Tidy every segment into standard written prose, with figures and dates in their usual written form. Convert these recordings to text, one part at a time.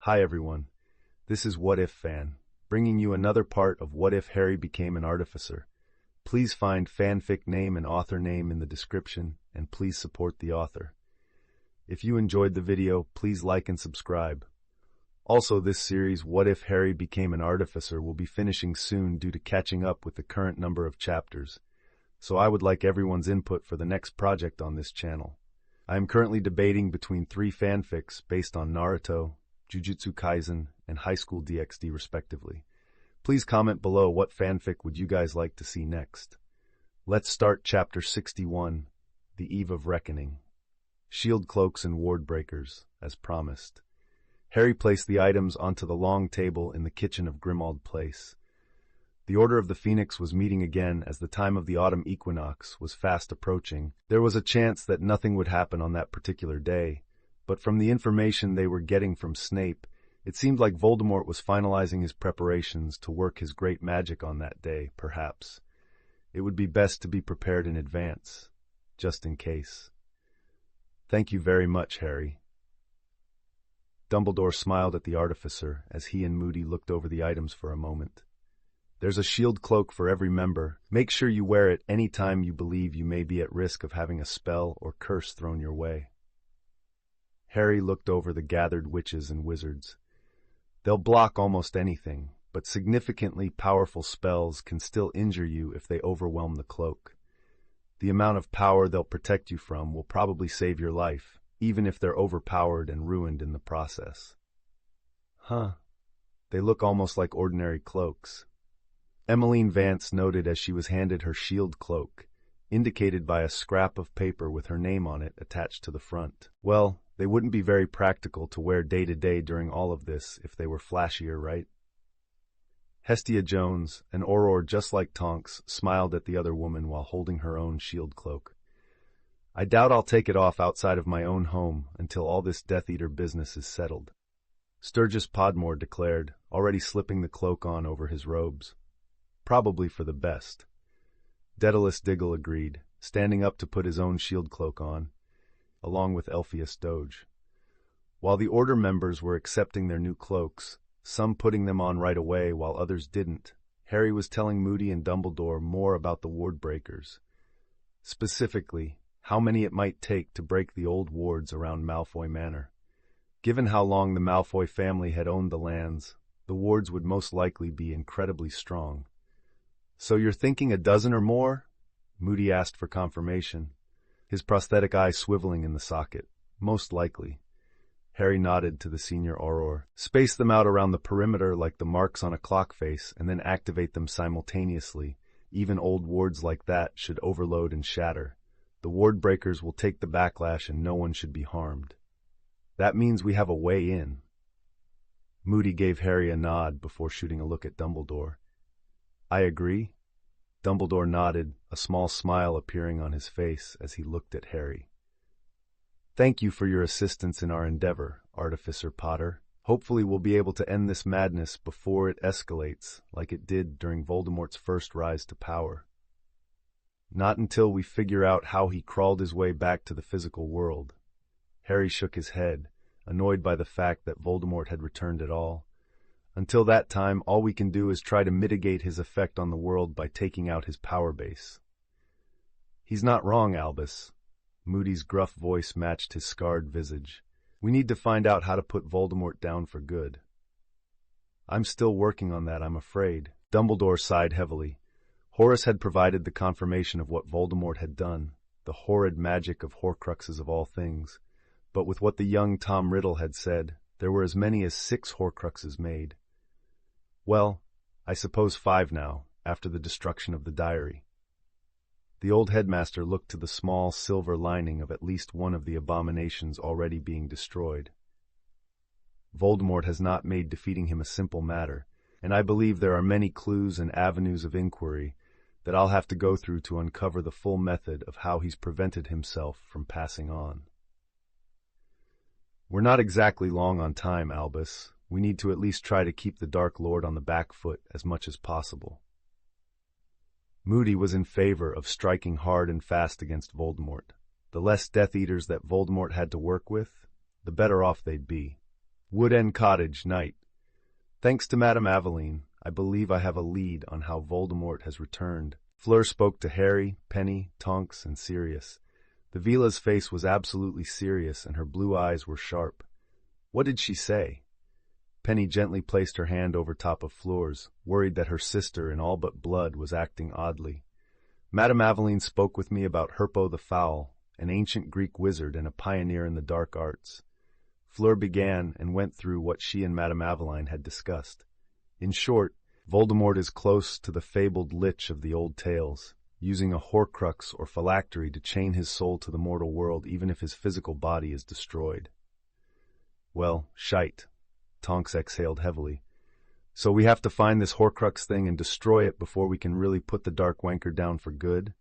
Hi everyone, this is What If Fan, bringing you another part of What If Harry Became an Artificer. Please find fanfic name and author name in the description, and please support the author. If you enjoyed the video, please like and subscribe. Also, this series, What If Harry Became an Artificer, will be finishing soon due to catching up with the current number of chapters. So I would like everyone's input for the next project on this channel. I am currently debating between 3 fanfics based on Naruto, Jujutsu Kaisen, and High School DxD respectively. Please comment below what fanfic would you guys like to see next. Let's start Chapter 61, The Eve of Reckoning. Shield cloaks and ward breakers, as promised. Harry placed the items onto the long table in the kitchen of Grimmauld Place. The Order of the Phoenix was meeting again as the time of the autumn equinox was fast approaching. There was a chance that nothing would happen on that particular day, but from the information they were getting from Snape, it seemed like Voldemort was finalizing his preparations to work his great magic on that day, perhaps. It would be best to be prepared in advance, just in case. Thank you very much, Harry. Dumbledore smiled at the Artificer as he and Moody looked over the items for a moment. There's a shield cloak for every member. Make sure you wear it any time you believe you may be at risk of having a spell or curse thrown your way. Harry looked over the gathered witches and wizards. They'll block almost anything, but significantly powerful spells can still injure you if they overwhelm the cloak. The amount of power they'll protect you from will probably save your life, even if they're overpowered and ruined in the process. Huh. They look almost like ordinary cloaks. Emmeline Vance noted as she was handed her shield cloak, indicated by a scrap of paper with her name on it attached to the front. Well, they wouldn't be very practical to wear day-to-day during all of this if they were flashier, right? Hestia Jones, an Auror just like Tonks, smiled at the other woman while holding her own shield cloak. I doubt I'll take it off outside of my own home until all this Death Eater business is settled. Sturgis Podmore declared, already slipping the cloak on over his robes. Probably for the best. Daedalus Diggle agreed, standing up to put his own shield cloak on, along with Elphias Doge. While the Order members were accepting their new cloaks, some putting them on right away while others didn't, Harry was telling Moody and Dumbledore more about the ward breakers. Specifically, how many it might take to break the old wards around Malfoy Manor. Given how long the Malfoy family had owned the lands, the wards would most likely be incredibly strong. So you're thinking a dozen or more? Moody asked for confirmation, his prosthetic eye swiveling in the socket. Most likely. Harry nodded to the senior Auror. Space them out around the perimeter like the marks on a clock face and then activate them simultaneously. Even old wards like that should overload and shatter. The ward breakers will take the backlash and no one should be harmed. That means we have a way in. Moody gave Harry a nod before shooting a look at Dumbledore. I agree. Dumbledore nodded, a small smile appearing on his face as he looked at Harry. Thank you for your assistance in our endeavor, Artificer Potter. Hopefully we'll be able to end this madness before it escalates, like it did during Voldemort's first rise to power. Not until we figure out how he crawled his way back to the physical world. Harry shook his head, annoyed by the fact that Voldemort had returned at all. Until that time, all we can do is try to mitigate his effect on the world by taking out his power base. He's not wrong, Albus. Moody's gruff voice matched his scarred visage. We need to find out how to put Voldemort down for good. I'm still working on that, I'm afraid. Dumbledore sighed heavily. Horace had provided the confirmation of what Voldemort had done, the horrid magic of Horcruxes of all things. But with what the young Tom Riddle had said, there were as many as 6 Horcruxes made. Well, I suppose 5 now, after the destruction of the diary. The old headmaster looked to the small silver lining of at least one of the abominations already being destroyed. Voldemort has not made defeating him a simple matter, and I believe there are many clues and avenues of inquiry that I'll have to go through to uncover the full method of how he's prevented himself from passing on. We're not exactly long on time, Albus. We need to at least try to keep the Dark Lord on the back foot as much as possible. Moody was in favor of striking hard and fast against Voldemort. The less Death Eaters that Voldemort had to work with, the better off they'd be. Wood End Cottage, night. Thanks to Madame Aveline, I believe I have a lead on how Voldemort has returned. Fleur spoke to Harry, Penny, Tonks, and Sirius. The Vila's face was absolutely serious, and her blue eyes were sharp. What did she say? Penny gently placed her hand over top of Fleur's, worried that her sister in all but blood was acting oddly. Madame Aveline spoke with me about Herpo the Foul, an ancient Greek wizard and a pioneer in the dark arts. Fleur began and went through what she and Madame Aveline had discussed. In short, Voldemort is close to the fabled Lich of the old tales, using a Horcrux or phylactery to chain his soul to the mortal world even if his physical body is destroyed. Well, shite. Tonks exhaled heavily. So we have to find this Horcrux thing and destroy it before we can really put the Dark Wanker down for good?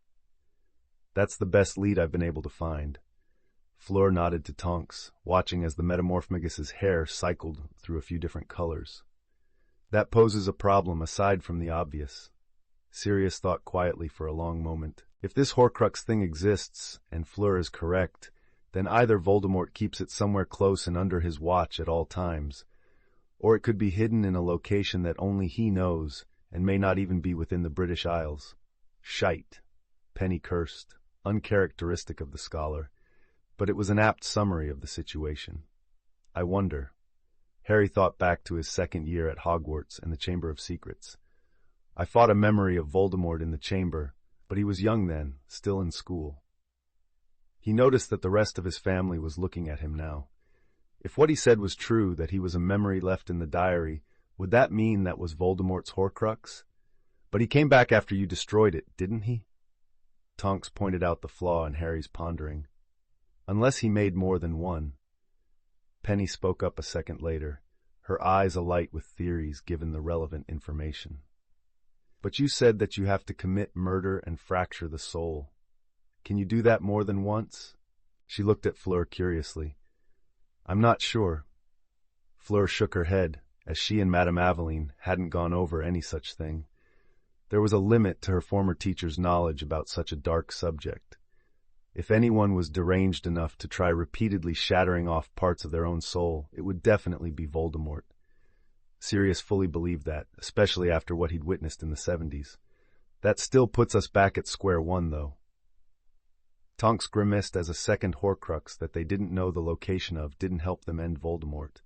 That's the best lead I've been able to find. Fleur nodded to Tonks, watching as the Metamorphmagus's hair cycled through a few different colors. That poses a problem aside from the obvious. Sirius thought quietly for a long moment. If this Horcrux thing exists, and Fleur is correct, then either Voldemort keeps it somewhere close and under his watch at all times, or it could be hidden in a location that only he knows and may not even be within the British Isles. Shite. Penny cursed, uncharacteristic of the scholar, but it was an apt summary of the situation. I wonder. Harry thought back to his second year at Hogwarts and the Chamber of Secrets. I fought a memory of Voldemort in the chamber, but he was young then, still in school. He noticed that the rest of his family was looking at him now. If what he said was true, that he was a memory left in the diary, would that mean that was Voldemort's Horcrux? But he came back after you destroyed it, didn't he? Tonks pointed out the flaw in Harry's pondering. Unless he made more than one. Penny spoke up a second later, her eyes alight with theories given the relevant information. But you said that you have to commit murder and fracture the soul. Can you do that more than once? She looked at Fleur curiously. I'm not sure. Fleur shook her head, as she and Madame Aveline hadn't gone over any such thing. There was a limit to her former teacher's knowledge about such a dark subject. If anyone was deranged enough to try repeatedly shattering off parts of their own soul, it would definitely be Voldemort. Sirius fully believed that, especially after what he'd witnessed in the 70s. That still puts us back at square one, though. Tonks grimaced as a second Horcrux that they didn't know the location of didn't help them end Voldemort.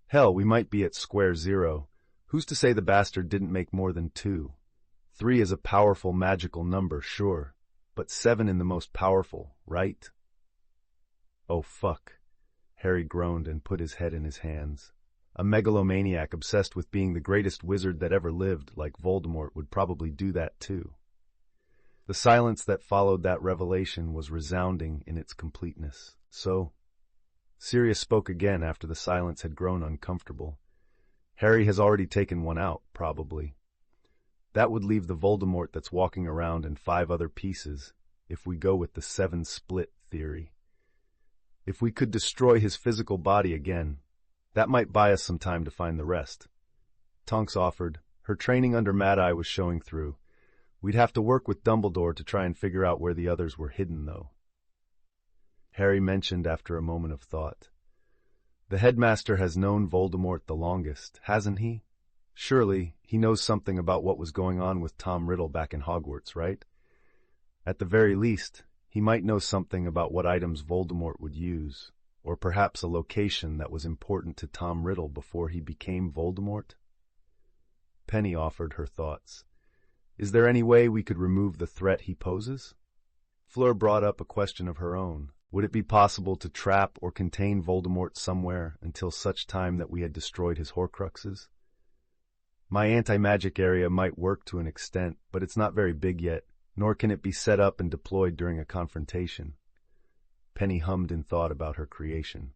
Hell, we might be at square zero. Who's to say the bastard didn't make more than 2? 3 is a powerful magical number, sure, but 7 in the most powerful, right? Oh, fuck. Harry groaned and put his head in his hands. A megalomaniac obsessed with being the greatest wizard that ever lived, like Voldemort, would probably do that too. The silence that followed that revelation was resounding in its completeness. So, Sirius spoke again after the silence had grown uncomfortable. Harry has already taken one out, probably. That would leave the Voldemort that's walking around and 5 other pieces, if we go with the 7-split theory. If we could destroy his physical body again, that might buy us some time to find the rest. Tonks offered. Her training under Mad-Eye was showing through. We'd have to work with Dumbledore to try and figure out where the others were hidden, though. Harry mentioned after a moment of thought. The headmaster has known Voldemort the longest, hasn't he? Surely, he knows something about what was going on with Tom Riddle back in Hogwarts, right? At the very least, he might know something about what items Voldemort would use, or perhaps a location that was important to Tom Riddle before he became Voldemort? Penny offered her thoughts. Is there any way we could remove the threat he poses? Fleur brought up a question of her own. Would it be possible to trap or contain Voldemort somewhere until such time that we had destroyed his Horcruxes? My anti-magic area might work to an extent, but it's not very big yet, nor can it be set up and deployed during a confrontation. Penny hummed in thought about her creation.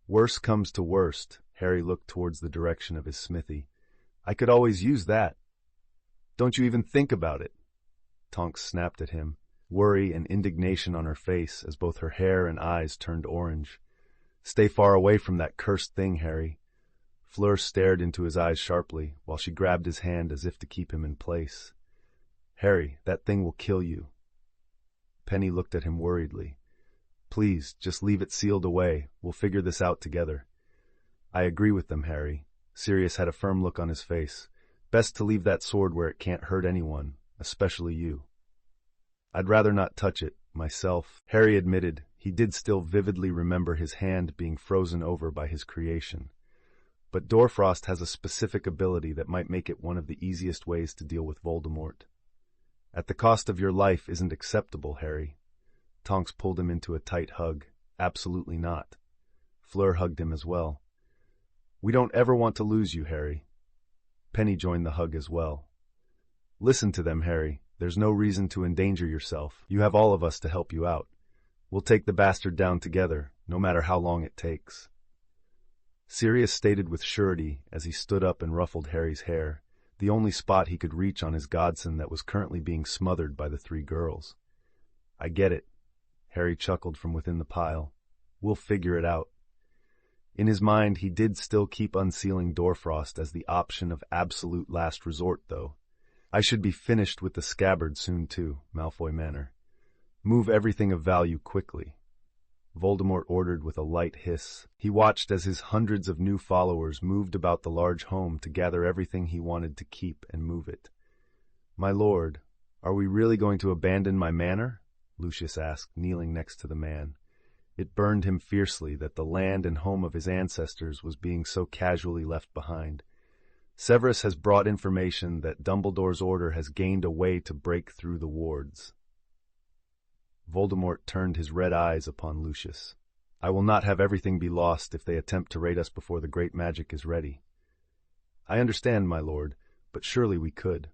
Worst comes to worst, Harry looked towards the direction of his smithy. I could always use that. Don't you even think about it. Tonks snapped at him, worry and indignation on her face as both her hair and eyes turned orange. Stay far away from that cursed thing, Harry. Fleur stared into his eyes sharply, while she grabbed his hand as if to keep him in place. Harry, that thing will kill you. Penny looked at him worriedly. Please, just leave it sealed away. We'll figure this out together. I agree with them, Harry. Sirius had a firm look on his face. Best to leave that sword where it can't hurt anyone, especially you. I'd rather not touch it, myself. Harry admitted he did still vividly remember his hand being frozen over by his creation. But Doorfrost has a specific ability that might make it one of the easiest ways to deal with Voldemort. At the cost of your life isn't acceptable, Harry. Tonks pulled him into a tight hug. Absolutely not. Fleur hugged him as well. We don't ever want to lose you, Harry. Penny joined the hug as well. Listen to them, Harry. There's no reason to endanger yourself. You have all of us to help you out. We'll take the bastard down together, no matter how long it takes. Sirius stated with surety as he stood up and ruffled Harry's hair, the only spot he could reach on his godson that was currently being smothered by the three girls. I get it. Harry chuckled from within the pile. We'll figure it out. In his mind, he did still keep unsealing Doorfrost as the option of absolute last resort, though. I should be finished with the scabbard soon, too, Malfoy Manor. Move everything of value quickly. Voldemort ordered with a light hiss. He watched as his hundreds of new followers moved about the large home to gather everything he wanted to keep and move it. My lord, are we really going to abandon my manor? Lucius asked, kneeling next to the man. It burned him fiercely that the land and home of his ancestors was being so casually left behind. Severus has brought information that Dumbledore's order has gained a way to break through the wards. Voldemort turned his red eyes upon Lucius. I will not have everything be lost if they attempt to raid us before the great magic is ready. I understand, my lord, but surely we could.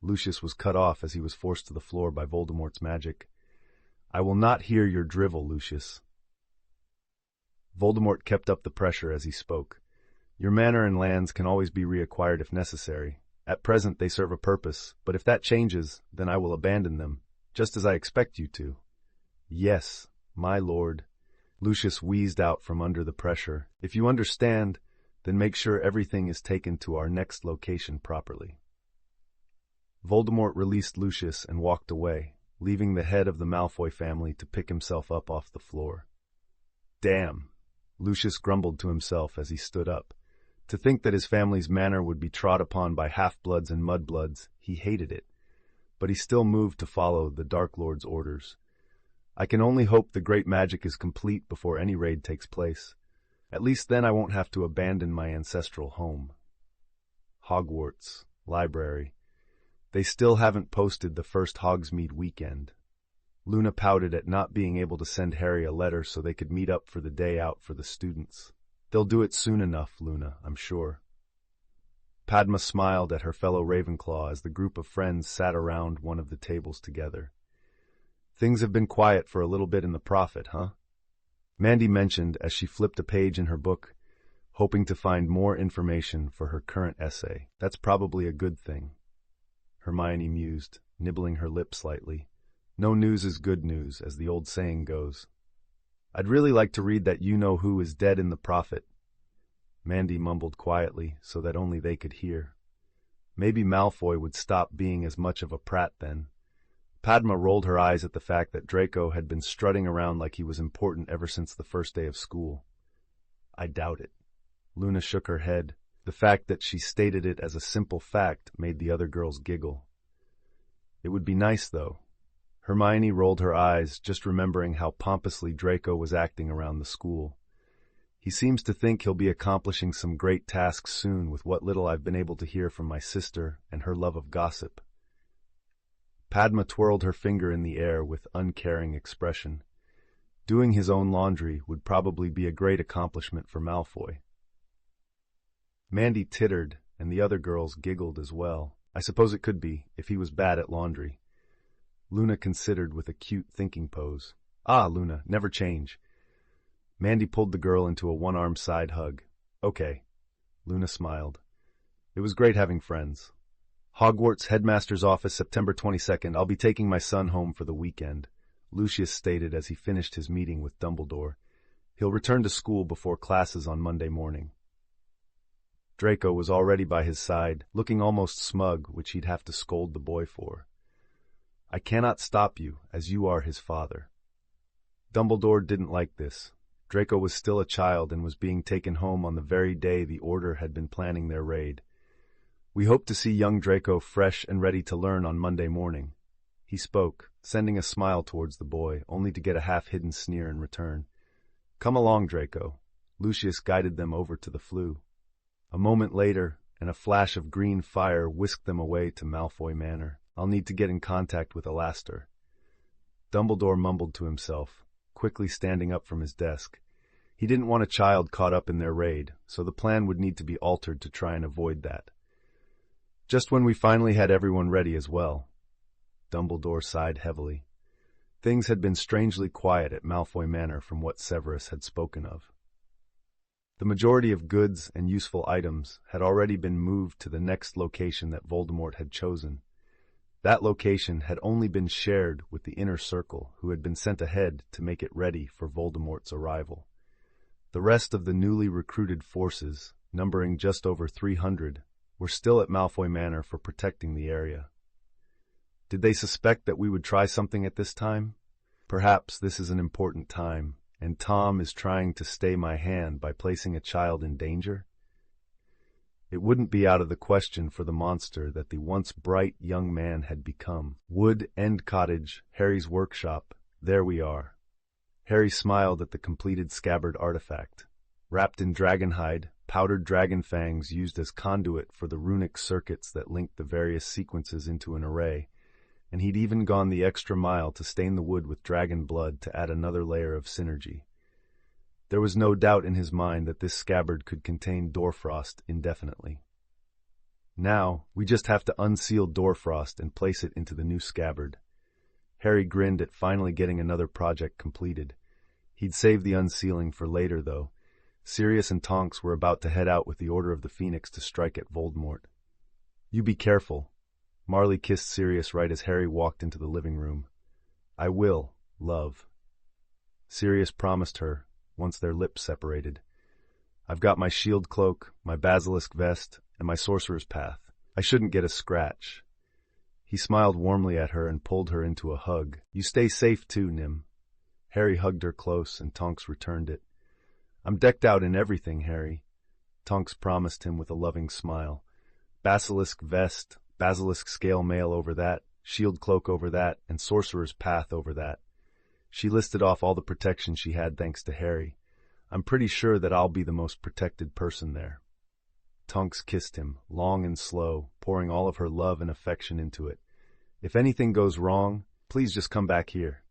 Lucius was cut off as he was forced to the floor by Voldemort's magic. I will not hear your drivel, Lucius. Voldemort kept up the pressure as he spoke. Your manor and lands can always be reacquired if necessary. At present they serve a purpose, but if that changes, then I will abandon them, just as I expect you to. Yes, my lord. Lucius wheezed out from under the pressure. If you understand, then make sure everything is taken to our next location properly. Voldemort released Lucius and walked away, leaving the head of the Malfoy family to pick himself up off the floor. Damn, Lucius grumbled to himself as he stood up. To think that his family's manor would be trod upon by half-bloods and mudbloods, he hated it. But he still moved to follow the Dark Lord's orders. I can only hope the great magic is complete before any raid takes place. At least then I won't have to abandon my ancestral home. Hogwarts, library. They still haven't posted the first Hogsmeade weekend. Luna pouted at not being able to send Harry a letter so they could meet up for the day out for the students. They'll do it soon enough, Luna, I'm sure. Padma smiled at her fellow Ravenclaw as the group of friends sat around one of the tables together. Things have been quiet for a little bit in the Prophet, huh? Mandy mentioned as she flipped a page in her book, hoping to find more information for her current essay. That's probably a good thing. Hermione mused, nibbling her lip slightly. No news is good news, as the old saying goes. I'd really like to read that you-know-who is dead in the Prophet. Mandy mumbled quietly, so that only they could hear. Maybe Malfoy would stop being as much of a prat then. Padma rolled her eyes at the fact that Draco had been strutting around like he was important ever since the first day of school. I doubt it. Luna shook her head. The fact that she stated it as a simple fact made the other girls giggle. It would be nice, though. Hermione rolled her eyes, just remembering how pompously Draco was acting around the school. He seems to think he'll be accomplishing some great tasks soon with what little I've been able to hear from my sister and her love of gossip. Padma twirled her finger in the air with uncaring expression. Doing his own laundry would probably be a great accomplishment for Malfoy. Mandy tittered, and the other girls giggled as well. I suppose it could be, if he was bad at laundry. Luna considered with a cute thinking pose. Ah, Luna, never change. Mandy pulled the girl into a one-arm side hug. Okay. Luna smiled. It was great having friends. Hogwarts Headmaster's Office, September 22nd. I'll be taking my son home for the weekend, Lucius stated as he finished his meeting with Dumbledore. He'll return to school before classes on Monday morning. Draco was already by his side, looking almost smug, which he'd have to scold the boy for. I cannot stop you, as you are his father. Dumbledore didn't like this. Draco was still a child and was being taken home on the very day the Order had been planning their raid. We hope to see young Draco fresh and ready to learn on Monday morning. He spoke, sending a smile towards the boy, only to get a half-hidden sneer in return. Come along, Draco. Lucius guided them over to the flue. A moment later, and a flash of green fire whisked them away to Malfoy Manor. I'll need to get in contact with Alastor. Dumbledore mumbled to himself, quickly standing up from his desk. He didn't want a child caught up in their raid, so the plan would need to be altered to try and avoid that. Just when we finally had everyone ready as well. Dumbledore sighed heavily. Things had been strangely quiet at Malfoy Manor from what Severus had spoken of. The majority of goods and useful items had already been moved to the next location that Voldemort had chosen. That location had only been shared with the inner circle, who had been sent ahead to make it ready for Voldemort's arrival. The rest of the newly recruited forces, numbering just over 300, were still at Malfoy Manor for protecting the area. Did they suspect that we would try something at this time? Perhaps this is an important time, and Tom is trying to stay my hand by placing a child in danger? It wouldn't be out of the question for the monster that the once bright young man had become. Wood End Cottage, Harry's workshop, there we are. Harry smiled at the completed scabbard artifact. Wrapped in dragonhide, powdered dragon fangs used as conduit for the runic circuits that linked the various sequences into an array, and he'd even gone the extra mile to stain the wood with dragon blood to add another layer of synergy. There was no doubt in his mind that this scabbard could contain Doorfrost indefinitely. Now, we just have to unseal Doorfrost and place it into the new scabbard. Harry grinned at finally getting another project completed. He'd save the unsealing for later, though. Sirius and Tonks were about to head out with the Order of the Phoenix to strike at Voldemort. You be careful. Marley kissed Sirius right as Harry walked into the living room. I will, love. Sirius promised her, once their lips separated. I've got my shield cloak, my basilisk vest, and my sorcerer's path. I shouldn't get a scratch. He smiled warmly at her and pulled her into a hug. You stay safe too, Nim. Harry hugged her close, and Tonks returned it. I'm decked out in everything, Harry. Tonks promised him with a loving smile. Basilisk vest, basilisk scale mail over that, shield cloak over that, and sorcerer's path over that. She listed off all the protection she had thanks to Harry. I'm pretty sure that I'll be the most protected person there. Tonks kissed him, long and slow, pouring all of her love and affection into it. If anything goes wrong, please just come back here.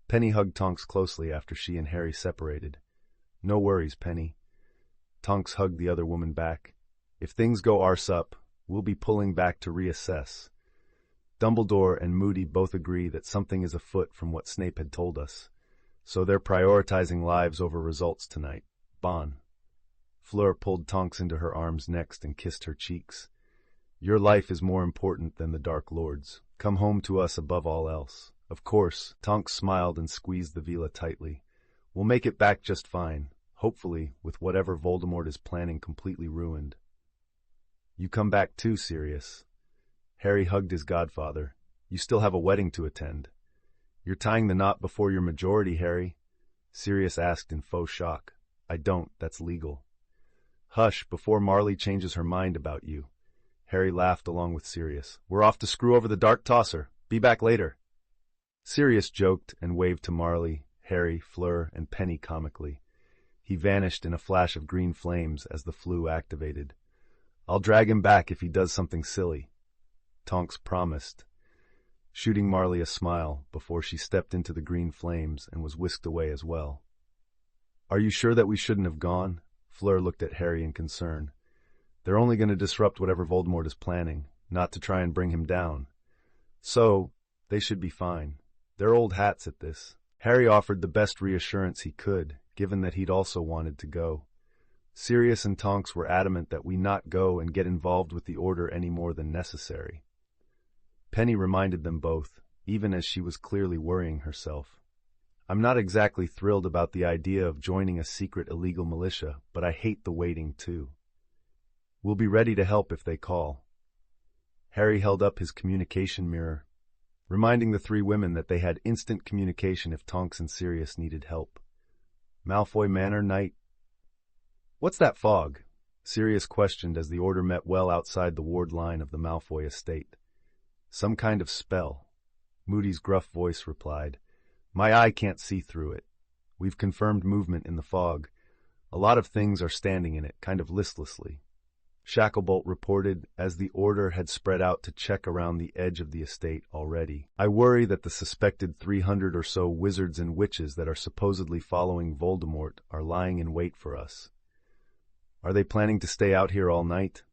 Penny hugged Tonks closely after she and Harry separated. No worries, Penny. Tonks hugged the other woman back. If things go arse up, we'll be pulling back to reassess. Dumbledore and Moody both agree that something is afoot from what Snape had told us, so they're prioritizing lives over results tonight. Bon. Fleur pulled Tonks into her arms next and kissed her cheeks. Your life is more important than the Dark Lord's. Come home to us above all else. Of course, Tonks smiled and squeezed the Vila tightly. We'll make it back just fine, hopefully with whatever Voldemort is planning completely ruined. You come back too, Sirius. Harry hugged his godfather. You still have a wedding to attend. You're tying the knot before your majority, Harry? Sirius asked in faux shock. I don't, that's legal. Hush, before Marley changes her mind about you. Harry laughed along with Sirius. We're off to screw over the Dark Tosser. Be back later. Sirius joked and waved to Marley, Harry, Fleur, and Penny comically. He vanished in a flash of green flames as the flue activated. I'll drag him back if he does something silly. Tonks promised, shooting Marley a smile before she stepped into the green flames and was whisked away as well. Are you sure that we shouldn't have gone? Fleur looked at Harry in concern. They're only going to disrupt whatever Voldemort is planning, not to try and bring him down. So, they should be fine. They're old hats at this. Harry offered the best reassurance he could, given that he'd also wanted to go. Sirius and Tonks were adamant that we not go and get involved with the Order any more than necessary. Penny reminded them both, even as she was clearly worrying herself. I'm not exactly thrilled about the idea of joining a secret illegal militia, but I hate the waiting too. We'll be ready to help if they call. Harry held up his communication mirror, reminding the three women that they had instant communication if Tonks and Sirius needed help. Malfoy Manor, Night. What's that fog? Sirius questioned as the order met well outside the ward line of the Malfoy estate. Some kind of spell. Moody's gruff voice replied. My eye can't see through it. We've confirmed movement in the fog. A lot of things are standing in it, kind of listlessly. Shacklebolt reported as the order had spread out to check around the edge of the estate already. I worry that the suspected 300 or so wizards and witches that are supposedly following Voldemort are lying in wait for us. Are they planning to stay out here all night?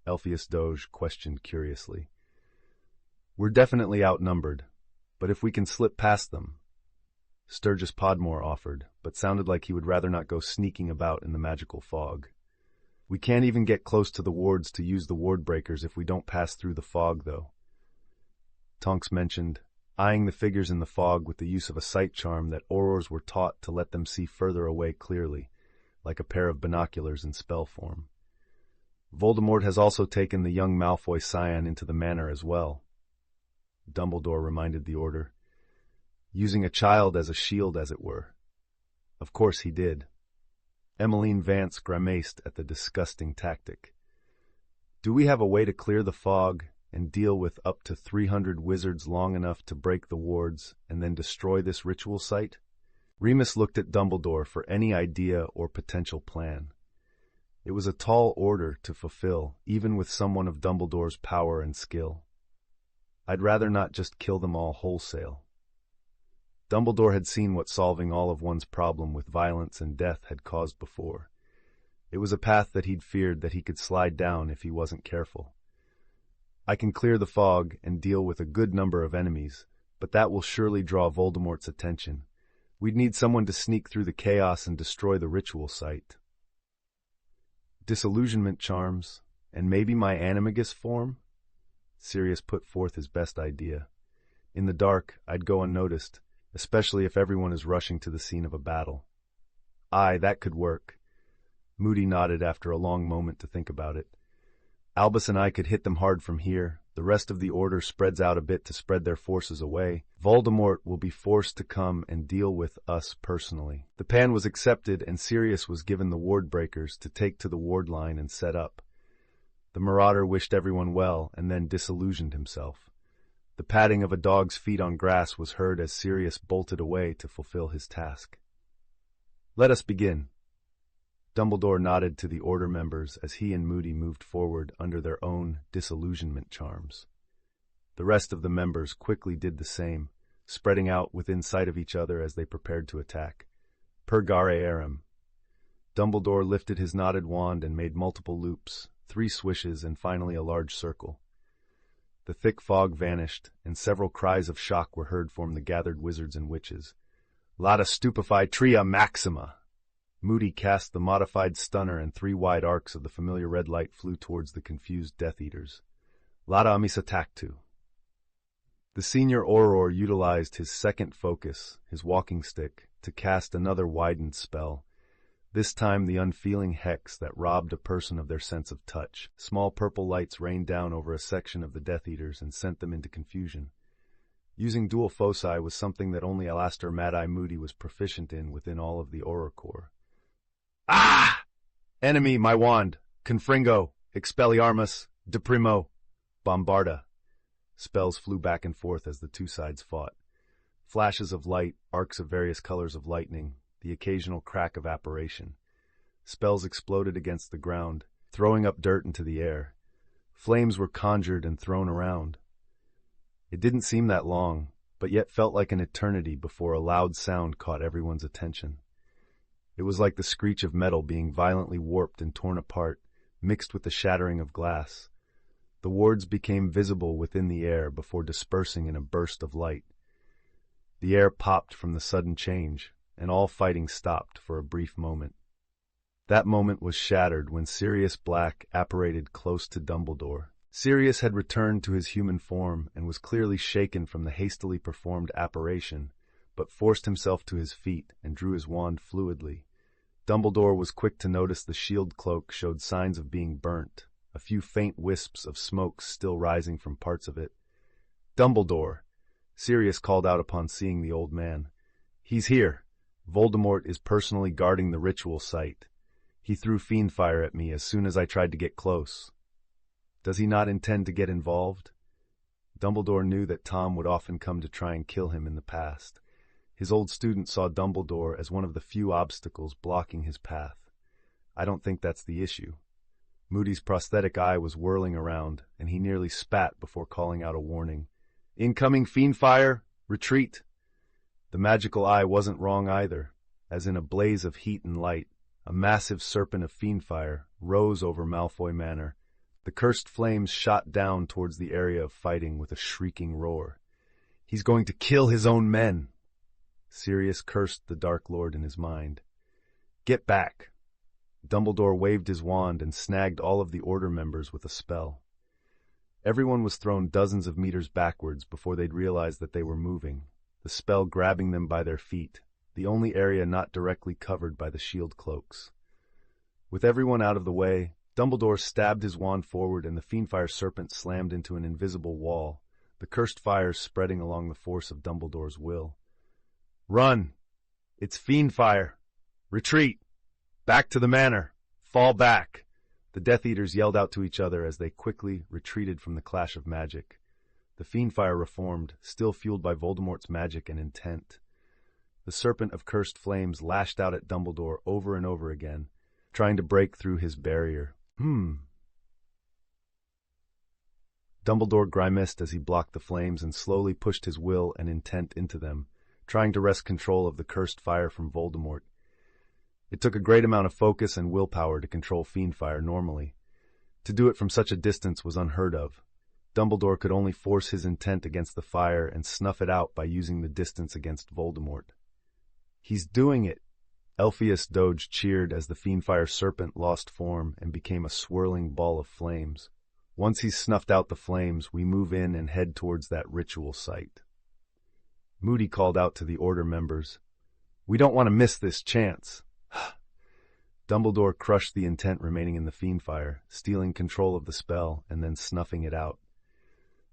Elphius Doge questioned curiously. We're definitely outnumbered, but if we can slip past them. Sturgis Podmore offered, but sounded like he would rather not go sneaking about in the magical fog. We can't even get close to the wards to use the ward breakers if we don't pass through the fog, though. Tonks mentioned, eyeing the figures in the fog with the use of a sight charm that Aurors were taught to let them see further away clearly, like a pair of binoculars in spell form. Voldemort has also taken the young Malfoy scion into the manor as well. Dumbledore reminded the order, using a child as a shield, as it were. Of course he did. Emmeline Vance grimaced at the disgusting tactic. Do we have a way to clear the fog and deal with up to 300 wizards long enough to break the wards and then destroy this ritual site? Remus looked at Dumbledore for any idea or potential plan. It was a tall order to fulfill, even with someone of Dumbledore's power and skill. I'd rather not just kill them all wholesale. Dumbledore had seen what solving all of one's problem with violence and death had caused before. It was a path that he'd feared that he could slide down if he wasn't careful. I can clear the fog and deal with a good number of enemies, but that will surely draw Voldemort's attention. We'd need someone to sneak through the chaos and destroy the ritual site. Disillusionment charms, and maybe my animagus form? Sirius put forth his best idea. In the dark, I'd go unnoticed, especially if everyone is rushing to the scene of a battle. Aye, that could work. Moody nodded after a long moment to think about it. Albus and I could hit them hard from here. The rest of the order spreads out a bit to spread their forces away. Voldemort will be forced to come and deal with us personally. The plan was accepted, and Sirius was given the ward breakers to take to the ward line and set up. The Marauder wished everyone well and then disillusioned himself. The padding of a dog's feet on grass was heard as Sirius bolted away to fulfill his task. Let us begin. Dumbledore nodded to the order members as he and Moody moved forward under their own disillusionment charms. The rest of the members quickly did the same, spreading out within sight of each other as they prepared to attack. Purgare Aram. Dumbledore lifted his knotted wand and made multiple loops, 3 swishes, and finally a large circle. The thick fog vanished, and several cries of shock were heard from the gathered wizards and witches. Lata stupefy tria maxima! Moody cast the modified stunner, and 3 wide arcs of the familiar red light flew towards the confused Death Eaters. Lata amisatactu. The senior Auror utilized his second focus, his walking stick, to cast another widened spell. This time the unfeeling hex that robbed a person of their sense of touch. Small purple lights rained down over a section of the Death Eaters and sent them into confusion. Using dual foci was something that only Alastor Mad-Eye Moody was proficient in within all of the Auror Corps. Ah! Enemy, my wand! Confringo! Expelliarmus! Deprimo! Bombarda! Spells flew back and forth as the two sides fought. Flashes of light, arcs of various colors of lightning, the occasional crack of apparition. Spells exploded against the ground, throwing up dirt into the air. Flames were conjured and thrown around. It didn't seem that long, but yet felt like an eternity before a loud sound caught everyone's attention. It was like the screech of metal being violently warped and torn apart, mixed with the shattering of glass. The wards became visible within the air before dispersing in a burst of light. The air popped from the sudden change, and all fighting stopped for a brief moment. That moment was shattered when Sirius Black apparated close to Dumbledore. Sirius had returned to his human form and was clearly shaken from the hastily performed apparition, but forced himself to his feet and drew his wand fluidly. Dumbledore was quick to notice the shield cloak showed signs of being burnt, a few faint wisps of smoke still rising from parts of it. "Dumbledore!" Sirius called out upon seeing the old man. "He's here. Voldemort is personally guarding the ritual site. He threw fiend fire at me as soon as I tried to get close. Does he not intend to get involved? Dumbledore knew that Tom would often come to try and kill him in the past. His old student saw Dumbledore as one of the few obstacles blocking his path. I don't think that's the issue. Moody's prosthetic eye was whirling around, and he nearly spat before calling out a warning. Incoming fiend fire! Retreat! The magical eye wasn't wrong either, as in a blaze of heat and light, a massive serpent of fiend fire rose over Malfoy Manor. The cursed flames shot down towards the area of fighting with a shrieking roar. He's going to kill his own men! Sirius cursed the Dark Lord in his mind. Get back! Dumbledore waved his wand and snagged all of the Order members with a spell. Everyone was thrown dozens of meters backwards before they'd realized that they were moving, the spell grabbing them by their feet, the only area not directly covered by the shield cloaks. With everyone out of the way, Dumbledore stabbed his wand forward and the fiendfire serpent slammed into an invisible wall, the cursed fires spreading along the force of Dumbledore's will. Run! It's fiendfire! Retreat! Back to the manor! Fall back! The Death Eaters yelled out to each other as they quickly retreated from the clash of magic. The fiendfire reformed, still fueled by Voldemort's magic and intent. The serpent of cursed flames lashed out at Dumbledore over and over again, trying to break through his barrier. Dumbledore grimaced as he blocked the flames and slowly pushed his will and intent into them, trying to wrest control of the cursed fire from Voldemort. It took a great amount of focus and willpower to control fiendfire normally. To do it from such a distance was unheard of. Dumbledore could only force his intent against the fire and snuff it out by using the distance against Voldemort. He's doing it! Elphius Doge cheered as the fiendfire serpent lost form and became a swirling ball of flames. Once he's snuffed out the flames, we move in and head towards that ritual site. Moody called out to the Order members, "We don't want to miss this chance." Dumbledore crushed the intent remaining in the fiendfire, stealing control of the spell and then snuffing it out.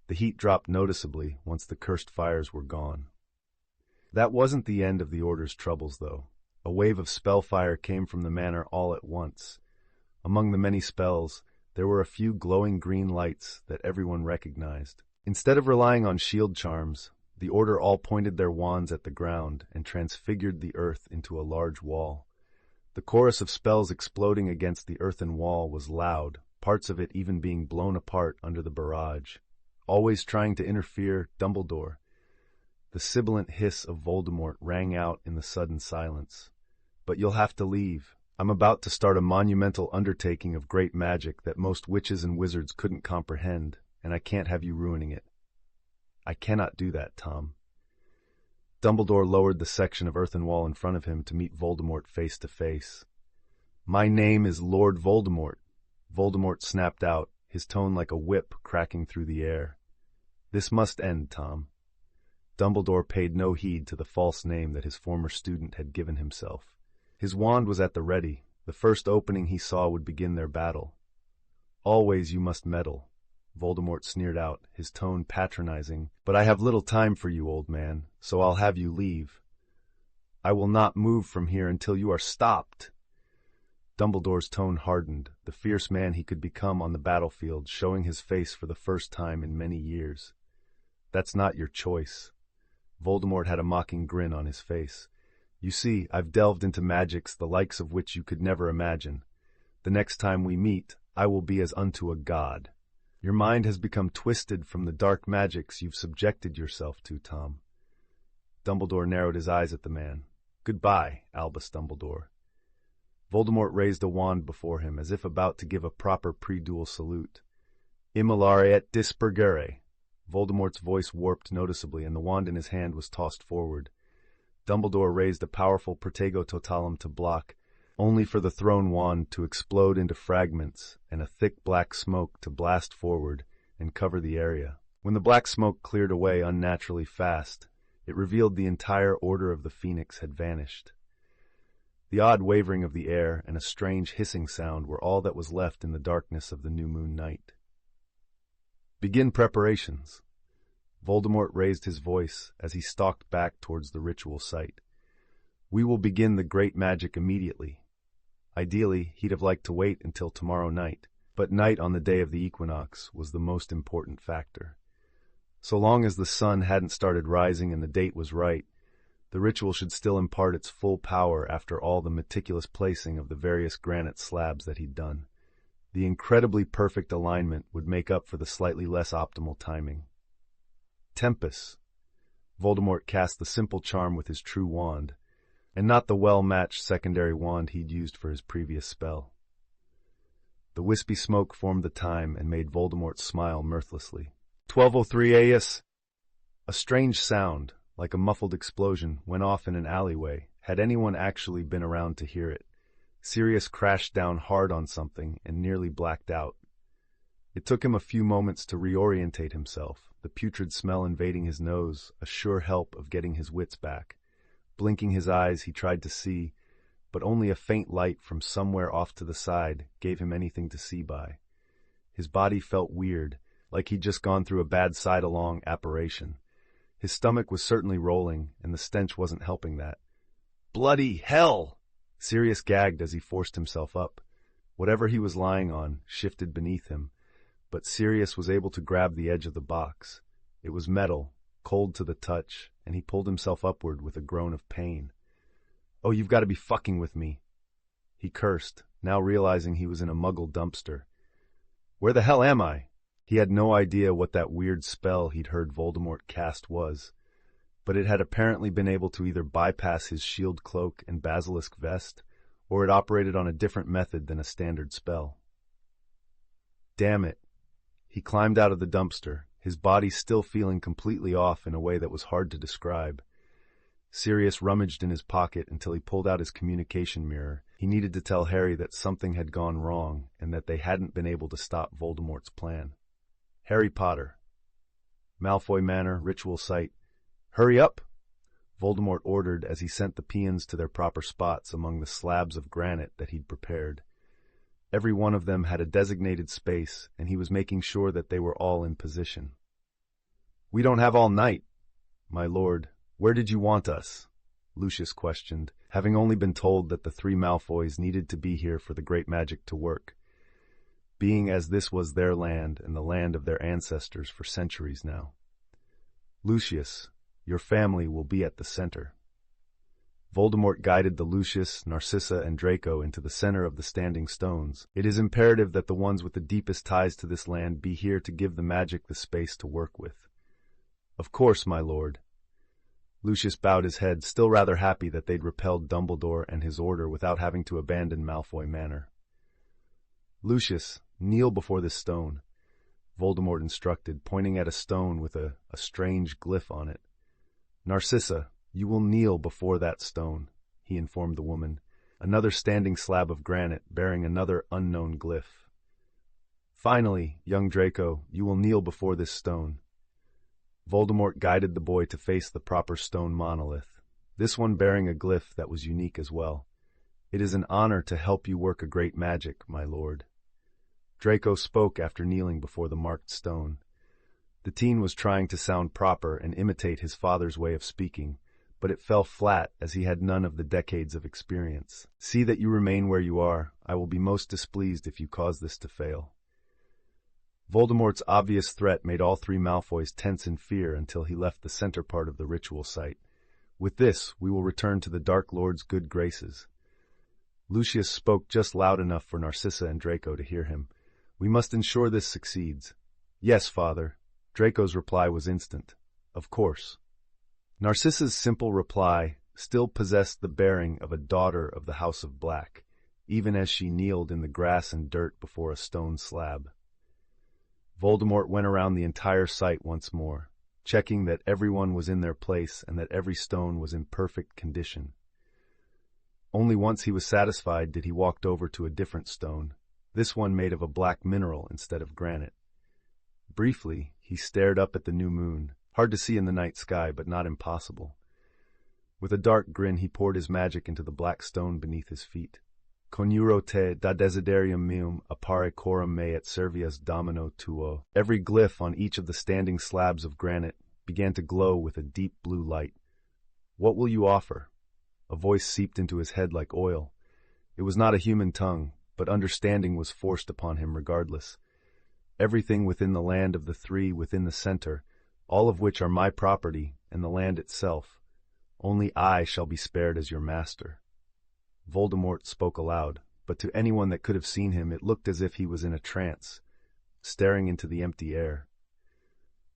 The heat dropped noticeably once the cursed fires were gone. That wasn't the end of the Order's troubles, though. A wave of spellfire came from the manor all at once. Among the many spells, there were a few glowing green lights that everyone recognized. Instead of relying on shield charms, the Order all pointed their wands at the ground and transfigured the earth into a large wall. The chorus of spells exploding against the earthen wall was loud, parts of it even being blown apart under the barrage. Always trying to interfere, Dumbledore. The sibilant hiss of Voldemort rang out in the sudden silence. But you'll have to leave. I'm about to start a monumental undertaking of great magic that most witches and wizards couldn't comprehend, and I can't have you ruining it. I cannot do that, Tom. Dumbledore lowered the section of earthen wall in front of him to meet Voldemort face to face. My name is Lord Voldemort. Voldemort snapped out, his tone like a whip cracking through the air. This must end, Tom. Dumbledore paid no heed to the false name that his former student had given himself. His wand was at the ready. The first opening he saw would begin their battle. Always you must meddle, Voldemort sneered out, his tone patronizing. But I have little time for you, old man, so I'll have you leave. I will not move from here until you are stopped. Dumbledore's tone hardened, the fierce man he could become on the battlefield showing his face for the first time in many years. That's not your choice. Voldemort had a mocking grin on his face. You see, I've delved into magics the likes of which you could never imagine. The next time we meet, I will be as unto a god. Your mind has become twisted from the dark magics you've subjected yourself to, Tom. Dumbledore narrowed his eyes at the man. Goodbye, Albus Dumbledore. Voldemort raised a wand before him, as if about to give a proper pre-duel salute. Immolare et dispergere. Voldemort's voice warped noticeably, and the wand in his hand was tossed forward. Dumbledore raised a powerful Protego Totalum to block, only for the thrown wand to explode into fragments and a thick black smoke to blast forward and cover the area. When the black smoke cleared away unnaturally fast, it revealed the entire Order of the Phoenix had vanished. The odd wavering of the air and a strange hissing sound were all that was left in the darkness of the new moon night. Begin preparations. Voldemort raised his voice as he stalked back towards the ritual site. We will begin the great magic immediately. Ideally, he'd have liked to wait until tomorrow night, but night on the day of the equinox was the most important factor. So long as the sun hadn't started rising and the date was right, the ritual should still impart its full power after all the meticulous placing of the various granite slabs that he'd done. The incredibly perfect alignment would make up for the slightly less optimal timing. Tempest. Voldemort cast the simple charm with his true wand, and not the well-matched secondary wand he'd used for his previous spell. The wispy smoke formed the time and made Voldemort smile mirthlessly. 12:03 AS. A strange sound, like a muffled explosion, went off in an alleyway, had anyone actually been around to hear it. Sirius crashed down hard on something and nearly blacked out. It took him a few moments to reorientate himself, the putrid smell invading his nose, a sure help of getting his wits back. Blinking his eyes, he tried to see, but only a faint light from somewhere off to the side gave him anything to see by. His body felt weird, like he'd just gone through a bad side-along apparition. His stomach was certainly rolling, and the stench wasn't helping that. Bloody hell! Sirius gagged as he forced himself up. Whatever he was lying on shifted beneath him, but Sirius was able to grab the edge of the box. It was metal, cold to the touch, and he pulled himself upward with a groan of pain. "Oh, you've got to be fucking with me," he cursed, now realizing he was in a muggle dumpster. "Where the hell am I?" He had no idea what that weird spell he'd heard Voldemort cast was, but it had apparently been able to either bypass his shield cloak and basilisk vest, or it operated on a different method than a standard spell. Damn it. He climbed out of the dumpster, his body still feeling completely off in a way that was hard to describe. Sirius rummaged in his pocket until he pulled out his communication mirror. He needed to tell Harry that something had gone wrong and that they hadn't been able to stop Voldemort's plan. Harry Potter. Malfoy Manor, ritual site. "Hurry up!" Voldemort ordered as he sent the peons to their proper spots among the slabs of granite that he'd prepared. Every one of them had a designated space, and he was making sure that they were all in position. "We don't have all night." "My lord, where did you want us?" Lucius questioned, having only been told that the three Malfoys needed to be here for the great magic to work, being as this was their land and the land of their ancestors for centuries now. "Lucius, your family will be at the center." Voldemort guided the Lucius, Narcissa, and Draco into the center of the standing stones. "It is imperative that the ones with the deepest ties to this land be here to give the magic the space to work with." "Of course, my lord." Lucius bowed his head, still rather happy that they'd repelled Dumbledore and his order without having to abandon Malfoy Manor. "Lucius, kneel before this stone," Voldemort instructed, pointing at a stone with a strange glyph on it. "Narcissa, you will kneel before that stone," he informed the woman, another standing slab of granite bearing another unknown glyph. "Finally, young Draco, you will kneel before this stone." Voldemort guided the boy to face the proper stone monolith, this one bearing a glyph that was unique as well. "It is an honor to help you work a great magic, my lord." Draco spoke after kneeling before the marked stone. The teen was trying to sound proper and imitate his father's way of speaking, but it fell flat as he had none of the decades of experience. "See that you remain where you are. I will be most displeased if you cause this to fail." Voldemort's obvious threat made all three Malfoys tense in fear until he left the center part of the ritual site. "With this, we will return to the Dark Lord's good graces." Lucius spoke just loud enough for Narcissa and Draco to hear him. "We must ensure this succeeds." "Yes, father." Draco's reply was instant. "Of course." Narcissa's simple reply still possessed the bearing of a daughter of the House of Black, even as she kneeled in the grass and dirt before a stone slab. Voldemort went around the entire site once more, checking that everyone was in their place and that every stone was in perfect condition. Only once he was satisfied did he walk over to a different stone, this one made of a black mineral instead of granite. Briefly, he stared up at the new moon, hard to see in the night sky, but not impossible. With a dark grin, he poured his magic into the black stone beneath his feet. "Conjuro te da desiderium meum appare coram me et servias domino tuo." Every glyph on each of the standing slabs of granite began to glow with a deep blue light. "What will you offer?" A voice seeped into his head like oil. It was not a human tongue, but understanding was forced upon him regardless. Everything within the land of the three within the center, all of which are my property, and the land itself. Only I shall be spared as your master. Voldemort spoke aloud, but to anyone that could have seen him, it looked as if he was in a trance, staring into the empty air.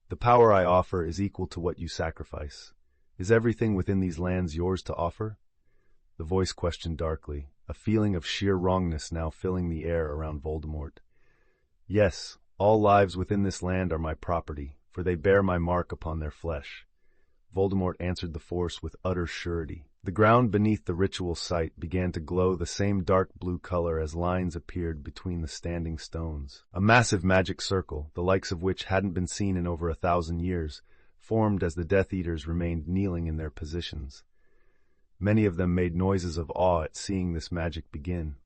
The power I offer is equal to what you sacrifice. Is everything within these lands yours to offer? The voice questioned darkly, a feeling of sheer wrongness now filling the air around Voldemort. Yes, all lives within this land are my property, for they bear my mark upon their flesh. Voldemort answered the force with utter surety. The ground beneath the ritual site began to glow the same dark blue color as lines appeared between the standing stones. A massive magic circle, the likes of which hadn't been seen in over 1,000 years, formed as the Death Eaters remained kneeling in their positions. Many of them made noises of awe at seeing this magic begin.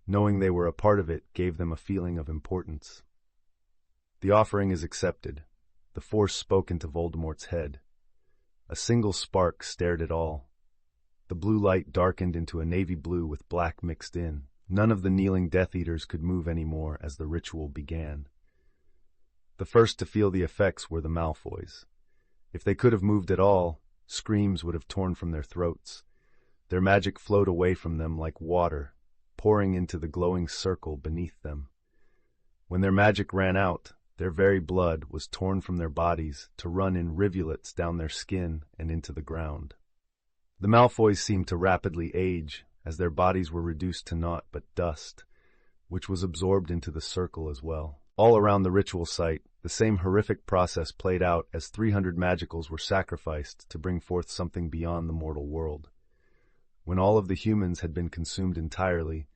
Knowing they were a part of it gave them a feeling of importance. The offering is accepted. The force spoke into Voldemort's head. A single spark stared at all. The blue light darkened into a navy blue with black mixed in. None of the kneeling Death Eaters could move anymore as the ritual began. The first to feel the effects were the Malfoys. If they could have moved at all, screams would have torn from their throats. Their magic flowed away from them like water, pouring into the glowing circle beneath them. When their magic ran out, their very blood was torn from their bodies to run in rivulets down their skin and into the ground. The Malfoys seemed to rapidly age, as their bodies were reduced to naught but dust, which was absorbed into the circle as well. All around the ritual site, the same horrific process played out as 300 magicals were sacrificed to bring forth something beyond the mortal world. When all of the humans had been consumed entirely,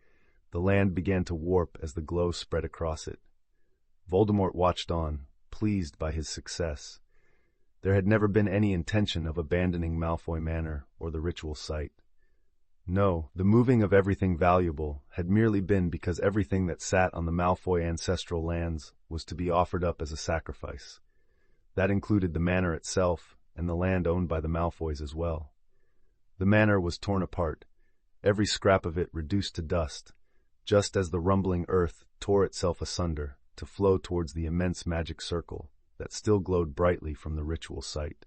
the land began to warp as the glow spread across it. Voldemort watched on, pleased by his success. There had never been any intention of abandoning Malfoy Manor or the ritual site. No, the moving of everything valuable had merely been because everything that sat on the Malfoy ancestral lands was to be offered up as a sacrifice. That included the manor itself and the land owned by the Malfoys as well. The manor was torn apart, every scrap of it reduced to dust, just as the rumbling earth tore itself asunder to flow towards the immense magic circle that still glowed brightly from the ritual site.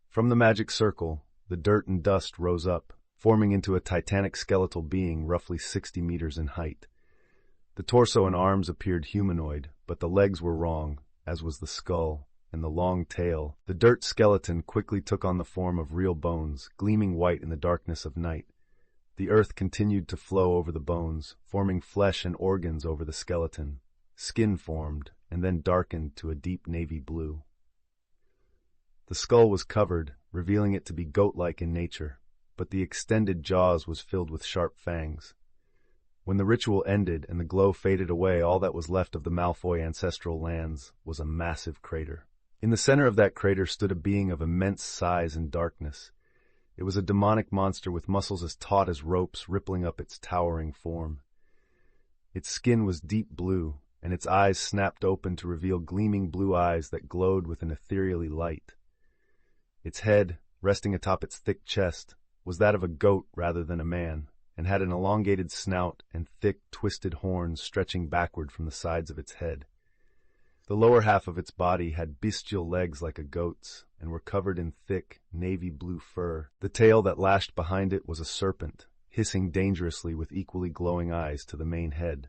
From the magic circle, the dirt and dust rose up, forming into a titanic skeletal being roughly 60 meters in height. The torso and arms appeared humanoid, but the legs were wrong, as was the skull and the long tail. The dirt skeleton quickly took on the form of real bones, gleaming white in the darkness of night. The earth continued to flow over the bones, forming flesh and organs over the skeleton. Skin formed, and then darkened to a deep navy blue. The skull was covered, revealing it to be goat-like in nature, but the extended jaws was filled with sharp fangs. When the ritual ended and the glow faded away, all that was left of the Malfoy ancestral lands was a massive crater. In the center of that crater stood a being of immense size and darkness. It was a demonic monster with muscles as taut as ropes rippling up its towering form. Its skin was deep blue, and its eyes snapped open to reveal gleaming blue eyes that glowed with an ethereally light. Its head, resting atop its thick chest, was that of a goat rather than a man, and had an elongated snout and thick, twisted horns stretching backward from the sides of its head. The lower half of its body had bestial legs like a goat's, and were covered in thick, navy blue fur. The tail that lashed behind it was a serpent, hissing dangerously with equally glowing eyes to the main head.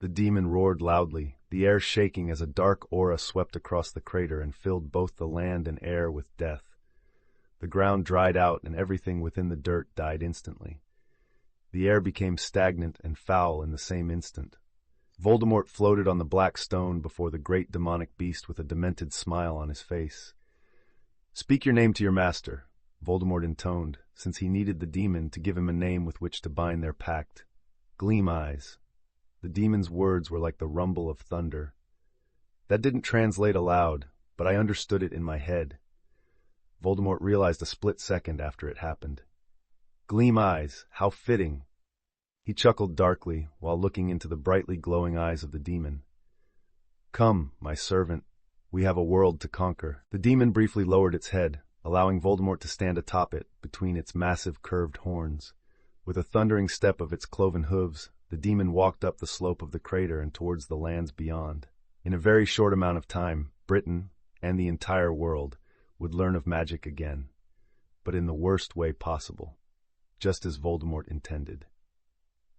The demon roared loudly, the air shaking as a dark aura swept across the crater and filled both the land and air with death. The ground dried out and everything within the dirt died instantly. The air became stagnant and foul in the same instant. Voldemort floated on the black stone before the great demonic beast with a demented smile on his face. "Speak your name to your master," Voldemort intoned, since he needed the demon to give him a name with which to bind their pact. "Gleam Eyes." The demon's words were like the rumble of thunder. That didn't translate aloud, but I understood it in my head. Voldemort realized a split second after it happened. Gleam Eyes, how fitting. He chuckled darkly while looking into the brightly glowing eyes of the demon. "Come, my servant, we have a world to conquer." The demon briefly lowered its head, allowing Voldemort to stand atop it between its massive curved horns. With a thundering step of its cloven hooves, the demon walked up the slope of the crater and towards the lands beyond. In a very short amount of time, Britain, and the entire world, would learn of magic again, but in the worst way possible, just as Voldemort intended.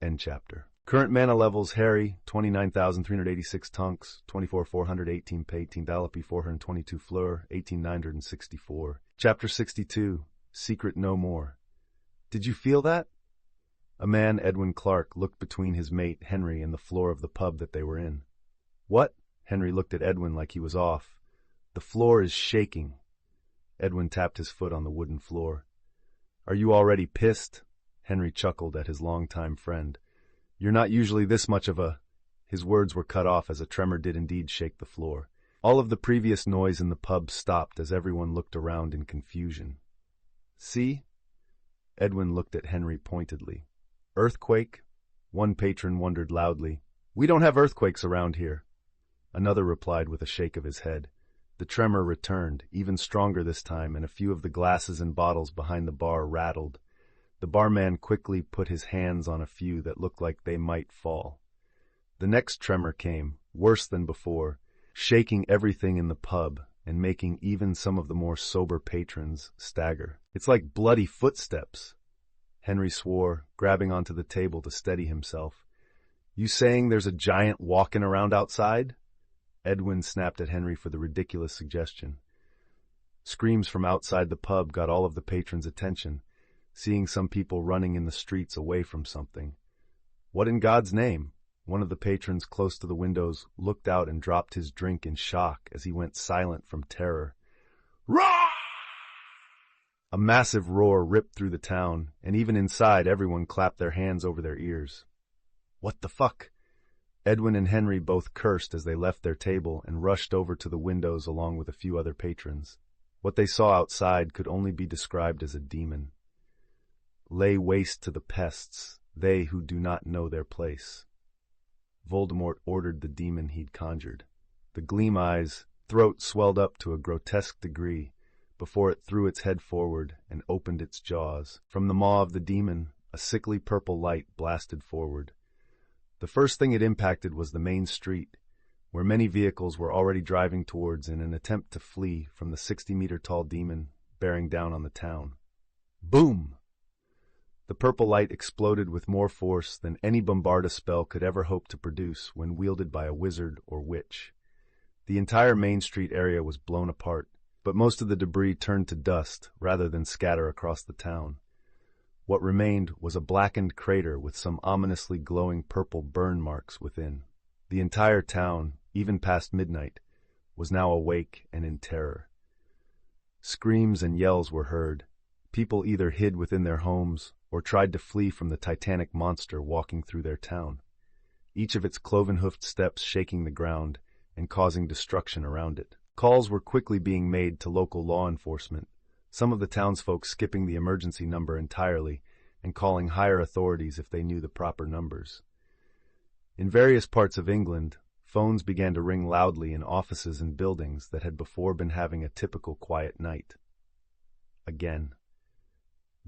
End chapter. Current mana levels: Harry, 29,386 Tonks, 24,418 Pay, 18 Dallopy, 422 Fleur, 18,964. Chapter 62, Secret No More. Did you feel that? A man, Edwin Clark, looked between his mate, Henry, and the floor of the pub that they were in. What? Henry looked at Edwin like he was off. The floor is shaking. Edwin tapped his foot on the wooden floor. Are you already pissed? Henry chuckled at his longtime friend. You're not usually this much of a... His words were cut off as a tremor did indeed shake the floor. All of the previous noise in the pub stopped as everyone looked around in confusion. See? Edwin looked at Henry pointedly. Earthquake? One patron wondered loudly. We don't have earthquakes around here. Another replied with a shake of his head. The tremor returned, even stronger this time, and a few of the glasses and bottles behind the bar rattled. The barman quickly put his hands on a few that looked like they might fall. The next tremor came, worse than before, shaking everything in the pub and making even some of the more sober patrons stagger. It's like bloody footsteps. Henry swore, grabbing onto the table to steady himself. You saying there's a giant walking around outside? Edwin snapped at Henry for the ridiculous suggestion. Screams from outside the pub got all of the patrons' attention, seeing some people running in the streets away from something. What in God's name? One of the patrons close to the windows looked out and dropped his drink in shock as he went silent from terror. Roar! A massive roar ripped through the town, and even inside everyone clapped their hands over their ears. What the fuck? Edwin and Henry both cursed as they left their table and rushed over to the windows along with a few other patrons. What they saw outside could only be described as a demon. Lay waste to the pests, they who do not know their place. Voldemort ordered the demon he'd conjured. The gleam eyes' throat swelled up to a grotesque degree before it threw its head forward and opened its jaws. From the maw of the demon, a sickly purple light blasted forward. The first thing it impacted was the main street, where many vehicles were already driving towards in an attempt to flee from the 60-meter-tall demon bearing down on the town. Boom! The purple light exploded with more force than any Bombarda spell could ever hope to produce when wielded by a wizard or witch. The entire Main Street area was blown apart, but most of the debris turned to dust rather than scatter across the town. What remained was a blackened crater with some ominously glowing purple burn marks within. The entire town, even past midnight, was now awake and in terror. Screams and yells were heard. People either hid within their homes or tried to flee from the titanic monster walking through their town, each of its cloven-hoofed steps shaking the ground and causing destruction around it. Calls were quickly being made to local law enforcement, some of the townsfolk skipping the emergency number entirely and calling higher authorities if they knew the proper numbers. In various parts of England, phones began to ring loudly in offices and buildings that had before been having a typical quiet night. Again.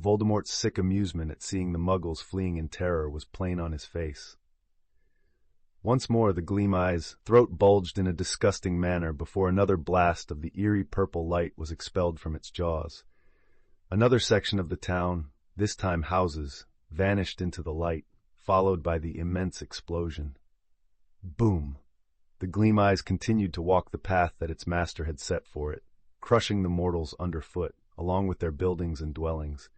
Voldemort's sick amusement at seeing the Muggles fleeing in terror was plain on his face. Once more the gleam eyes' throat bulged in a disgusting manner before another blast of the eerie purple light was expelled from its jaws. Another section of the town, this time houses, vanished into the light, followed by the immense explosion. Boom! The gleam eyes continued to walk the path that its master had set for it, crushing the mortals underfoot, along with their buildings and dwellings.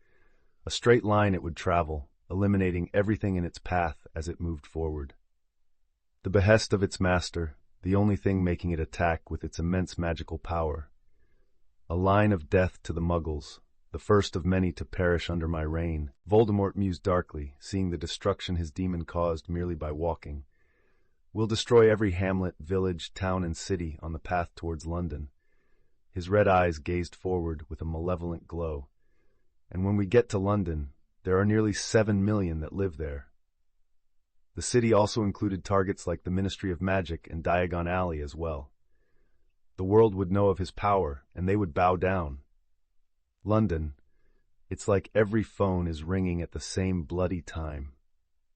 A straight line it would travel, eliminating everything in its path as it moved forward. The behest of its master, the only thing making it attack with its immense magical power. A line of death to the Muggles, the first of many to perish under my reign. Voldemort mused darkly, seeing the destruction his demon caused merely by walking. We'll destroy every hamlet, village, town, and city on the path towards London. His red eyes gazed forward with a malevolent glow. And when we get to London, there are nearly 7 million that live there. The city also included targets like the Ministry of Magic and Diagon Alley as well. The world would know of his power, and they would bow down. London. It's like every phone is ringing at the same bloody time.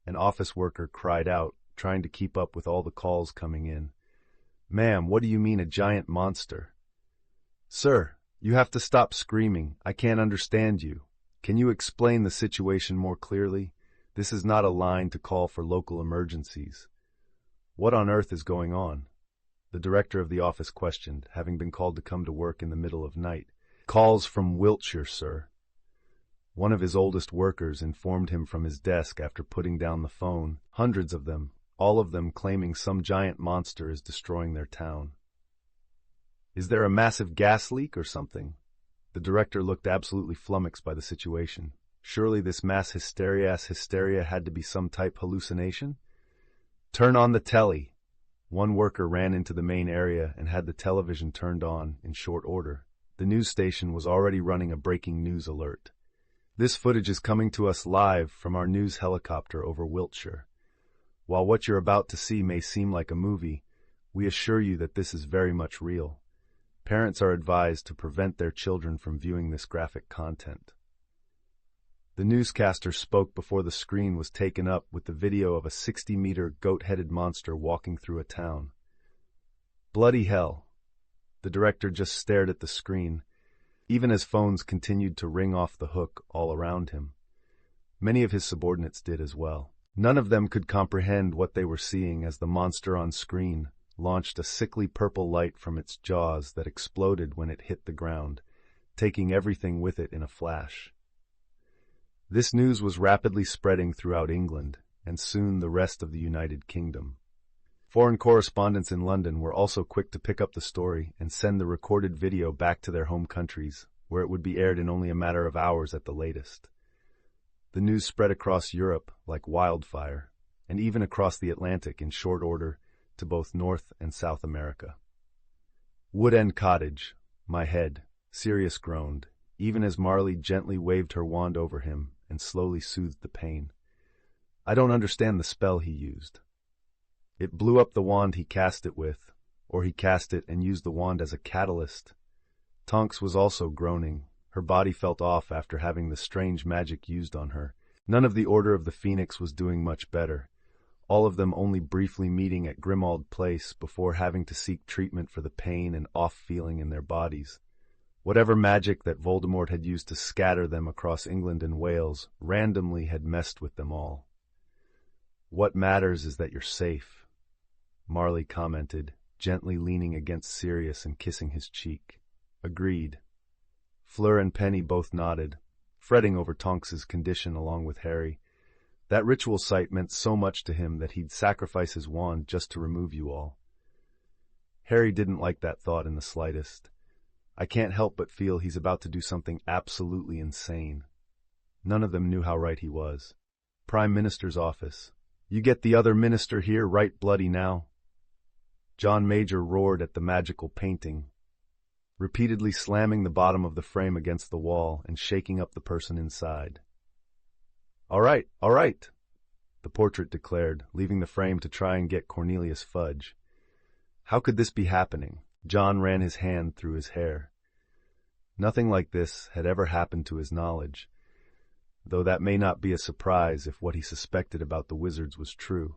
An office worker cried out, trying to keep up with all the calls coming in. "Ma'am, what do you mean a giant monster?" "Sir, you have to stop screaming. I can't understand you. Can you explain the situation more clearly? This is not a line to call for local emergencies." "What on earth is going on?" the director of the office questioned, having been called to come to work in the middle of night. "Calls from Wiltshire, sir." One of his oldest workers informed him from his desk after putting down the phone. Hundreds of them, all of them claiming some giant monster is destroying their town. "Is there a massive gas leak or something?" The director looked absolutely flummoxed by the situation. Surely this mass hysteria had to be some type hallucination? "Turn on the telly." One worker ran into the main area and had the television turned on in short order. The news station was already running a breaking news alert. "This footage is coming to us live from our news helicopter over Wiltshire. While what you're about to see may seem like a movie, we assure you that this is very much real. Parents are advised to prevent their children from viewing this graphic content." The newscaster spoke before the screen was taken up with the video of a 60-meter goat-headed monster walking through a town. Bloody hell. The director just stared at the screen, even as phones continued to ring off the hook all around him. Many of his subordinates did as well. None of them could comprehend what they were seeing as the monster on screen launched a sickly purple light from its jaws that exploded when it hit the ground, taking everything with it in a flash. This news was rapidly spreading throughout England, and soon the rest of the United Kingdom. Foreign correspondents in London were also quick to pick up the story and send the recorded video back to their home countries, where it would be aired in only a matter of hours at the latest. The news spread across Europe like wildfire, and even across the Atlantic in short order to both North and South America. "Wood End Cottage," my head, Sirius groaned, even as Marley gently waved her wand over him and slowly soothed the pain. I don't understand the spell he used. It blew up the wand he cast it with, or he cast it and used the wand as a catalyst. Tonks was also groaning. Her body felt off after having the strange magic used on her. None of the Order of the Phoenix was doing much better, all of them only briefly meeting at Grimald Place before having to seek treatment for the pain and off-feeling in their bodies. Whatever magic that Voldemort had used to scatter them across England and Wales randomly had messed with them all. "What matters is that you're safe," Marley commented, gently leaning against Sirius and kissing his cheek. "Agreed." Fleur and Penny both nodded, fretting over Tonks's condition along with Harry. That ritual site meant so much to him that he'd sacrifice his wand just to remove you all. Harry didn't like that thought in the slightest. I can't help but feel he's about to do something absolutely insane. None of them knew how right he was. Prime Minister's office. "You get the other minister here right bloody now." John Major roared at the magical painting, repeatedly slamming the bottom of the frame against the wall and shaking up the person inside. All right, the portrait declared, leaving the frame to try and get Cornelius Fudge. How could this be happening? John ran his hand through his hair. Nothing like this had ever happened to his knowledge, though that may not be a surprise if what he suspected about the wizards was true.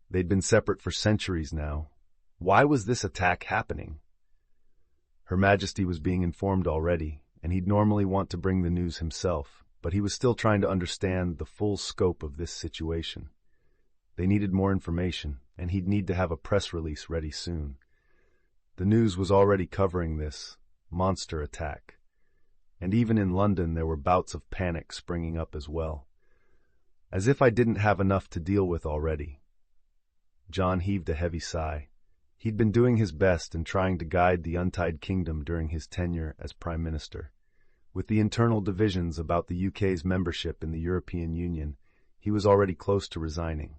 They'd been separate for centuries now. Why was this attack happening? Her Majesty was being informed already, and he'd normally want to bring the news himself, but he was still trying to understand the full scope of this situation. They needed more information, and he'd need to have a press release ready soon. The news was already covering this monster attack, and even in London there were bouts of panic springing up as well. As if I didn't have enough to deal with already. John heaved a heavy sigh. He'd been doing his best in trying to guide the Untied Kingdom during his tenure as Prime Minister. With the internal divisions about the UK's membership in the European Union, he was already close to resigning.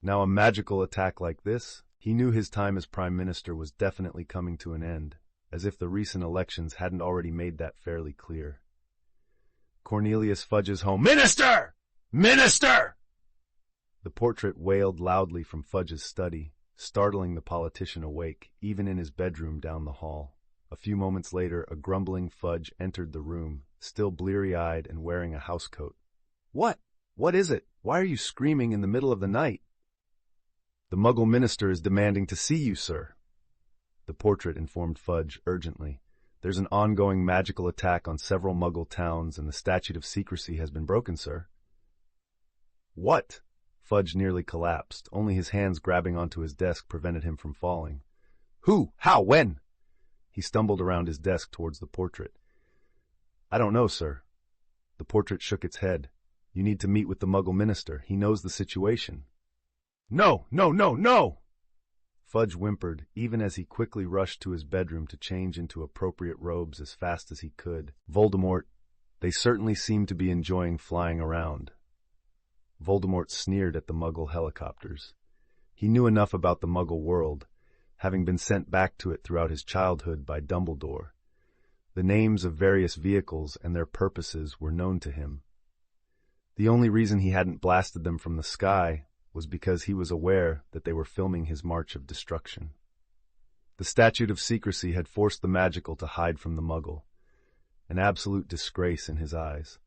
Now a magical attack like this? He knew his time as Prime Minister was definitely coming to an end, as if the recent elections hadn't already made that fairly clear. Cornelius Fudge's home. "Minister! Minister!" The portrait wailed loudly from Fudge's study, startling the politician awake, even in his bedroom down the hall. A few moments later, a grumbling Fudge entered the room, still bleary-eyed and wearing a housecoat. "What? What is it? Why are you screaming in the middle of the night?" "The Muggle minister is demanding to see you, sir." The portrait informed Fudge urgently. "There's an ongoing magical attack on several Muggle towns, and the statute of secrecy has been broken, sir." "What?" Fudge nearly collapsed. Only his hands grabbing onto his desk prevented him from falling. "Who? How? When?" He stumbled around his desk towards the portrait. "I don't know, sir." The portrait shook its head. "You need to meet with the Muggle minister. He knows the situation." "No, no, no, no!" Fudge whimpered, even as he quickly rushed to his bedroom to change into appropriate robes as fast as he could. Voldemort, they certainly seemed to be enjoying flying around. Voldemort sneered at the Muggle helicopters. He knew enough about the Muggle world, having been sent back to it throughout his childhood by Dumbledore. The names of various vehicles and their purposes were known to him. The only reason he hadn't blasted them from the sky was because he was aware that they were filming his march of destruction. The statute of secrecy had forced the magical to hide from the Muggle, an absolute disgrace in his eyes,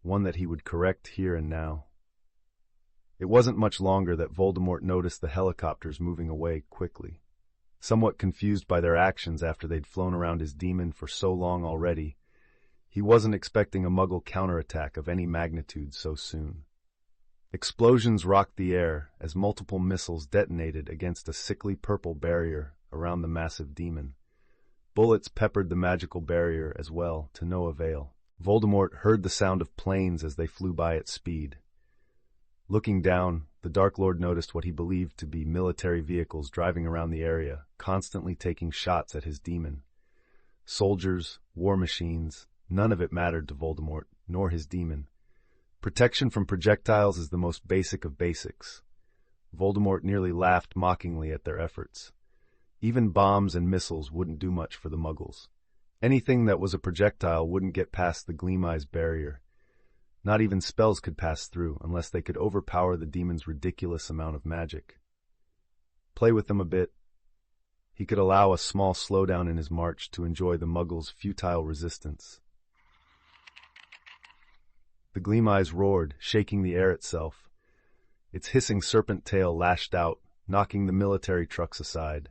one that he would correct here and now. It wasn't much longer that Voldemort noticed the helicopters moving away quickly. Somewhat confused by their actions after they'd flown around his demon for so long already, he wasn't expecting a Muggle counterattack of any magnitude so soon. Explosions rocked the air as multiple missiles detonated against a sickly purple barrier around the massive demon. Bullets peppered the magical barrier as well, to no avail. Voldemort heard the sound of planes as they flew by at speed. Looking down, the Dark Lord noticed what he believed to be military vehicles driving around the area, constantly taking shots at his demon. Soldiers, war machines, none of it mattered to Voldemort, nor his demon. Protection from projectiles is the most basic of basics. Voldemort nearly laughed mockingly at their efforts. Even bombs and missiles wouldn't do much for the Muggles. Anything that was a projectile wouldn't get past the Gleam-Eye's barrier. Not even spells could pass through unless they could overpower the demon's ridiculous amount of magic. Play with them a bit. He could allow a small slowdown in his march to enjoy the Muggles' futile resistance. The Gleam-Eyes roared, shaking the air itself. Its hissing serpent tail lashed out, knocking the military trucks aside.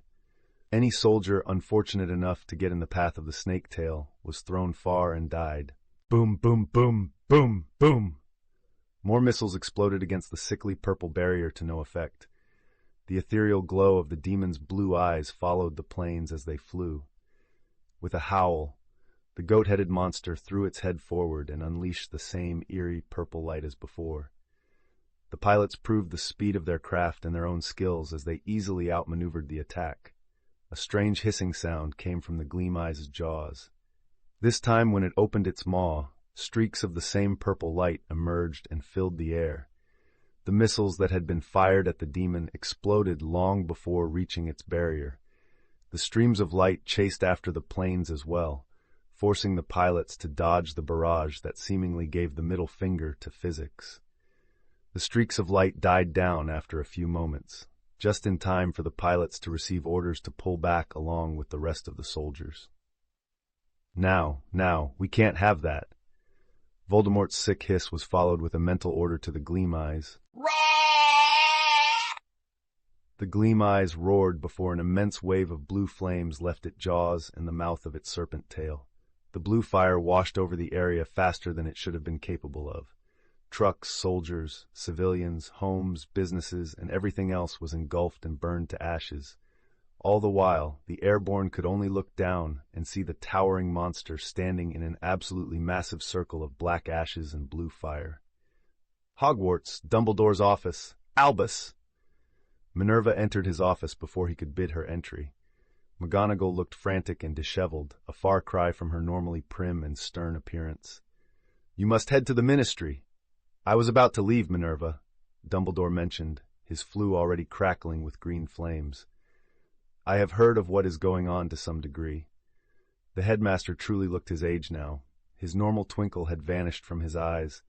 Any soldier unfortunate enough to get in the path of the snake tail was thrown far and died. Boom, boom, boom, boom, boom. More missiles exploded against the sickly purple barrier to no effect. The ethereal glow of the demon's blue eyes followed the planes as they flew. With a howl, the goat-headed monster threw its head forward and unleashed the same eerie purple light as before. The pilots proved the speed of their craft and their own skills as they easily outmaneuvered the attack. A strange hissing sound came from the Gleam-Eye's jaws. This time, when it opened its maw, streaks of the same purple light emerged and filled the air. The missiles that had been fired at the demon exploded long before reaching its barrier. The streams of light chased after the planes as well, forcing the pilots to dodge the barrage that seemingly gave the middle finger to physics. The streaks of light died down after a few moments, just in time for the pilots to receive orders to pull back along with the rest of the soldiers. Now, we can't have that. Voldemort's sick hiss was followed with a mental order to the Gleam-Eyes. The Gleam-Eyes roared before an immense wave of blue flames left its jaws and the mouth of its serpent tail. The blue fire washed over the area faster than it should have been capable of. Trucks, soldiers, civilians, homes, businesses, and everything else was engulfed and burned to ashes. All the while, the airborne could only look down and see the towering monster standing in an absolutely massive circle of black ashes and blue fire. Hogwarts, Dumbledore's office. Albus! Minerva entered his office before he could bid her entry. McGonagall looked frantic and disheveled, a far cry from her normally prim and stern appearance. "You must head to the Ministry." "I was about to leave, Minerva," Dumbledore mentioned, his flue already crackling with green flames. "I have heard of what is going on to some degree." The headmaster truly looked his age now. His normal twinkle had vanished from his eyes,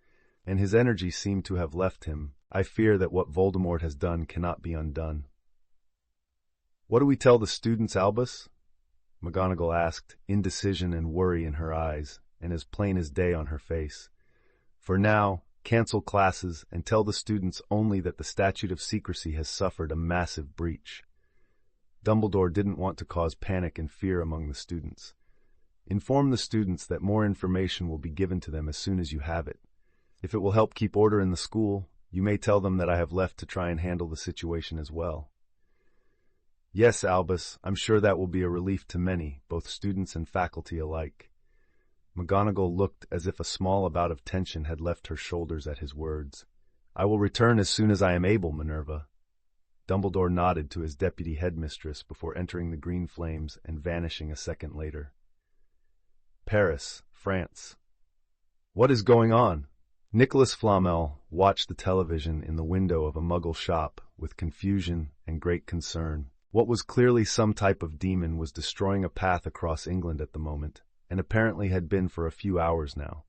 and his energy seemed to have left him. "I fear that what Voldemort has done cannot be undone." "What do we tell the students, Albus?" McGonagall asked, indecision and worry in her eyes, and as plain as day on her face. For now, cancel classes and tell the students only that the Statute of Secrecy has suffered a massive breach. Dumbledore didn't want to cause panic and fear among the students. Inform the students that more information will be given to them as soon as you have it. If it will help keep order in the school, you may tell them that I have left to try and handle the situation as well. Yes, Albus, I'm sure that will be a relief to many, both students and faculty alike. McGonagall looked as if a small bout of tension had left her shoulders at his words. I will return as soon as I am able, Minerva. Dumbledore nodded to his deputy headmistress before entering the green flames and vanishing a second later. Paris, France. What is going on? Nicholas Flamel watched the television in the window of a Muggle shop with confusion and great concern. What was clearly some type of demon was destroying a path across England at the moment, and apparently had been for a few hours now.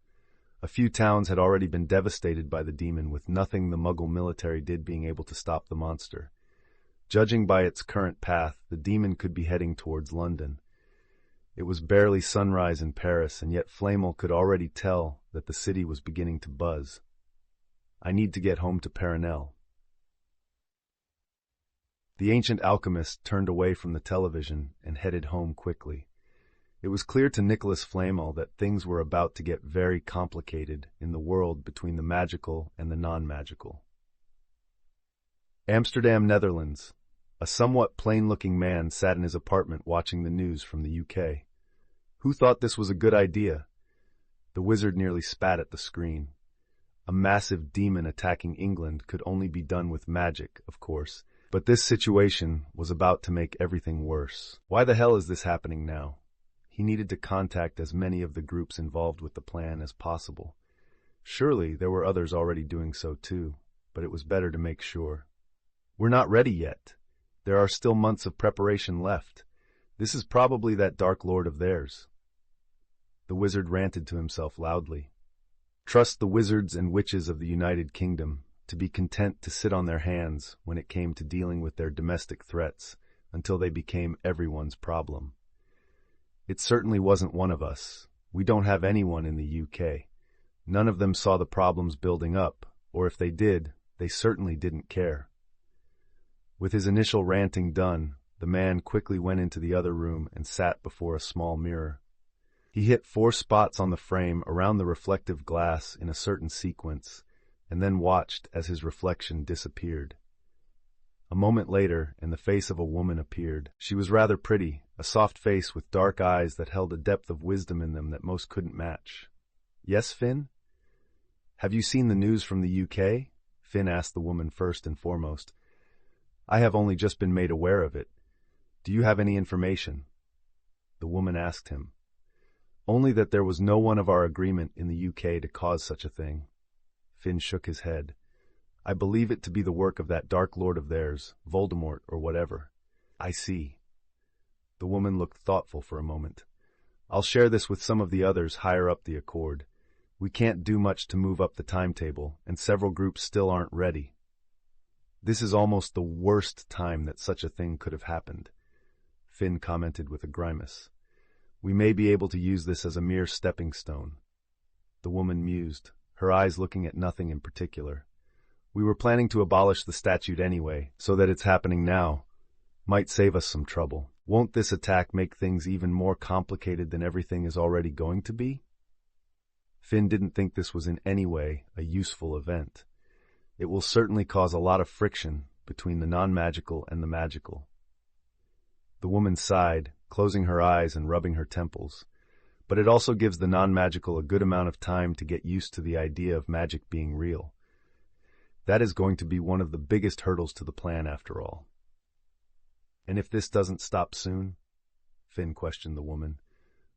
A few towns had already been devastated by the demon, with nothing the Muggle military did being able to stop the monster. Judging by its current path, the demon could be heading towards London. It was barely sunrise in Paris, and yet Flamel could already tell that the city was beginning to buzz. I need to get home to Paranel. The ancient alchemist turned away from the television and headed home quickly. It was clear to Nicholas Flamel that things were about to get very complicated in the world between the magical and the non-magical. Amsterdam, Netherlands. A somewhat plain-looking man sat in his apartment watching the news from the UK. Who thought this was a good idea? The wizard nearly spat at the screen. A massive demon attacking England could only be done with magic, of course, but this situation was about to make everything worse. Why the hell is this happening now? He needed to contact as many of the groups involved with the plan as possible. Surely there were others already doing so too, but it was better to make sure. We're not ready yet. There are still months of preparation left. This is probably that Dark Lord of theirs. The wizard ranted to himself loudly. Trust the wizards and witches of the United Kingdom to be content to sit on their hands when it came to dealing with their domestic threats until they became everyone's problem. It certainly wasn't one of us. We don't have anyone in the UK. None of them saw the problems building up, or if they did, they certainly didn't care. With his initial ranting done, the man quickly went into the other room and sat before a small mirror. He hit 4 spots on the frame around the reflective glass in a certain sequence, and then watched as his reflection disappeared. A moment later, and the face of a woman appeared. She was rather pretty, a soft face with dark eyes that held a depth of wisdom in them that most couldn't match. Yes, Finn? Have you seen the news from the UK? Finn asked the woman first and foremost. I have only just been made aware of it. Do you have any information? The woman asked him. Only that there was no one of our agreement in the UK to cause such a thing. Finn shook his head. I believe it to be the work of that Dark Lord of theirs, Voldemort or whatever. I see. The woman looked thoughtful for a moment. I'll share this with some of the others higher up the Accord. We can't do much to move up the timetable, and several groups still aren't ready. This is almost the worst time that such a thing could have happened, Finn commented with a grimace. We may be able to use this as a mere stepping stone. The woman mused, her eyes looking at nothing in particular. We were planning to abolish the statute anyway, so that it's happening now might save us some trouble. Won't this attack make things even more complicated than everything is already going to be? Finn didn't think this was in any way a useful event. It will certainly cause a lot of friction between the non-magical and the magical. The woman sighed, closing her eyes and rubbing her temples. But it also gives the non-magical a good amount of time to get used to the idea of magic being real. That is going to be one of the biggest hurdles to the plan, after all. And if this doesn't stop soon? Finn questioned the woman.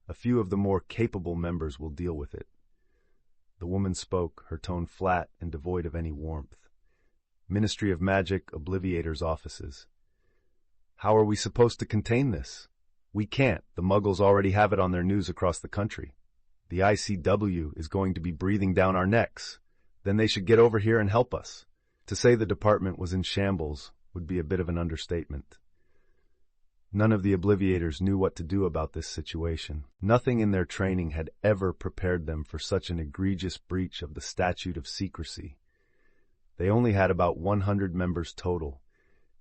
A few of the more capable members will deal with it. The woman spoke, her tone flat and devoid of any warmth. Ministry of Magic, Obliviator's offices. How are we supposed to contain this? We can't. The Muggles already have it on their news across the country. The ICW is going to be breathing down our necks. Then they should get over here and help us. To say the department was in shambles would be a bit of an understatement. None of the Obliviators knew what to do about this situation. Nothing in their training had ever prepared them for such an egregious breach of the statute of secrecy. They only had about 100 members total,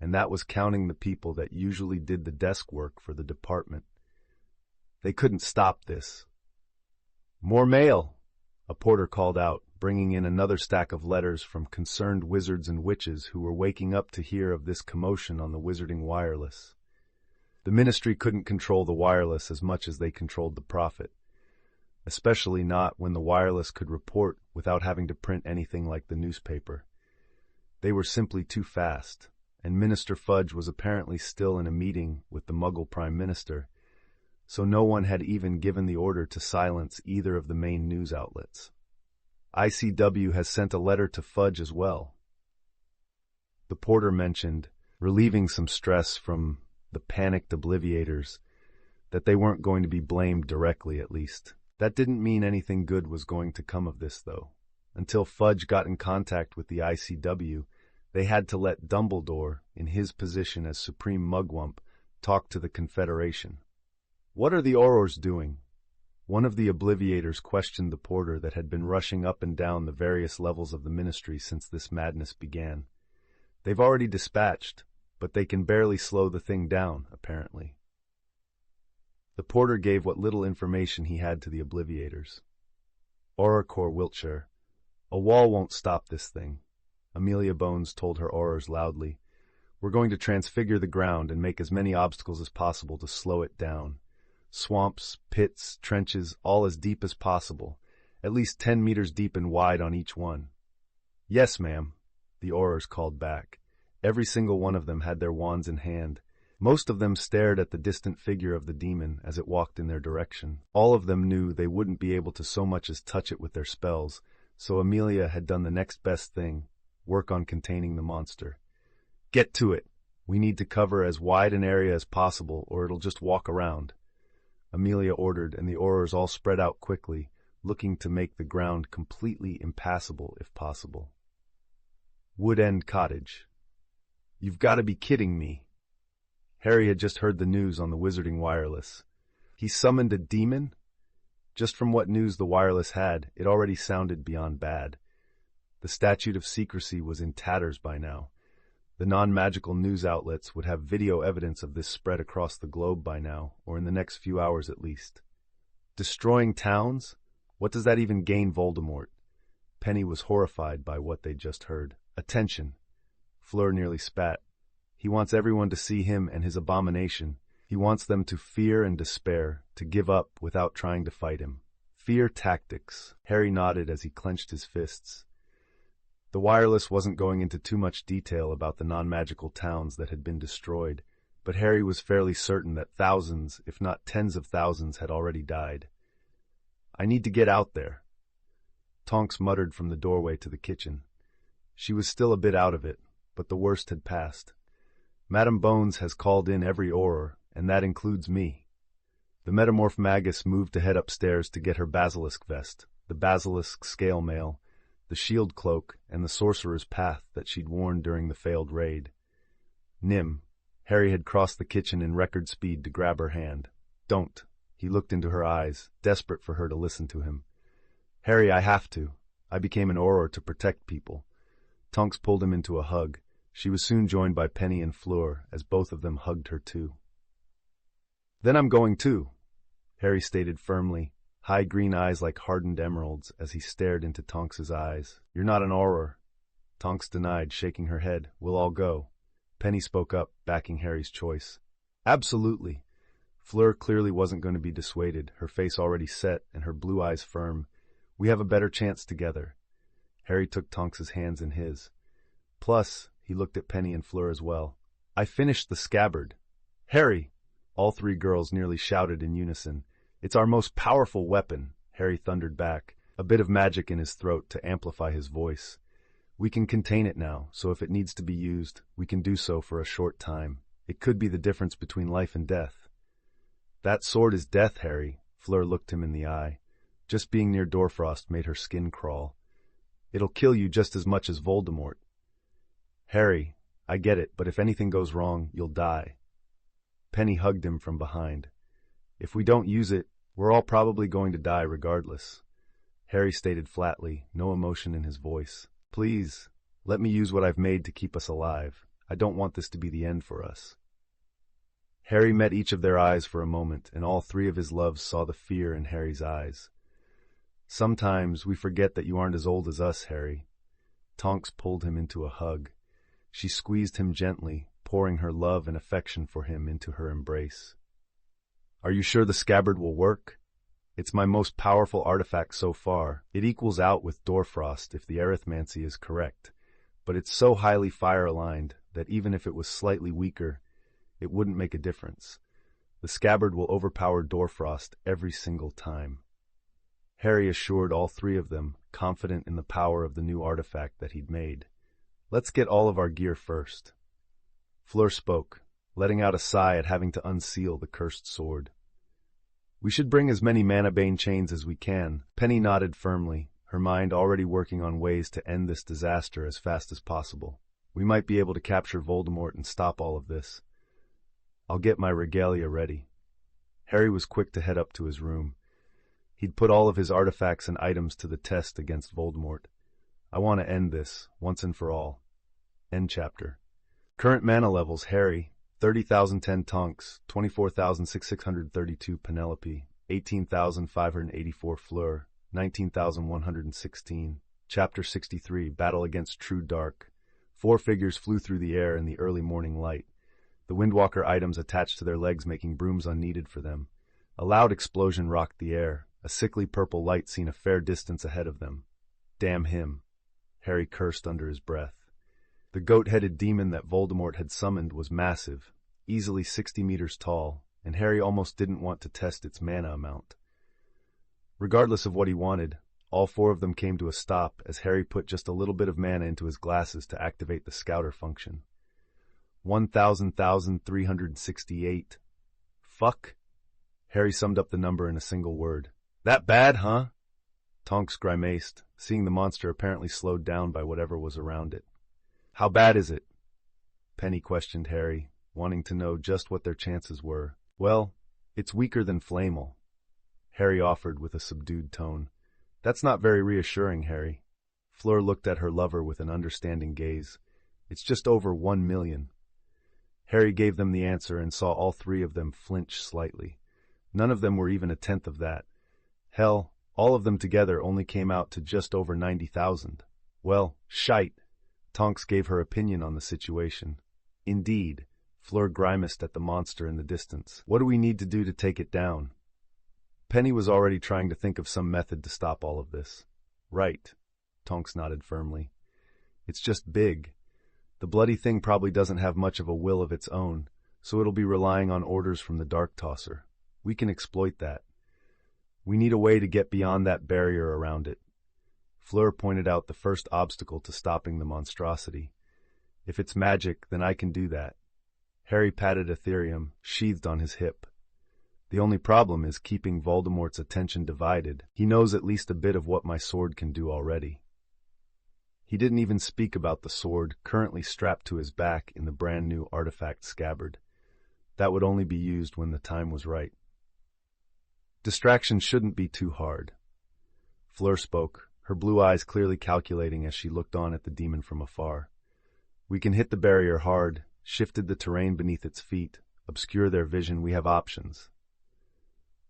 and that was counting the people that usually did the desk work for the department. They couldn't stop this. "More mail," a porter called out, bringing in another stack of letters from concerned wizards and witches who were waking up to hear of this commotion on the wizarding wireless. The ministry couldn't control the wireless as much as they controlled the profit, especially not when the wireless could report without having to print anything like the newspaper. They were simply too fast, and Minister Fudge was apparently still in a meeting with the Muggle Prime Minister, so no one had even given the order to silence either of the main news outlets. ICW has sent a letter to Fudge as well. The porter mentioned, relieving some stress from the panicked Obliviators, that they weren't going to be blamed directly, at least. That didn't mean anything good was going to come of this, though. Until Fudge got in contact with the ICW, they had to let Dumbledore, in his position as Supreme Mugwump, talk to the Confederation. "What are the Aurors doing?" One of the Obliviators questioned the porter that had been rushing up and down the various levels of the ministry since this madness began. "They've already dispatched, but they can barely slow the thing down, apparently." The porter gave what little information he had to the Obliviators. "Aurorcore Wiltshire. A wall won't stop this thing," Amelia Bones told her Aurors loudly. "We're going to transfigure the ground and make as many obstacles as possible to slow it down. Swamps, pits, trenches, all as deep as possible, at least 10 meters deep and wide on each one." "Yes, ma'am," the Aurors called back. Every single one of them had their wands in hand. Most of them stared at the distant figure of the demon as it walked in their direction. All of them knew they wouldn't be able to so much as touch it with their spells, so Amelia had done the next best thing, work on containing the monster. "Get to it. We need to cover as wide an area as possible, or it'll just walk around," Amelia ordered, and the Aurors all spread out quickly, looking to make the ground completely impassable if possible. Wood End Cottage. "You've got to be kidding me." Harry had just heard the news on the wizarding wireless. He summoned a demon? Just from what news the wireless had, it already sounded beyond bad. The statute of secrecy was in tatters by now. The non-magical news outlets would have video evidence of this spread across the globe by now, or in the next few hours at least. Destroying towns? What does that even gain Voldemort? Penny was horrified by what they'd just heard. "Attention." Fleur nearly spat. "He wants everyone to see him and his abomination. He wants them to fear and despair, to give up without trying to fight him." "Fear tactics." Harry nodded as he clenched his fists. The wireless wasn't going into too much detail about the non-magical towns that had been destroyed, but Harry was fairly certain that thousands, if not tens of thousands, had already died. "I need to get out there." Tonks muttered from the doorway to the kitchen. She was still a bit out of it, but the worst had passed. "Madam Bones has called in every Auror, and that includes me." The metamorph magus moved to head upstairs to get her basilisk vest, the basilisk scale mail, the shield cloak, and the sorcerer's path that she'd worn during the failed raid. "Nim." Harry had crossed the kitchen in record speed to grab her hand. "Don't." He looked into her eyes, desperate for her to listen to him. "Harry, I have to. I became an Auror to protect people." Tonks pulled him into a hug. She was soon joined by Penny and Fleur, as both of them hugged her too. "Then I'm going too," Harry stated firmly, high green eyes like hardened emeralds as he stared into Tonks's eyes. "You're not an Auror." Tonks denied, shaking her head. "We'll all go." Penny spoke up, backing Harry's choice. "Absolutely." Fleur clearly wasn't going to be dissuaded, her face already set and her blue eyes firm. "We have a better chance together." Harry took Tonks's hands in his. "Plus," he looked at Penny and Fleur as well, "I finished the scabbard." "Harry!" All three girls nearly shouted in unison. "It's our most powerful weapon," Harry thundered back, a bit of magic in his throat to amplify his voice. "We can contain it now, so if it needs to be used, we can do so for a short time. It could be the difference between life and death." "That sword is death, Harry." Fleur looked him in the eye. Just being near Doorfrost made her skin crawl. "It'll kill you just as much as Voldemort." "Harry, I get it, but if anything goes wrong, you'll die." Penny hugged him from behind. If we don't use it, we're all probably going to die regardless. Harry stated flatly, no emotion in his voice. Please, let me use what I've made to keep us alive. I don't want this to be the end for us. Harry met each of their eyes for a moment, and all three of his loves saw the fear in Harry's eyes. Sometimes we forget that you aren't as old as us, Harry. Tonks pulled him into a hug. She squeezed him gently, pouring her love and affection for him into her embrace. Are you sure the scabbard will work? It's my most powerful artifact so far. It equals out with Doorfrost if the arithmancy is correct, but it's so highly fire-aligned that even if it was slightly weaker, it wouldn't make a difference. The scabbard will overpower Doorfrost every single time. Harry assured all three of them, confident in the power of the new artifact that he'd made. Let's get all of our gear first. Fleur spoke, letting out a sigh at having to unseal the cursed sword. We should bring as many mana-bane chains as we can. Penny nodded firmly, her mind already working on ways to end this disaster as fast as possible. We might be able to capture Voldemort and stop all of this. I'll get my regalia ready. Harry was quick to head up to his room. He'd put all of his artifacts and items to the test against Voldemort. I want to end this, once and for all. End chapter. Current mana levels: Harry, 30,010 Tonks, 24,632 Penelope, 18,584 Fleur, 19,116. Chapter 63, Battle Against True Dark. 4 figures flew through the air in the early morning light, the Windwalker items attached to their legs making brooms unneeded for them. A loud explosion rocked the air, a sickly purple light seen a fair distance ahead of them. Damn him, Harry cursed under his breath. The goat-headed demon that Voldemort had summoned was massive, easily 60 meters tall, and Harry almost didn't want to test its mana amount. Regardless of what he wanted, all 4 of them came to a stop as Harry put just a little bit of mana into his glasses to activate the scouter function. 1,368. Fuck. Harry summed up the number in a single word. That bad, huh? Tonks grimaced, seeing the monster apparently slowed down by whatever was around it. How bad is it? Penny questioned Harry, wanting to know just what their chances were. Well, it's weaker than Flamel, Harry offered with a subdued tone. That's not very reassuring, Harry. Fleur looked at her lover with an understanding gaze. It's just over 1 million. Harry gave them the answer and saw all 3 of them flinch slightly. None of them were even a tenth of that. Hell, all of them together only came out to just over 90,000. Well, shite. Tonks gave her opinion on the situation. Indeed, Fleur grimaced at the monster in the distance. What do we need to do to take it down? Penny was already trying to think of some method to stop all of this. Right, Tonks nodded firmly. It's just big. The bloody thing probably doesn't have much of a will of its own, so it'll be relying on orders from the Dark Tosser. We can exploit that. We need a way to get beyond that barrier around it. Fleur pointed out the first obstacle to stopping the monstrosity. If it's magic, then I can do that. Harry patted Ethereum, sheathed on his hip. The only problem is keeping Voldemort's attention divided. He knows at least a bit of what my sword can do already. He didn't even speak about the sword currently strapped to his back in the brand new artifact scabbard. That would only be used when the time was right. Distraction shouldn't be too hard. Fleur spoke, her blue eyes clearly calculating as she looked on at the demon from afar. We can hit the barrier hard, shifted the terrain beneath its feet, obscure their vision. We have options.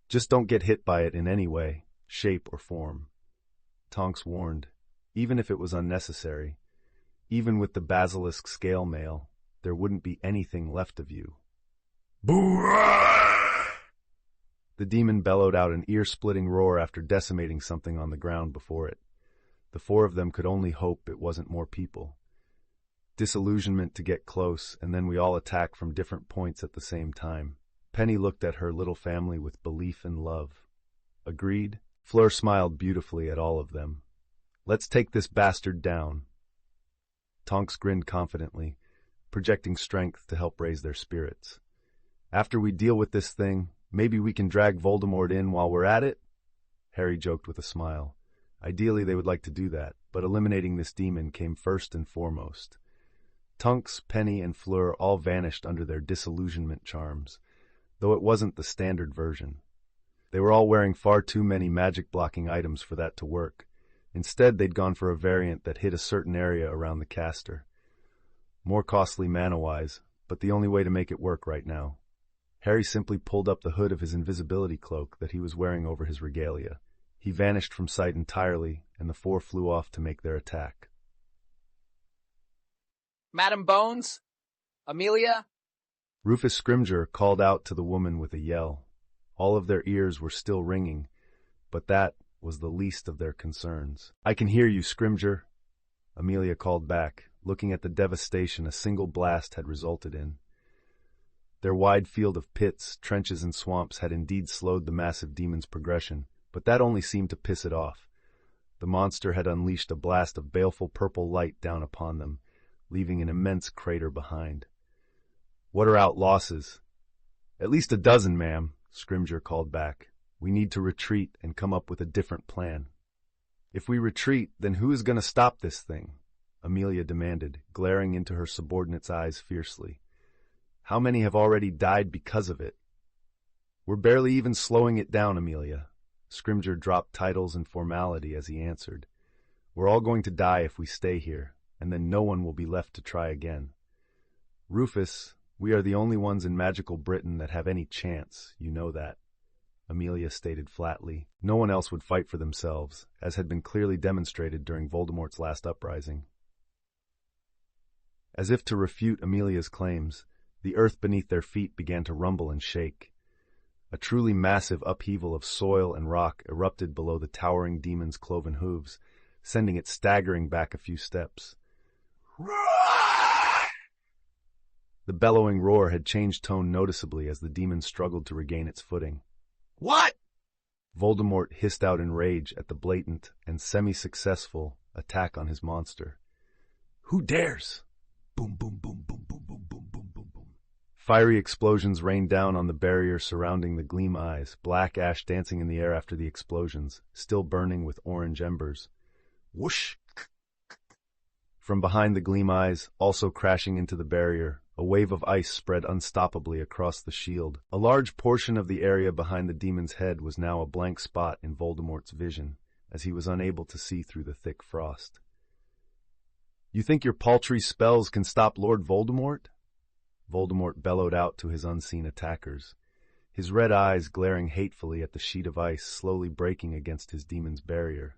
Just don't get hit by it in any way, shape, or form. Tonks warned, even if it was unnecessary. Even with the basilisk scale mail, there wouldn't be anything left of you. The demon bellowed out an ear-splitting roar after decimating something on the ground before it. The 4 of them could only hope it wasn't more people. Disillusionment to get close, and then we all attack from different points at the same time. Penny looked at her little family with belief and love. Agreed? Fleur smiled beautifully at all of them. Let's take this bastard down. Tonks grinned confidently, projecting strength to help raise their spirits. After we deal with this thing, maybe we can drag Voldemort in while we're at it? Harry joked with a smile. Ideally, they would like to do that, but eliminating this demon came first and foremost. Tonks, Penny, and Fleur all vanished under their disillusionment charms, though it wasn't the standard version. They were all wearing far too many magic-blocking items for that to work. Instead, they'd gone for a variant that hit a certain area around the caster. More costly mana-wise, but the only way to make it work right now. Harry simply pulled up the hood of his invisibility cloak that he was wearing over his regalia. He vanished from sight entirely, and the four flew off to make their attack. Madam Bones? Amelia? Rufus Scrimgeour called out to the woman with a yell. All of their ears were still ringing, but that was the least of their concerns. "I can hear you, Scrimgeour," Amelia called back, looking at the devastation a single blast had resulted in. Their wide field of pits, trenches, and swamps had indeed slowed the massive demon's progression, but that only seemed to piss it off. The monster had unleashed a blast of baleful purple light down upon them, leaving an immense crater behind. "What are our losses?" "At least a dozen, ma'am," Scrimgeour called back. "We need to retreat and come up with a different plan." "If we retreat, then who is going to stop this thing?" Amelia demanded, glaring into her subordinate's eyes fiercely. "How many have already died because of it?" "We're barely even slowing it down, Amelia." Scrimgeour dropped titles and formality as he answered. "We're all going to die if we stay here, and then no one will be left to try again. Rufus, we are the only ones in magical Britain that have any chance, you know that," Amelia stated flatly. No one else would fight for themselves, as had been clearly demonstrated during Voldemort's last uprising. As if to refute Amelia's claims, the earth beneath their feet began to rumble and shake. A truly massive upheaval of soil and rock erupted below the towering demon's cloven hooves, sending it staggering back a few steps. The bellowing roar had changed tone noticeably as the demon struggled to regain its footing. What? Voldemort hissed out in rage at the blatant and semi-successful attack on his monster. "Who dares?" Boom, boom, boom, boom, boom, boom, boom, boom, boom, boom. Fiery explosions rained down on the barrier surrounding the Gleam Eyes, black ash dancing in the air after the explosions, still burning with orange embers. Whoosh! From behind the Gleam Eyes, also crashing into the barrier, a wave of ice spread unstoppably across the shield. A large portion of the area behind the demon's head was now a blank spot in Voldemort's vision, as he was unable to see through the thick frost. "You think your paltry spells can stop Lord Voldemort?" Voldemort bellowed out to his unseen attackers, his red eyes glaring hatefully at the sheet of ice slowly breaking against his demon's barrier.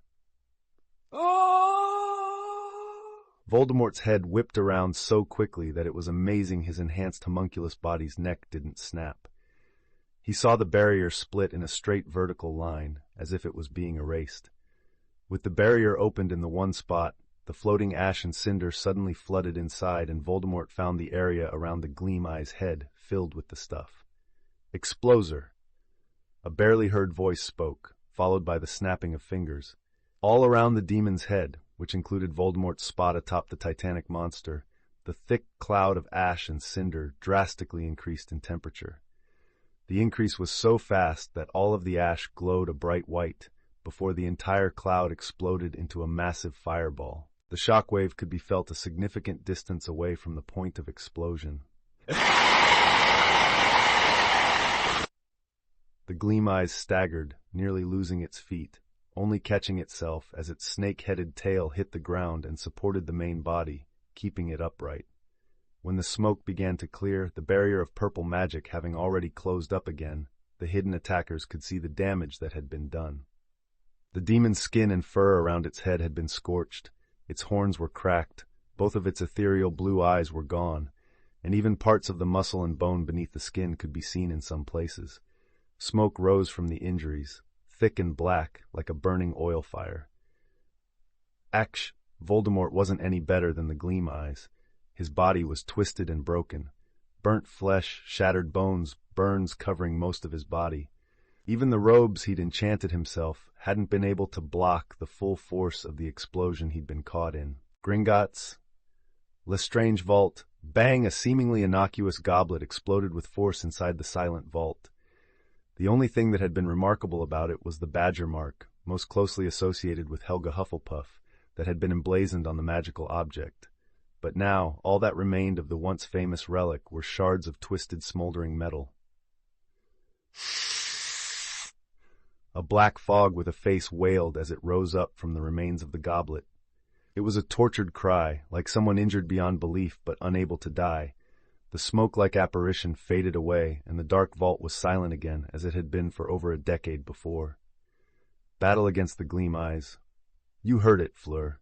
Voldemort's head whipped around so quickly that it was amazing his enhanced homunculus body's neck didn't snap. He saw the barrier split in a straight vertical line, as if it was being erased. With the barrier opened in the one spot, the floating ash and cinder suddenly flooded inside, and Voldemort found the area around the Gleam Eye's head filled with the stuff. "Exploser!" A barely heard voice spoke, followed by the snapping of fingers. All around the demon's head, which included Voldemort's spot atop the titanic monster, the thick cloud of ash and cinder drastically increased in temperature. The increase was so fast that all of the ash glowed a bright white before the entire cloud exploded into a massive fireball. The shockwave could be felt a significant distance away from the point of explosion. The Gleam Eyes staggered, nearly losing its feet, only catching itself as its snake-headed tail hit the ground and supported the main body, keeping it upright. When the smoke began to clear, the barrier of purple magic having already closed up again, the hidden attackers could see the damage that had been done. The demon's skin and fur around its head had been scorched, its horns were cracked, both of its ethereal blue eyes were gone, and even parts of the muscle and bone beneath the skin could be seen in some places. Smoke rose from the injuries, thick and black like a burning oil fire. Voldemort wasn't any better than the Gleam Eyes. His body was twisted and broken, burnt flesh, shattered bones, burns covering most of his body. Even the robes he'd enchanted himself hadn't been able to block the full force of the explosion he'd been caught in. Gringotts, Lestrange vault, bang! A seemingly innocuous goblet exploded with force inside the silent vault. The only thing that had been remarkable about it was the badger mark, most closely associated with Helga Hufflepuff, that had been emblazoned on the magical object. But now, all that remained of the once famous relic were shards of twisted, smoldering metal. A black fog with a face wailed as it rose up from the remains of the goblet. It was a tortured cry, like someone injured beyond belief but unable to die. The smoke-like apparition faded away, and the dark vault was silent again as it had been for over a decade before. Battle against the Gleam Eyes. You heard it, Fleur.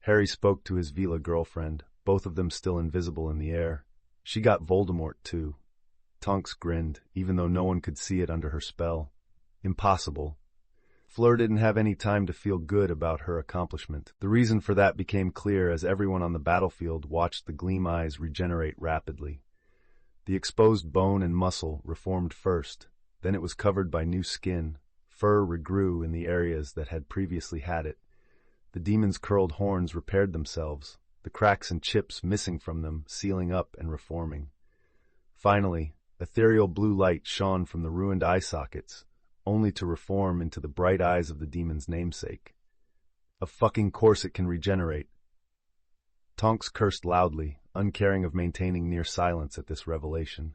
Harry spoke to his Vila girlfriend, both of them still invisible in the air. She got Voldemort, too. Tonks grinned, even though no one could see it under her spell. Impossible. Fleur didn't have any time to feel good about her accomplishment. The reason for that became clear as everyone on the battlefield watched the Gleam Eyes regenerate rapidly. The exposed bone and muscle reformed first, then it was covered by new skin. Fur regrew in the areas that had previously had it. The demon's curled horns repaired themselves, the cracks and chips missing from them sealing up and reforming. Finally, ethereal blue light shone from the ruined eye sockets, only to reform into the bright eyes of the demon's namesake. Of fucking course it can regenerate. Tonks cursed loudly, uncaring of maintaining near silence at this revelation.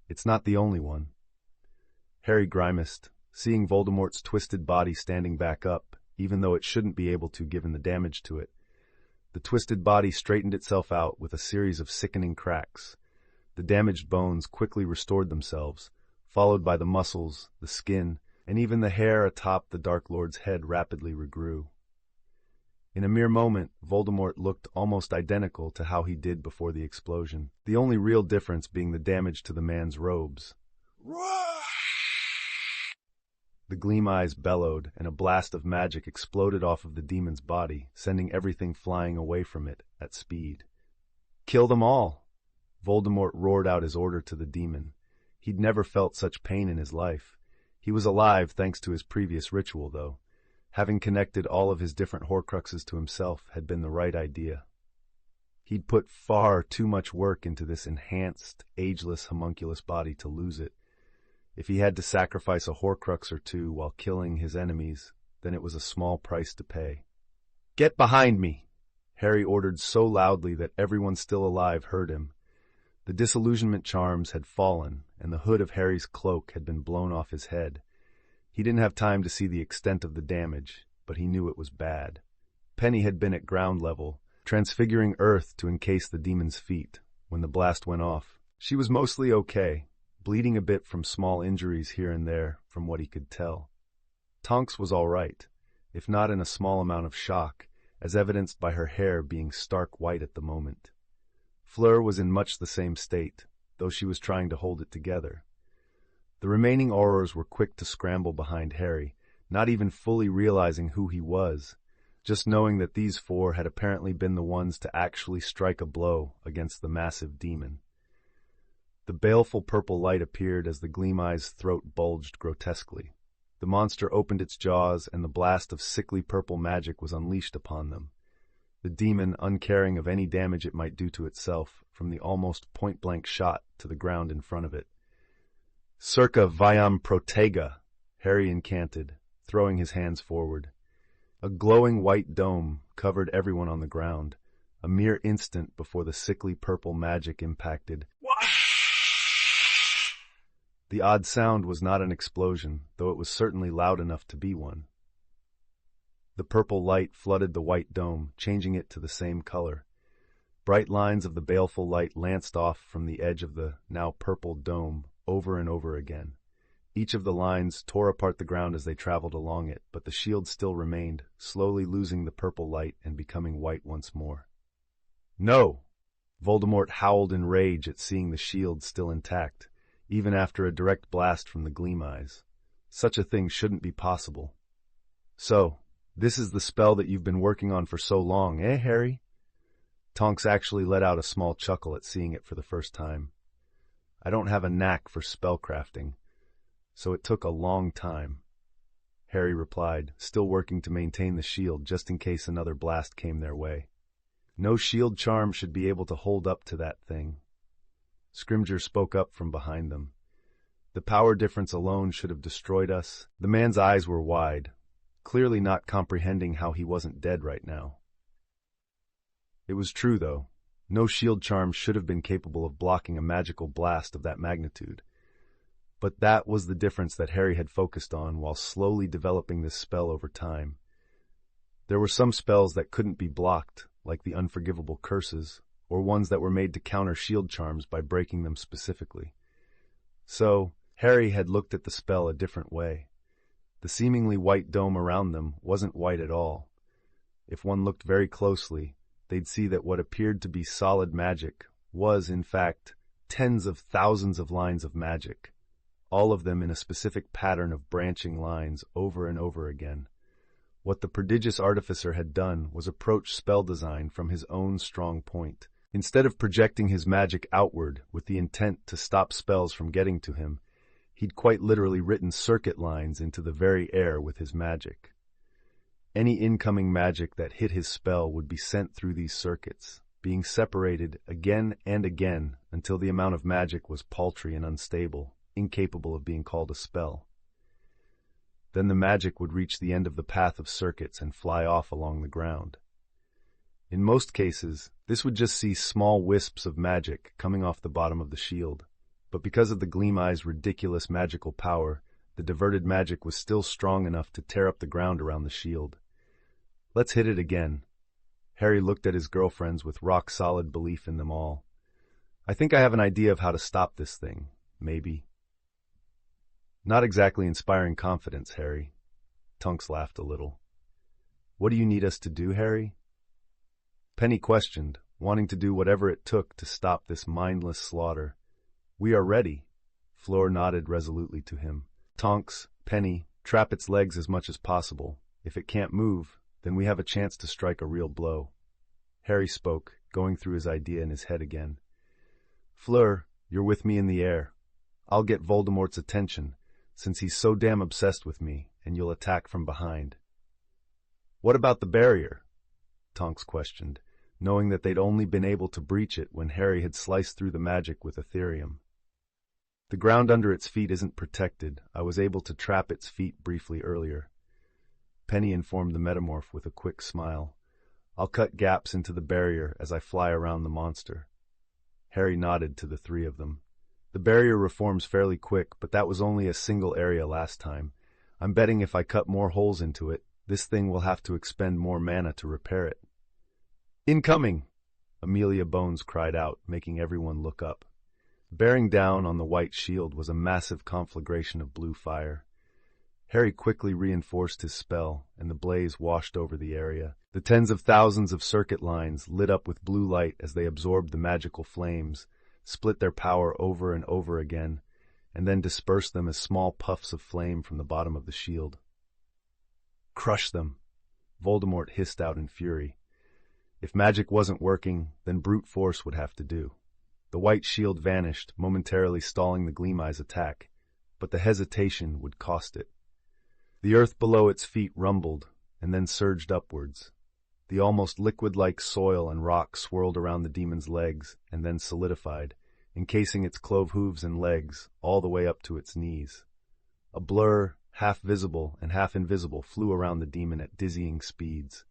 It's not the only one. Harry grimaced, seeing Voldemort's twisted body standing back up, even though it shouldn't be able to given the damage to it. The twisted body straightened itself out with a series of sickening cracks. The damaged bones quickly restored themselves, followed by the muscles, the skin, and even the hair atop the Dark Lord's head rapidly regrew. In a mere moment, Voldemort looked almost identical to how he did before the explosion, the only real difference being the damage to the man's robes. The Gleam Eyes bellowed, and a blast of magic exploded off of the demon's body, sending everything flying away from it at speed. "Kill them all!" Voldemort roared out his order to the demon. He'd never felt such pain in his life. He was alive thanks to his previous ritual, though. Having connected all of his different Horcruxes to himself had been the right idea. He'd put far too much work into this enhanced, ageless homunculus body to lose it. If he had to sacrifice a Horcrux or two while killing his enemies, then it was a small price to pay. "Get behind me!" Harry ordered so loudly that everyone still alive heard him. The disillusionment charms had fallen, and the hood of Harry's cloak had been blown off his head. He didn't have time to see the extent of the damage, but he knew it was bad. Penny had been at ground level, transfiguring Earth to encase the demon's feet, when the blast went off. She was mostly okay, bleeding a bit from small injuries here and there, from what he could tell. Tonks was all right, if not in a small amount of shock, as evidenced by her hair being stark white at the moment. Fleur was in much the same state, though she was trying to hold it together. The remaining Aurors were quick to scramble behind Harry, not even fully realizing who he was, just knowing that these four had apparently been the ones to actually strike a blow against the massive demon. The baleful purple light appeared as the Gleam Eye's throat bulged grotesquely. The monster opened its jaws, and the blast of sickly purple magic was unleashed upon them. The demon, uncaring of any damage it might do to itself, from the almost point-blank shot to the ground in front of it. "Circa viam protega," Harry incanted, throwing his hands forward. A glowing white dome covered everyone on the ground, a mere instant before the sickly purple magic impacted. The odd sound was not an explosion, though it was certainly loud enough to be one. The purple light flooded the white dome, changing it to the same color. Bright lines of the baleful light lanced off from the edge of the now purple dome, over and over again. Each of the lines tore apart the ground as they traveled along it, but the shield still remained, slowly losing the purple light and becoming white once more. "No!" Voldemort howled in rage at seeing the shield still intact, even after a direct blast from the Gleam Eyes. Such a thing shouldn't be possible. "So, this is the spell that you've been working on for so long, eh, Harry?" Tonks actually let out a small chuckle at seeing it for the first time. "I don't have a knack for spellcrafting, so it took a long time," Harry replied, still working to maintain the shield just in case another blast came their way. "No shield charm should be able to hold up to that thing." Scrimgeour spoke up from behind them. "The power difference alone should have destroyed us." The man's eyes were wide, clearly not comprehending how he wasn't dead right now. It was true, though. No shield charm should have been capable of blocking a magical blast of that magnitude. But that was the difference that Harry had focused on while slowly developing this spell over time. There were some spells that couldn't be blocked, like the unforgivable curses, or ones that were made to counter shield charms by breaking them specifically. So, Harry had looked at the spell a different way. The seemingly white dome around them wasn't white at all. If one looked very closely, they'd see that what appeared to be solid magic was, in fact, tens of thousands of lines of magic, all of them in a specific pattern of branching lines over and over again. What the prodigious Artificer had done was approach spell design from his own strong point. Instead of projecting his magic outward with the intent to stop spells from getting to him, he'd quite literally written circuit lines into the very air with his magic. Any incoming magic that hit his spell would be sent through these circuits, being separated again and again until the amount of magic was paltry and unstable, incapable of being called a spell. Then the magic would reach the end of the path of circuits and fly off along the ground. In most cases, this would just see small wisps of magic coming off the bottom of the shield, but because of the Gleam Eye's ridiculous magical power, the diverted magic was still strong enough to tear up the ground around the shield. Let's hit it again. Harry looked at his girlfriends with rock-solid belief in them all. I think I have an idea of how to stop this thing, maybe. Not exactly inspiring confidence, Harry. Tonks laughed a little. What do you need us to do, Harry? Penny questioned, wanting to do whatever it took to stop this mindless slaughter. We are ready. Fleur nodded resolutely to him. Tonks, Penny, trap its legs as much as possible. If it can't move, then we have a chance to strike a real blow. Harry spoke, going through his idea in his head again. Fleur, you're with me in the air. I'll get Voldemort's attention, since he's so damn obsessed with me, and you'll attack from behind. What about the barrier? Tonks questioned, knowing that they'd only been able to breach it when Harry had sliced through the magic with Ethereum. The ground under its feet isn't protected. I was able to trap its feet briefly earlier. Penny informed the metamorph with a quick smile. I'll cut gaps into the barrier as I fly around the monster. Harry nodded to the three of them. The barrier reforms fairly quick, but that was only a single area last time. I'm betting if I cut more holes into it, this thing will have to expend more mana to repair it. Incoming! Amelia Bones cried out, making everyone look up. Bearing down on the white shield was a massive conflagration of blue fire. Harry quickly reinforced his spell, and the blaze washed over the area. The tens of thousands of circuit lines lit up with blue light as they absorbed the magical flames, split their power over and over again, and then dispersed them as small puffs of flame from the bottom of the shield. Crush them! Voldemort hissed out in fury. If magic wasn't working, then brute force would have to do. The white shield vanished, momentarily stalling the Gleam Eye's attack, but the hesitation would cost it. The earth below its feet rumbled, and then surged upwards. The almost liquid-like soil and rock swirled around the demon's legs, and then solidified, encasing its clove hooves and legs all the way up to its knees. A blur, half visible and half invisible, flew around the demon at dizzying speeds.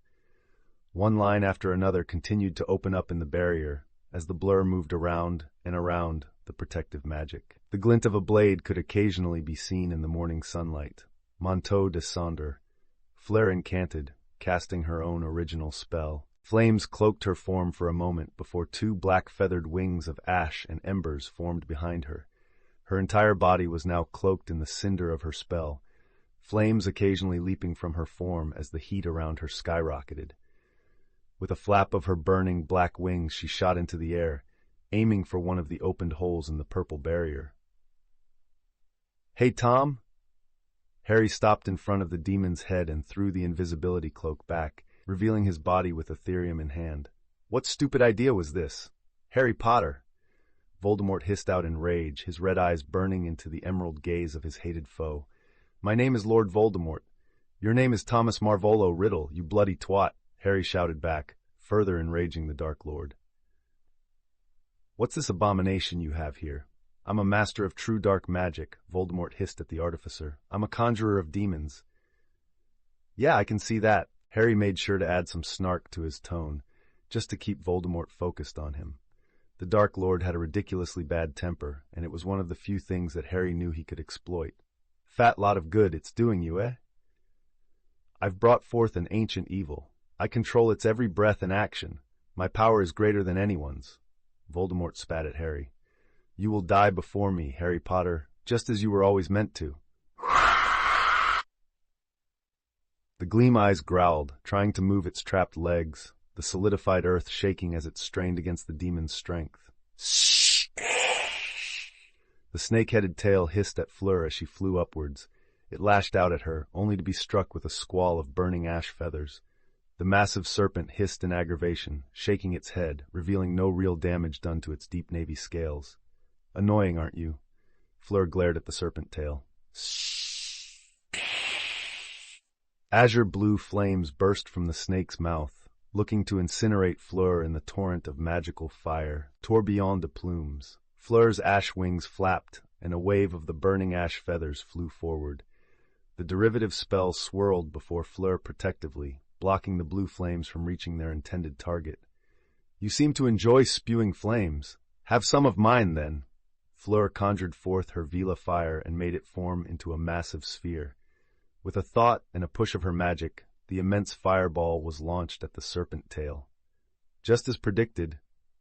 One line after another continued to open up in the barrier, as the blur moved around and around the protective magic. The glint of a blade could occasionally be seen in the morning sunlight. Manteau de Sonder. Fleur incanted, casting her own original spell. Flames cloaked her form for a moment before two black-feathered wings of ash and embers formed behind her. Her entire body was now cloaked in the cinder of her spell, flames occasionally leaping from her form as the heat around her skyrocketed. With a flap of her burning black wings, she shot into the air, aiming for one of the opened holes in the purple barrier. Hey, Tom! Harry stopped in front of the demon's head and threw the invisibility cloak back, revealing his body with Ethereum in hand. What stupid idea was this? Harry Potter! Voldemort hissed out in rage, his red eyes burning into the emerald gaze of his hated foe. My name is Lord Voldemort. Your name is Thomas Marvolo Riddle, you bloody twat! Harry shouted back, further enraging the Dark Lord. What's this abomination you have here? I'm a master of true dark magic, Voldemort hissed at the Artificer. I'm a conjurer of demons. Yeah, I can see that. Harry made sure to add some snark to his tone, just to keep Voldemort focused on him. The Dark Lord had a ridiculously bad temper, and it was one of the few things that Harry knew he could exploit. "Fat lot of good it's doing you, eh? I've brought forth an ancient evil. I control its every breath and action. My power is greater than anyone's." Voldemort spat at Harry. "You will die before me, Harry Potter, just as you were always meant to." The Gleam Eyes growled, trying to move its trapped legs, the solidified earth shaking as it strained against the demon's strength. The snake-headed tail hissed at Fleur as she flew upwards. It lashed out at her, only to be struck with a squall of burning ash feathers. The massive serpent hissed in aggravation, shaking its head, revealing no real damage done to its deep navy scales. "Annoying, aren't you?" Fleur glared at the serpent tail. Azure blue flames burst from the snake's mouth, looking to incinerate Fleur in the torrent of magical fire. Tourbillon de plumes. Fleur's ash wings flapped, and a wave of the burning ash feathers flew forward. The derivative spell swirled before Fleur protectively, blocking the blue flames from reaching their intended target. "You seem to enjoy spewing flames. Have some of mine, then." Fleur conjured forth her Vela fire and made it form into a massive sphere. With a thought and a push of her magic, the immense fireball was launched at the serpent tail. Just as predicted,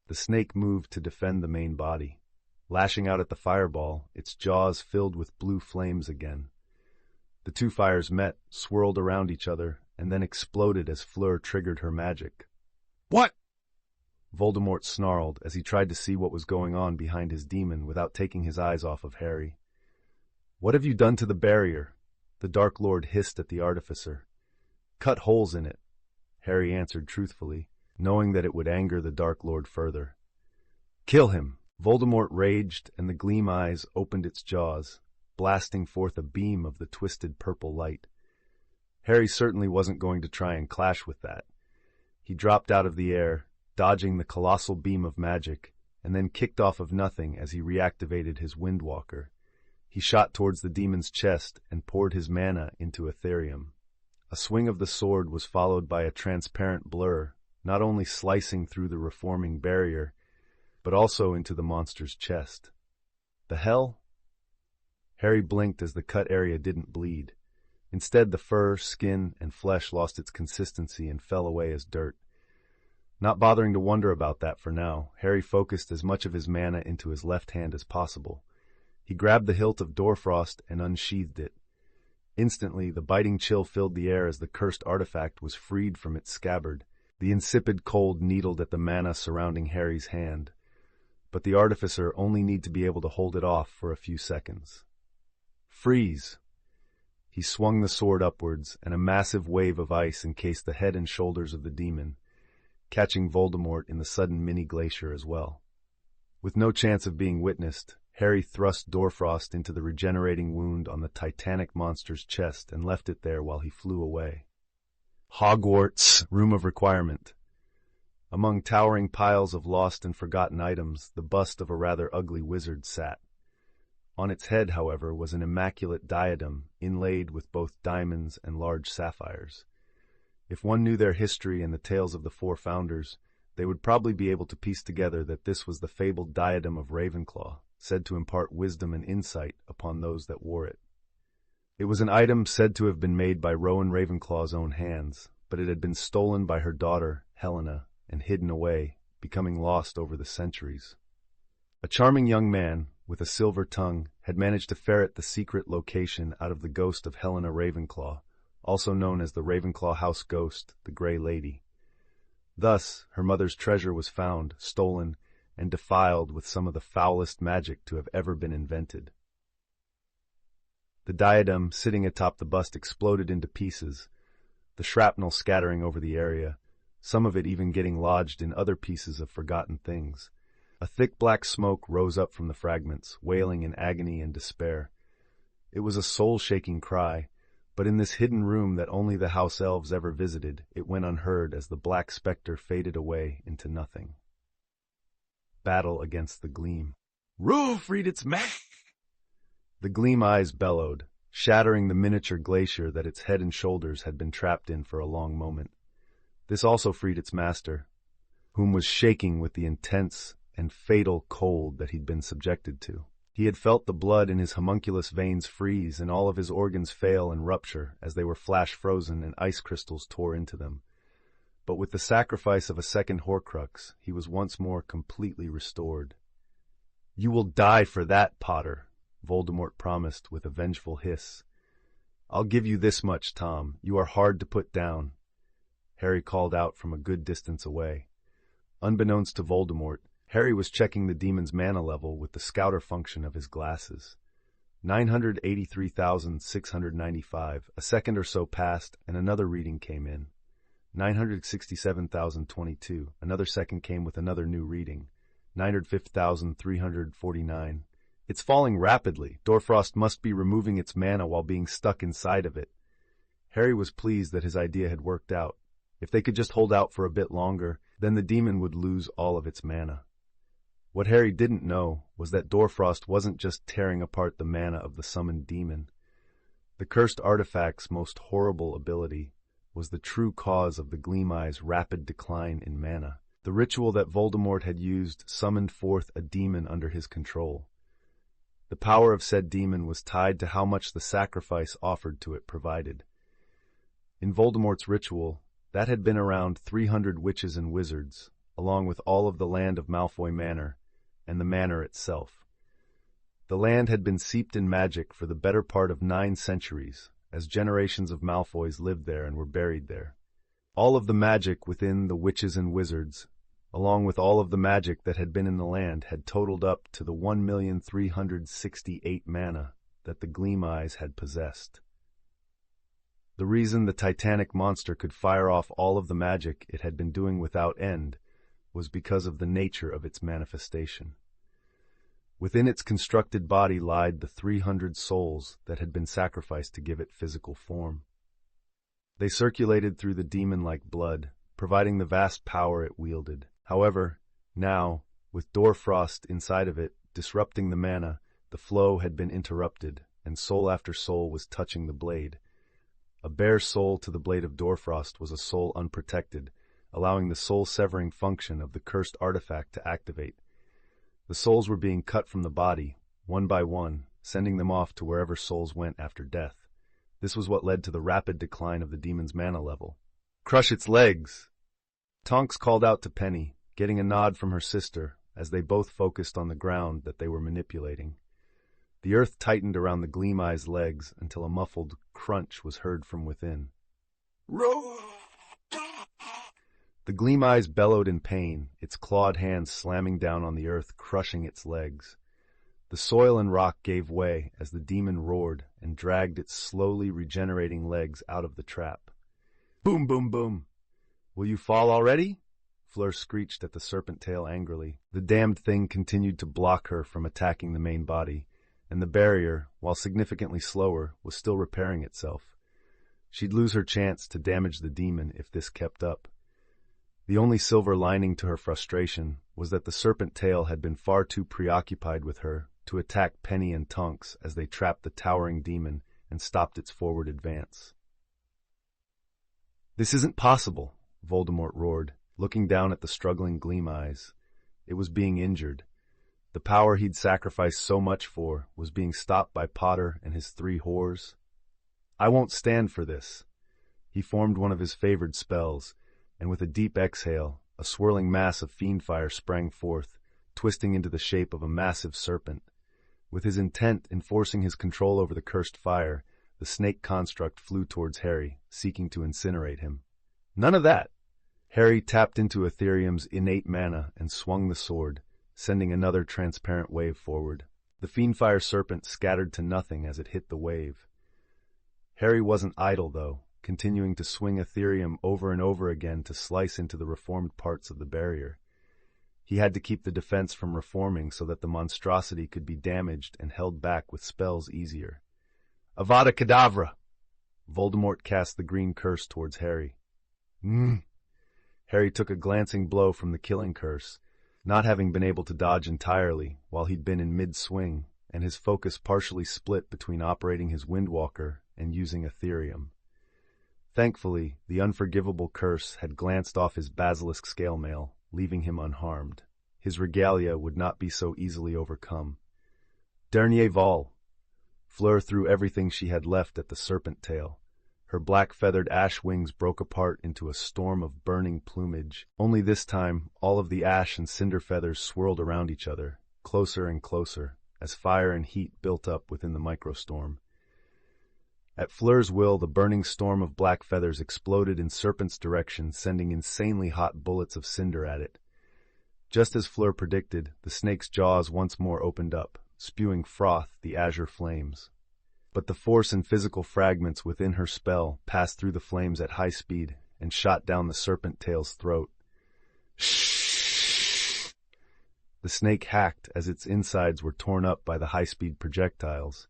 the snake moved to defend the main body. Lashing out at the fireball, its jaws filled with blue flames again. The two fires met, swirled around each other, and then exploded as Fleur triggered her magic. What? Voldemort snarled as he tried to see what was going on behind his demon without taking his eyes off of Harry. "What have you done to the barrier?" the Dark Lord hissed at the Artificer. "Cut holes in it," Harry answered truthfully, knowing that it would anger the Dark Lord further. "Kill him!" Voldemort raged, and the Gleam Eyes opened its jaws, blasting forth a beam of the twisted purple light. Harry certainly wasn't going to try and clash with that. He dropped out of the air, dodging the colossal beam of magic, and then kicked off of nothing as he reactivated his Windwalker. He shot towards the demon's chest and poured his mana into Ethereum. A swing of the sword was followed by a transparent blur, not only slicing through the reforming barrier, but also into the monster's chest. The hell? Harry blinked as the cut area didn't bleed. Instead, the fur, skin, and flesh lost its consistency and fell away as dirt. Not bothering to wonder about that for now, Harry focused as much of his mana into his left hand as possible. He grabbed the hilt of Doorfrost and unsheathed it. Instantly, the biting chill filled the air as the cursed artifact was freed from its scabbard. The insipid cold needled at the mana surrounding Harry's hand, but the Artificer only need to be able to hold it off for a few seconds. "Freeze!" He swung the sword upwards, and a massive wave of ice encased the head and shoulders of the demon, catching Voldemort in the sudden mini-glacier as well. With no chance of being witnessed, Harry thrust Doorfrost into the regenerating wound on the titanic monster's chest and left it there while he flew away. Hogwarts, Room of Requirement. Among towering piles of lost and forgotten items, the bust of a rather ugly wizard sat. On its head, however, was an immaculate diadem inlaid with both diamonds and large sapphires. If one knew their history and the tales of the four founders, they would probably be able to piece together that this was the fabled diadem of Ravenclaw, said to impart wisdom and insight upon those that wore it. It was an item said to have been made by Rowan Ravenclaw's own hands, but it had been stolen by her daughter, Helena, and hidden away, becoming lost over the centuries. A charming young man, with a silver tongue, had managed to ferret the secret location out of the ghost of Helena Ravenclaw, also known as the Ravenclaw House Ghost, the Grey Lady. Thus, her mother's treasure was found, stolen, and defiled with some of the foulest magic to have ever been invented. The diadem sitting atop the bust exploded into pieces, the shrapnel scattering over the area, some of it even getting lodged in other pieces of forgotten things. A thick black smoke rose up from the fragments, wailing in agony and despair. It was a soul-shaking cry, but in this hidden room that only the house elves ever visited, it went unheard as the black specter faded away into nothing. Battle against the Gleam. Freed its The Gleam Eyes bellowed, shattering the miniature glacier that its head and shoulders had been trapped in for a long moment. This also freed its master, whom was shaking with the intense and fatal cold that he'd been subjected to. He had felt the blood in his homunculus veins freeze and all of his organs fail and rupture as they were flash-frozen and ice crystals tore into them. But with the sacrifice of a second Horcrux, he was once more completely restored. "You will die for that, Potter," Voldemort promised with a vengeful hiss. "I'll give you this much, Tom. You are hard to put down," Harry called out from a good distance away. Unbeknownst to Voldemort, Harry was checking the demon's mana level with the scouter function of his glasses. 983,695. A second or so passed, and another reading came in. 967,022. Another second came with another new reading. 950,349. It's falling rapidly. Doorfrost must be removing its mana while being stuck inside of it. Harry was pleased that his idea had worked out. If they could just hold out for a bit longer, then the demon would lose all of its mana. What Harry didn't know was that Doorfrost wasn't just tearing apart the mana of the summoned demon. The cursed artifact's most horrible ability was the true cause of the Gleam-Eye's rapid decline in mana. The ritual that Voldemort had used summoned forth a demon under his control. The power of said demon was tied to how much the sacrifice offered to it provided. In Voldemort's ritual, that had been around 300 witches and wizards, along with all of the land of Malfoy Manor, and the manor itself. The land had been seeped in magic for the better part of 9 centuries, as generations of Malfoys lived there and were buried there. All of the magic within the witches and wizards, along with all of the magic that had been in the land, had totaled up to the 1,368 mana that the Gleam-Eyes had possessed. The reason the titanic monster could fire off all of the magic it had been doing without end was because of the nature of its manifestation. Within its constructed body lied the 300 souls that had been sacrificed to give it physical form. They circulated through the demon like blood, providing the vast power it wielded. However, now, with Doorfrost inside of it, disrupting the mana, the flow had been interrupted, and soul after soul was touching the blade. A bare soul to the blade of Doorfrost was a soul unprotected, allowing the soul-severing function of the cursed artifact to activate. The souls were being cut from the body, one by one, sending them off to wherever souls went after death. This was what led to the rapid decline of the demon's mana level. "Crush its legs!" Tonks called out to Penny, getting a nod from her sister, as they both focused on the ground that they were manipulating. The earth tightened around the Gleam-Eye's legs until a muffled crunch was heard from within. Roar! The Gleam-Eyes bellowed in pain, its clawed hands slamming down on the earth, crushing its legs. The soil and rock gave way as the demon roared and dragged its slowly regenerating legs out of the trap. Boom, boom, boom! "Will you fall already?" Fleur screeched at the serpent tail angrily. The damned thing continued to block her from attacking the main body, and the barrier, while significantly slower, was still repairing itself. She'd lose her chance to damage the demon if this kept up. The only silver lining to her frustration was that the serpent tail had been far too preoccupied with her to attack Penny and Tonks as they trapped the towering demon and stopped its forward advance. "This isn't possible," Voldemort roared, looking down at the struggling Gleam-Eyes. It was being injured. The power he'd sacrificed so much for was being stopped by Potter and his 3 whores. "I won't stand for this." He formed one of his favored spells, and with a deep exhale, a swirling mass of fiendfire sprang forth, twisting into the shape of a massive serpent. With his intent enforcing his control over the cursed fire, the snake construct flew towards Harry, seeking to incinerate him. None of that! Harry tapped into Ethereum's innate mana and swung the sword, sending another transparent wave forward. The fiendfire serpent scattered to nothing as it hit the wave. Harry wasn't idle, though, continuing to swing Ethereum over and over again to slice into the reformed parts of the barrier. He had to keep the defense from reforming so that the monstrosity could be damaged and held back with spells easier. Avada Kedavra! Voldemort cast the green curse towards Harry. Harry took a glancing blow from the killing curse, not having been able to dodge entirely while he'd been in mid-swing, and his focus partially split between operating his Windwalker and using Ethereum. Thankfully, the unforgivable curse had glanced off his basilisk scale mail, leaving him unharmed. his regalia would not be so easily overcome. Dernier vol! Fleur threw everything she had left at the serpent tail. Her black-feathered ash wings broke apart into a storm of burning plumage. Only this time, all of the ash and cinder feathers swirled around each other, closer and closer, as fire and heat built up within the microstorm. At Fleur's will, the burning storm of black feathers exploded in Serpent's direction, sending insanely hot bullets of cinder at it. Just as Fleur predicted, the snake's jaws once more opened up, spewing froth, the azure flames. But the force and physical fragments within her spell passed through the flames at high speed and shot down the serpent tail's throat. Shh! The snake hacked as its insides were torn up by the high-speed projectiles.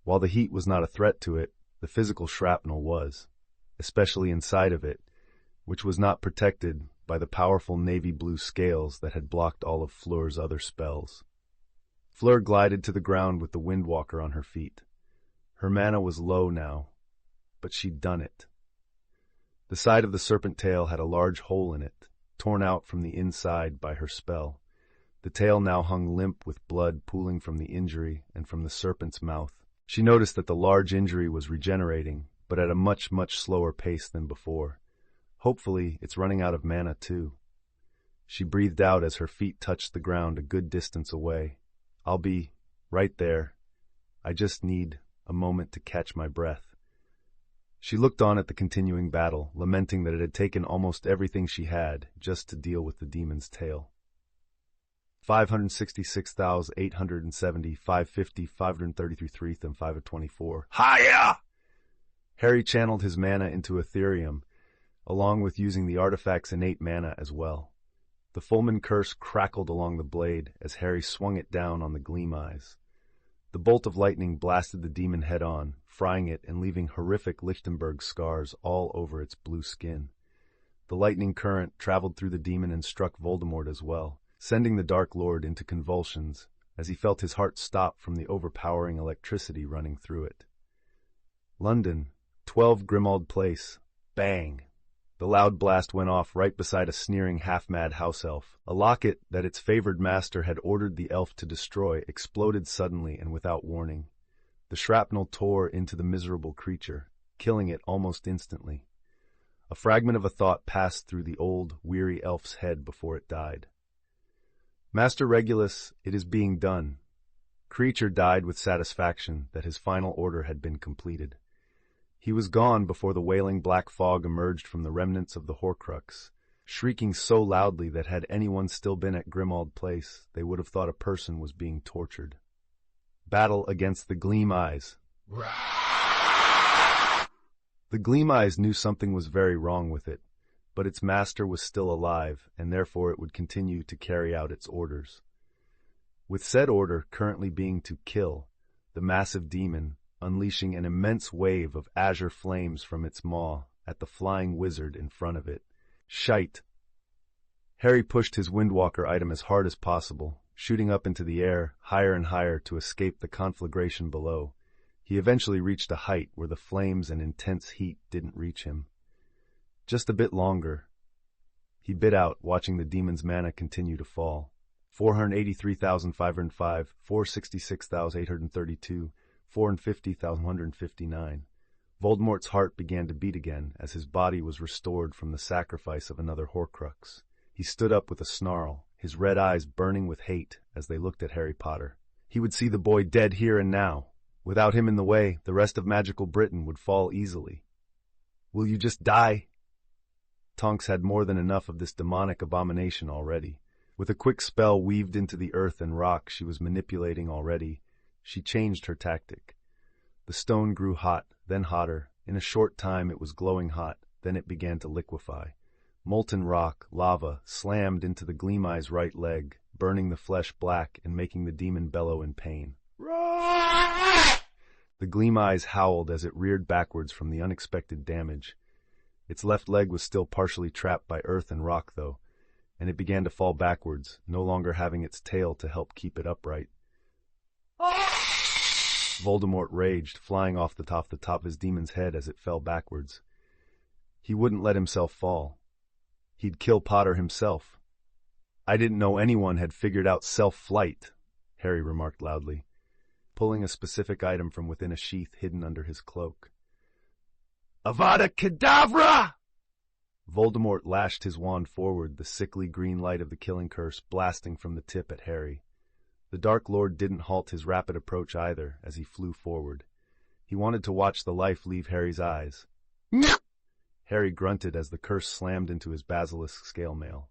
While the heat was not a threat to it, the physical shrapnel was, especially inside of it, which was not protected by the powerful navy blue scales that had blocked all of Fleur's other spells. Fleur glided to the ground with the Windwalker on her feet. Her mana was low now, but she'd done it. The side of the serpent tail had a large hole in it, torn out from the inside by her spell. The tail now hung limp with blood pooling from the injury and from the serpent's mouth. She noticed that the large injury was regenerating, but at a much, much slower pace than before. Hopefully, it's running out of mana too. She breathed out as her feet touched the ground a good distance away. I'll be right there. I just need a moment to catch my breath. She looked on at the continuing battle, lamenting that it had taken almost everything she had just to deal with the demon's tail. 566,870, 550, 533, and 524. Hiya! Harry channeled his mana into Ethereum, along with using the artifact's innate mana as well. The Fulman curse crackled along the blade as Harry swung it down on the Gleam Eyes. The bolt of lightning blasted the demon head-on, frying it and leaving horrific Lichtenberg scars all over its blue skin. The lightning current traveled through the demon and struck Voldemort as well, sending the Dark Lord into convulsions as he felt his heart stop from the overpowering electricity running through it. London, 12 Grimmauld Place. Bang! The loud blast went off right beside a sneering half-mad house elf. A locket that its favored master had ordered the elf to destroy exploded suddenly and without warning. The shrapnel tore into the miserable creature, killing it almost instantly. A fragment of a thought passed through the old, weary elf's head before it died. Master Regulus, it is being done. Creature died with satisfaction that his final order had been completed. He was gone before the wailing black fog emerged from the remnants of the Horcrux, shrieking so loudly that had anyone still been at Grimmauld Place, they would have thought a person was being tortured. Battle against the Gleam Eyes. The Gleam Eyes knew something was very wrong with it, but its master was still alive, and therefore it would continue to carry out its orders. With said order currently being to kill, the massive demon, unleashing an immense wave of azure flames from its maw at the flying wizard in front of it. Shite! Harry pushed his Windwalker item as hard as possible, shooting up into the air, higher and higher to escape the conflagration below. He eventually reached a height where the flames and intense heat didn't reach him. Just a bit longer. He bit out, watching the demon's mana continue to fall. 483,505, 466,832, 450,159. Voldemort's heart began to beat again as his body was restored from the sacrifice of another Horcrux. He stood up with a snarl, his red eyes burning with hate as they looked at Harry Potter. He would see the boy dead here and now. Without him in the way, the rest of magical Britain would fall easily. Will you just die? Tonks had more than enough of this demonic abomination already. With a quick spell weaved into the earth and rock she was manipulating already, she changed her tactic. The stone grew hot, then hotter. In a short time it was glowing hot, then it began to liquefy. Molten rock, lava, slammed into the Gleam Eye's right leg, burning the flesh black and making the demon bellow in pain. The Gleam Eyes howled as it reared backwards from the unexpected damage. Its left leg was still partially trapped by earth and rock, though, and it began to fall backwards, no longer having its tail to help keep it upright. Voldemort raged, flying off the top of his demon's head as it fell backwards. He wouldn't let himself fall. He'd kill Potter himself. I didn't know anyone had figured out self-flight, Harry remarked loudly, pulling a specific item from within a sheath hidden under his cloak. Avada Kedavra! Voldemort lashed his wand forward, the sickly green light of the killing curse blasting from the tip at Harry. The Dark Lord didn't halt his rapid approach either as he flew forward. He wanted to watch the life leave Harry's eyes. Harry grunted as the curse slammed into his basilisk scale mail.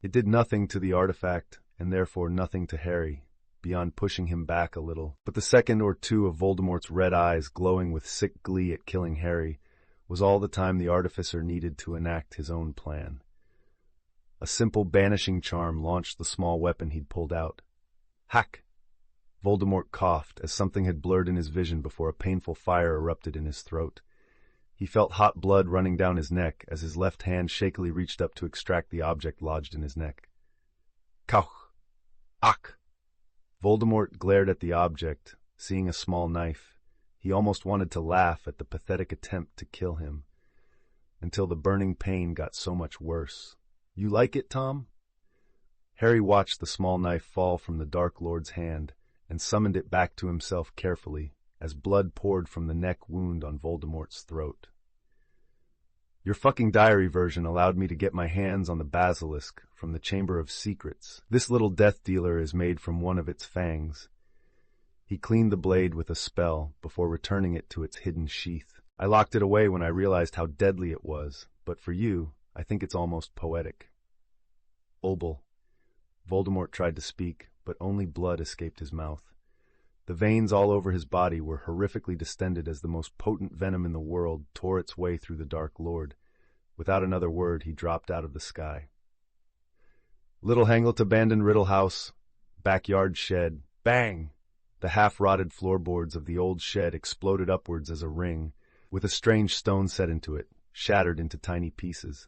It did nothing to the artifact, and therefore nothing to Harry, beyond pushing him back a little. But the second or two of Voldemort's red eyes glowing with sick glee at killing Harry was all the time the Artificer needed to enact his own plan. A simple banishing charm launched the small weapon he'd pulled out. Hack! Voldemort coughed as something had blurred in his vision before a painful fire erupted in his throat. He felt hot blood running down his neck as his left hand shakily reached up to extract the object lodged in his neck. Kauch! Ach! Voldemort glared at the object, seeing a small knife. He almost wanted to laugh at the pathetic attempt to kill him, until the burning pain got so much worse. You like it, Tom? Harry watched the small knife fall from the Dark Lord's hand and summoned it back to himself carefully as blood poured from the neck wound on Voldemort's throat. Your fucking diary version allowed me to get my hands on the basilisk from the Chamber of Secrets. This little death dealer is made from one of its fangs. He cleaned the blade with a spell before returning it to its hidden sheath. I locked it away when I realized how deadly it was, but for you, I think it's almost poetic. Obel. Voldemort tried to speak, but only blood escaped his mouth. The veins all over his body were horrifically distended as the most potent venom in the world tore its way through the Dark Lord. Without another word, he dropped out of the sky. Little Hanglet abandoned Riddle House, backyard shed, bang! The half-rotted floorboards of the old shed exploded upwards as a ring, with a strange stone set into it, shattered into tiny pieces.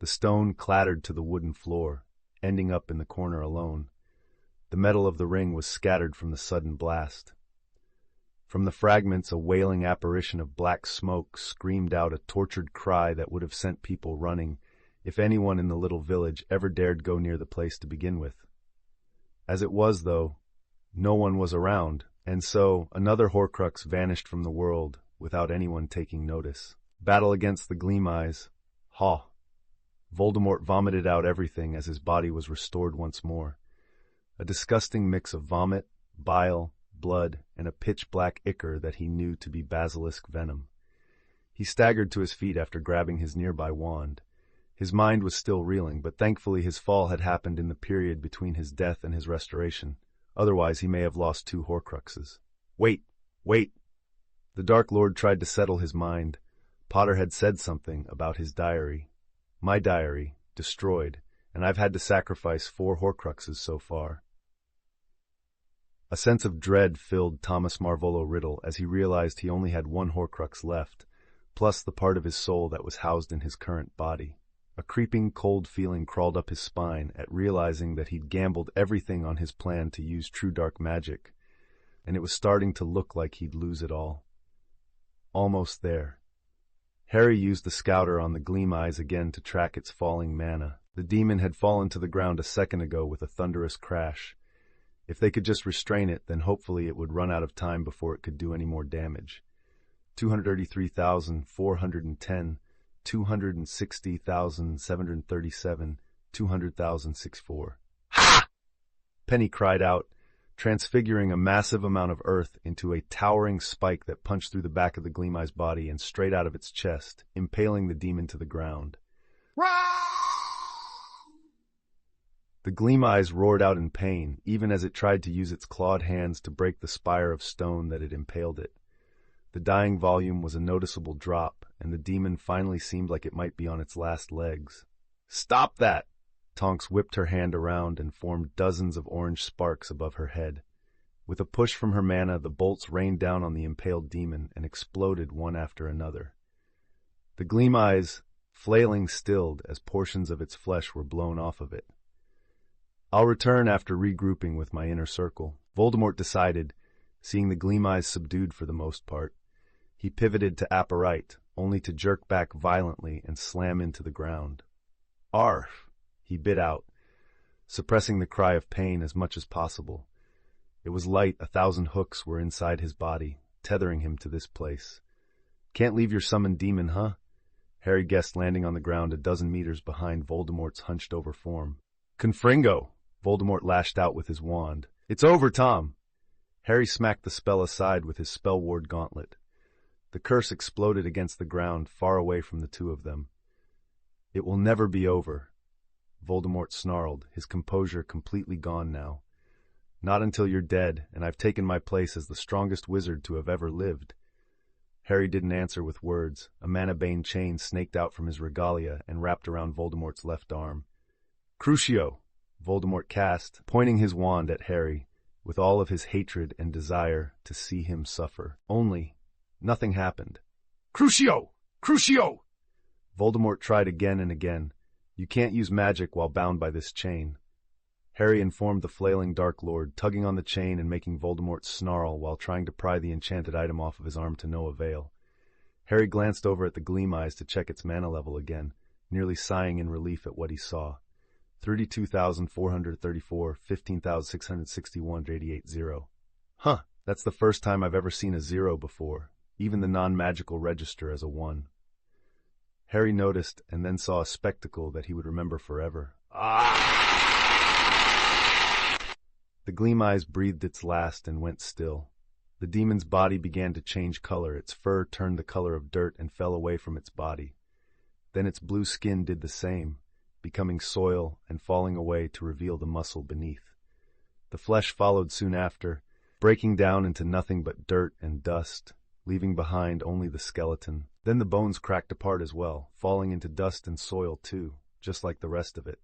The stone clattered to the wooden floor, ending up in the corner alone. The metal of the ring was scattered from the sudden blast. From the fragments, a wailing apparition of black smoke screamed out a tortured cry that would have sent people running, if anyone in the little village ever dared go near the place to begin with. As it was, though, no one was around, and so another Horcrux vanished from the world without anyone taking notice. Battle against the Gleam-Eyes. Ha! Voldemort vomited out everything as his body was restored once more. A disgusting mix of vomit, bile, blood, and a pitch-black ichor that he knew to be basilisk venom. He staggered to his feet after grabbing his nearby wand. His mind was still reeling, but thankfully his fall had happened in the period between his death and his restoration. Otherwise he may have lost 2 Horcruxes. Wait! Wait! The Dark Lord tried to settle his mind. Potter had said something about his diary. My diary, destroyed, and I've had to sacrifice 4 Horcruxes so far. A sense of dread filled Thomas Marvolo Riddle as he realized he only had 1 Horcrux left, plus the part of his soul that was housed in his current body. A creeping, cold feeling crawled up his spine at realizing that he'd gambled everything on his plan to use true dark magic, and it was starting to look like he'd lose it all. Almost there. Harry used the scouter on the Gleam-Eyes again to track its falling mana. The demon had fallen to the ground a second ago with a thunderous crash. If they could just restrain it, then hopefully it would run out of time before it could do any more damage. 233,410, 260,737, 200,064. Ha! Penny cried out, transfiguring a massive amount of earth into a towering spike that punched through the back of the Gleam-Eye's body and straight out of its chest, impaling the demon to the ground. The Gleam-Eyes roared out in pain, even as it tried to use its clawed hands to break the spire of stone that had impaled it. The dying volume was a noticeable drop, and the demon finally seemed like it might be on its last legs. "Stop that!" Tonks whipped her hand around and formed dozens of orange sparks above her head. With a push from her mana, the bolts rained down on the impaled demon and exploded one after another. The Gleam-Eyes, flailing, stilled as portions of its flesh were blown off of it. I'll return after regrouping with my inner circle, Voldemort decided, seeing the Gleam-Eyes subdued for the most part. He pivoted to Apparite, only to jerk back violently and slam into the ground. Arf! He bit out. suppressing the cry of pain as much as possible. It was light 1,000 hooks were inside his body, tethering him to this place. Can't leave your summoned demon, huh? Harry guessed, landing on the ground a dozen meters behind Voldemort's hunched-over form. Confringo! Voldemort lashed out with his wand. It's over, Tom! Harry smacked the spell aside with his spell ward gauntlet. The curse exploded against the ground far away from the two of them. It will never be over. Voldemort snarled, his composure completely gone now. Not until you're dead, and I've taken my place as the strongest wizard to have ever lived. Harry didn't answer with words. A mana-bane chain snaked out from his regalia and wrapped around Voldemort's left arm. Crucio! Voldemort cast, pointing his wand at Harry, with all of his hatred and desire to see him suffer. Only, nothing happened. Crucio! Crucio! Voldemort tried again and again. You can't use magic while bound by this chain. Harry informed the flailing Dark Lord, tugging on the chain and making Voldemort snarl while trying to pry the enchanted item off of his arm to no avail. Harry glanced over at the Gleam Eyes to check its mana level again, nearly sighing in relief at what he saw. 32,434, 15,661, 88-0. Huh, that's the first time I've ever seen a 0 before, even the non-magical register as a 1. Harry noticed and then saw a spectacle that he would remember forever. The Gleam Eyes breathed its last and went still. The demon's body began to change color. Its fur turned the color of dirt and fell away from its body. Then its blue skin did the same, becoming soil and falling away to reveal the muscle beneath. The flesh followed soon after, breaking down into nothing but dirt and dust, leaving behind only the skeleton. Then the bones cracked apart as well, falling into dust and soil too, just like the rest of it.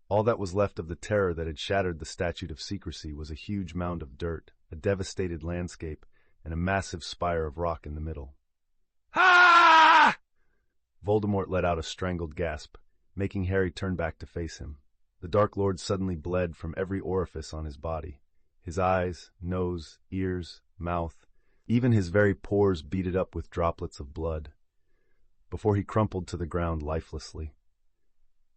All that was left of the terror that had shattered the Statute of Secrecy was a huge mound of dirt, a devastated landscape, and a massive spire of rock in the middle. Ah! Voldemort let out a strangled gasp, making Harry turn back to face him. The Dark Lord suddenly bled from every orifice on his body. His eyes, nose, ears, mouth, even his very pores beaded up with droplets of blood, before he crumpled to the ground lifelessly.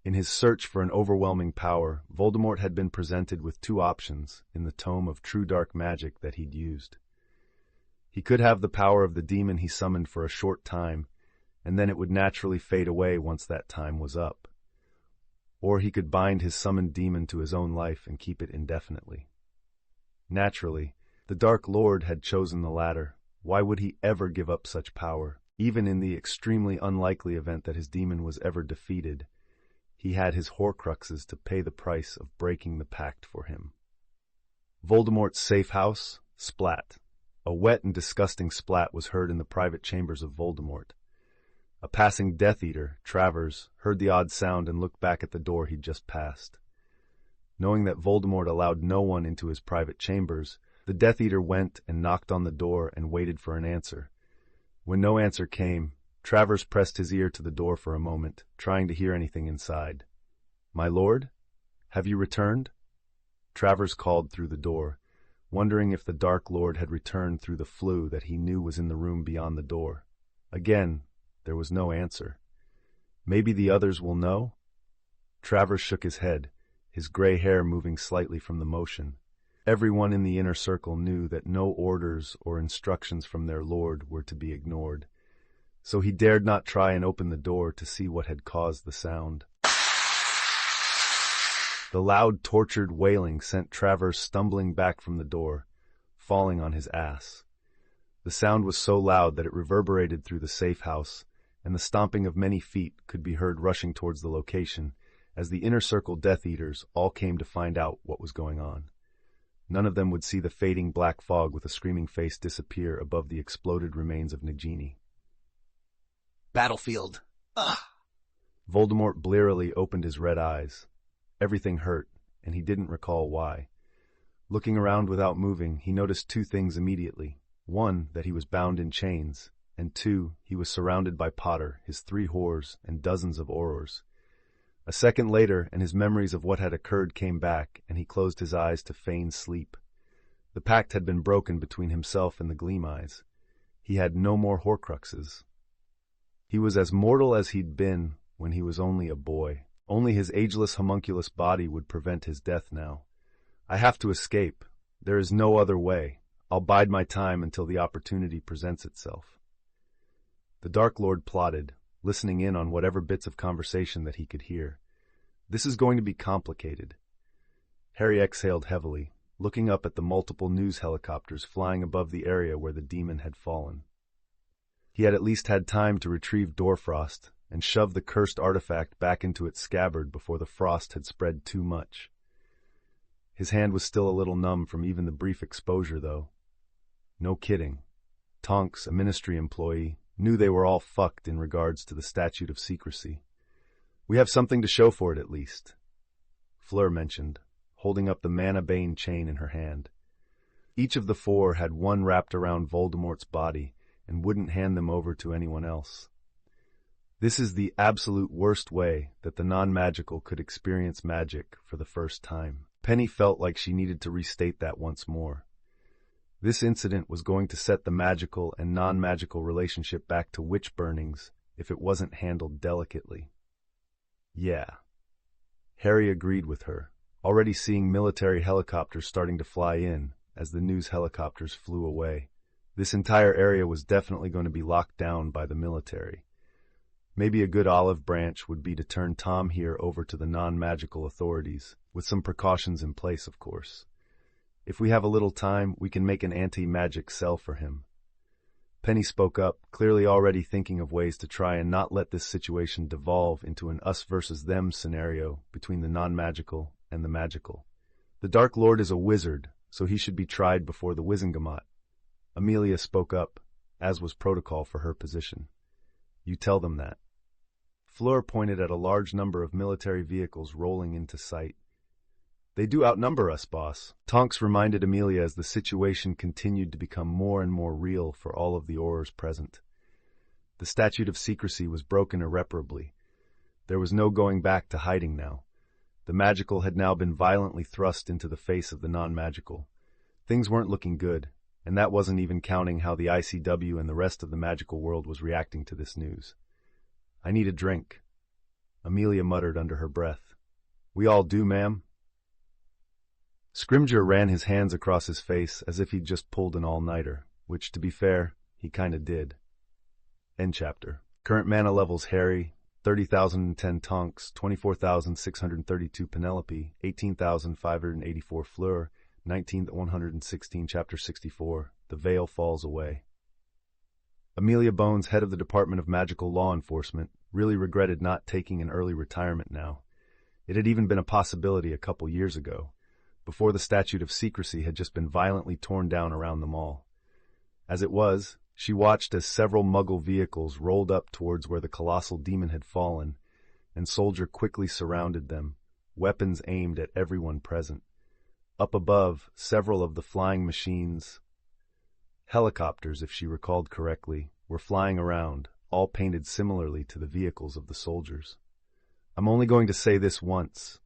In his search for an overwhelming power, Voldemort had been presented with two options in the tome of true dark magic that he'd used. He could have the power of the demon he summoned for a short time, and then it would naturally fade away once that time was up. Or he could bind his summoned demon to his own life and keep it indefinitely. Naturally, the Dark Lord had chosen the latter. Why would he ever give up such power? Even in the extremely unlikely event that his demon was ever defeated, he had his Horcruxes to pay the price of breaking the pact for him. Voldemort's safe house, splat. A wet and disgusting splat was heard in the private chambers of Voldemort. A passing Death Eater, Travers, heard the odd sound and looked back at the door he'd just passed. Knowing that Voldemort allowed no one into his private chambers, the Death Eater went and knocked on the door and waited for an answer. When no answer came, Travers pressed his ear to the door for a moment, trying to hear anything inside. "My lord? Have you returned?" Travers called through the door, wondering if the Dark Lord had returned through the flue that he knew was in the room beyond the door. Again, there was no answer. Maybe the others will know? Travers shook his head, his gray hair moving slightly from the motion. Everyone in the inner circle knew that no orders or instructions from their lord were to be ignored, so he dared not try and open the door to see what had caused the sound. The loud, tortured wailing sent Travers stumbling back from the door, falling on his ass. The sound was so loud that it reverberated through the safe house, and the stomping of many feet could be heard rushing towards the location, as the inner circle Death Eaters all came to find out what was going on. None of them would see the fading black fog with a screaming face disappear above the exploded remains of Nagini. Battlefield. Ugh. Voldemort blearily opened his red eyes. Everything hurt, and he didn't recall why. Looking around without moving, he noticed two things immediately. One, that he was bound in chains, and two, he was surrounded by Potter, his 3 whores, and dozens of Aurors. A second later, and his memories of what had occurred came back, and he closed his eyes to feign sleep. The pact had been broken between himself and the Gleam Eyes. He had no more Horcruxes. He was as mortal as he'd been when he was only a boy. Only his ageless homunculus body would prevent his death now. I have to escape. There is no other way. I'll bide my time until the opportunity presents itself. The Dark Lord plodded, listening in on whatever bits of conversation that he could hear. This is going to be complicated. Harry exhaled heavily, looking up at the multiple news helicopters flying above the area where the demon had fallen. He had at least had time to retrieve Doorfrost and shove the cursed artifact back into its scabbard before the frost had spread too much. His hand was still a little numb from even the brief exposure, though. No kidding. Tonks, a ministry employee, knew they were all fucked in regards to the statute of secrecy. We have something to show for it, at least, Fleur mentioned, holding up the Mana Bane chain in her hand. Each of the four had one wrapped around Voldemort's body and wouldn't hand them over to anyone else. This is the absolute worst way that the non-magical could experience magic for the first time. Penny felt like she needed to restate that once more. This incident was going to set the magical and non-magical relationship back to witch burnings if it wasn't handled delicately. Yeah. Harry agreed with her, already seeing military helicopters starting to fly in as the news helicopters flew away. This entire area was definitely going to be locked down by the military. Maybe a good olive branch would be to turn Tom here over to the non-magical authorities, with some precautions in place, of course. If we have a little time, we can make an anti-magic cell for him. Penny spoke up, clearly already thinking of ways to try and not let this situation devolve into an us-versus-them scenario between the non-magical and the magical. The Dark Lord is a wizard, so he should be tried before the Wizengamot. Amelia spoke up, as was protocol for her position. You tell them that. Fleur pointed at a large number of military vehicles rolling into sight. They do outnumber us, boss. Tonks reminded Amelia as the situation continued to become more and more real for all of the Aurors present. The statute of secrecy was broken irreparably. There was no going back to hiding now. The magical had now been violently thrust into the face of the non-magical. Things weren't looking good, and that wasn't even counting how the ICW and the rest of the magical world was reacting to this news. I need a drink, Amelia muttered under her breath. We all do, ma'am. Scrimgeour ran his hands across his face as if he'd just pulled an all-nighter, which, to be fair, he kinda did. End chapter. Current mana levels Harry, 30,010 Tonks, 24,632 Penelope, 18,584 Fleur, 19,116 Chapter 64. The Veil Falls Away. Amelia Bones, head of the Department of Magical Law Enforcement, really regretted not taking an early retirement now. It had even been a possibility a couple years ago, before the statute of secrecy had just been violently torn down around the mall. As it was, she watched as several Muggle vehicles rolled up towards where the colossal demon had fallen, and Soldier quickly surrounded them, weapons aimed at everyone present. Up above, several of the flying machines, helicopters if she recalled correctly, were flying around, all painted similarly to the vehicles of the soldiers. I'm only going to say this once.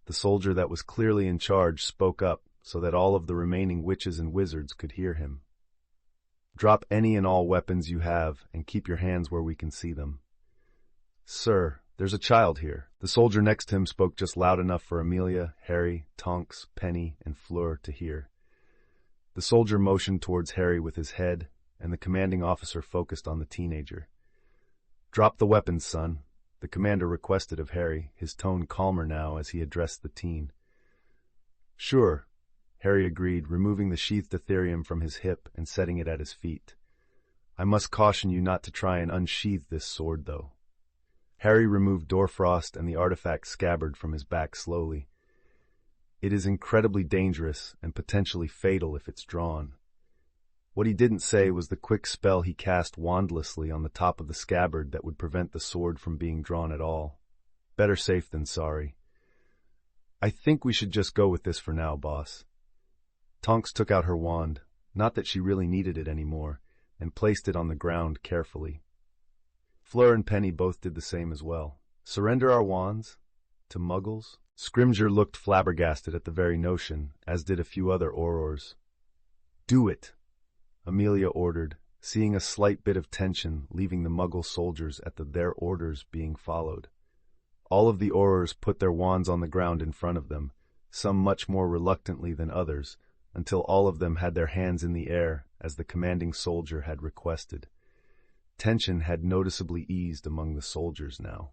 The soldier that was clearly in charge spoke up so that all of the remaining witches and wizards could hear him. Drop any and all weapons you have and keep your hands where we can see them. Sir, there's a child here. The soldier next to him spoke just loud enough for Amelia, Harry, Tonks, Penny, and Fleur to hear. The soldier motioned towards Harry with his head, and the commanding officer focused on the teenager. Drop the weapons, son, the commander requested of Harry, his tone calmer now as he addressed the teen. Sure, Harry agreed, removing the sheathed Ethereum from his hip and setting it at his feet. I must caution you not to try and unsheath this sword, though. Harry removed Doorfrost and the artifact scabbard from his back slowly. It is incredibly dangerous and potentially fatal if it's drawn. What he didn't say was the quick spell he cast wandlessly on the top of the scabbard that would prevent the sword from being drawn at all. Better safe than sorry. I think we should just go with this for now, boss. Tonks took out her wand, not that she really needed it anymore, and placed it on the ground carefully. Fleur and Penny both did the same as well. Surrender our wands? To Muggles? Scrimgeour looked flabbergasted at the very notion, as did a few other Aurors. Do it, Amelia ordered, seeing a slight bit of tension leaving the Muggle soldiers at their orders being followed. All of the Aurors put their wands on the ground in front of them, some much more reluctantly than others, until all of them had their hands in the air, as the commanding soldier had requested. Tension had noticeably eased among the soldiers now.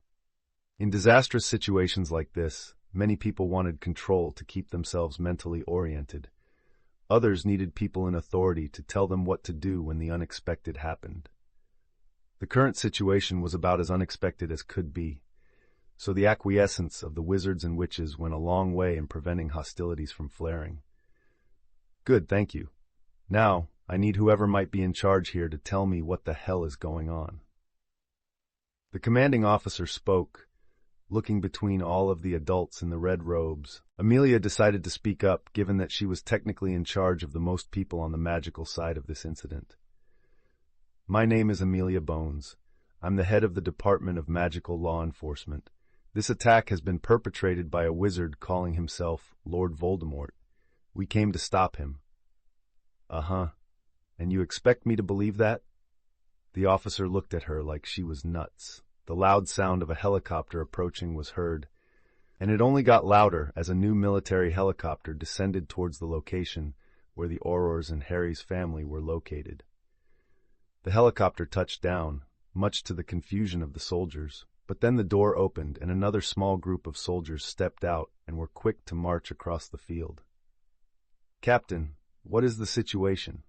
In disastrous situations like this, many people wanted control to keep themselves mentally oriented. Others needed people in authority to tell them what to do when the unexpected happened. The current situation was about as unexpected as could be, so the acquiescence of the wizards and witches went a long way in preventing hostilities from flaring. Good, thank you. Now, I need whoever might be in charge here to tell me what the hell is going on. The commanding officer spoke, looking between all of the adults in the red robes. Amelia decided to speak up, given that she was technically in charge of the most people on the magical side of this incident. My name is Amelia Bones. I'm the head of the Department of Magical Law Enforcement. This attack has been perpetrated by a wizard calling himself Lord Voldemort. We came to stop him. Uh-huh. And you expect me to believe that? The officer looked at her like she was nuts. The loud sound of a helicopter approaching was heard, and it only got louder as a new military helicopter descended towards the location where the Aurors and Harry's family were located. The helicopter touched down, much to the confusion of the soldiers, but then the door opened and another small group of soldiers stepped out and were quick to march across the field. Captain, what is the situation?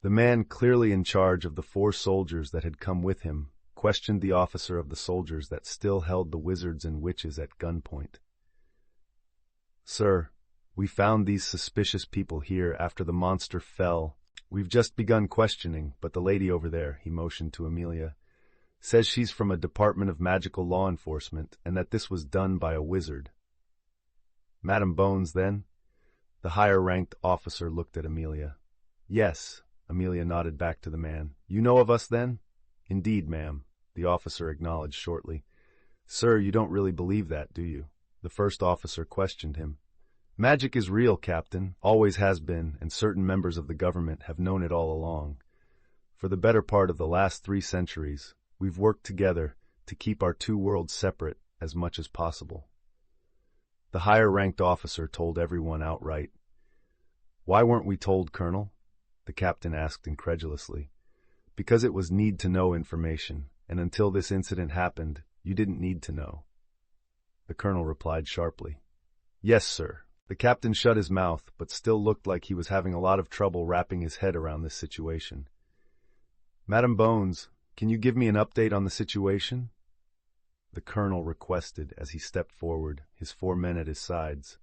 The man clearly in charge of the 4 soldiers that had come with him questioned the officer of the soldiers that still held the wizards and witches at gunpoint. Sir, we found these suspicious people here after the monster fell. We've just begun questioning, but the lady over there, he motioned to Amelia, says she's from a Department of Magical Law Enforcement and that this was done by a wizard. Madam Bones, then? The higher-ranked officer looked at Amelia. Yes, Amelia nodded back to the man. You know of us, then? Indeed, ma'am, the officer acknowledged shortly. Sir, you don't really believe that, do you? The first officer questioned him. Magic is real, Captain, always has been, and certain members of the government have known it all along. For the better part of the last 3 centuries, we've worked together to keep our 2 worlds separate as much as possible. The higher-ranked officer told everyone outright. Why weren't we told, Colonel? The captain asked incredulously. Because it was need-to-know information, and until this incident happened, you didn't need to know. The colonel replied sharply. Yes, sir. The captain shut his mouth, but still looked like he was having a lot of trouble wrapping his head around this situation. Madam Bones, can you give me an update on the situation? The colonel requested as he stepped forward, his 4 men at his sides.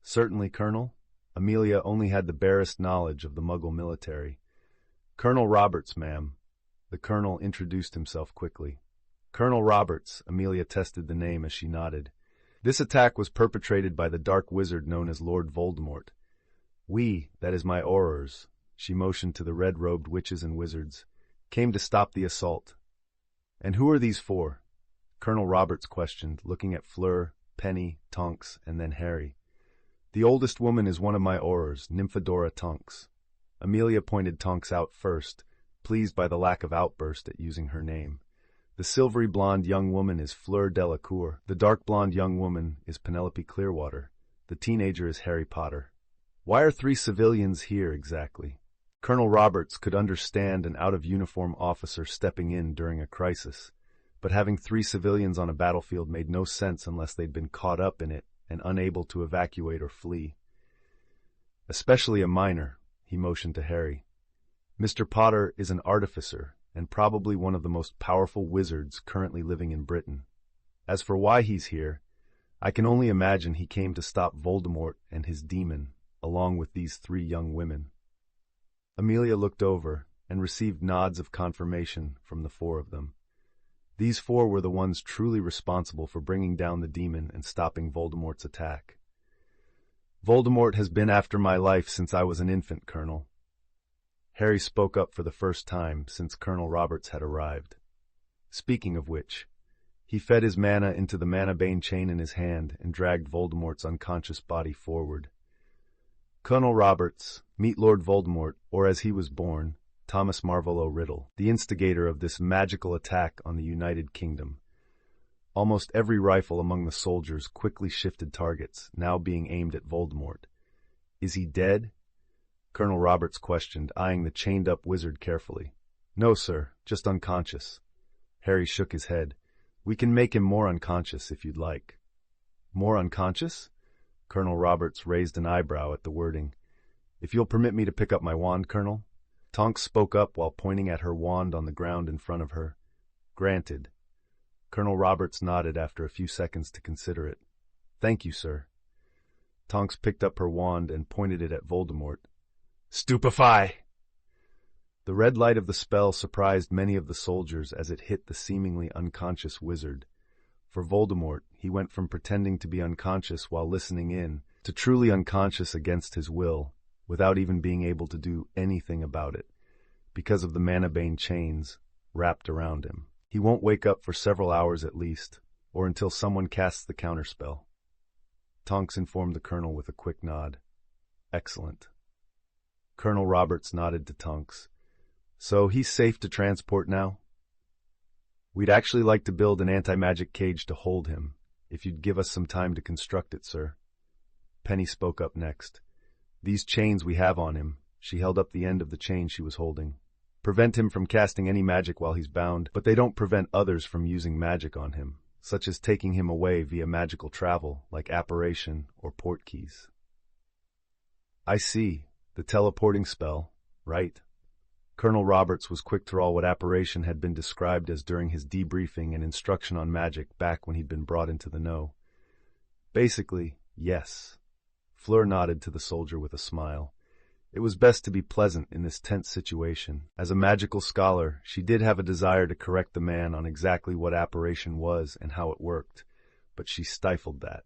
Certainly, Colonel. Amelia only had the barest knowledge of the Muggle military. Colonel Roberts, ma'am. The colonel introduced himself quickly. Colonel Roberts, Amelia tested the name as she nodded. This attack was perpetrated by the dark wizard known as Lord Voldemort. We, that is my Aurors, she motioned to the red-robed witches and wizards, came to stop the assault. And who are these 4? Colonel Roberts questioned, looking at Fleur, Penny, Tonks, and then Harry. The oldest woman is one of my Aurors, Nymphadora Tonks. Amelia pointed Tonks out first, pleased by the lack of outburst at using her name. The silvery blonde young woman is Fleur Delacour. The dark blonde young woman is Penelope Clearwater. The teenager is Harry Potter. Why are 3 civilians here exactly? Colonel Roberts could understand an out-of-uniform officer stepping in during a crisis, but having 3 civilians on a battlefield made no sense unless they'd been caught up in it and unable to evacuate or flee. Especially a minor, he motioned to Harry. Mr. Potter is an artificer, and probably one of the most powerful wizards currently living in Britain. As for why he's here, I can only imagine he came to stop Voldemort and his demon, along with these 3 young women. Amelia looked over and received nods of confirmation from the 4 of them. These 4 were the ones truly responsible for bringing down the demon and stopping Voldemort's attack. Voldemort has been after my life since I was an infant, Colonel. Harry spoke up for the first time since Colonel Roberts had arrived. Speaking of which, he fed his mana into the mana bane chain in his hand and dragged Voldemort's unconscious body forward. Colonel Roberts, meet Lord Voldemort, or as he was born, Thomas Marvolo Riddle, the instigator of this magical attack on the United Kingdom. Almost every rifle among the soldiers quickly shifted targets, now being aimed at Voldemort. "Is he dead?" Colonel Roberts questioned, eyeing the chained-up wizard carefully. "No, sir, just unconscious." Harry shook his head. "We can make him more unconscious if you'd like." "More unconscious?" Colonel Roberts raised an eyebrow at the wording. "If you'll permit me to pick up my wand, Colonel?" Tonks spoke up while pointing at her wand on the ground in front of her. "Granted." Colonel Roberts nodded after a few seconds to consider it. "Thank you, sir." Tonks picked up her wand and pointed it at Voldemort. Stupefy! The red light of the spell surprised many of the soldiers as it hit the seemingly unconscious wizard. For Voldemort, he went from pretending to be unconscious while listening in to truly unconscious against his will, without even being able to do anything about it, because of the Manabane chains wrapped around him. He won't wake up for several hours at least, or until someone casts the counterspell. Tonks informed the colonel with a quick nod. "Excellent." Colonel Roberts nodded to Tonks. "So he's safe to transport now?" "We'd actually like to build an anti-magic cage to hold him, if you'd give us some time to construct it, sir." Penny spoke up next. "These chains we have on him," she held up the end of the chain she was holding, "prevent him from casting any magic while he's bound, but they don't prevent others from using magic on him, such as taking him away via magical travel, like apparition or portkeys." "I see. The teleporting spell, right?" Colonel Roberts was quick to recall what apparition had been described as during his debriefing and instruction on magic back when he'd been brought into the know. "Basically, yes." Fleur nodded to the soldier with a smile. It was best to be pleasant in this tense situation. As a magical scholar, she did have a desire to correct the man on exactly what apparition was and how it worked, but she stifled that.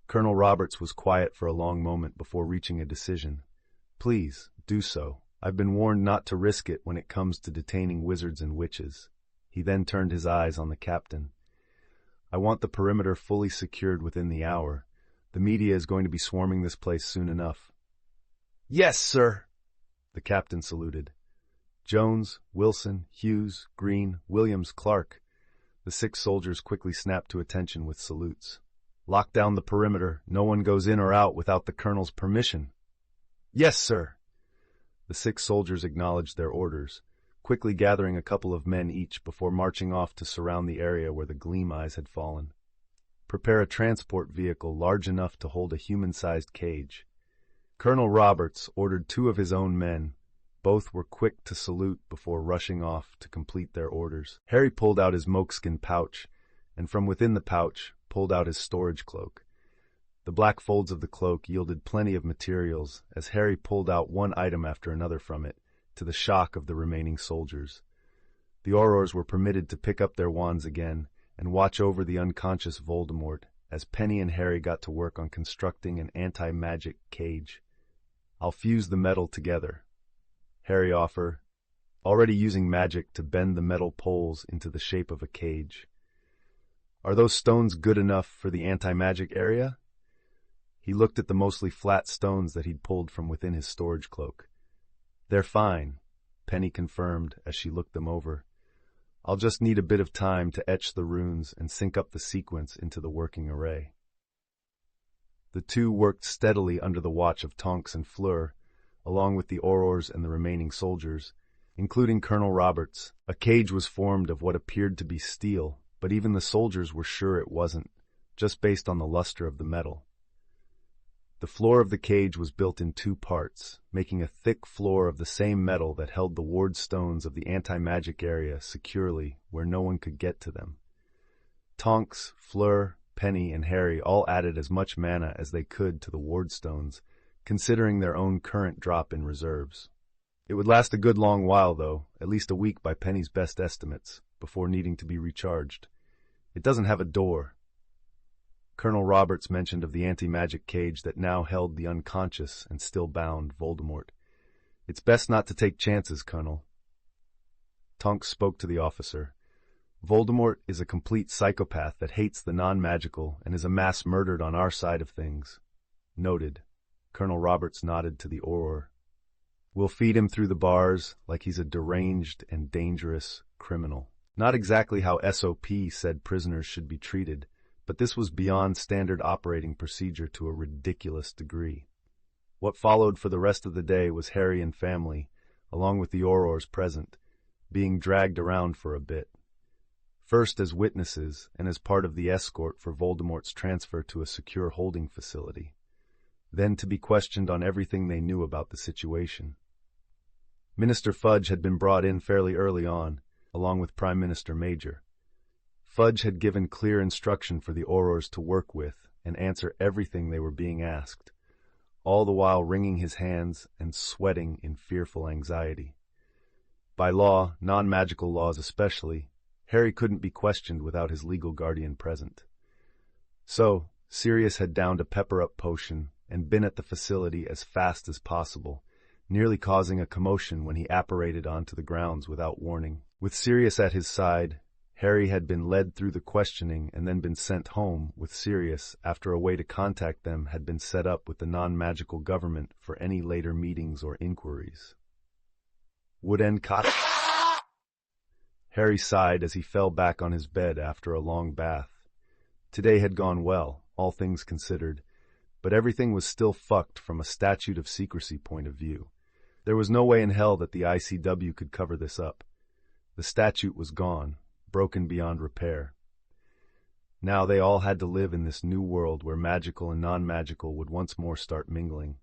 Colonel Roberts was quiet for a long moment before reaching a decision. "Please, do so. I've been warned not to risk it when it comes to detaining wizards and witches." He then turned his eyes on the captain. "I want the perimeter fully secured within the hour. The media is going to be swarming this place soon enough." Yes, sir. The captain saluted. "Jones, Wilson, Hughes, Green, Williams, Clark." The 6 soldiers quickly snapped to attention with salutes. "Lock down the perimeter. No one goes in or out without the colonel's permission." Yes, sir. The 6 soldiers acknowledged their orders, quickly gathering a couple of men each before marching off to surround the area where the Gleam Eyes had fallen. "Prepare a transport vehicle large enough to hold a human-sized cage." Colonel Roberts ordered 2 of his own men. Both were quick to salute before rushing off to complete their orders. Harry pulled out his moleskin pouch, and from within the pouch pulled out his storage cloak. The black folds of the cloak yielded plenty of materials as Harry pulled out one item after another from it, to the shock of the remaining soldiers. The Aurors were permitted to pick up their wands again and watch over the unconscious Voldemort as Penny and Harry got to work on constructing an anti-magic cage. "I'll fuse the metal together," Harry offered, already using magic to bend the metal poles into the shape of a cage. "Are those stones good enough for the anti-magic area?" He looked at the mostly flat stones that he'd pulled from within his storage cloak. "They're fine," Penny confirmed as she looked them over. "I'll just need a bit of time to etch the runes and sync up the sequence into the working array." The 2 worked steadily under the watch of Tonks and Fleur, along with the Aurors and the remaining soldiers, including Colonel Roberts. A cage was formed of what appeared to be steel, but even the soldiers were sure it wasn't, just based on the luster of the metal. The floor of the cage was built in 2 parts, making a thick floor of the same metal that held the ward stones of the anti-magic area securely where no one could get to them. Tonks, Fleur, Penny, and Harry all added as much mana as they could to the ward stones, considering their own current drop in reserves. It would last a good long while, though, at least a week by Penny's best estimates, before needing to be recharged. It doesn't have a door. Colonel Roberts mentioned of the anti-magic cage that now held the unconscious and still bound Voldemort. "It's best not to take chances, Colonel." Tonks spoke to the officer. "Voldemort is a complete psychopath that hates the non-magical and is a mass murdered on our side of things." "Noted." Colonel Roberts nodded to the Auror. "We'll feed him through the bars like he's a deranged and dangerous criminal." Not exactly how SOP said prisoners should be treated, but this was beyond standard operating procedure to a ridiculous degree. What followed for the rest of the day was Harry and family, along with the Aurors present, being dragged around for a bit. First as witnesses and as part of the escort for Voldemort's transfer to a secure holding facility. Then to be questioned on everything they knew about the situation. Minister Fudge had been brought in fairly early on, along with Prime Minister Major. Fudge had given clear instruction for the Aurors to work with and answer everything they were being asked, all the while wringing his hands and sweating in fearful anxiety. By law, non-magical laws especially, Harry couldn't be questioned without his legal guardian present. So, Sirius had downed a pepper-up potion and been at the facility as fast as possible, nearly causing a commotion when he apparated onto the grounds without warning. With Sirius at his side, Harry had been led through the questioning and then been sent home with Sirius after a way to contact them had been set up with the non-magical government for any later meetings or inquiries. Wood-end-cot. Harry sighed as he fell back on his bed after a long bath. Today had gone well, all things considered, but everything was still fucked from a statute of secrecy point of view. There was no way in hell that the ICW could cover this up. The statute was gone, broken beyond repair. Now they all had to live in this new world where magical and non-magical would once more start mingling.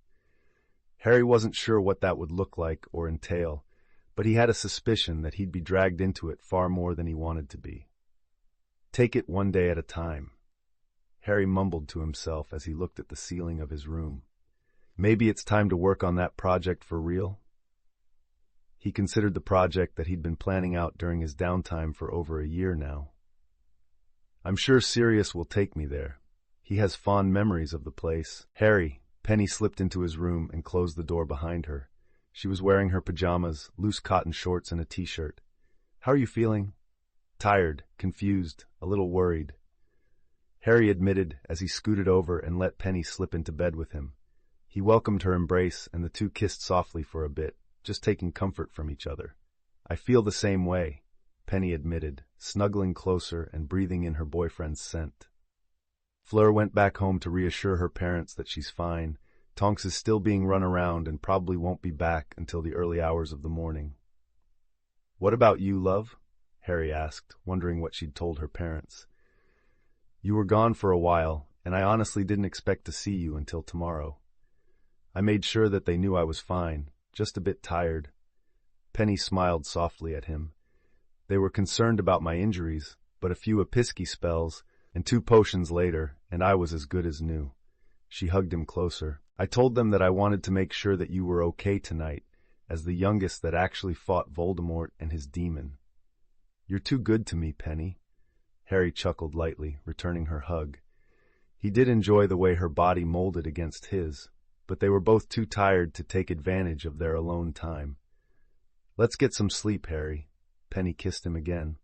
Harry wasn't sure what that would look like or entail, but he had a suspicion that he'd be dragged into it far more than he wanted to be. Take it one day at a time. Harry mumbled to himself as he looked at the ceiling of his room. Maybe it's time to work on that project for real? He considered the project that he'd been planning out during his downtime for over a year now. I'm sure Sirius will take me there. He has fond memories of the place. Harry, Penny slipped into his room and closed the door behind her. She was wearing her pajamas, loose cotton shorts, and a t-shirt. How are you feeling? Tired, confused, a little worried. Harry admitted as he scooted over and let Penny slip into bed with him. He welcomed her embrace, and the two kissed softly for a bit, just taking comfort from each other. I feel the same way, Penny admitted, snuggling closer and breathing in her boyfriend's scent. Fleur went back home to reassure her parents that she's fine. Tonks is still being run around and probably won't be back until the early hours of the morning. What about you, love? Harry asked, wondering what she'd told her parents. You were gone for a while, and I honestly didn't expect to see you until tomorrow. I made sure that they knew I was fine, just a bit tired. Penny smiled softly at him. They were concerned about my injuries, but a few Episky spells, and 2 potions later, and I was as good as new. She hugged him closer. I told them that I wanted to make sure that you were okay tonight, as the youngest that actually fought Voldemort and his demon. You're too good to me, Penny. Harry chuckled lightly, returning her hug. He did enjoy the way her body molded against his, but they were both too tired to take advantage of their alone time. Let's get some sleep, Harry. Penny kissed him again.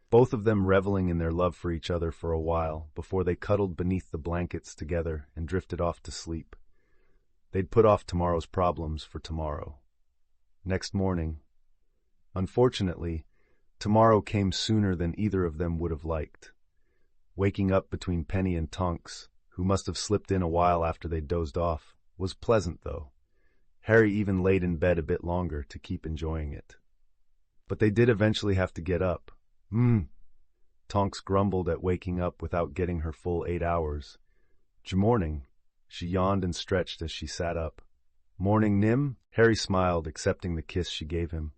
Both of them reveling in their love for each other for a while before they cuddled beneath the blankets together and drifted off to sleep. They'd put off tomorrow's problems for tomorrow. Next morning. Unfortunately, tomorrow came sooner than either of them would have liked. Waking up between Penny and Tonks, who must have slipped in a while after they'd dozed off, was pleasant, though. Harry even laid in bed a bit longer to keep enjoying it. But they did eventually have to get up. Tonks grumbled at waking up without getting her full 8 hours. "J'morning." She yawned and stretched as she sat up. "Morning, Nim?" Harry smiled, accepting the kiss she gave him.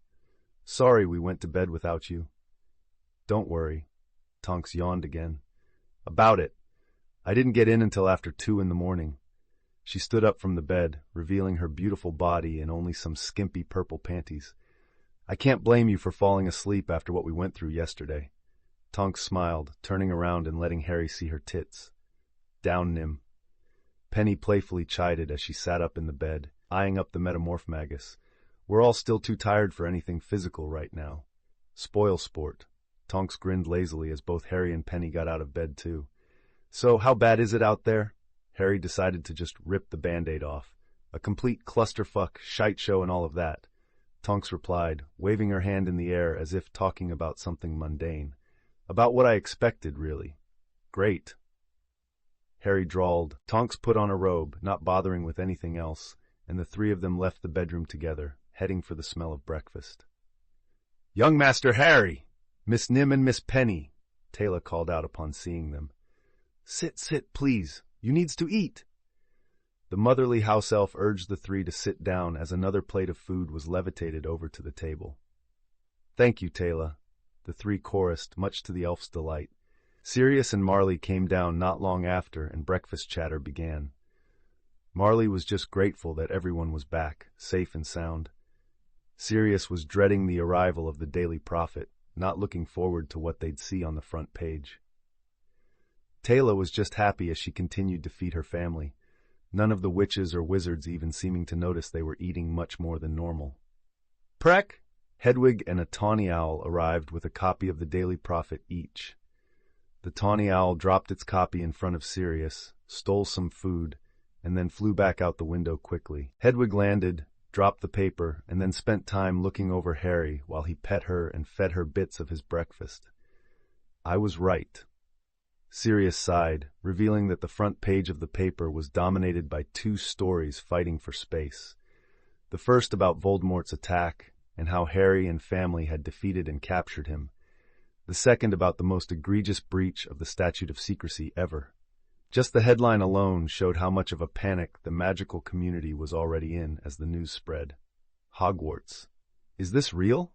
"Sorry we went to bed without you." "Don't worry." Tonks yawned again. "About it. I didn't get in until after 2 in the morning. She stood up from the bed, revealing her beautiful body in only some skimpy purple panties. "I can't blame you for falling asleep after what we went through yesterday." Tonks smiled, turning around and letting Harry see her tits. "Down, Nim." Penny playfully chided as she sat up in the bed, eyeing up the metamorph magus. "We're all still too tired for anything physical right now." "Spoil sport." Tonks grinned lazily as both Harry and Penny got out of bed too. "So, how bad is it out there?" Harry decided to just rip the Band-Aid off. A complete clusterfuck, shite show and all of that. Tonks replied, waving her hand in the air as if talking about something mundane. About what I expected, really. Great. Harry drawled. Tonks put on a robe, not bothering with anything else, and the three of them left the bedroom together, heading for the smell of breakfast. Young Master Harry! Miss Nim and Miss Penny, Taylor called out upon seeing them. Sit, please. You needs to eat. The motherly house elf urged the three to sit down as another plate of food was levitated over to the table. Thank you, Taylor, the three chorused, much to the elf's delight. Sirius and Marley came down not long after, and breakfast chatter began. Marley was just grateful that everyone was back, safe and sound. Sirius was dreading the arrival of the Daily Prophet, not looking forward to what they'd see on the front page. Taylor was just happy as she continued to feed her family, none of the witches or wizards even seeming to notice they were eating much more than normal. Prek! Hedwig and a tawny owl arrived with a copy of the Daily Prophet each. The tawny owl dropped its copy in front of Sirius, stole some food, and then flew back out the window quickly. Hedwig landed, dropped the paper, and then spent time looking over Harry while he pet her and fed her bits of his breakfast. I was right. Sirius sighed, revealing that the front page of the paper was dominated by two stories fighting for space. The first about Voldemort's attack, and how Harry and family had defeated and captured him. The second about the most egregious breach of the Statute of Secrecy ever. Just the headline alone showed how much of a panic the magical community was already in as the news spread. Hogwarts. Is this real?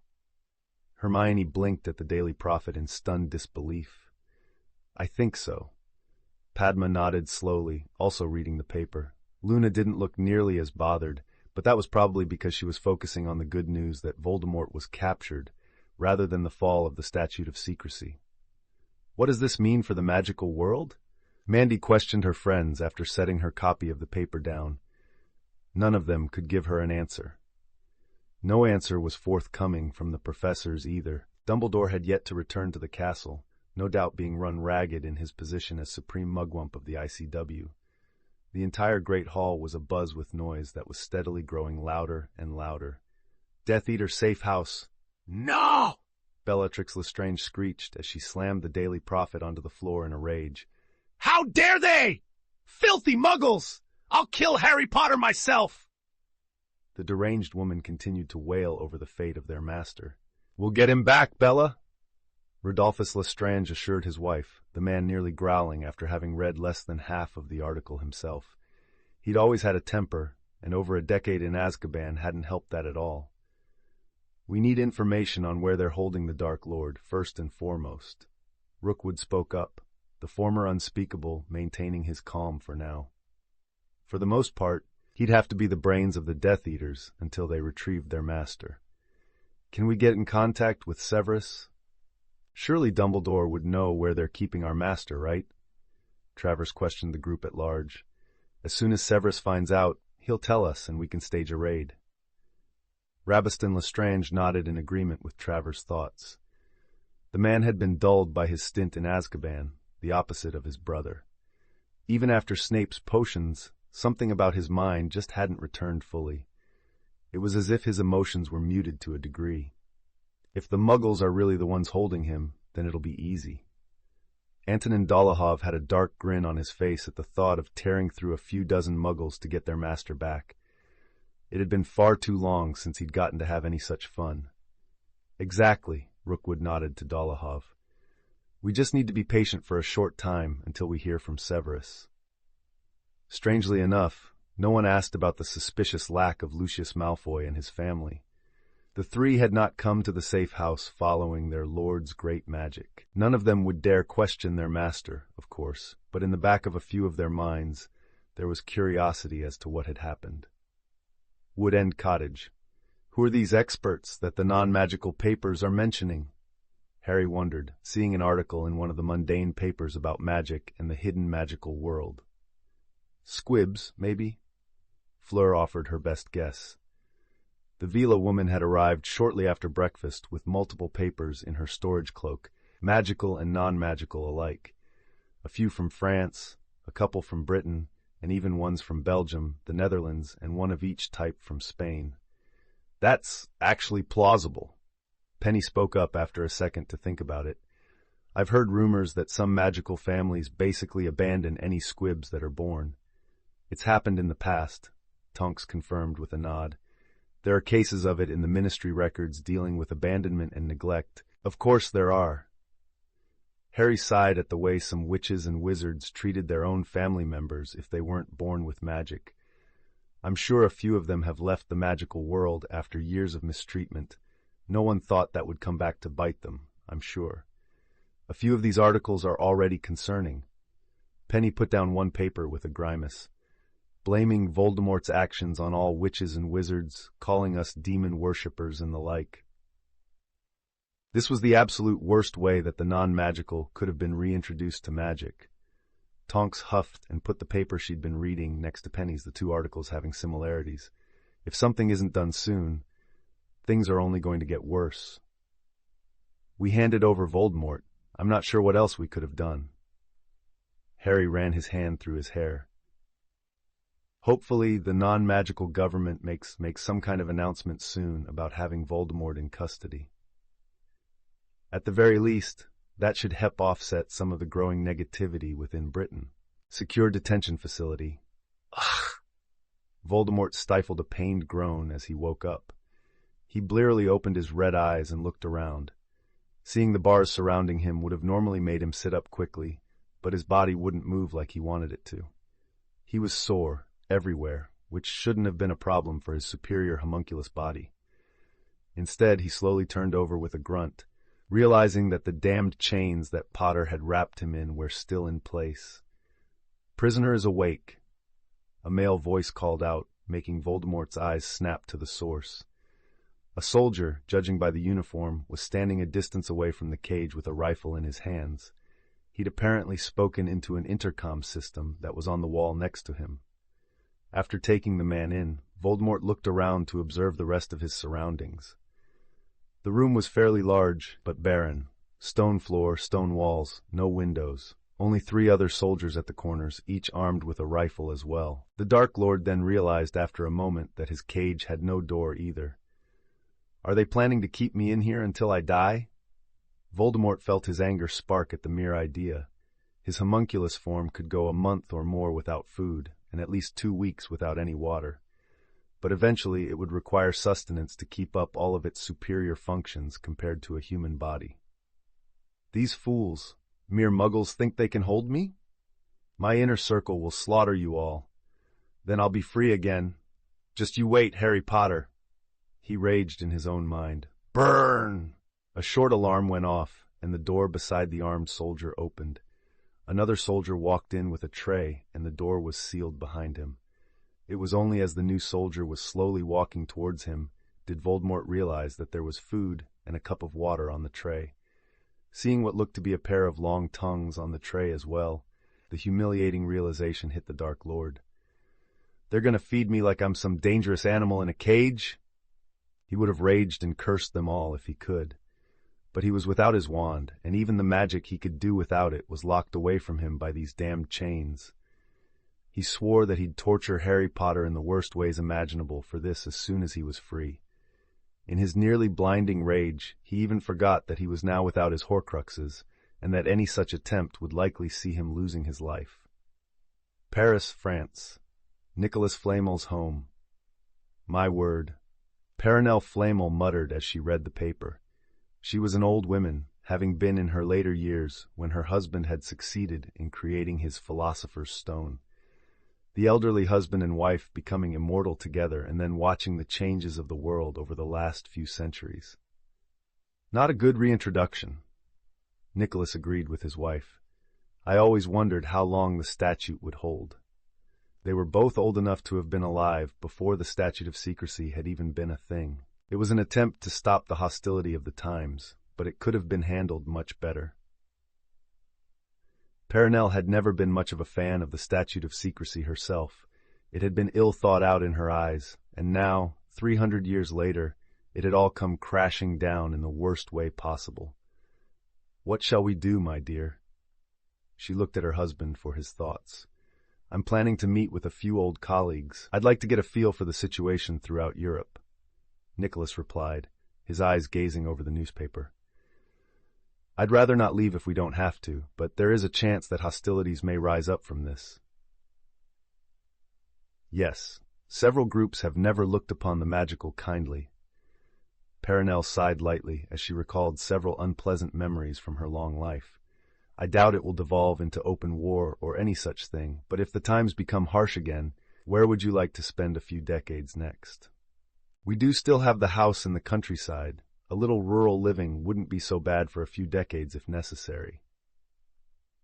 Hermione blinked at the Daily Prophet in stunned disbelief. I think so. Padma nodded slowly, also reading the paper. Luna didn't look nearly as bothered, but that was probably because she was focusing on the good news that Voldemort was captured, rather than the fall of the Statute of Secrecy. What does this mean for the magical world? Mandy questioned her friends after setting her copy of the paper down. None of them could give her an answer. No answer was forthcoming from the professors either. Dumbledore had yet to return to the castle, no doubt being run ragged in his position as Supreme Mugwump of the ICW. The entire Great Hall was abuzz with noise that was steadily growing louder and louder. Death Eater safe house. No! Bellatrix Lestrange screeched as she slammed the Daily Prophet onto the floor in a rage. How dare they! Filthy muggles! I'll kill Harry Potter myself! The deranged woman continued to wail over the fate of their master. We'll get him back, Bella! Rodolphus Lestrange assured his wife, the man nearly growling after having read less than half of the article himself. He'd always had a temper, and over a decade in Azkaban hadn't helped that at all. We need information on where they're holding the Dark Lord, first and foremost. Rookwood spoke up, the former unspeakable maintaining his calm for now. For the most part, he'd have to be the brains of the Death Eaters until they retrieved their master. Can we get in contact with Severus? Surely Dumbledore would know where they're keeping our master, right? Travers questioned the group at large. As soon as Severus finds out, he'll tell us and we can stage a raid. Rabaston Lestrange nodded in agreement with Travers' thoughts. The man had been dulled by his stint in Azkaban, the opposite of his brother. Even after Snape's potions, something about his mind just hadn't returned fully. It was as if his emotions were muted to a degree. If the Muggles are really the ones holding him, then it'll be easy. Antonin Dolohov had a dark grin on his face at the thought of tearing through a few dozen Muggles to get their master back. It had been far too long since he'd gotten to have any such fun. Exactly, Rookwood nodded to Dolohov. We just need to be patient for a short time until we hear from Severus. Strangely enough, no one asked about the suspicious lack of Lucius Malfoy and his family. The three had not come to the safe house following their lord's great magic. None of them would dare question their master, of course, but in the back of a few of their minds, there was curiosity as to what had happened. Wood End Cottage. Who are these experts that the non-magical papers are mentioning? Harry wondered, seeing an article in one of the mundane papers about magic and the hidden magical world. Squibs, maybe? Fleur offered her best guess. The Vila woman had arrived shortly after breakfast with multiple papers in her storage cloak, magical and non-magical alike. A few from France, a couple from Britain, and even ones from Belgium, the Netherlands, and one of each type from Spain. That's actually plausible. Penny spoke up after a second to think about it. I've heard rumors that some magical families basically abandon any squibs that are born. It's happened in the past, Tonks confirmed with a nod. There are cases of it in the ministry records dealing with abandonment and neglect. Of course there are. Harry sighed at the way some witches and wizards treated their own family members if they weren't born with magic. I'm sure a few of them have left the magical world after years of mistreatment. No one thought that would come back to bite them, I'm sure. A few of these articles are already concerning. Penny put down one paper with a grimace, blaming Voldemort's actions on all witches and wizards, calling us demon worshippers and the like. This was the absolute worst way that the non-magical could have been reintroduced to magic. Tonks huffed and put the paper she'd been reading next to Penny's, the two articles having similarities. If something isn't done soon, things are only going to get worse. We handed over Voldemort. I'm not sure what else we could have done. Harry ran his hand through his hair. Hopefully, the non-magical government makes some kind of announcement soon about having Voldemort in custody. At the very least, that should help offset some of the growing negativity within Britain. Secure detention facility. Ugh. Voldemort stifled a pained groan as he woke up. He blearily opened his red eyes and looked around. Seeing the bars surrounding him would have normally made him sit up quickly, but his body wouldn't move like he wanted it to. He was sore, everywhere, which shouldn't have been a problem for his superior homunculus body. Instead, he slowly turned over with a grunt, realizing that the damned chains that Potter had wrapped him in were still in place. "Prisoner is awake," a male voice called out, making Voldemort's eyes snap to the source. A soldier, judging by the uniform, was standing a distance away from the cage with a rifle in his hands. He'd apparently spoken into an intercom system that was on the wall next to him. After taking the man in, Voldemort looked around to observe the rest of his surroundings. The room was fairly large, but barren. Stone floor, stone walls, no windows. Only 3 other soldiers at the corners, each armed with a rifle as well. The Dark Lord then realized after a moment that his cage had no door either. Are they planning to keep me in here until I die? Voldemort felt his anger spark at the mere idea. His homunculus form could go a month or more without food, and at least 2 weeks without any water. But eventually it would require sustenance to keep up all of its superior functions compared to a human body. These fools, mere muggles, think they can hold me? My inner circle will slaughter you all. Then I'll be free again. Just you wait, Harry Potter. He raged in his own mind. Burn! A short alarm went off, and the door beside the armed soldier opened. Another soldier walked in with a tray, and the door was sealed behind him. It was only as the new soldier was slowly walking towards him did Voldemort realize that there was food and a cup of water on the tray. Seeing what looked to be a pair of long tongues on the tray as well, the humiliating realization hit the Dark Lord. They're going to feed me like I'm some dangerous animal in a cage? He would have raged and cursed them all if he could. But he was without his wand, and even the magic he could do without it was locked away from him by these damned chains. He swore that he'd torture Harry Potter in the worst ways imaginable for this as soon as he was free. In his nearly blinding rage, he even forgot that he was now without his Horcruxes, and that any such attempt would likely see him losing his life. Paris, France. Nicholas Flamel's home. My word. Perenelle Flamel muttered as she read the paper. She was an old woman, having been in her later years when her husband had succeeded in creating his Philosopher's Stone. The elderly husband and wife becoming immortal together and then watching the changes of the world over the last few centuries. Not a good reintroduction. Nicholas agreed with his wife. I always wondered how long the statute would hold. They were both old enough to have been alive before the statute of secrecy had even been a thing. It was an attempt to stop the hostility of the times, but it could have been handled much better. Perenelle had never been much of a fan of the statute of secrecy herself. It had been ill thought out in her eyes, and now, 300 years later, it had all come crashing down in the worst way possible. What shall we do, my dear? She looked at her husband for his thoughts. I'm planning to meet with a few old colleagues. I'd like to get a feel for the situation throughout Europe. Nicholas replied, his eyes gazing over the newspaper. I'd rather not leave if we don't have to, but there is a chance that hostilities may rise up from this. Yes, several groups have never looked upon the magical kindly. Perenelle sighed lightly as she recalled several unpleasant memories from her long life. I doubt it will devolve into open war or any such thing, but if the times become harsh again, where would you like to spend a few decades next? We do still have the house in the countryside. A little rural living wouldn't be so bad for a few decades if necessary.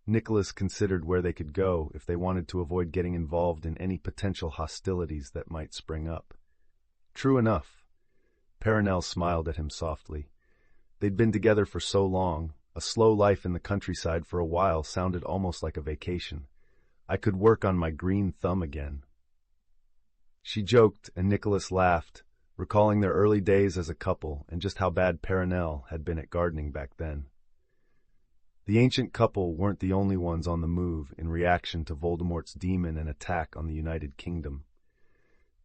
Nicholas considered where they could go if they wanted to avoid getting involved in any potential hostilities that might spring up. True enough. Perenelle smiled at him softly. They'd been together for so long, a slow life in the countryside for a while sounded almost like a vacation. I could work on my green thumb again. She joked, and Nicholas laughed, recalling their early days as a couple and just how bad Perenelle had been at gardening back then. The ancient couple weren't the only ones on the move in reaction to Voldemort's demon and attack on the United Kingdom.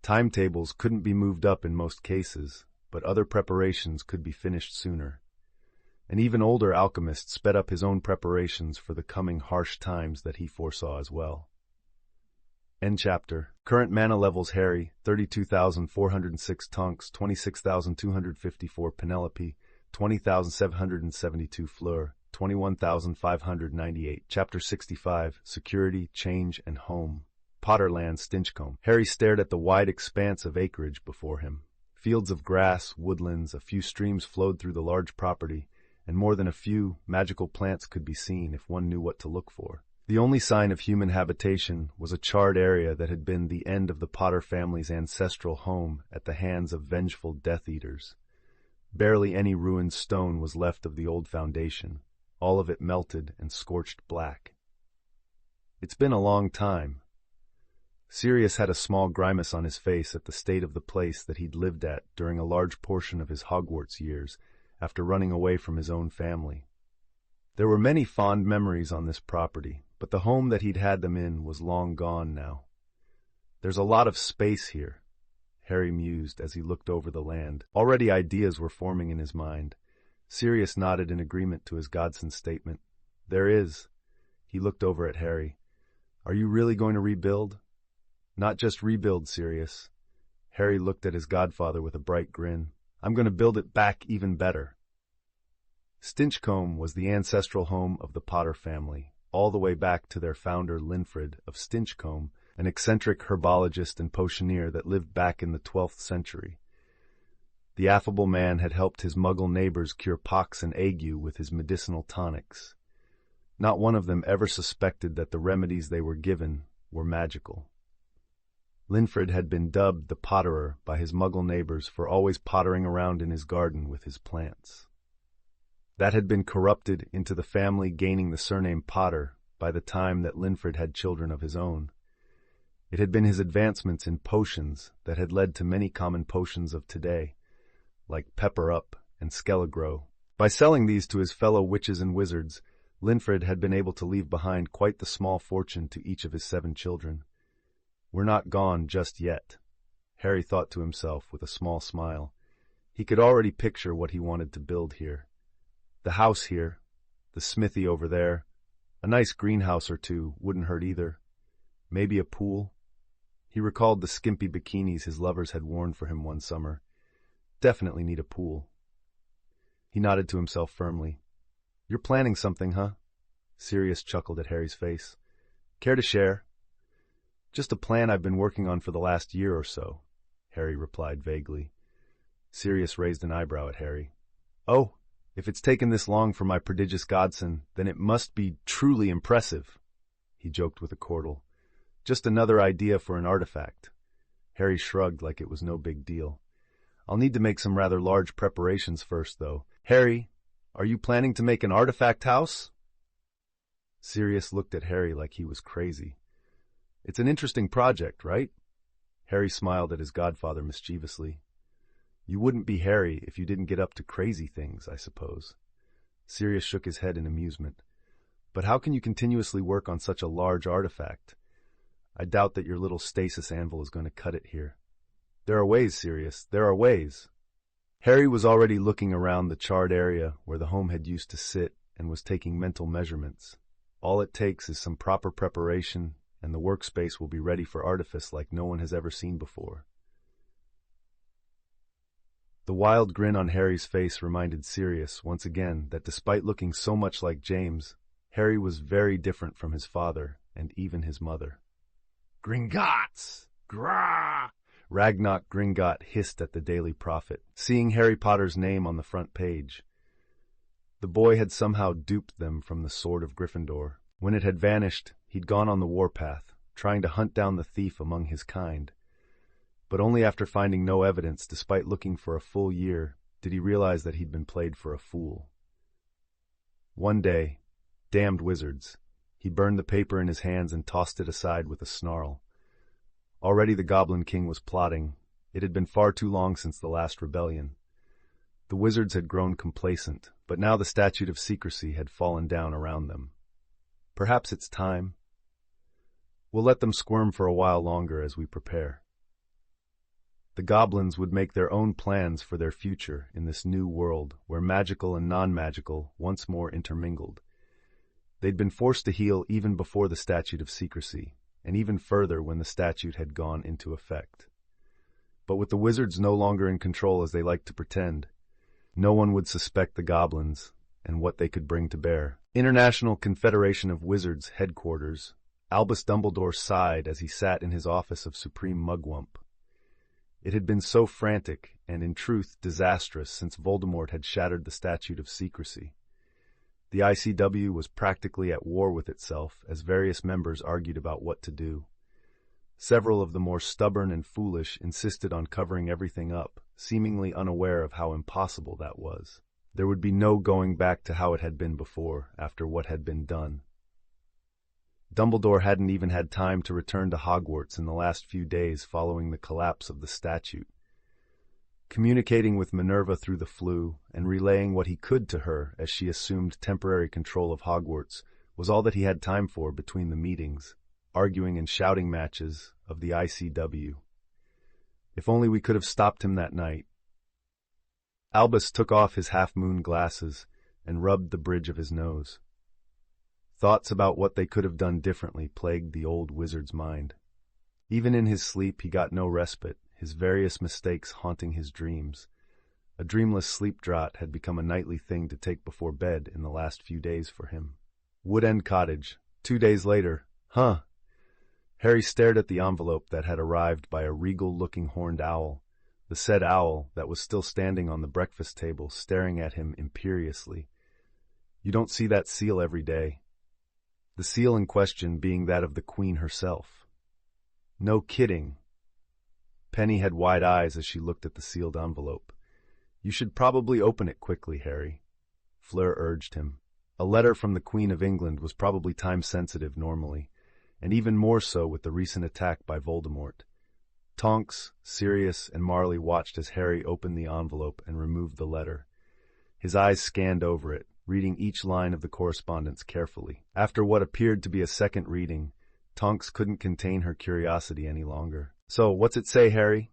Timetables couldn't be moved up in most cases, but other preparations could be finished sooner. An even older alchemist sped up his own preparations for the coming harsh times that he foresaw as well. End chapter. Current mana levels: Harry, 32,406 Tonks, 26,254 Penelope, 20,772 Fleur, 21,598. Chapter 65. Security, Change, and Home. Potterland, Stinchcombe. Harry stared at the wide expanse of acreage before him. Fields of grass, woodlands, a few streams flowed through the large property, and more than a few magical plants could be seen if one knew what to look for. The only sign of human habitation was a charred area that had been the end of the Potter family's ancestral home at the hands of vengeful Death Eaters. Barely any ruined stone was left of the old foundation, all of it melted and scorched black. It's been a long time. Sirius had a small grimace on his face at the state of the place that he'd lived at during a large portion of his Hogwarts years after running away from his own family. There were many fond memories on this property, but the home that he'd had them in was long gone now. There's a lot of space here, Harry mused as he looked over the land. Already ideas were forming in his mind. Sirius nodded in agreement to his godson's statement. There is. He looked over at Harry. Are you really going to rebuild? Not just rebuild, Sirius. Harry looked at his godfather with a bright grin. I'm going to build it back even better. Stinchcombe was the ancestral home of the Potter family, all the way back to their founder Linfred of Stinchcombe, an eccentric herbologist and potioneer that lived back in the 12th century. The affable man had helped his Muggle neighbors cure pox and ague with his medicinal tonics. Not one of them ever suspected that the remedies they were given were magical. Linfred had been dubbed the Potterer by his Muggle neighbors for always pottering around in his garden with his plants. That had been corrupted into the family gaining the surname Potter by the time that Linfred had children of his own. It had been his advancements in potions that had led to many common potions of today, like Pepper Up and Skelegro. By selling these to his fellow witches and wizards, Linfred had been able to leave behind quite the small fortune to each of his 7 children. We're not gone just yet, Harry thought to himself with a small smile. He could already picture what he wanted to build here. The house here, the smithy over there, a nice greenhouse or two wouldn't hurt either. Maybe a pool. He recalled the skimpy bikinis his lovers had worn for him one summer. Definitely need a pool. He nodded to himself firmly. You're planning something, huh? Sirius chuckled at Harry's face. Care to share? Just a plan I've been working on for the last year or so, Harry replied vaguely. Sirius raised an eyebrow at Harry. Oh, if it's taken this long for my prodigious godson, then it must be truly impressive, he joked with a chortle. Just another idea for an artifact. Harry shrugged like it was no big deal. I'll need to make some rather large preparations first, though. Harry, are you planning to make an artifact house? Sirius looked at Harry like he was crazy. It's an interesting project, right? Harry smiled at his godfather mischievously. You wouldn't be Harry if you didn't get up to crazy things, I suppose. Sirius shook his head in amusement. But how can you continuously work on such a large artifact? I doubt that your little stasis anvil is going to cut it here. There are ways, Sirius, there are ways. Harry was already looking around the charred area where the home had used to sit and was taking mental measurements. All it takes is some proper preparation, and the workspace will be ready for Artifice like no one has ever seen before. The wild grin on Harry's face reminded Sirius once again that despite looking so much like James, Harry was very different from his father and even his mother. Gringotts! Grah! Ragnarok Gringot hissed at the Daily Prophet, seeing Harry Potter's name on the front page. The boy had somehow duped them from the Sword of Gryffindor. When it had vanished, he'd gone on the warpath, trying to hunt down the thief among his kind. But only after finding no evidence, despite looking for a full year, did he realize that he'd been played for a fool. One day, damned wizards, he burned the paper in his hands and tossed it aside with a snarl. Already the Goblin King was plotting. It had been far too long since the last rebellion. The wizards had grown complacent, but now the statute of secrecy had fallen down around them. Perhaps it's time. We'll let them squirm for a while longer as we prepare. The goblins would make their own plans for their future in this new world where magical and non-magical once more intermingled. They'd been forced to heal even before the statute of secrecy, and even further when the statute had gone into effect. But with the wizards no longer in control as they liked to pretend, no one would suspect the goblins and what they could bring to bear. International Confederation of Wizards headquarters, Albus Dumbledore sighed as he sat in his office of Supreme Mugwump. It had been so frantic and, in truth, disastrous since Voldemort had shattered the statute of secrecy. The ICW was practically at war with itself as various members argued about what to do. Several of the more stubborn and foolish insisted on covering everything up, seemingly unaware of how impossible that was. There would be no going back to how it had been before, after what had been done. Dumbledore hadn't even had time to return to Hogwarts in the last few days following the collapse of the statute. Communicating with Minerva through the flu and relaying what he could to her as she assumed temporary control of Hogwarts was all that he had time for between the meetings, arguing and shouting matches of the ICW. If only we could have stopped him that night. Albus took off his half-moon glasses and rubbed the bridge of his nose. Thoughts about what they could have done differently plagued the old wizard's mind. Even in his sleep he got no respite, his various mistakes haunting his dreams. A dreamless sleep draught had become a nightly thing to take before bed in the last few days for him. Woodend Cottage, 2 days later. Huh. Harry stared at the envelope that had arrived by a regal-looking horned owl, the said owl that was still standing on the breakfast table staring at him imperiously. You don't see that seal every day. The seal in question being that of the Queen herself. No kidding. Penny had wide eyes as she looked at the sealed envelope. You should probably open it quickly, Harry, Fleur urged him. A letter from the Queen of England was probably time-sensitive normally, and even more so with the recent attack by Voldemort. Tonks, Sirius, and Marley watched as Harry opened the envelope and removed the letter. His eyes scanned over it, reading each line of the correspondence carefully. After what appeared to be a second reading, Tonks couldn't contain her curiosity any longer. So, what's it say, Harry?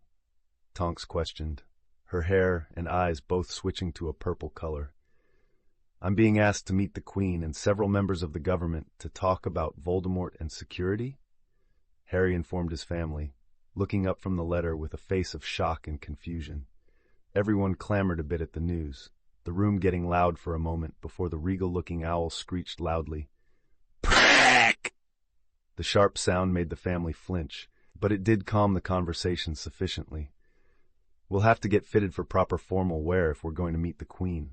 Tonks questioned, her hair and eyes both switching to a purple color. I'm being asked to meet the Queen and several members of the government to talk about Voldemort and security? Harry informed his family, looking up from the letter with a face of shock and confusion. Everyone clamored a bit at the news, the room getting loud for a moment before the regal-looking owl screeched loudly. Prick! The sharp sound made the family flinch, but it did calm the conversation sufficiently. We'll have to get fitted for proper formal wear if we're going to meet the Queen.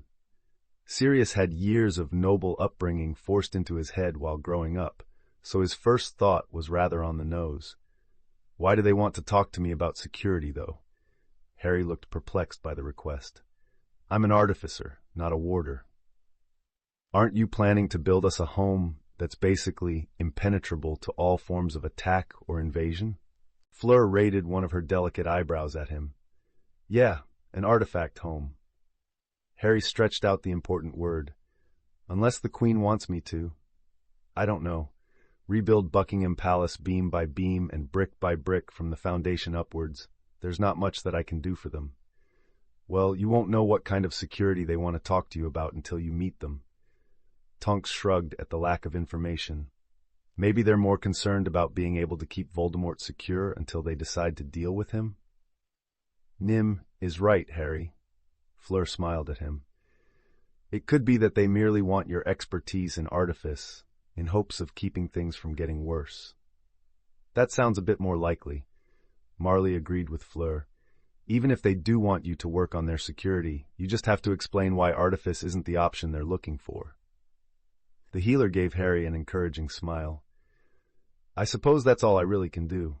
Sirius had years of noble upbringing forced into his head while growing up, so his first thought was rather on the nose. Why do they want to talk to me about security, though? Harry looked perplexed by the request. I'm an artificer, not a warder. Aren't you planning to build us a home that's basically impenetrable to all forms of attack or invasion? Fleur raised one of her delicate eyebrows at him. Yeah, an artifact home. Harry stretched out the important word. Unless the Queen wants me to. I don't know. Rebuild Buckingham Palace beam by beam and brick by brick from the foundation upwards. There's not much that I can do for them. Well, you won't know what kind of security they want to talk to you about until you meet them. Tonks shrugged at the lack of information. Maybe they're more concerned about being able to keep Voldemort secure until they decide to deal with him? Nim is right, Harry. Fleur smiled at him. It could be that they merely want your expertise in artifice, in hopes of keeping things from getting worse. That sounds a bit more likely. Marley agreed with Fleur. Even if they do want you to work on their security, you just have to explain why artifice isn't the option they're looking for. The healer gave Harry an encouraging smile. I suppose that's all I really can do.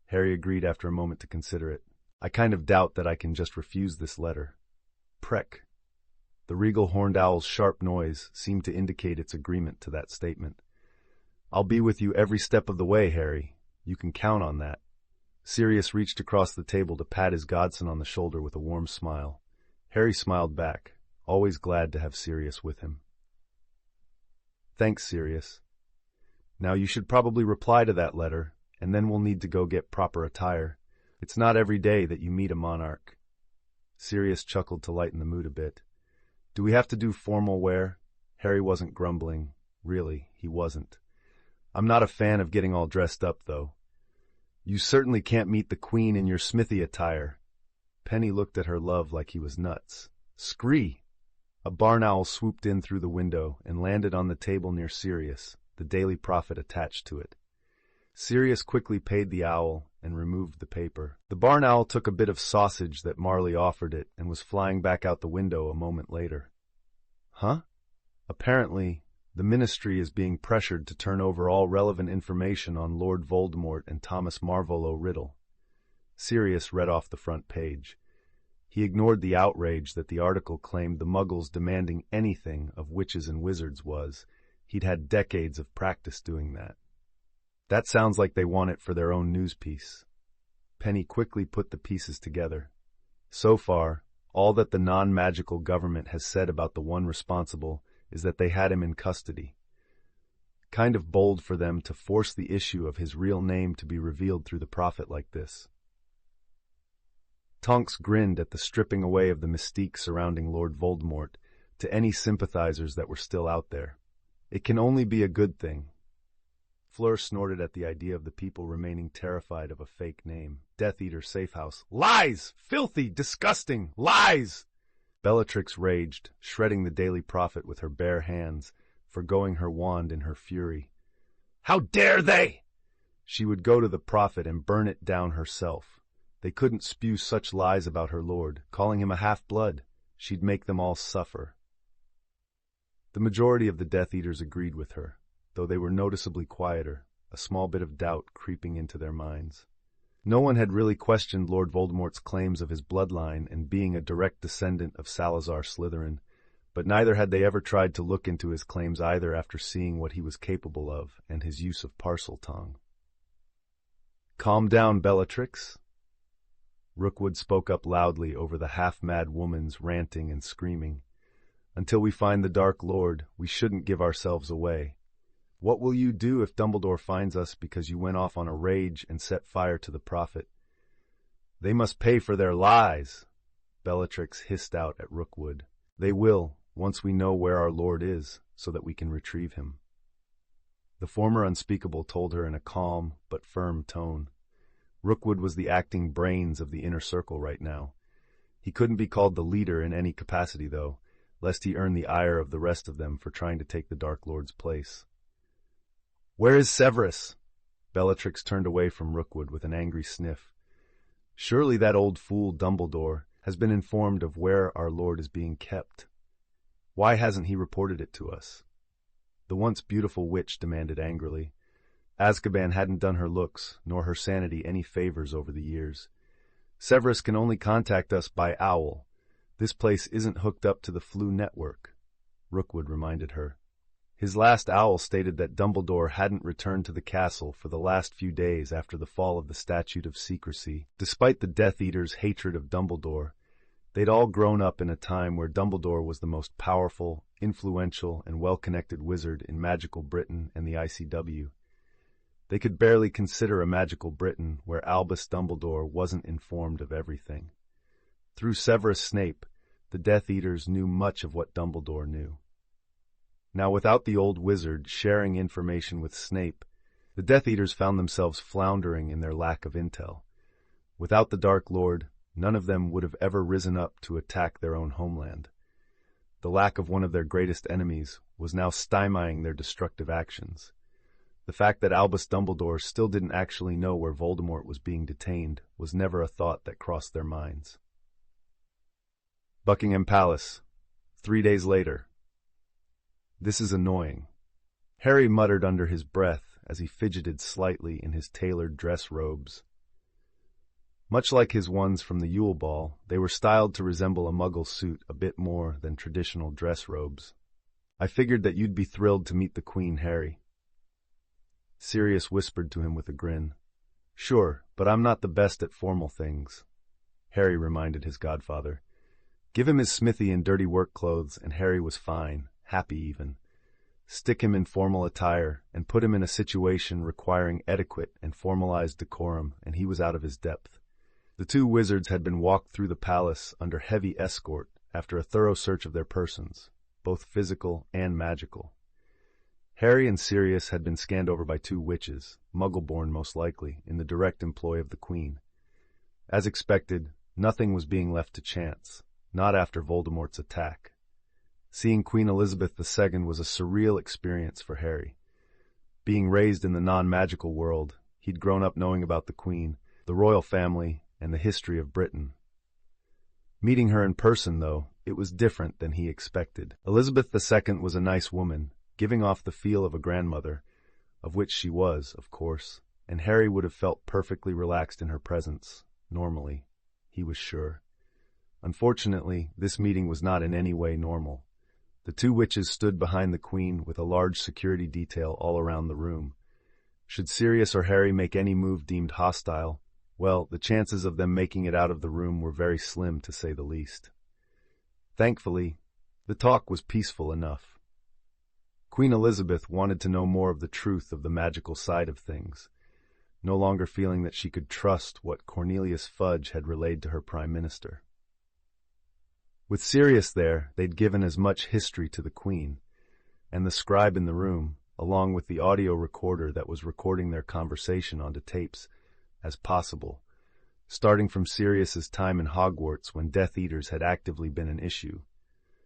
Harry agreed after a moment to consider it. I kind of doubt that I can just refuse this letter. Prek. The regal horned owl's sharp noise seemed to indicate its agreement to that statement. I'll be with you every step of the way, Harry. You can count on that. Sirius reached across the table to pat his godson on the shoulder with a warm smile. Harry smiled back, always glad to have Sirius with him. Thanks, Sirius. Now you should probably reply to that letter, and then we'll need to go get proper attire. It's not every day that you meet a monarch. Sirius chuckled to lighten the mood a bit. Do we have to do formal wear? Harry wasn't grumbling. Really, he wasn't. I'm not a fan of getting all dressed up, though. You certainly can't meet the Queen in your smithy attire. Penny looked at her love like he was nuts. Scree! A barn owl swooped in through the window and landed on the table near Sirius, the Daily Prophet attached to it. Sirius quickly paid the owl and removed the paper. The barn owl took a bit of sausage that Marley offered it and was flying back out the window a moment later. Huh? Apparently, the Ministry is being pressured to turn over all relevant information on Lord Voldemort and Thomas Marvolo Riddle. Sirius read off the front page. He ignored the outrage that the article claimed the Muggles demanding anything of witches and wizards was. He'd had decades of practice doing that. That sounds like they want it for their own news piece. Penny quickly put the pieces together. So far, all that the non-magical government has said about the one responsible is that they had him in custody. Kind of bold for them to force the issue of his real name to be revealed through the prophet like this. Tonks grinned at the stripping away of the mystique surrounding Lord Voldemort to any sympathizers that were still out there. It can only be a good thing. Fleur snorted at the idea of the people remaining terrified of a fake name. Death Eater Safehouse. Lies! Filthy! Disgusting! Lies! Bellatrix raged, shredding the Daily Prophet with her bare hands, forgoing her wand in her fury. How dare they! She would go to the prophet and burn it down herself. They couldn't spew such lies about her lord, calling him a half-blood. She'd make them all suffer. The majority of the Death Eaters agreed with her, though they were noticeably quieter, a small bit of doubt creeping into their minds. No one had really questioned Lord Voldemort's claims of his bloodline and being a direct descendant of Salazar Slytherin, but neither had they ever tried to look into his claims either after seeing what he was capable of and his use of Parseltongue. Calm down, Bellatrix. Rookwood spoke up loudly over the half-mad woman's ranting and screaming. Until we find the Dark Lord, we shouldn't give ourselves away. What will you do if Dumbledore finds us because you went off on a rage and set fire to the prophet? They must pay for their lies, Bellatrix hissed out at Rookwood. They will, once we know where our Lord is, so that we can retrieve him. The former unspeakable told her in a calm but firm tone. Rookwood was the acting brains of the inner circle right now. He couldn't be called the leader in any capacity, though, lest he earn the ire of the rest of them for trying to take the Dark Lord's place. Where is Severus? Bellatrix turned away from Rookwood with an angry sniff. Surely that old fool Dumbledore has been informed of where our Lord is being kept. Why hasn't he reported it to us? The once beautiful witch demanded angrily. Azkaban hadn't done her looks, nor her sanity any favors over the years. Severus can only contact us by owl. This place isn't hooked up to the Flu network, Rookwood reminded her. His last owl stated that Dumbledore hadn't returned to the castle for the last few days after the fall of the Statute of Secrecy. Despite the Death Eaters' hatred of Dumbledore, they'd all grown up in a time where Dumbledore was the most powerful, influential, and well-connected wizard in magical Britain and the ICW. They could barely consider a magical Britain where Albus Dumbledore wasn't informed of everything. Through Severus Snape, the Death Eaters knew much of what Dumbledore knew. Now, without the old wizard sharing information with Snape, the Death Eaters found themselves floundering in their lack of intel. Without the Dark Lord, none of them would have ever risen up to attack their own homeland. The lack of one of their greatest enemies was now stymieing their destructive actions. The fact that Albus Dumbledore still didn't actually know where Voldemort was being detained was never a thought that crossed their minds. Buckingham Palace, 3 days later. This is annoying. Harry muttered under his breath as he fidgeted slightly in his tailored dress robes. Much like his ones from the Yule Ball, they were styled to resemble a Muggle suit a bit more than traditional dress robes. I figured that you'd be thrilled to meet the Queen, Harry. Sirius whispered to him with a grin. Sure, but I'm not the best at formal things, Harry reminded his godfather. Give him his smithy and dirty work clothes, and Harry was fine, happy even. Stick him in formal attire, and put him in a situation requiring etiquette and formalized decorum, and he was out of his depth. The two wizards had been walked through the palace under heavy escort after a thorough search of their persons, both physical and magical. Harry and Sirius had been scanned over by two witches, Muggle-born most likely, in the direct employ of the Queen. As expected, nothing was being left to chance, not after Voldemort's attack. Seeing Queen Elizabeth II was a surreal experience for Harry. Being raised in the non-magical world, he'd grown up knowing about the Queen, the royal family, and the history of Britain. Meeting her in person, though, it was different than he expected. Elizabeth II was a nice woman, giving off the feel of a grandmother, of which she was, of course, and Harry would have felt perfectly relaxed in her presence, normally, he was sure. Unfortunately, this meeting was not in any way normal. The two witches stood behind the Queen with a large security detail all around the room. Should Sirius or Harry make any move deemed hostile, well, the chances of them making it out of the room were very slim, to say the least. Thankfully, the talk was peaceful enough. Queen Elizabeth wanted to know more of the truth of the magical side of things, no longer feeling that she could trust what Cornelius Fudge had relayed to her Prime Minister. With Sirius there, they'd given as much history to the Queen, and the scribe in the room, along with the audio recorder that was recording their conversation onto tapes, as possible, starting from Sirius's time in Hogwarts when Death Eaters had actively been an issue,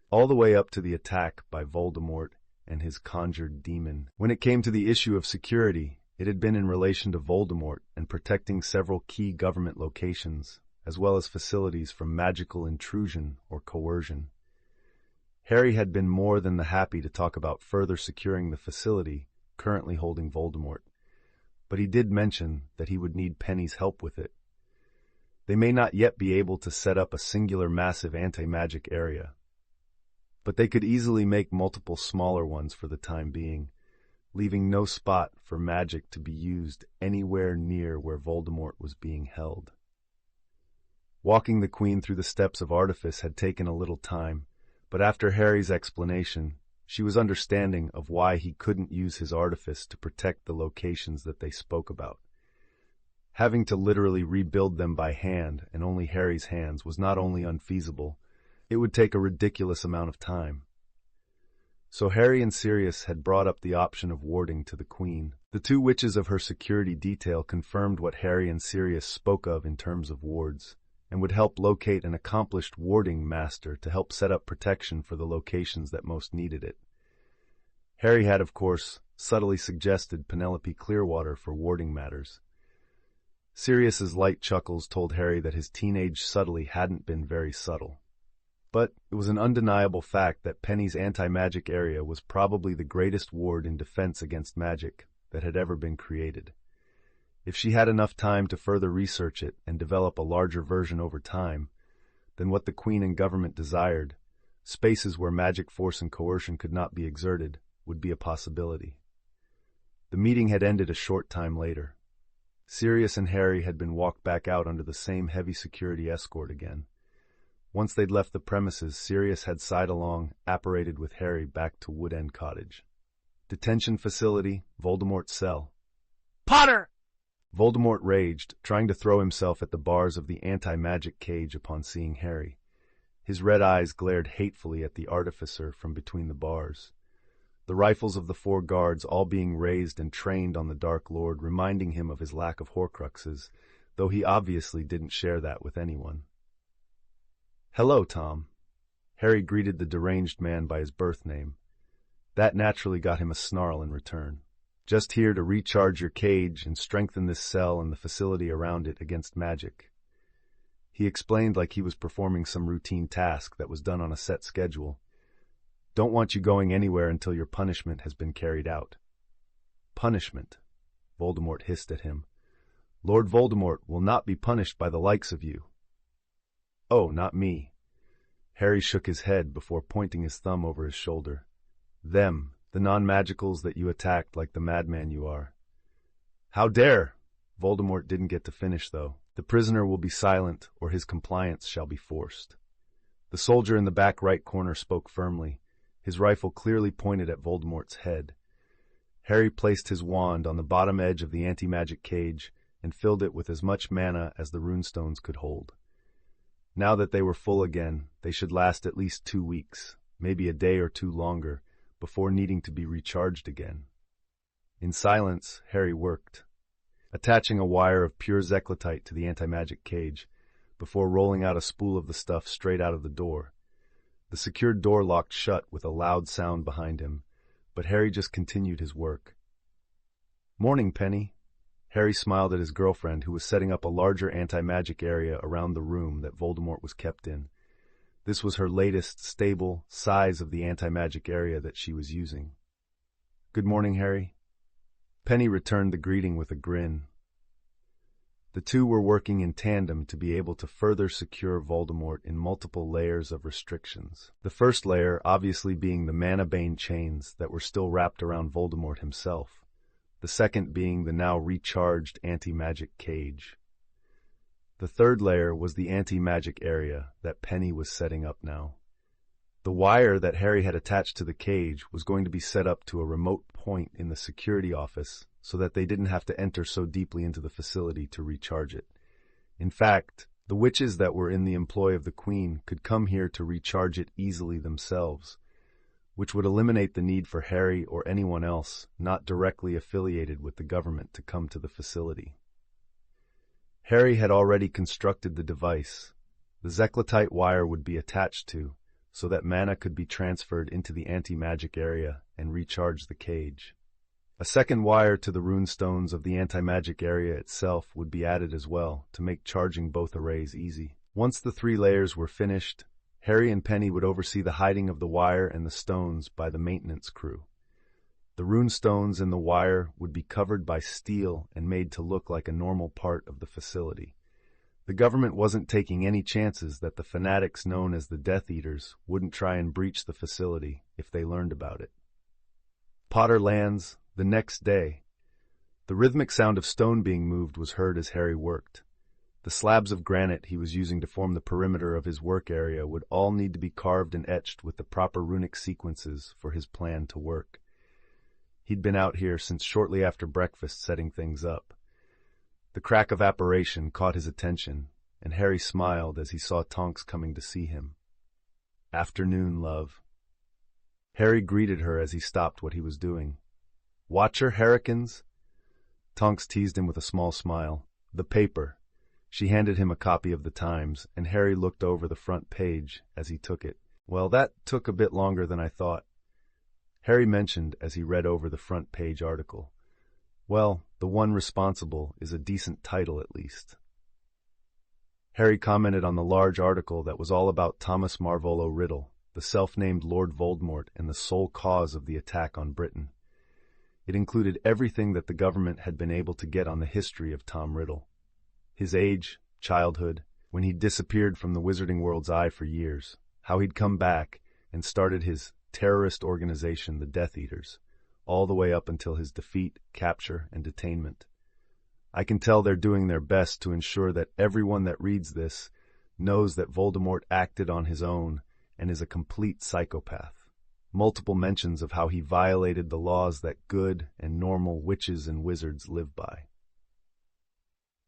all the way up to the attack by Voldemort and his conjured demon. When it came to the issue of security, it had been in relation to Voldemort and protecting several key government locations, as well as facilities from magical intrusion or coercion. Harry had been more than happy to talk about further securing the facility currently holding Voldemort, but he did mention that he would need Penny's help with it. They may not yet be able to set up a singular massive anti-magic area, but they could easily make multiple smaller ones for the time being, leaving no spot for magic to be used anywhere near where Voldemort was being held. Walking the Queen through the steps of Artifice had taken a little time, but after Harry's explanation, she was understanding of why he couldn't use his artifice to protect the locations that they spoke about. Having to literally rebuild them by hand, and only Harry's hands, was not only unfeasible, it would take a ridiculous amount of time. So Harry and Sirius had brought up the option of warding to the Queen. The two witches of her security detail confirmed what Harry and Sirius spoke of in terms of wards, and would help locate an accomplished warding master to help set up protection for the locations that most needed it. Harry had, of course, subtly suggested Penelope Clearwater for warding matters. Sirius's light chuckles told Harry that his teenage subtlety hadn't been very subtle. But it was an undeniable fact that Penny's anti-magic area was probably the greatest ward in defense against magic that had ever been created. If she had enough time to further research it and develop a larger version over time, then what the Queen and government desired, spaces where magic force and coercion could not be exerted, would be a possibility. The meeting had ended a short time later. Sirius and Harry had been walked back out under the same heavy security escort again. Once they'd left the premises, Sirius had side-along apparated with Harry back to Wood End Cottage. Detention facility, Voldemort's cell. Potter! Voldemort raged, trying to throw himself at the bars of the anti-magic cage upon seeing Harry. His red eyes glared hatefully at the Artificer from between the bars. The rifles of the 4 guards all being raised and trained on the Dark Lord, reminding him of his lack of Horcruxes, though he obviously didn't share that with anyone. "Hello, Tom." Harry greeted the deranged man by his birth name. That naturally got him a snarl in return. "Just here to recharge your cage and strengthen this cell and the facility around it against magic." He explained like he was performing some routine task that was done on a set schedule. "Don't want you going anywhere until your punishment has been carried out." "Punishment?" Voldemort hissed at him. "Lord Voldemort will not be punished by the likes of you." "Oh, not me." Harry shook his head before pointing his thumb over his shoulder. "Them, the non-magicals that you attacked like the madman you are." "How dare!" Voldemort didn't get to finish, though. "The prisoner will be silent, or his compliance shall be forced." The soldier in the back right corner spoke firmly, his rifle clearly pointed at Voldemort's head. Harry placed his wand on the bottom edge of the anti-magic cage and filled it with as much mana as the runestones could hold. Now that they were full again, they should last at least 2 weeks, maybe a day or 2 longer, before needing to be recharged again. In silence, Harry worked, attaching a wire of pure Zeklatite to the anti-magic cage, before rolling out a spool of the stuff straight out of the door. The secured door locked shut with a loud sound behind him, but Harry just continued his work. "Morning, Penny." Harry smiled at his girlfriend, who was setting up a larger anti-magic area around the room that Voldemort was kept in. This was her latest, stable, size of the anti-magic area that she was using. "Good morning, Harry." Penny returned the greeting with a grin. The two were working in tandem to be able to further secure Voldemort in multiple layers of restrictions. The first layer obviously being the mana-bane chains that were still wrapped around Voldemort himself, the second being the now recharged anti-magic cage. The third layer was the anti-magic area that Penny was setting up now. The wire that Harry had attached to the cage was going to be set up to a remote point in the security office so that they didn't have to enter so deeply into the facility to recharge it. In fact, the witches that were in the employ of the Queen could come here to recharge it easily themselves, which would eliminate the need for Harry or anyone else not directly affiliated with the government to come to the facility. Harry had already constructed the device. The Zeklatite wire would be attached to, so that mana could be transferred into the anti-magic area and recharge the cage. A second wire to the runestones of the anti-magic area itself would be added as well to make charging both arrays easy. Once the 3 layers were finished, Harry and Penny would oversee the hiding of the wire and the stones by the maintenance crew. The runestones and the wire would be covered by steel and made to look like a normal part of the facility. The government wasn't taking any chances that the fanatics known as the Death Eaters wouldn't try and breach the facility if they learned about it. Potter lands the next day. The rhythmic sound of stone being moved was heard as Harry worked. The slabs of granite he was using to form the perimeter of his work area would all need to be carved and etched with the proper runic sequences for his plan to work. He'd been out here since shortly after breakfast setting things up. The crack of apparition caught his attention, and Harry smiled as he saw Tonks coming to see him. "Afternoon, love." Harry greeted her as he stopped what he was doing. "Watcher, Harrikins?" Tonks teased him with a small smile. "The paper." She handed him a copy of the Times, and Harry looked over the front page as he took it. "Well, that took a bit longer than I thought," Harry mentioned as he read over the front page article. "Well, the one responsible is a decent title at least." Harry commented on the large article that was all about Thomas Marvolo Riddle, the self-named Lord Voldemort and the sole cause of the attack on Britain. It included everything that the government had been able to get on the history of Tom Riddle. His age, childhood, when he'd disappeared from the wizarding world's eye for years, how he'd come back and started his terrorist organization, the Death Eaters, all the way up until his defeat, capture, and detainment. I can tell they're doing their best to ensure that everyone that reads this knows that Voldemort acted on his own and is a complete psychopath. Multiple mentions of how he violated the laws that good and normal witches and wizards live by.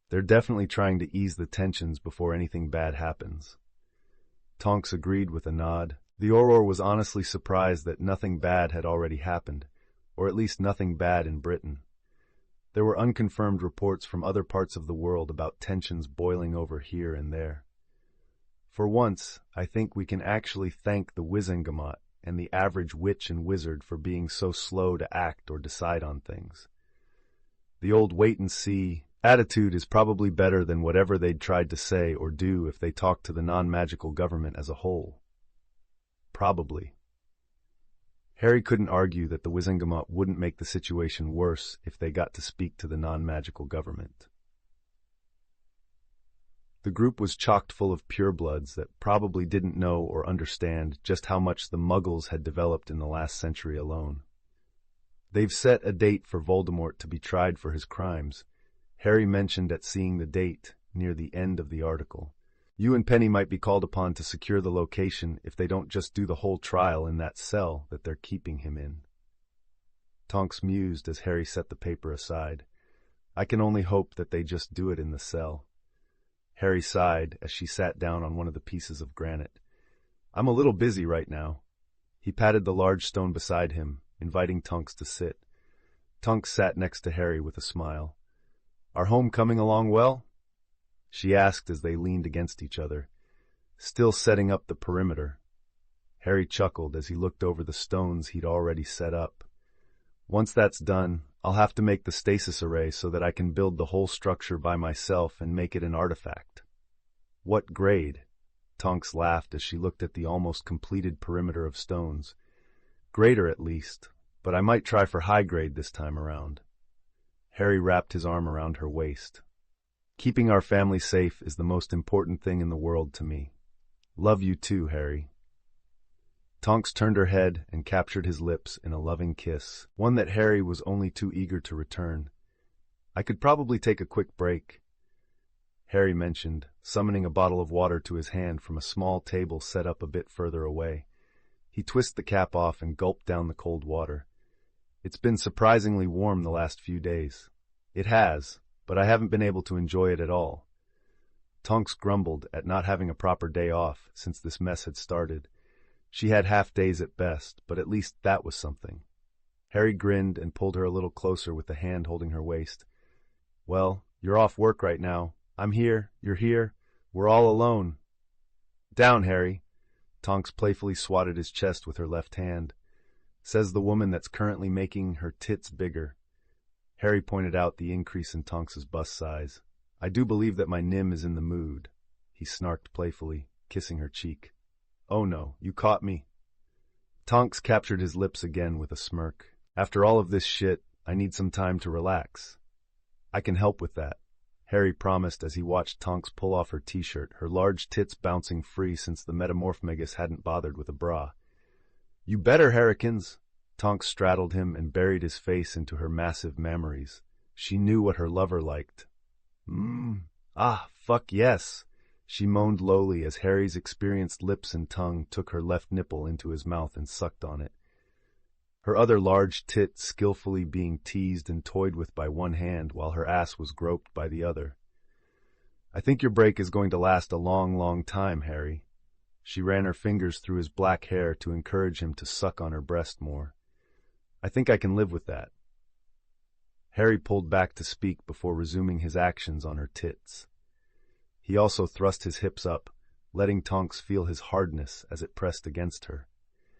They're definitely trying to ease the tensions before anything bad happens. Tonks agreed with a nod. The Auror was honestly surprised that nothing bad had already happened, or at least nothing bad in Britain. There were unconfirmed reports from other parts of the world about tensions boiling over here and there. For once, I think we can actually thank the Wizengamot and the average witch and wizard for being so slow to act or decide on things. The old wait-and-see attitude is probably better than whatever they'd tried to say or do if they talked to the non-magical government as a whole. Probably. Harry couldn't argue that the Wizengamot wouldn't make the situation worse if they got to speak to the non-magical government. The group was chock full of purebloods that probably didn't know or understand just how much the Muggles had developed in the last century alone. They've set a date for Voldemort to be tried for his crimes. Harry mentioned at seeing the date near the end of the article. You and Penny might be called upon to secure the location if they don't just do the whole trial in that cell that they're keeping him in. Tonks mused as Harry set the paper aside. I can only hope that they just do it in the cell. Harry sighed as she sat down on one of the pieces of granite. I'm a little busy right now. He patted the large stone beside him, inviting Tonks to sit. Tonks sat next to Harry with a smile. Our home coming along well? She asked as they leaned against each other. Still setting up the perimeter. Harry chuckled as he looked over the stones he'd already set up. Once that's done, I'll have to make the stasis array so that I can build the whole structure by myself and make it an artifact. What grade? Tonks laughed as she looked at the almost completed perimeter of stones. Greater at least, but I might try for high grade this time around. Harry wrapped his arm around her waist. Keeping our family safe is the most important thing in the world to me. Love you too, Harry. Tonks turned her head and captured his lips in a loving kiss, one that Harry was only too eager to return. I could probably take a quick break, Harry mentioned, summoning a bottle of water to his hand from a small table set up a bit further away. He twisted the cap off and gulped down the cold water. It's been surprisingly warm the last few days. It has, but I haven't been able to enjoy it at all. Tonks grumbled at not having a proper day off since this mess had started. She had half days at best, but at least that was something. Harry grinned and pulled her a little closer with the hand holding her waist. Well, you're off work right now. I'm here, you're here, we're all alone. Down, Harry. Tonks playfully swatted his chest with her left hand. Says the woman that's currently making her tits bigger. Harry pointed out the increase in Tonks's bust size. I do believe that my Nim is in the mood, he snarked playfully, kissing her cheek. Oh no, you caught me. Tonks captured his lips again with a smirk. After all of this shit, I need some time to relax. I can help with that, Harry promised as he watched Tonks pull off her t-shirt, her large tits bouncing free since the Metamorphmagus hadn't bothered with a bra. You better, Harrikins. Tonks straddled him and buried his face into her massive mammaries. She knew what her lover liked. Fuck yes, she moaned lowly as Harry's experienced lips and tongue took her left nipple into his mouth and sucked on it. Her other large tit skillfully being teased and toyed with by one hand while her ass was groped by the other. I think your break is going to last a long, long time, Harry. She ran her fingers through his black hair to encourage him to suck on her breast more. I think I can live with that. Harry pulled back to speak before resuming his actions on her tits. He also thrust his hips up, letting Tonks feel his hardness as it pressed against her.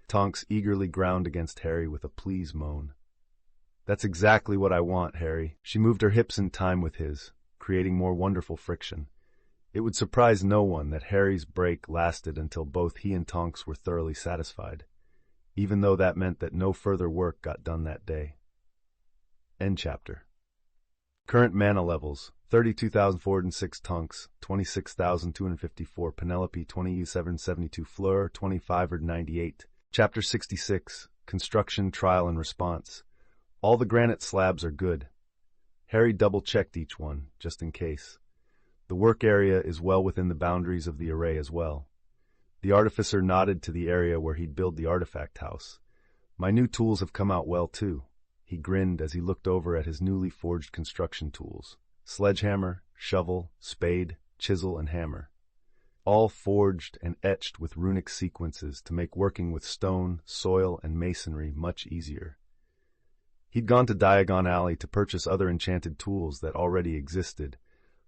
Tonks eagerly ground against Harry with a please moan. That's exactly what I want, Harry. She moved her hips in time with his, creating more wonderful friction. It would surprise no one that Harry's break lasted until both he and Tonks were thoroughly satisfied, even though that meant that no further work got done that day. End chapter. Current mana levels: 32,406 Tonks, 26,254 Penelope, 2772 Fleur, 2598. Chapter 66. Construction, Trial, and Response. All the granite slabs are good. Harry double-checked each one, just in case. The work area is well within the boundaries of the array as well. The Artificer nodded to the area where he'd build the artifact house. My new tools have come out well, too. He grinned as he looked over at his newly forged construction tools. Sledgehammer, shovel, spade, chisel, and hammer, all forged and etched with runic sequences to make working with stone, soil, and masonry much easier. He'd gone to Diagon Alley to purchase other enchanted tools that already existed,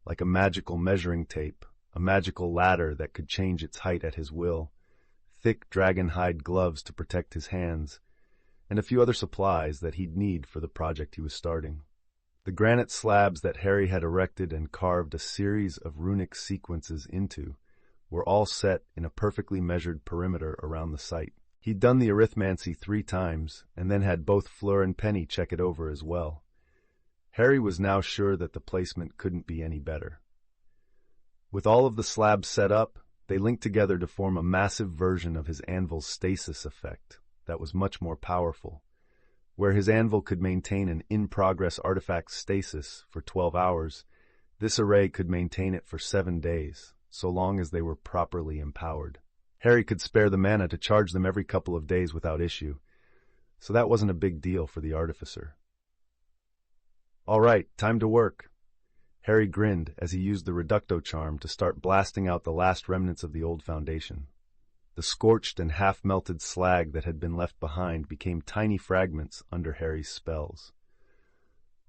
like a magical measuring tape, a magical ladder that could change its height at his will, thick dragon hide gloves to protect his hands, and a few other supplies that he'd need for the project he was starting. The granite slabs that Harry had erected and carved a series of runic sequences into were all set in a perfectly measured perimeter around the site. He'd done the arithmancy 3 times, and then had both Fleur and Penny check it over as well. Harry was now sure that the placement couldn't be any better. With all of the slabs set up, they linked together to form a massive version of his anvil's stasis effect that was much more powerful, where his anvil could maintain an in-progress artifact stasis for 12 hours, this array could maintain it for 7 days, so long as they were properly empowered. Harry could spare the mana to charge them every couple of days without issue, so that wasn't a big deal for the Artificer. All right, time to work. Harry grinned as he used the Reducto charm to start blasting out the last remnants of the old foundation. The scorched and half-melted slag that had been left behind became tiny fragments under Harry's spells.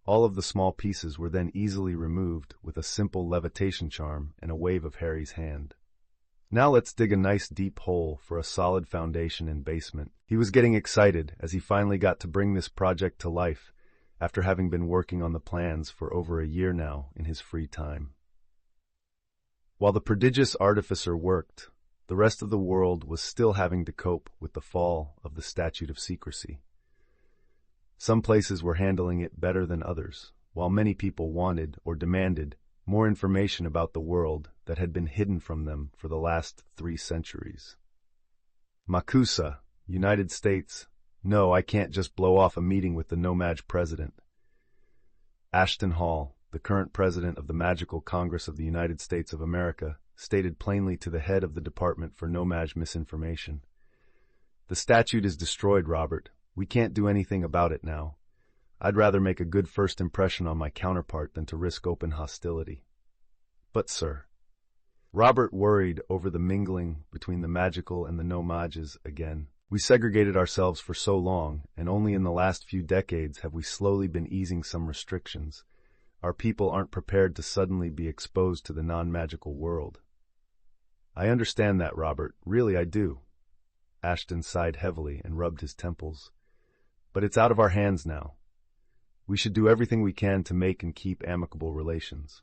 All of the small pieces were then easily removed with a simple levitation charm and a wave of Harry's hand. Now let's dig a nice deep hole for a solid foundation and basement. He was getting excited as he finally got to bring this project to life after having been working on the plans for over a year now in his free time. While the prodigious Artificer worked, the rest of the world was still having to cope with the fall of the Statute of Secrecy. Some places were handling it better than others, while many people wanted or demanded more information about the world that had been hidden from them for the last 3 centuries. Makusa, United States. No, I can't just blow off a meeting with the No-Maj president. Ashton Hall, the current president of the Magical Congress of the United States of America, stated plainly to the head of the Department for No-Maj Misinformation. The statute is destroyed, Robert. We can't do anything about it now. I'd rather make a good first impression on my counterpart than to risk open hostility. But, sir. Robert worried over the mingling between the magical and the no-mages again. We segregated ourselves for so long, and only in the last few decades have we slowly been easing some restrictions. Our people aren't prepared to suddenly be exposed to the non-magical world. I understand that, Robert. Really, I do. Ashton sighed heavily and rubbed his temples. But it's out of our hands now. We should do everything we can to make and keep amicable relations.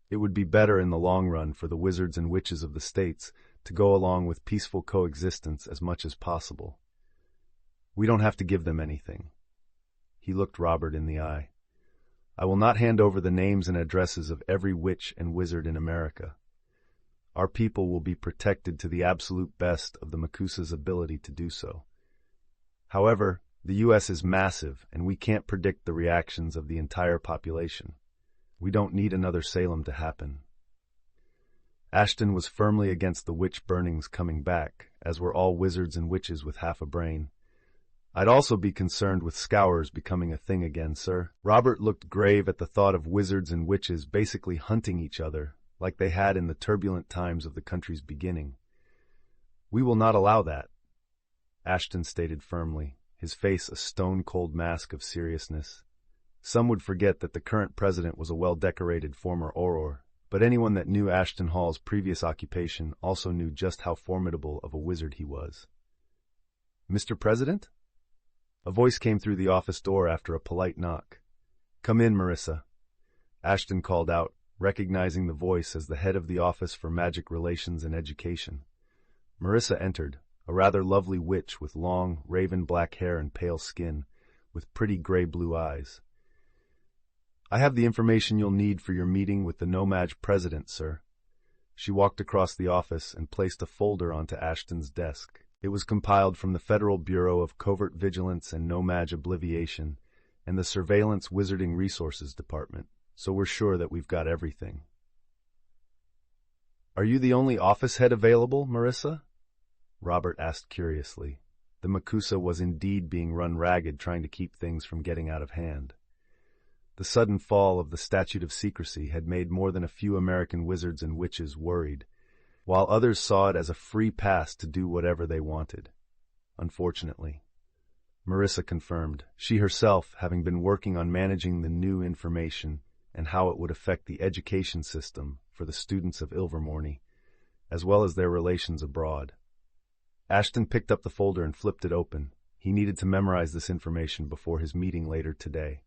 It would be better in the long run for the wizards and witches of the states to go along with peaceful coexistence as much as possible. We don't have to give them anything. He looked Robert in the eye. I will not hand over the names and addresses of every witch and wizard in America. Our people will be protected to the absolute best of the Makusa's ability to do so. However, the U.S. is massive, and we can't predict the reactions of the entire population. We don't need another Salem to happen. Ashton was firmly against the witch burnings coming back, as were all wizards and witches with half a brain. I'd also be concerned with scours becoming a thing again, sir. Robert looked grave at the thought of wizards and witches basically hunting each other, like they had in the turbulent times of the country's beginning. We will not allow that, Ashton stated firmly, his face a stone-cold mask of seriousness. Some would forget that the current president was a well-decorated former Auror, but anyone that knew Ashton Hall's previous occupation also knew just how formidable of a wizard he was. Mr. President? A voice came through the office door after a polite knock. Come in, Marissa. Ashton called out, recognizing the voice as the head of the Office for Magic Relations and Education. Marissa entered, a rather lovely witch with long, raven-black hair and pale skin, with pretty gray-blue eyes. I have the information you'll need for your meeting with the No-Maj president, sir. She walked across the office and placed a folder onto Ashton's desk. It was compiled from the Federal Bureau of Covert Vigilance and No-Maj Obliviation and the Surveillance Wizarding Resources Department, so we're sure that we've got everything. Are you the only office head available, Marissa? Robert asked curiously. The Makusa was indeed being run ragged, trying to keep things from getting out of hand. The sudden fall of the statute of secrecy had made more than a few American wizards and witches worried, while others saw it as a free pass to do whatever they wanted. Unfortunately, Marissa confirmed, she herself having been working on managing the new information and how it would affect the education system for the students of Ilvermorny, as well as their relations abroad. Ashton picked up the folder and flipped it open. He needed to memorize this information before his meeting later today.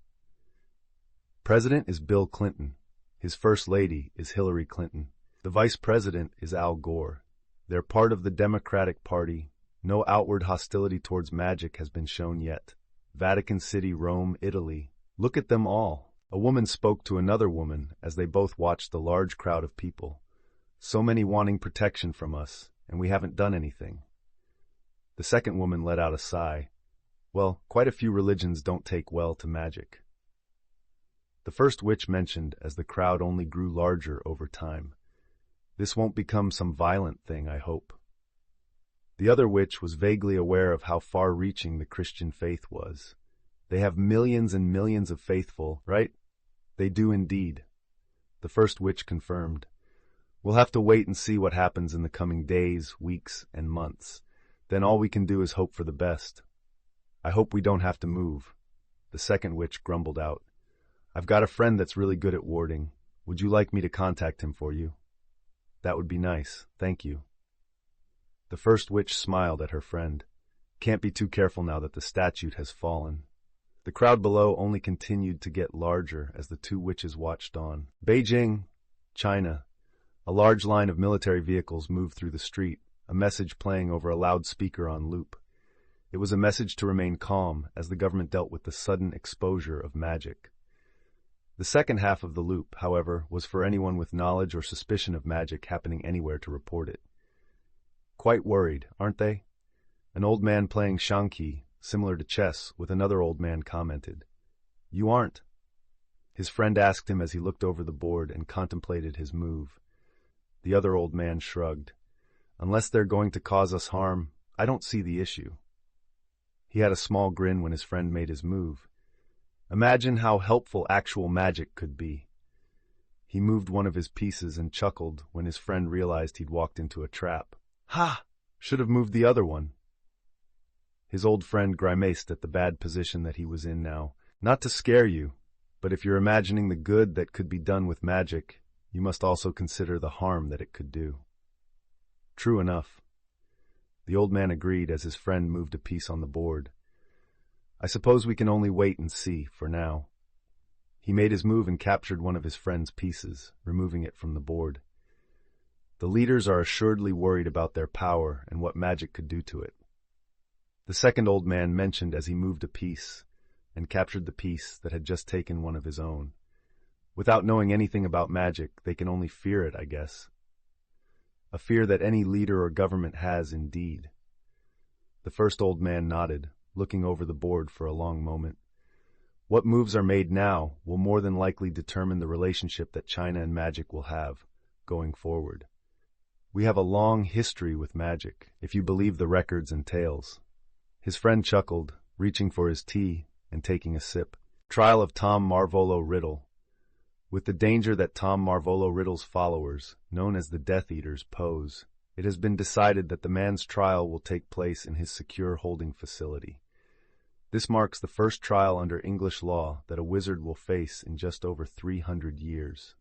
President is Bill Clinton. His First Lady is Hillary Clinton. The Vice President is Al Gore. They're part of the Democratic Party. No outward hostility towards magic has been shown yet. Vatican City, Rome, Italy. Look at them all. A woman spoke to another woman as they both watched the large crowd of people. So many wanting protection from us, and we haven't done anything. The second woman let out a sigh. Well, quite a few religions don't take well to magic. The first witch mentioned as the crowd only grew larger over time. This won't become some violent thing, I hope. The other witch was vaguely aware of how far-reaching the Christian faith was. They have millions and millions of faithful, right? They do indeed. The first witch confirmed. We'll have to wait and see what happens in the coming days, weeks, and months. Then all we can do is hope for the best. I hope we don't have to move. The second witch grumbled out. I've got a friend that's really good at warding. Would you like me to contact him for you? That would be nice, thank you. The first witch smiled at her friend. Can't be too careful now that the statute has fallen. The crowd below only continued to get larger as the two witches watched on. Beijing, China. A large line of military vehicles moved through the street, a message playing over a loudspeaker on loop. It was a message to remain calm as the government dealt with the sudden exposure of magic. The second half of the loop, however, was for anyone with knowledge or suspicion of magic happening anywhere to report it. Quite worried, aren't they? An old man playing shangqi, similar to chess, with another old man commented. You aren't? His friend asked him as he looked over the board and contemplated his move. The other old man shrugged. Unless they're going to cause us harm, I don't see the issue. He had a small grin when his friend made his move. Imagine how helpful actual magic could be. He moved one of his pieces and chuckled when his friend realized he'd walked into a trap. Ha! Should have moved the other one. His old friend grimaced at the bad position that he was in now. Not to scare you, but if you're imagining the good that could be done with magic, you must also consider the harm that it could do. True enough. The old man agreed as his friend moved a piece on the board. I suppose we can only wait and see, for now. He made his move and captured one of his friend's pieces, removing it from the board. The leaders are assuredly worried about their power and what magic could do to it. The second old man mentioned as he moved a piece and captured the piece that had just taken one of his own. Without knowing anything about magic, they can only fear it, I guess. A fear that any leader or government has indeed. The first old man nodded, looking over the board for a long moment. What moves are made now will more than likely determine the relationship that China and magic will have going forward. We have a long history with magic, if you believe the records and tales. His friend chuckled, reaching for his tea and taking a sip. Trial of Tom Marvolo Riddle. With the danger that Tom Marvolo Riddle's followers, known as the Death Eaters, pose, it has been decided that the man's trial will take place in his secure holding facility. This marks the first trial under English law that a wizard will face in just over 300 years.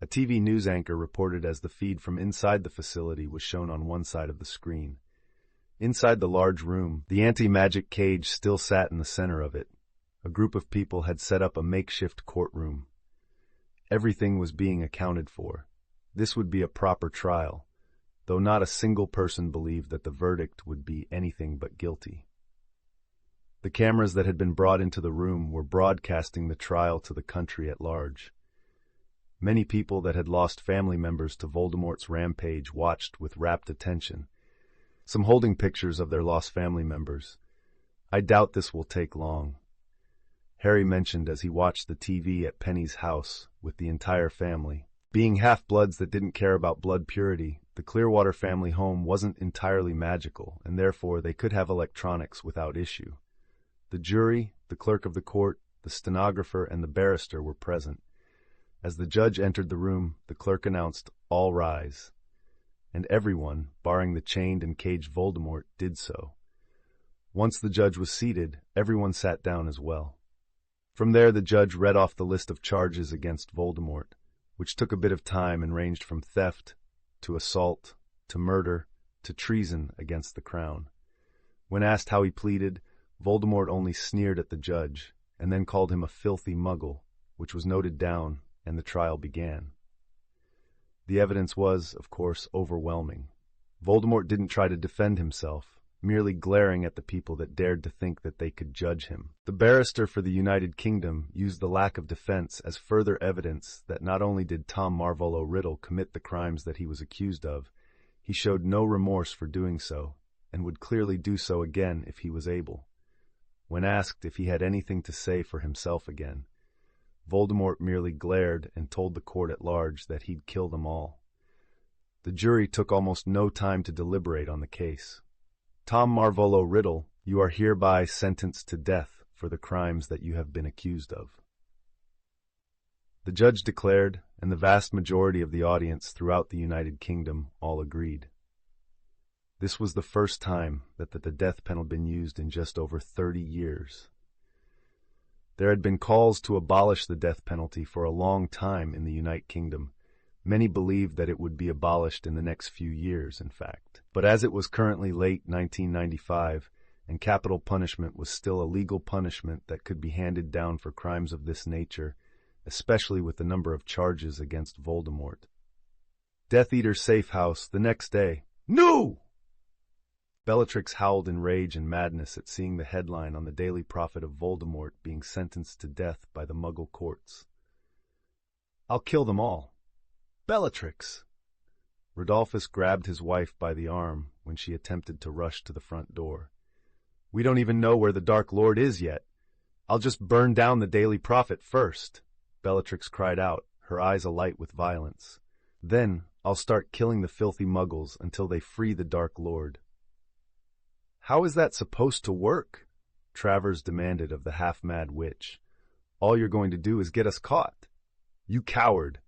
A TV news anchor reported as the feed from inside the facility was shown on one side of the screen. Inside the large room, the anti-magic cage still sat in the center of it. A group of people had set up a makeshift courtroom. Everything was being accounted for. This would be a proper trial, though not a single person believed that the verdict would be anything but guilty. The cameras that had been brought into the room were broadcasting the trial to the country at large. Many people that had lost family members to Voldemort's rampage watched with rapt attention, some holding pictures of their lost family members. I doubt this will take long. Harry mentioned as he watched the TV at Penny's house with the entire family. Being half-bloods that didn't care about blood purity, the Clearwater family home wasn't entirely magical, and therefore they could have electronics without issue. The jury, the clerk of the court, the stenographer, and the barrister were present. As the judge entered the room, the clerk announced, "All rise," and everyone, barring the chained and caged Voldemort, did so. Once the judge was seated, everyone sat down as well. From there, the judge read off the list of charges against Voldemort, which took a bit of time and ranged from theft to assault to murder to treason against the crown. When asked how he pleaded, Voldemort only sneered at the judge and then called him a filthy muggle, which was noted down, and the trial began. The evidence was, of course, overwhelming. Voldemort didn't try to defend himself, merely glaring at the people that dared to think that they could judge him. The barrister for the United Kingdom used the lack of defense as further evidence that not only did Tom Marvolo Riddle commit the crimes that he was accused of, he showed no remorse for doing so, and would clearly do so again if he was able. When asked if he had anything to say for himself again, Voldemort merely glared and told the court at large that he'd kill them all. The jury took almost no time to deliberate on the case. "Tom Marvolo Riddle, you are hereby sentenced to death for the crimes that you have been accused of." The judge declared, and the vast majority of the audience throughout the United Kingdom all agreed. This was the first time that the death penalty had been used in just over 30 years. There had been calls to abolish the death penalty for a long time in the United Kingdom. Many believed that it would be abolished in the next few years, in fact. But as it was currently late 1995, and capital punishment was still a legal punishment that could be handed down for crimes of this nature, especially with the number of charges against Voldemort. Death Eater Safe House the next day. "No!" Bellatrix howled in rage and madness at seeing the headline on the Daily Prophet of Voldemort being sentenced to death by the Muggle courts. "I'll kill them all." "Bellatrix!" Rodolphus grabbed his wife by the arm when she attempted to rush to the front door. "We don't even know where the Dark Lord is yet. I'll just burn down the Daily Prophet first," Bellatrix cried out, her eyes alight with violence. "Then I'll start killing the filthy Muggles until they free the Dark Lord." "How is that supposed to work?" Travers demanded of the half-mad witch. "All you're going to do is get us caught." "You coward!"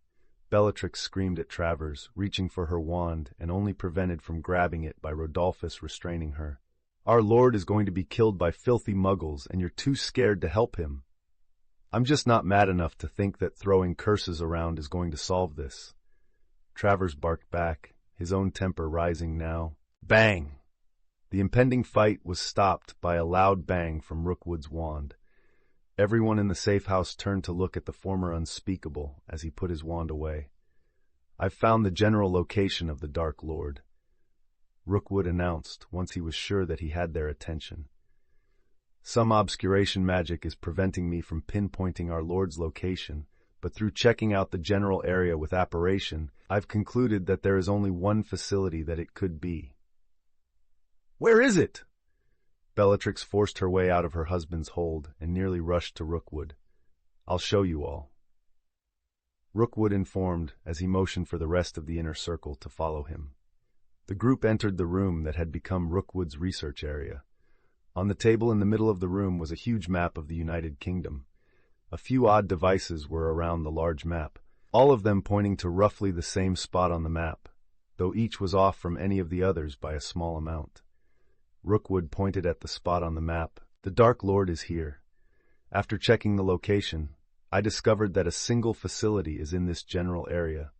Bellatrix screamed at Travers, reaching for her wand and only prevented from grabbing it by Rodolphus restraining her. "Our Lord is going to be killed by filthy Muggles, and you're too scared to help him." "I'm just not mad enough to think that throwing curses around is going to solve this." Travers barked back, his own temper rising now. Bang! The impending fight was stopped by a loud bang from Rookwood's wand. Everyone in the safe house turned to look at the former unspeakable as he put his wand away. "I've found the general location of the Dark Lord," Rookwood announced once he was sure that he had their attention. "Some obscuration magic is preventing me from pinpointing our Lord's location, but through checking out the general area with apparition, I've concluded that there is only one facility that it could be." "Where is it?" Bellatrix forced her way out of her husband's hold and nearly rushed to Rookwood. "I'll show you all." Rookwood informed as he motioned for the rest of the inner circle to follow him. The group entered the room that had become Rookwood's research area. On the table in the middle of the room was a huge map of the United Kingdom. A few odd devices were around the large map, all of them pointing to roughly the same spot on the map, though each was off from any of the others by a small amount. Rookwood pointed at the spot on the map. "The Dark Lord is here. After checking the location, I discovered that a single facility is in this general area.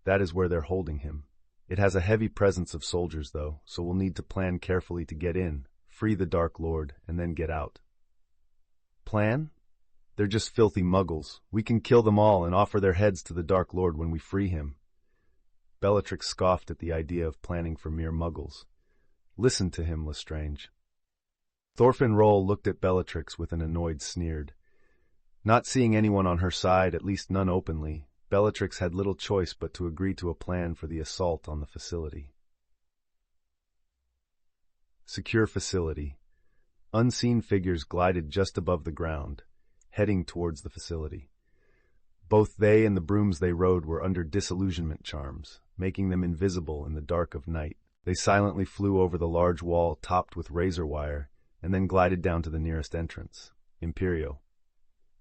That is where they're holding him. It has a heavy presence of soldiers, though, so we'll need to plan carefully to get in, free the Dark Lord, and then get out." "Plan? They're just filthy Muggles. We can kill them all and offer their heads to the Dark Lord when we free him." Bellatrix scoffed at the idea of planning for mere Muggles. "Listen to him, Lestrange." Thorfinn Roll looked at Bellatrix with an annoyed sneer. Not seeing anyone on her side, at least none openly, Bellatrix had little choice but to agree to a plan for the assault on the facility. Secure facility. Unseen figures glided just above the ground, heading towards the facility. Both they and the brooms they rode were under disillusionment charms, making them invisible in the dark of night. They silently flew over the large wall topped with razor wire, and then glided down to the nearest entrance, Imperio.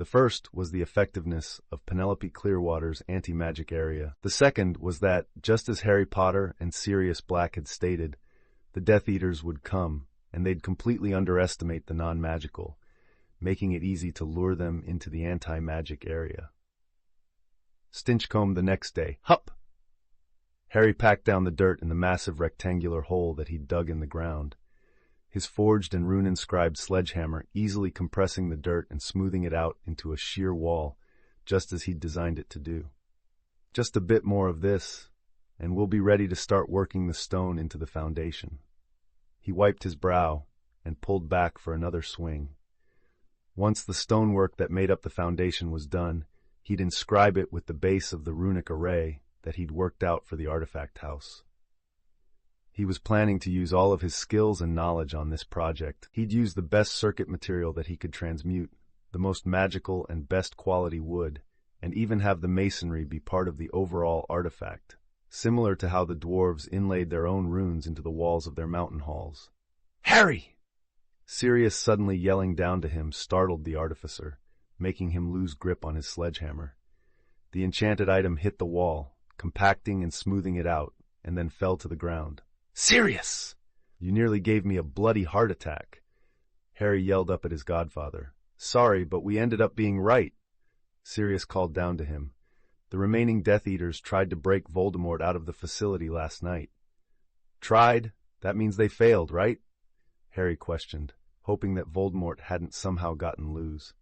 The first was the effectiveness of Penelope Clearwater's anti-magic area. The second was that, just as Harry Potter and Sirius Black had stated, the Death Eaters would come, and they'd completely underestimate the non-magical, making it easy to lure them into the anti-magic area. Stinchcombe the next day. Hup! Harry packed down the dirt in the massive rectangular hole that he'd dug in the ground, his forged and rune-inscribed sledgehammer easily compressing the dirt and smoothing it out into a sheer wall, just as he'd designed it to do. Just a bit more of this, and we'll be ready to start working the stone into the foundation. He wiped his brow and pulled back for another swing. Once the stonework that made up the foundation was done, he'd inscribe it with the base of the runic array that he'd worked out for the artifact house. He was planning to use all of his skills and knowledge on this project. He'd use the best circuit material that he could transmute, the most magical and best quality wood, and even have the masonry be part of the overall artifact, similar to how the dwarves inlaid their own runes into the walls of their mountain halls. Harry! Sirius suddenly yelling down to him startled the artificer, making him lose grip on his sledgehammer. The enchanted item hit the wall, compacting and smoothing it out, and then fell to the ground. Sirius! You nearly gave me a bloody heart attack. Harry yelled up at his godfather. Sorry, but we ended up being right. Sirius called down to him. The remaining Death Eaters tried to break Voldemort out of the facility last night. Tried? That means they failed, right? Harry questioned, hoping that Voldemort hadn't somehow gotten loose.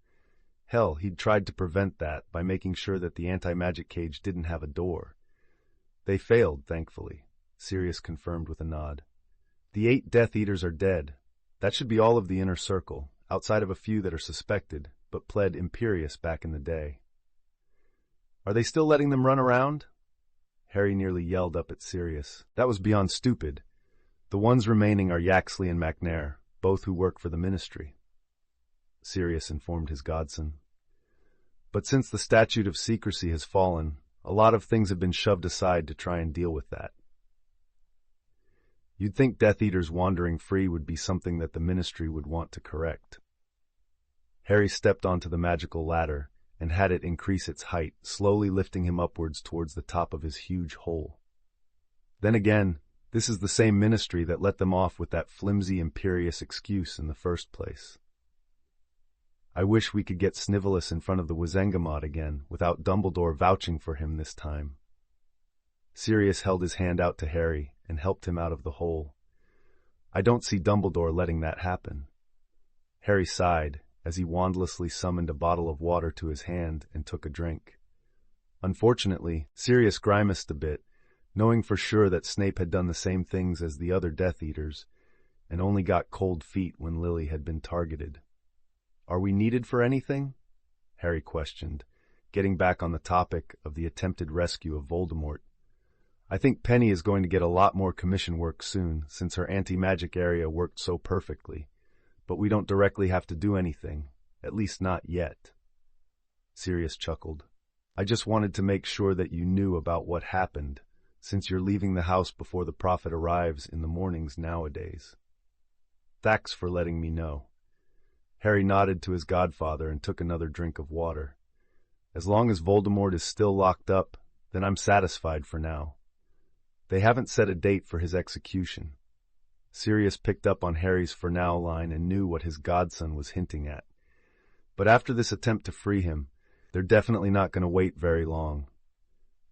Hell, he'd tried to prevent that by making sure that the anti-magic cage didn't have a door. They failed, thankfully, Sirius confirmed with a nod. The 8 Death Eaters are dead. That should be all of the inner circle, outside of a few that are suspected, but pled imperious back in the day. Are they still letting them run around? Harry nearly yelled up at Sirius. That was beyond stupid. The ones remaining are Yaxley and McNair, both who work for the Ministry, Sirius informed his godson. But since the statute of secrecy has fallen, a lot of things have been shoved aside to try and deal with that. You'd think Death Eaters wandering free would be something that the Ministry would want to correct. Harry stepped onto the magical ladder and had it increase its height, slowly lifting him upwards towards the top of his huge hole. Then again, this is the same Ministry that let them off with that flimsy, imperious excuse in the first place. I wish we could get Snivelus in front of the Wizengamot again, without Dumbledore vouching for him this time. Sirius held his hand out to Harry and helped him out of the hole. I don't see Dumbledore letting that happen. Harry sighed as he wandlessly summoned a bottle of water to his hand and took a drink. Unfortunately, Sirius grimaced a bit, knowing for sure that Snape had done the same things as the other Death Eaters, and only got cold feet when Lily had been targeted. Are we needed for anything? Harry questioned, getting back on the topic of the attempted rescue of Voldemort. I think Penny is going to get a lot more commission work soon, since her anti-magic area worked so perfectly, but we don't directly have to do anything, at least not yet. Sirius chuckled. I just wanted to make sure that you knew about what happened, since you're leaving the house before the Prophet arrives in the mornings nowadays. Thanks for letting me know. Harry nodded to his godfather and took another drink of water. As long as Voldemort is still locked up, then I'm satisfied for now. They haven't set a date for his execution. Sirius picked up on Harry's "for now" line and knew what his godson was hinting at. But after this attempt to free him, they're definitely not going to wait very long.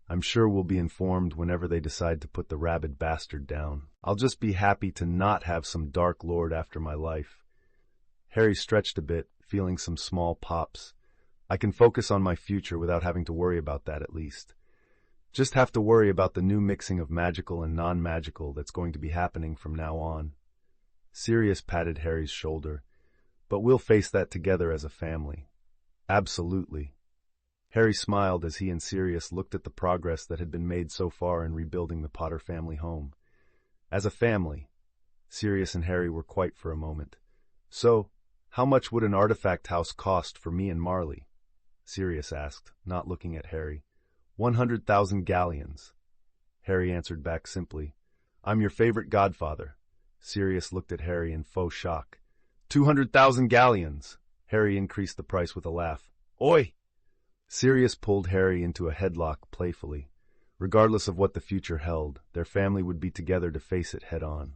I'm sure we'll be informed whenever they decide to put the rabid bastard down. I'll just be happy to not have some Dark Lord after my life. Harry stretched a bit, feeling some small pops. I can focus on my future without having to worry about that at least. Just have to worry about the new mixing of magical and non-magical that's going to be happening from now on. Sirius patted Harry's shoulder. But we'll face that together as a family. Absolutely. Harry smiled as he and Sirius looked at the progress that had been made so far in rebuilding the Potter family home. As a family, Sirius and Harry were quiet for a moment. So, how much would an artifact house cost for me and Marley? Sirius asked, not looking at Harry. 100,000 galleons. Harry answered back simply. I'm your favorite godfather. Sirius looked at Harry in faux shock. 200,000 galleons. Harry increased the price with a laugh. Oi! Sirius pulled Harry into a headlock playfully. Regardless of what the future held, their family would be together to face it head-on.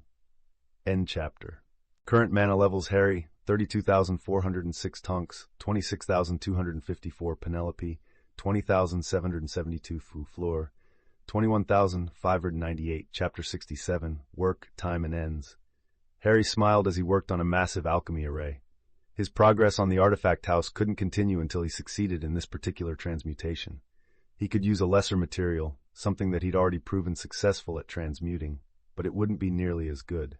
End chapter. Current mana levels: Harry, 32,406 Tonks, 26,254 Penelope, 20,772 Fleur, 21,598. Chapter 67, Work, Time, and Ends. Harry smiled as he worked on a massive alchemy array. His progress on the artifact house couldn't continue until he succeeded in this particular transmutation. He could use a lesser material, something that he'd already proven successful at transmuting, but it wouldn't be nearly as good.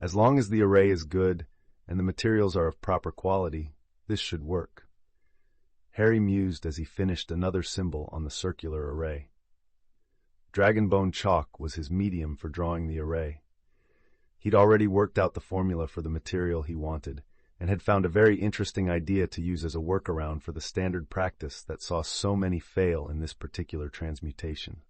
As long as the array is good and the materials are of proper quality, this should work. Harry mused as he finished another symbol on the circular array. Dragonbone chalk was his medium for drawing the array. He'd already worked out the formula for the material he wanted, and had found a very interesting idea to use as a workaround for the standard practice that saw so many fail in this particular transmutation.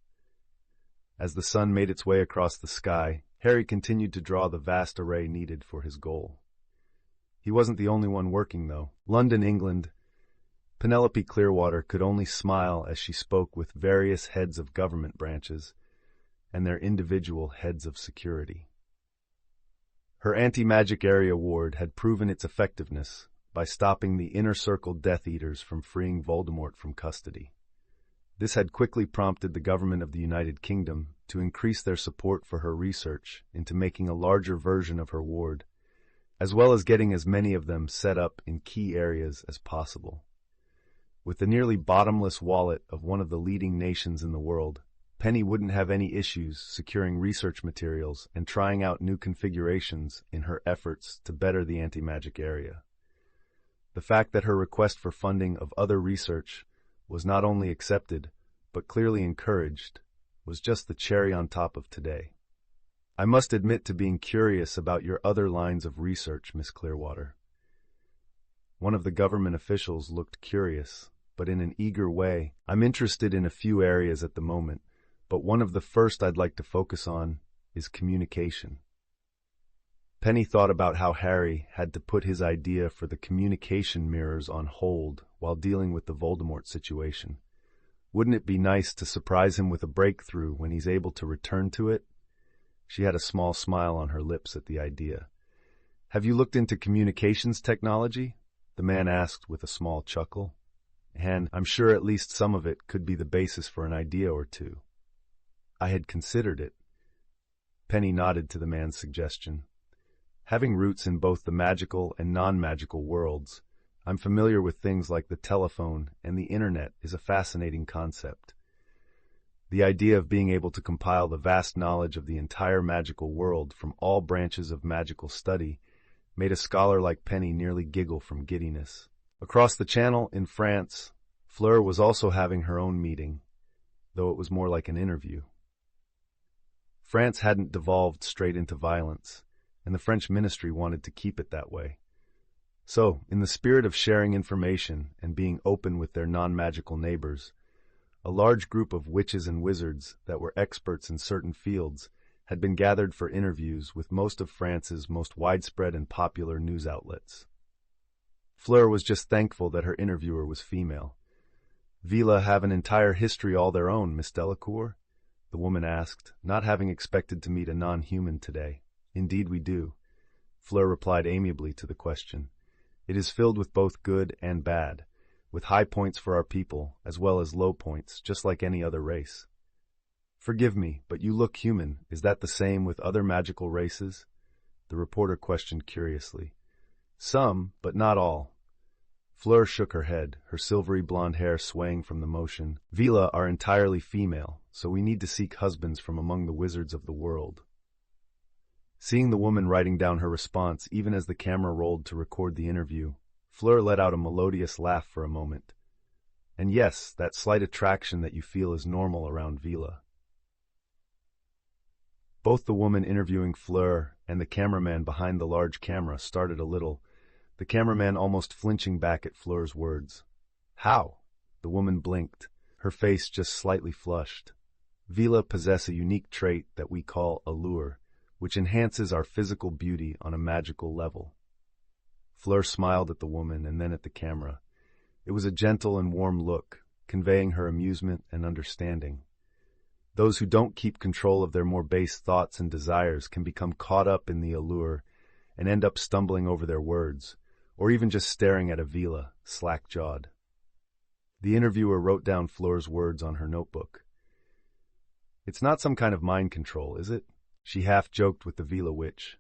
As the sun made its way across the sky, Harry continued to draw the vast array needed for his goal. He wasn't the only one working, though. London, England. Penelope Clearwater could only smile as she spoke with various heads of government branches and their individual heads of security. Her anti-magic area ward had proven its effectiveness by stopping the Inner Circle Death Eaters from freeing Voldemort from custody. This had quickly prompted the government of the United Kingdom to increase their support for her research into making a larger version of her ward, as well as getting as many of them set up in key areas as possible. With the nearly bottomless wallet of one of the leading nations in the world, Penny wouldn't have any issues securing research materials and trying out new configurations in her efforts to better the anti-magic area. The fact that her request for funding of other research was not only accepted, but clearly encouraged, was just the cherry on top of today. I must admit to being curious about your other lines of research, Miss Clearwater. One of the government officials looked curious, but in an eager way. I'm interested in a few areas at the moment, but one of the first I'd like to focus on is communication. Penny thought about how Harry had to put his idea for the communication mirrors on hold while dealing with the Voldemort situation. Wouldn't it be nice to surprise him with a breakthrough when he's able to return to it? She had a small smile on her lips at the idea. Have you looked into communications technology? The man asked with a small chuckle. And I'm sure at least some of it could be the basis for an idea or two. I had considered it. Penny nodded to the man's suggestion. Having roots in both the magical and non-magical worlds, I'm familiar with things like the telephone and the internet is a fascinating concept. The idea of being able to compile the vast knowledge of the entire magical world from all branches of magical study made a scholar like Penny nearly giggle from giddiness. Across the channel, in France, Fleur was also having her own meeting, though it was more like an interview. France hadn't devolved straight into violence, and the French ministry wanted to keep it that way. So, in the spirit of sharing information and being open with their non-magical neighbors, a large group of witches and wizards that were experts in certain fields had been gathered for interviews with most of France's most widespread and popular news outlets. Fleur was just thankful that her interviewer was female. "Vila have an entire history all their own, Miss Delacour?" the woman asked, not having expected to meet a non-human today. "Indeed we do," Fleur replied amiably to the question. "It is filled with both good and bad, with high points for our people, as well as low points, just like any other race." "Forgive me, but you look human. Is that the same with other magical races?" the reporter questioned curiously. "Some, but not all." Fleur shook her head, her silvery blonde hair swaying from the motion. "Vila are entirely female, so we need to seek husbands from among the wizards of the world." Seeing the woman writing down her response even as the camera rolled to record the interview, Fleur let out a melodious laugh for a moment. "And yes, that slight attraction that you feel is normal around Vila." Both the woman interviewing Fleur and the cameraman behind the large camera started a little, the cameraman almost flinching back at Fleur's words. "How?" The woman blinked, her face just slightly flushed. "Vila possess a unique trait that we call allure, which enhances our physical beauty on a magical level." Fleur smiled at the woman and then at the camera. It was a gentle and warm look, conveying her amusement and understanding. Those who don't keep control of their more base thoughts and desires can become caught up in the allure and end up stumbling over their words, or even just staring at a villa, slack-jawed. The interviewer wrote down Fleur's words on her notebook. "It's not some kind of mind control, is it?" She half-joked with the villa witch.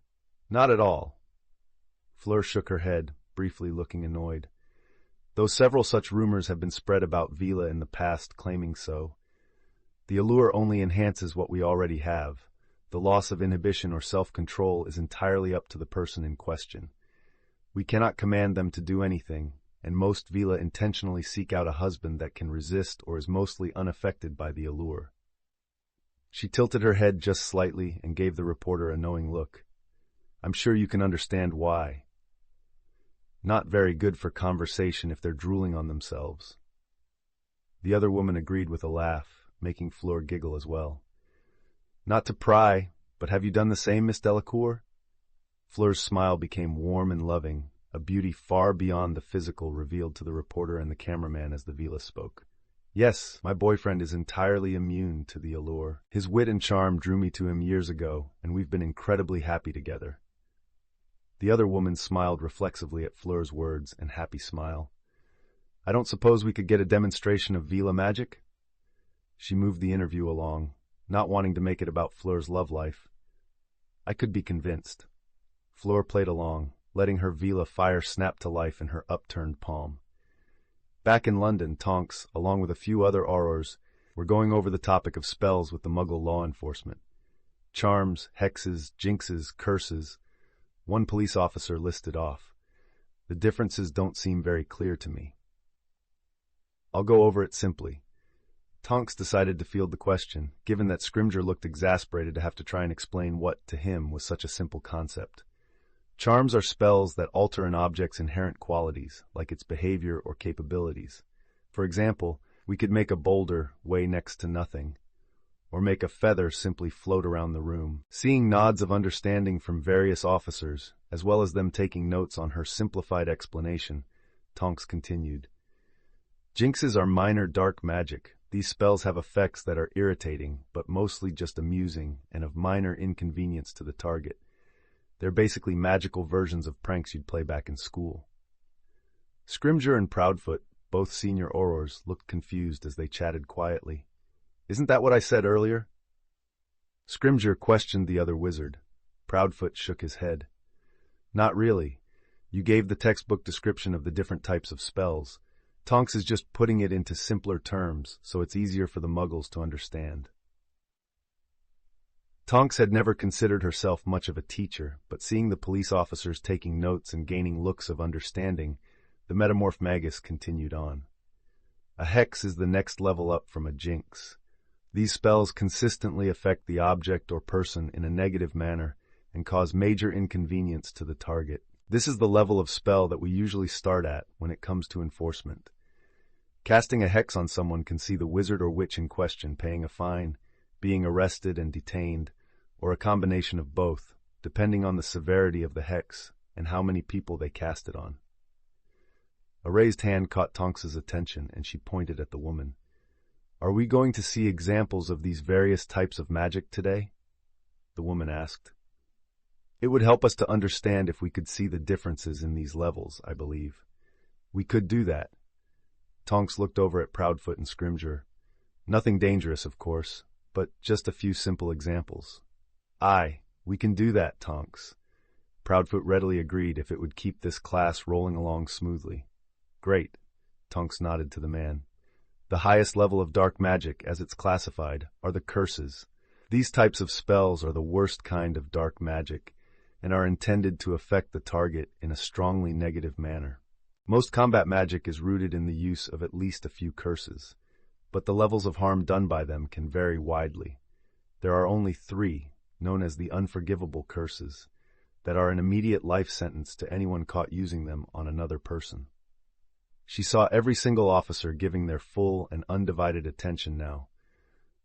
"Not at all." Fleur shook her head, briefly looking annoyed. Though several such rumors have been spread about Vila in the past claiming so, the allure only enhances what we already have. The loss of inhibition or self-control is entirely up to the person in question. We cannot command them to do anything, and most Vila intentionally seek out a husband that can resist or is mostly unaffected by the allure. She tilted her head just slightly and gave the reporter a knowing look. "I'm sure you can understand why. Not very good for conversation if they're drooling on themselves." The other woman agreed with a laugh, making Fleur giggle as well. "Not to pry, but have you done the same, Miss Delacour?" Fleur's smile became warm and loving, a beauty far beyond the physical revealed to the reporter and the cameraman as the Vila spoke. "Yes, my boyfriend is entirely immune to the allure. His wit and charm drew me to him years ago, and we've been incredibly happy together." The other woman smiled reflexively at Fleur's words and happy smile. "I don't suppose we could get a demonstration of Vila magic?" She moved the interview along, not wanting to make it about Fleur's love life. "I could be convinced." Fleur played along, letting her Vila fire snap to life in her upturned palm. Back in London, Tonks, along with a few other aurors, were going over the topic of spells with the Muggle law enforcement. Charms, hexes, jinxes, curses. One police officer listed off. The differences don't seem very clear to me. I'll go over it simply. Tonks decided to field the question, given that Scrimger looked exasperated to have to try and explain what, to him, was such a simple concept. Charms are spells that alter an object's inherent qualities, like its behavior or capabilities. For example, we could make a boulder weigh next to nothing, or make a feather simply float around the room. Seeing nods of understanding from various officers, as well as them taking notes on her simplified explanation, Tonks continued. "Jinxes are minor dark magic. These spells have effects that are irritating, but mostly just amusing and of minor inconvenience to the target. They're basically magical versions of pranks you'd play back in school." Scrimger and Proudfoot, both senior aurors, looked confused as they chatted quietly. "Isn't that what I said earlier?" Scrimger questioned the other wizard. Proudfoot shook his head. "Not really. You gave the textbook description of the different types of spells. Tonks is just putting it into simpler terms, so it's easier for the Muggles to understand." Tonks had never considered herself much of a teacher, but seeing the police officers taking notes and gaining looks of understanding, the metamorph magus continued on. "A hex is the next level up from a jinx. These spells consistently affect the object or person in a negative manner and cause major inconvenience to the target. This is the level of spell that we usually start at when it comes to enforcement. Casting a hex on someone can see the wizard or witch in question paying a fine, being arrested and detained, or a combination of both, depending on the severity of the hex and how many people they cast it on." A raised hand caught Tonks's attention, and she pointed at the woman. "Are we going to see examples of these various types of magic today?" the woman asked. "It would help us to understand if we could see the differences in these levels, I believe. We could do that." Tonks looked over at Proudfoot and Scrimger. "Nothing dangerous, of course, but just a few simple examples." "Aye, we can do that, Tonks." Proudfoot readily agreed if it would keep this class rolling along smoothly. "Great," Tonks nodded to the man. "The highest level of dark magic, as it's classified, are the curses. These types of spells are the worst kind of dark magic, and are intended to affect the target in a strongly negative manner. Most combat magic is rooted in the use of at least a few curses, but the levels of harm done by them can vary widely. There are only 3, known as the unforgivable curses, that are an immediate life sentence to anyone caught using them on another person." She saw every single officer giving their full and undivided attention now.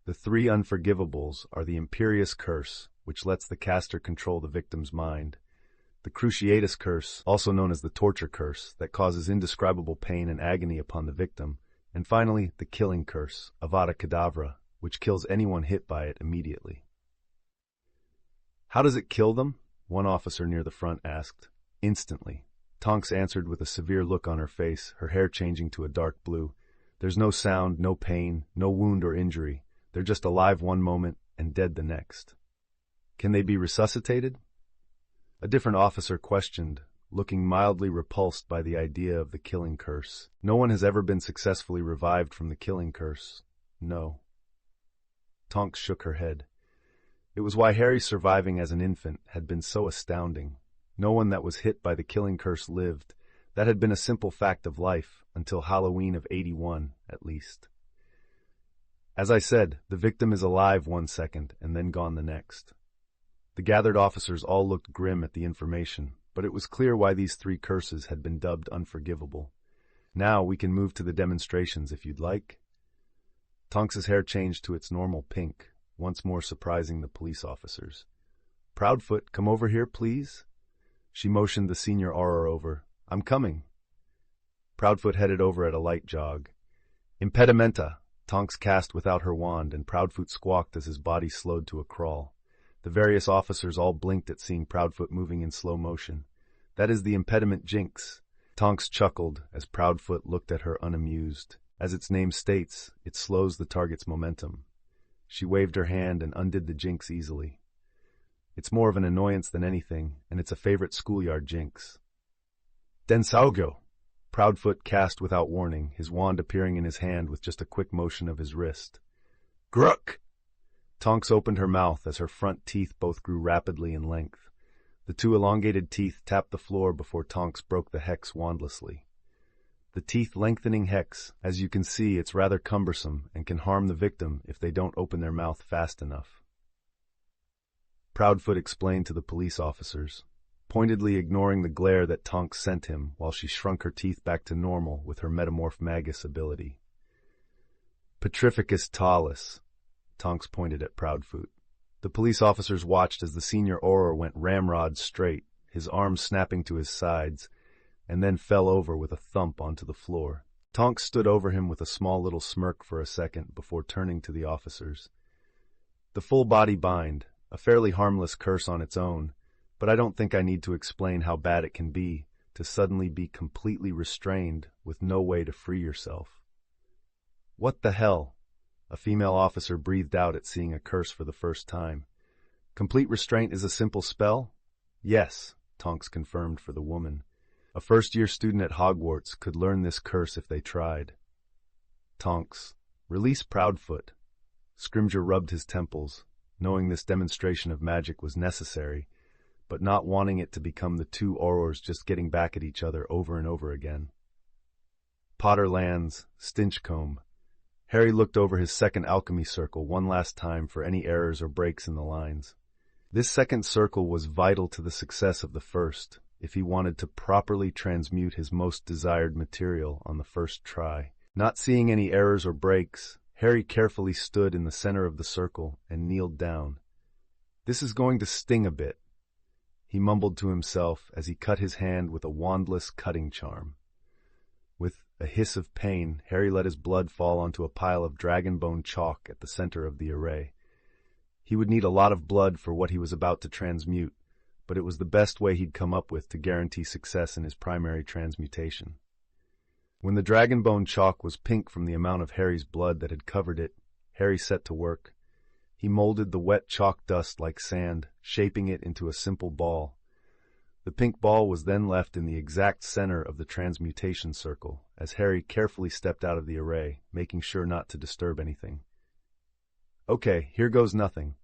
The 3 unforgivables are the Imperious Curse, which lets the caster control the victim's mind, the Cruciatus curse, also known as the torture curse, that causes indescribable pain and agony upon the victim, and finally, the killing curse, Avada Kedavra, which kills anyone hit by it immediately. How does it kill them? One officer near the front asked. Instantly. Tonks answered with a severe look on her face, her hair changing to a dark blue. There's no sound, no pain, no wound or injury. They're just alive one moment and dead the next. Can they be resuscitated? A different officer questioned, looking mildly repulsed by the idea of the killing curse. No one has ever been successfully revived from the killing curse. No. Tonks shook her head. It was why Harry's surviving as an infant had been so astounding. No one that was hit by the killing curse lived. That had been a simple fact of life, until Halloween of '81, at least. As I said, the victim is alive 1 second and then gone the next. The gathered officers all looked grim at the information, but it was clear why these 3 curses had been dubbed unforgivable. Now we can move to the demonstrations if you'd like. Tonks's hair changed to its normal pink, once more surprising the police officers. Proudfoot, come over here, please. She motioned the senior Auror over. I'm coming. Proudfoot headed over at a light jog. Impedimenta, Tonks cast without her wand, and Proudfoot squawked as his body slowed to a crawl. The various officers all blinked at seeing Proudfoot moving in slow motion. That is the impediment jinx. Tonks chuckled as Proudfoot looked at her unamused. As its name states, it slows the target's momentum. She waved her hand and undid the jinx easily. It's more of an annoyance than anything, and it's a favorite schoolyard jinx. Densaugo! Proudfoot cast without warning, his wand appearing in his hand with just a quick motion of his wrist. Gruk! Tonks opened her mouth as her front teeth both grew rapidly in length. The 2 elongated teeth tapped the floor before Tonks broke the hex wandlessly. The teeth-lengthening hex, as you can see, it's rather cumbersome and can harm the victim if they don't open their mouth fast enough. Proudfoot explained to the police officers, pointedly ignoring the glare that Tonks sent him while she shrunk her teeth back to normal with her metamorph magus ability. Petrificus talus, Tonks pointed at Proudfoot. The police officers watched as the senior Auror went ramrod straight, his arms snapping to his sides, and then fell over with a thump onto the floor. Tonks stood over him with a small little smirk for a second before turning to the officers. The full body bind, a fairly harmless curse on its own, but I don't think I need to explain how bad it can be to suddenly be completely restrained with no way to free yourself. What the hell? A female officer breathed out at seeing a curse for the first time. Complete restraint is a simple spell? Yes, Tonks confirmed for the woman. A first-year student at Hogwarts could learn this curse if they tried. Tonks, release Proudfoot. Scrimgeour rubbed his temples, knowing this demonstration of magic was necessary, but not wanting it to become the 2 Aurors just getting back at each other over and over again. Potter lands, Stinchcombe. Harry looked over his second alchemy circle one last time for any errors or breaks in the lines. This second circle was vital to the success of the first, if he wanted to properly transmute his most desired material on the first try. Not seeing any errors or breaks, Harry carefully stood in the center of the circle and kneeled down. This is going to sting a bit, he mumbled to himself as he cut his hand with a wandless cutting charm. With a hiss of pain, Harry let his blood fall onto a pile of dragonbone chalk at the center of the array. He would need a lot of blood for what he was about to transmute, but it was the best way he'd come up with to guarantee success in his primary transmutation. When the dragonbone chalk was pink from the amount of Harry's blood that had covered it, Harry set to work. He molded the wet chalk dust like sand, shaping it into a simple ball. The pink ball was then left in the exact center of the transmutation circle, as Harry carefully stepped out of the array, making sure not to disturb anything. Okay, here goes nothing.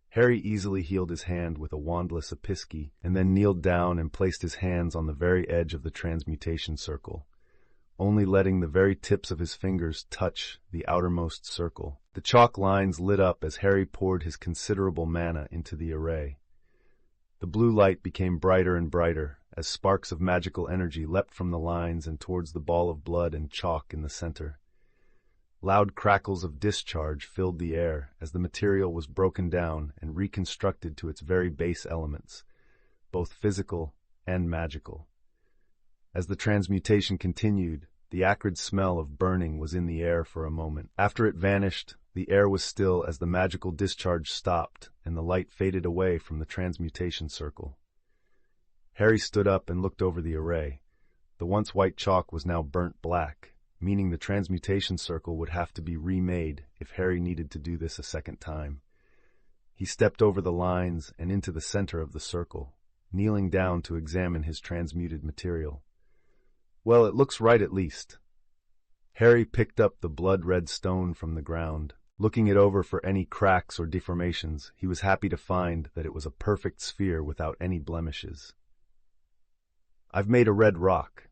Harry easily healed his hand with a wandless episci, and then kneeled down and placed his hands on the very edge of the transmutation circle, only letting the very tips of his fingers touch the outermost circle. The chalk lines lit up as Harry poured his considerable mana into the array. The blue light became brighter and brighter as sparks of magical energy leapt from the lines and towards the ball of blood and chalk in the center. Loud crackles of discharge filled the air as the material was broken down and reconstructed to its very base elements, both physical and magical. As the transmutation continued, the acrid smell of burning was in the air for a moment. After it vanished, the air was still as the magical discharge stopped and the light faded away from the transmutation circle. Harry stood up and looked over the array. The once white chalk was now burnt black, meaning the transmutation circle would have to be remade if Harry needed to do this a second time. He stepped over the lines and into the center of the circle, kneeling down to examine his transmuted material. Well, it looks right at least. Harry picked up the blood-red stone from the ground. Looking it over for any cracks or deformations, he was happy to find that it was a perfect sphere without any blemishes. "I've made a red rock."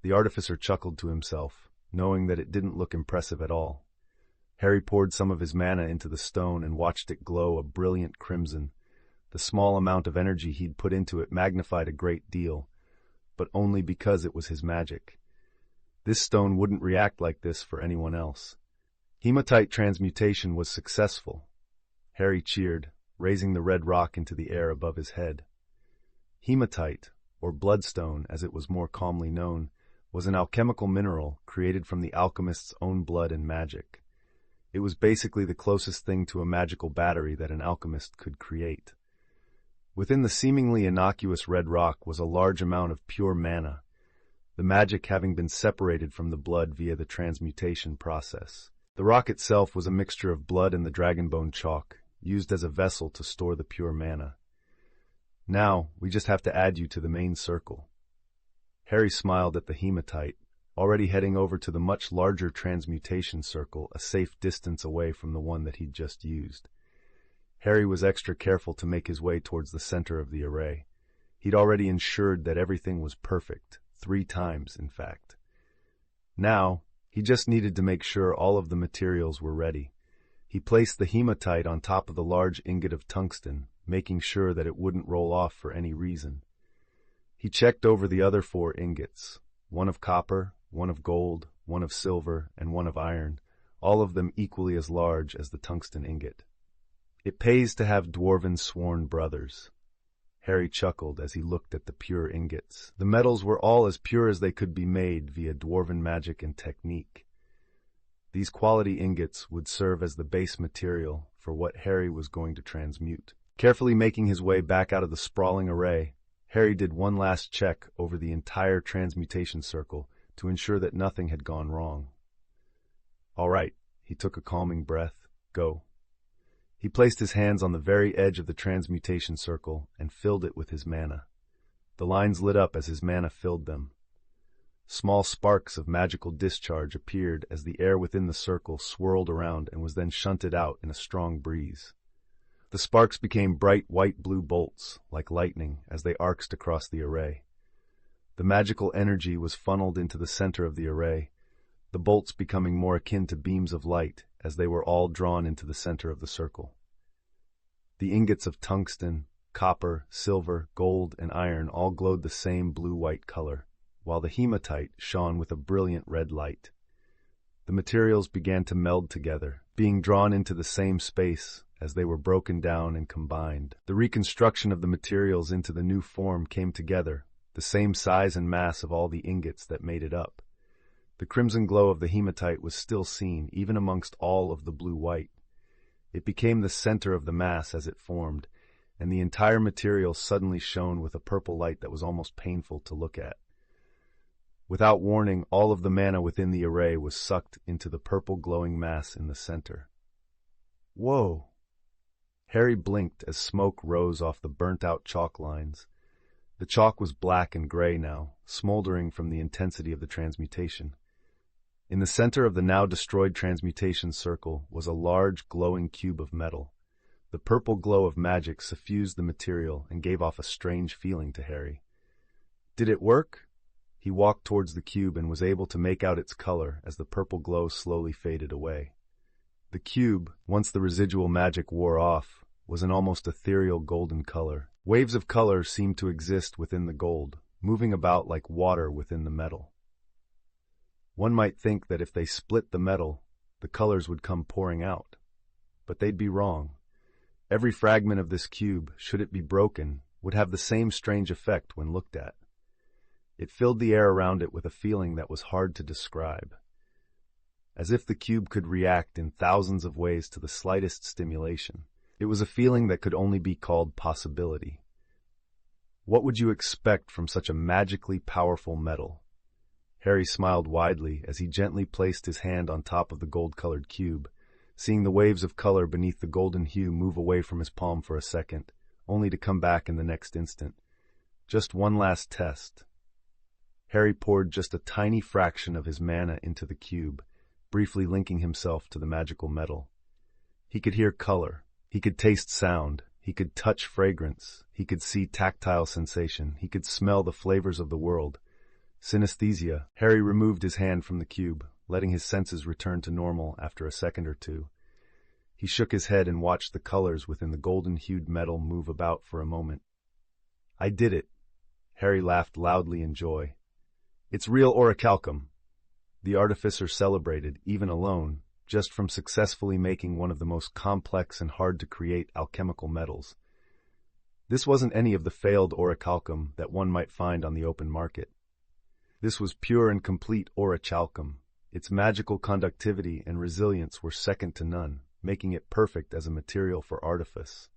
The artificer chuckled to himself, knowing that it didn't look impressive at all. Harry poured some of his mana into the stone and watched it glow a brilliant crimson. The small amount of energy he'd put into it magnified a great deal, but only because it was his magic. This stone wouldn't react like this for anyone else. Hematite transmutation was successful. Harry cheered, raising the red rock into the air above his head. Hematite, or bloodstone as it was more calmly known, was an alchemical mineral created from the alchemist's own blood and magic. It was basically the closest thing to a magical battery that an alchemist could create. Within the seemingly innocuous red rock was a large amount of pure mana, the magic having been separated from the blood via the transmutation process. The rock itself was a mixture of blood and the dragonbone chalk, used as a vessel to store the pure mana. "Now, we just have to add you to the main circle." Harry smiled at the hematite, already heading over to the much larger transmutation circle, a safe distance away from the one that he'd just used. Harry was extra careful to make his way towards the center of the array. He'd already ensured that everything was perfect, 3 times, in fact. Now, he just needed to make sure all of the materials were ready. He placed the hematite on top of the large ingot of tungsten, making sure that it wouldn't roll off for any reason. He checked over the other 4 ingots, one of copper, one of gold, one of silver, and one of iron, all of them equally as large as the tungsten ingot. "It pays to have dwarven sworn brothers." Harry chuckled as he looked at the pure ingots. The metals were all as pure as they could be made via dwarven magic and technique. These quality ingots would serve as the base material for what Harry was going to transmute. Carefully making his way back out of the sprawling array, Harry did one last check over the entire transmutation circle to ensure that nothing had gone wrong. "All right," he took a calming breath. "Go." He placed his hands on the very edge of the transmutation circle and filled it with his mana. The lines lit up as his mana filled them. Small sparks of magical discharge appeared as the air within the circle swirled around and was then shunted out in a strong breeze. The sparks became bright white-blue bolts, like lightning, as they arced across the array. The magical energy was funneled into the center of the array, the bolts becoming more akin to beams of light as they were all drawn into the center of the circle. The ingots of tungsten, copper, silver, gold, and iron all glowed the same blue-white color, while the hematite shone with a brilliant red light. The materials began to meld together, being drawn into the same space as they were broken down and combined. The reconstruction of the materials into the new form came together, the same size and mass of all the ingots that made it up. The crimson glow of the hematite was still seen, even amongst all of the blue-white. It became the center of the mass as it formed, and the entire material suddenly shone with a purple light that was almost painful to look at. Without warning, all of the mana within the array was sucked into the purple glowing mass in the center. Whoa! Harry blinked as smoke rose off the burnt-out chalk lines. The chalk was black and gray now, smoldering from the intensity of the transmutation. In the center of the now destroyed transmutation circle was a large glowing cube of metal. The purple glow of magic suffused the material and gave off a strange feeling to Harry. Did it work? He walked towards the cube and was able to make out its color as the purple glow slowly faded away. The cube, once the residual magic wore off, was an almost ethereal golden color. Waves of color seemed to exist within the gold, moving about like water within the metal. One might think that if they split the metal, the colors would come pouring out. But they'd be wrong. Every fragment of this cube, should it be broken, would have the same strange effect when looked at. It filled the air around it with a feeling that was hard to describe, as if the cube could react in thousands of ways to the slightest stimulation. It was a feeling that could only be called possibility. What would you expect from such a magically powerful metal? Harry smiled widely as he gently placed his hand on top of the gold-colored cube, seeing the waves of color beneath the golden hue move away from his palm for a second, only to come back in the next instant. Just one last test. Harry poured just a tiny fraction of his mana into the cube, briefly linking himself to the magical metal. He could hear color, he could taste sound, he could touch fragrance, he could see tactile sensation, he could smell the flavors of the world. Synesthesia. Harry removed his hand from the cube, letting his senses return to normal after a second or two. He shook his head and watched the colors within the golden-hued metal move about for a moment. "I did it." Harry laughed loudly in joy. "It's real orichalcum." The Artificer celebrated, even alone, just from successfully making one of the most complex and hard-to-create alchemical metals. This wasn't any of the failed orichalcum that one might find on the open market. This was pure and complete orichalcum. Its magical conductivity and resilience were second to none, making it perfect as a material for artifice.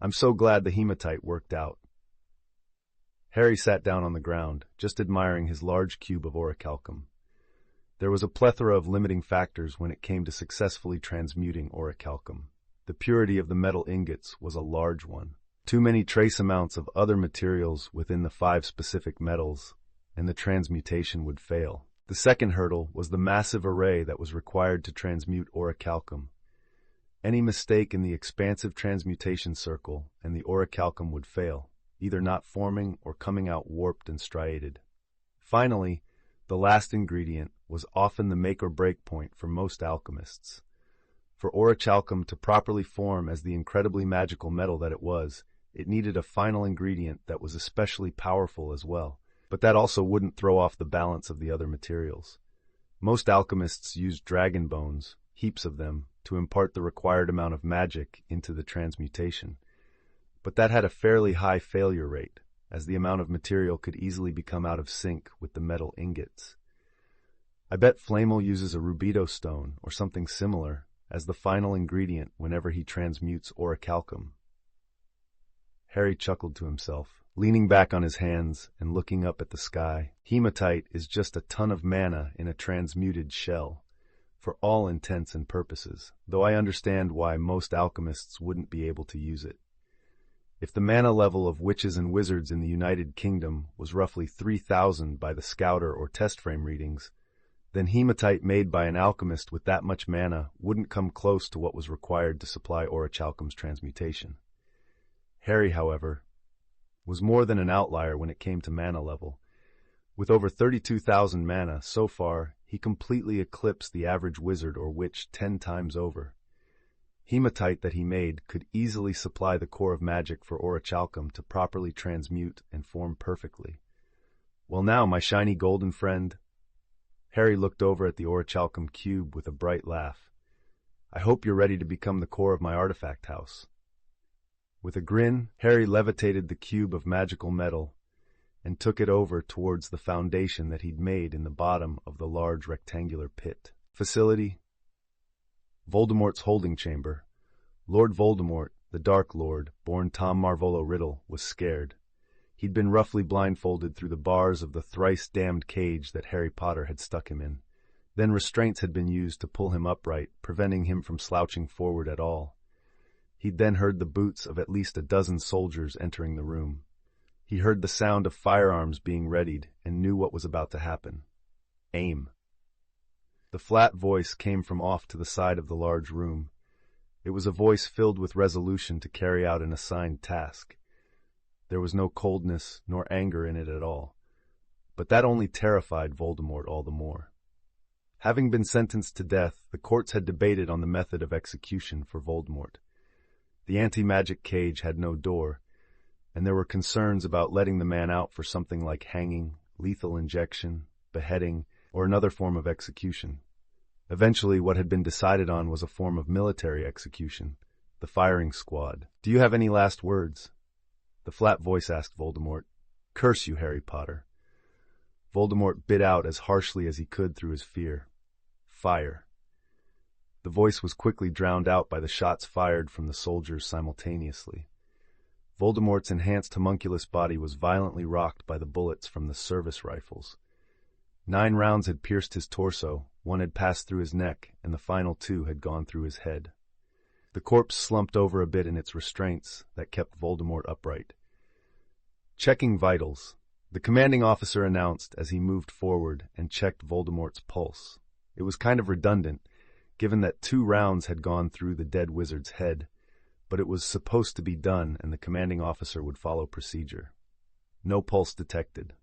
"I'm so glad the hematite worked out." Harry sat down on the ground, just admiring his large cube of orichalcum. There was a plethora of limiting factors when it came to successfully transmuting orichalcum. The purity of the metal ingots was a large one. Too many trace amounts of other materials within the 5 specific metals, and the transmutation would fail. The second hurdle was the massive array that was required to transmute orichalcum. Any mistake in the expansive transmutation circle and the orichalcum would fail, either not forming or coming out warped and striated. Finally, the last ingredient was often the make-or-break point for most alchemists. For orichalcum to properly form as the incredibly magical metal that it was, it needed a final ingredient that was especially powerful as well. But that also wouldn't throw off the balance of the other materials. Most alchemists used dragon bones, heaps of them, to impart the required amount of magic into the transmutation. But that had a fairly high failure rate, as the amount of material could easily become out of sync with the metal ingots. I bet Flamel uses a rubedo stone or something similar as the final ingredient whenever he transmutes orichalcum. Harry chuckled to himself, leaning back on his hands and looking up at the sky. Hematite is just a ton of mana in a transmuted shell, for all intents and purposes, though I understand why most alchemists wouldn't be able to use it. If the mana level of witches and wizards in the United Kingdom was roughly 3,000 by the Scouter or test frame readings, then hematite made by an alchemist with that much mana wouldn't come close to what was required to supply orichalcum's transmutation. Harry, however, was more than an outlier when it came to mana level. With over 32,000 mana so far, he completely eclipsed the average wizard or witch 10 times over. Hematite that he made could easily supply the core of magic for orichalcum to properly transmute and form perfectly. "Well now, my shiny golden friend." Harry looked over at the orichalcum cube with a bright laugh. "I hope you're ready to become the core of my artifact house." With a grin, Harry levitated the cube of magical metal and took it over towards the foundation that he'd made in the bottom of the large rectangular pit. Facility: Voldemort's holding chamber. Lord Voldemort, the Dark Lord, born Tom Marvolo Riddle, was scared. He'd been roughly blindfolded through the bars of the thrice-damned cage that Harry Potter had stuck him in. Then restraints had been used to pull him upright, preventing him from slouching forward at all. He'd then heard the boots of at least a dozen soldiers entering the room. He heard the sound of firearms being readied and knew what was about to happen. Aim. The flat voice came from off to the side of the large room. It was a voice filled with resolution to carry out an assigned task. There was no coldness nor anger in it at all. But that only terrified Voldemort all the more. Having been sentenced to death, the courts had debated on the method of execution for Voldemort. The anti-magic cage had no door, and there were concerns about letting the man out for something like hanging, lethal injection, beheading, or another form of execution. Eventually, what had been decided on was a form of military execution, the firing squad. "Do you have any last words?" The flat voice asked Voldemort. "Curse you, Harry Potter." Voldemort bit out as harshly as he could through his fear. "Fire." The voice was quickly drowned out by the shots fired from the soldiers simultaneously. Voldemort's enhanced homunculus body was violently rocked by the bullets from the service rifles. 9 rounds had pierced his torso, 1 had passed through his neck, and the final 2 had gone through his head. The corpse slumped over a bit in its restraints that kept Voldemort upright. "Checking vitals," the commanding officer announced as he moved forward and checked Voldemort's pulse. It was kind of redundant, given that 2 rounds had gone through the dead wizard's head, but it was supposed to be done and the commanding officer would follow procedure. No pulse detected.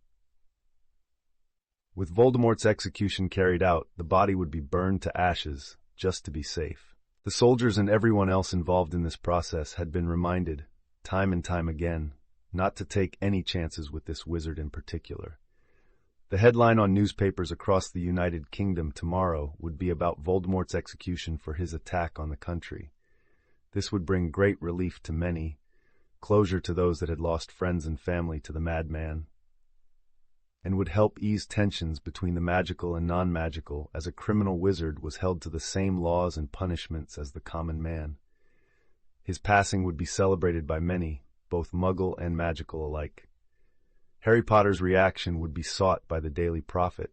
With Voldemort's execution carried out, the body would be burned to ashes, just to be safe. The soldiers and everyone else involved in this process had been reminded, time and time again, not to take any chances with this wizard in particular. The headline on newspapers across the United Kingdom tomorrow would be about Voldemort's execution for his attack on the country. This would bring great relief to many, closure to those that had lost friends and family to the madman, and would help ease tensions between the magical and non-magical, as a criminal wizard was held to the same laws and punishments as the common man. His passing would be celebrated by many, both Muggle and magical alike. Harry Potter's reaction would be sought by the Daily Prophet,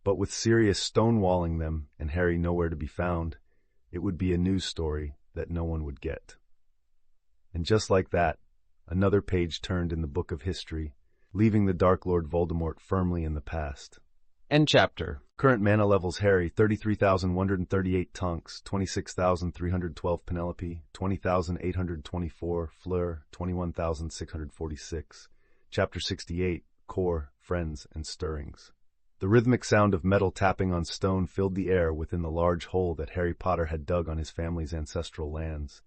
but with Sirius stonewalling them and Harry nowhere to be found, it would be a news story that no one would get. And just like that, another page turned in the book of history, leaving the Dark Lord Voldemort firmly in the past. End chapter. Current mana levels: Harry, 33,138 Tonks, 26,312 Penelope, 20,824 Fleur, 21,646. Chapter 68, Core, Friends, and Stirrings. The rhythmic sound of metal tapping on stone filled the air within the large hole that Harry Potter had dug on his family's ancestral lands.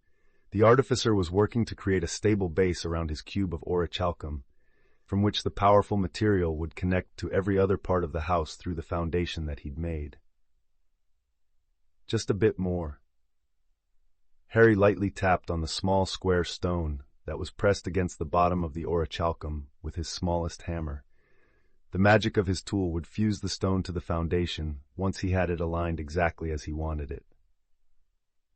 The Artificer was working to create a stable base around his cube of orichalcum, from which the powerful material would connect to every other part of the house through the foundation that he'd made. Just a bit more. Harry lightly tapped on the small square stone that was pressed against the bottom of the orichalcum with his smallest hammer. The magic of his tool would fuse the stone to the foundation once he had it aligned exactly as he wanted it.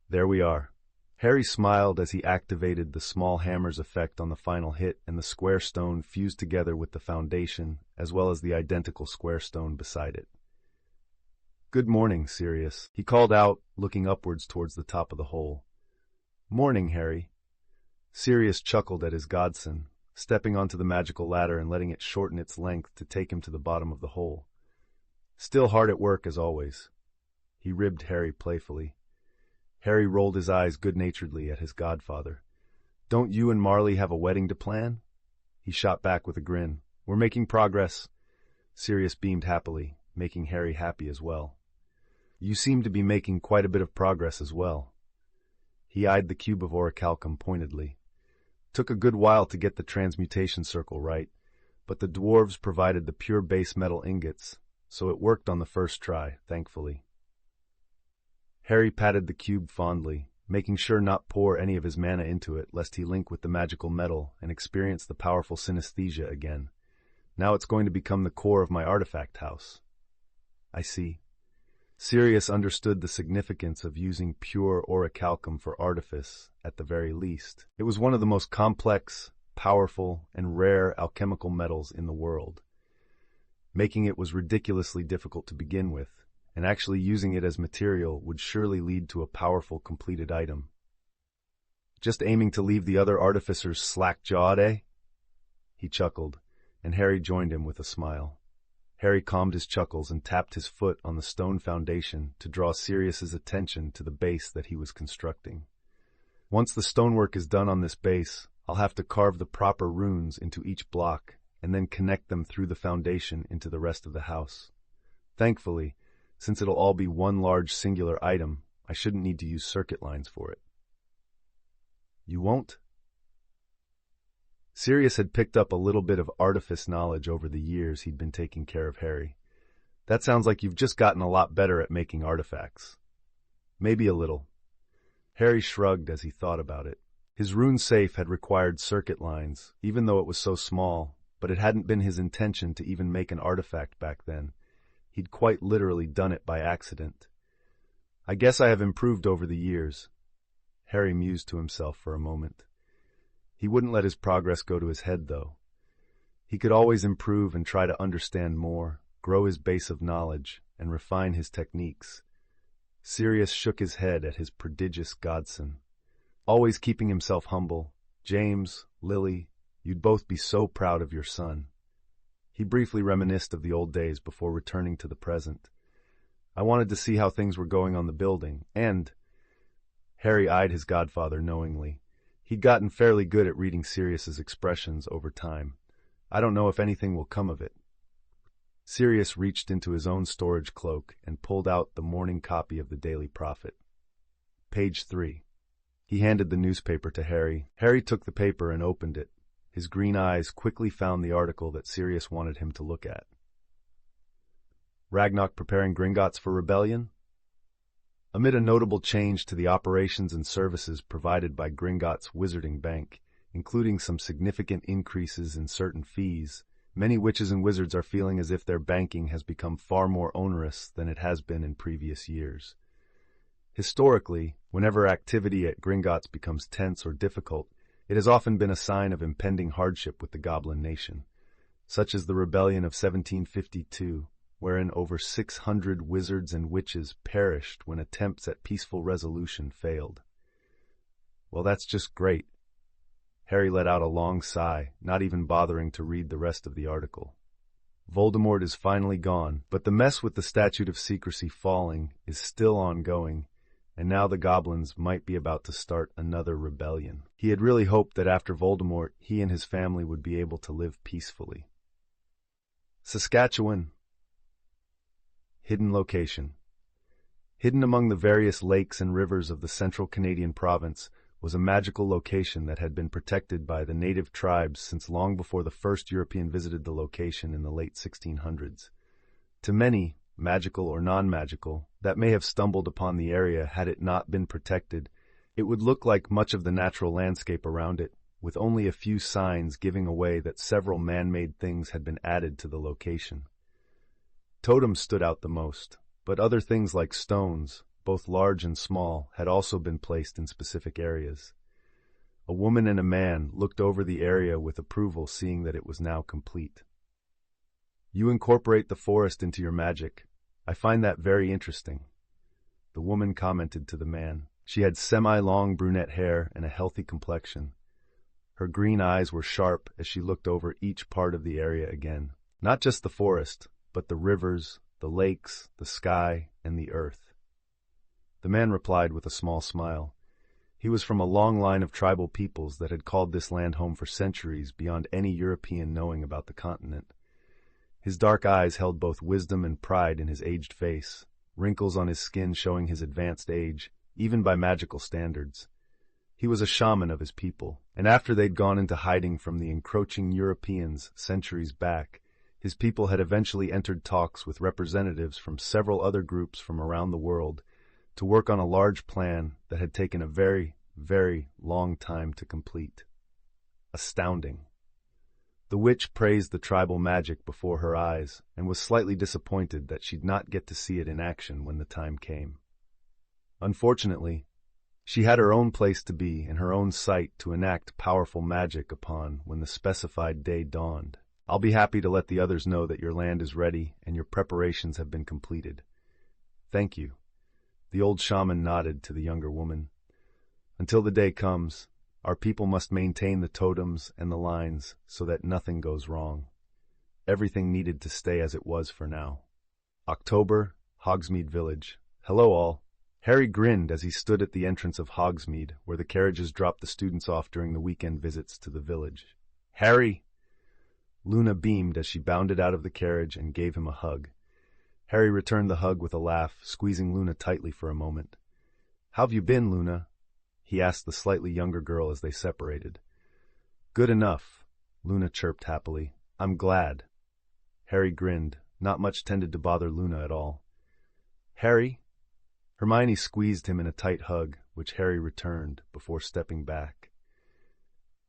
There we are. Harry smiled as he activated the small hammer's effect on the final hit, and the square stone fused together with the foundation, as well as the identical square stone beside it. "Good morning, Sirius," he called out, looking upwards towards the top of the hole. "Morning, Harry." Sirius chuckled at his godson, stepping onto the magical ladder and letting it shorten its length to take him to the bottom of the hole. "Still hard at work, as always," he ribbed Harry playfully. Harry rolled his eyes good-naturedly at his godfather. "Don't you and Marley have a wedding to plan?" He shot back with a grin. "We're making progress." Sirius beamed happily, making Harry happy as well. "You seem to be making quite a bit of progress as well." He eyed the cube of orichalcum pointedly. Took a good while to get the transmutation circle right, but the dwarves provided the pure base metal ingots, so it worked on the first try, thankfully. Harry patted the cube fondly, making sure not pour any of his mana into it lest he link with the magical metal and experience the powerful synesthesia again. Now it's going to become the core of my artifact house. I see. Sirius understood the significance of using pure orichalcum for artifice, at the very least. It was one of the most complex, powerful, and rare alchemical metals in the world. Making it was ridiculously difficult to begin with, and actually using it as material would surely lead to a powerful completed item. "Just aiming to leave the other artificers slack-jawed, eh?" He chuckled, and Harry joined him with a smile. Harry calmed his chuckles and tapped his foot on the stone foundation to draw Sirius's attention to the base that he was constructing. "Once the stonework is done on this base, I'll have to carve the proper runes into each block and then connect them through the foundation into the rest of the house. Thankfully, since it'll all be one large singular item, I shouldn't need to use circuit lines for it." "You won't?" Sirius had picked up a little bit of artifice knowledge over the years he'd been taking care of Harry. "That sounds like you've just gotten a lot better at making artifacts." "Maybe a little." Harry shrugged as he thought about it. His rune safe had required circuit lines, even though it was so small, but it hadn't been his intention to even make an artifact back then. He'd quite literally done it by accident. I guess I have improved over the years. Harry mused to himself for a moment. He wouldn't let his progress go to his head, though. He could always improve and try to understand more, grow his base of knowledge, and refine his techniques. Sirius shook his head at his prodigious godson. Always keeping himself humble, James, Lily, you'd both be so proud of your son. He briefly reminisced of the old days before returning to the present. I wanted to see how things were going on the building, and... Harry eyed his godfather knowingly. He'd gotten fairly good at reading Sirius's expressions over time. I don't know if anything will come of it. Sirius reached into his own storage cloak and pulled out the morning copy of the Daily Prophet. Page 3. He handed the newspaper to Harry. Harry took the paper and opened it. His green eyes quickly found the article that Sirius wanted him to look at. Ragnarok preparing Gringotts for rebellion? Amid a notable change to the operations and services provided by Gringotts Wizarding Bank, including some significant increases in certain fees, many witches and wizards are feeling as if their banking has become far more onerous than it has been in previous years. Historically, whenever activity at Gringotts becomes tense or difficult, it has often been a sign of impending hardship with the Goblin Nation, such as the rebellion of 1752, wherein over 600 wizards and witches perished when attempts at peaceful resolution failed. Well, that's just great. Harry let out a long sigh, not even bothering to read the rest of the article. Voldemort is finally gone, but the mess with the Statute of Secrecy falling is still ongoing, and now the goblins might be about to start another rebellion. He had really hoped that after Voldemort, he and his family would be able to live peacefully. Saskatchewan. Hidden location. Hidden among the various lakes and rivers of the central Canadian province was a magical location that had been protected by the native tribes since long before the first European visited the location in the late 1600s. To many, magical or non-magical, that may have stumbled upon the area had it not been protected, it would look like much of the natural landscape around it, with only a few signs giving away that several man-made things had been added to the location. Totems stood out the most, but other things like stones, both large and small, had also been placed in specific areas. A woman and a man looked over the area with approval, seeing that it was now complete. You incorporate the forest into your magic. I find that very interesting. The woman commented to the man. She had semi-long brunette hair and a healthy complexion. Her green eyes were sharp as she looked over each part of the area again. Not just the forest, but the rivers, the lakes, the sky, and the earth. The man replied with a small smile. He was from a long line of tribal peoples that had called this land home for centuries beyond any European knowing about the continent. His dark eyes held both wisdom and pride in his aged face, wrinkles on his skin showing his advanced age, even by magical standards. He was a shaman of his people, and after they'd gone into hiding from the encroaching Europeans centuries back, his people had eventually entered talks with representatives from several other groups from around the world to work on a large plan that had taken a very, very long time to complete. Astounding. The witch praised the tribal magic before her eyes and was slightly disappointed that she'd not get to see it in action when the time came. Unfortunately, she had her own place to be and her own site to enact powerful magic upon when the specified day dawned. I'll be happy to let the others know that your land is ready and your preparations have been completed. Thank you. The old shaman nodded to the younger woman. Until the day comes, our people must maintain the totems and the lines so that nothing goes wrong. Everything needed to stay as it was for now. October, Hogsmeade Village. Hello all. Harry grinned as he stood at the entrance of Hogsmeade, where the carriages dropped the students off during the weekend visits to the village. Harry! Luna beamed as she bounded out of the carriage and gave him a hug. Harry returned the hug with a laugh, squeezing Luna tightly for a moment. How've you been, Luna? He asked the slightly younger girl as they separated. Good enough, Luna chirped happily. I'm glad. Harry grinned. Not much tended to bother Luna at all. Harry? Hermione squeezed him in a tight hug, which Harry returned before stepping back.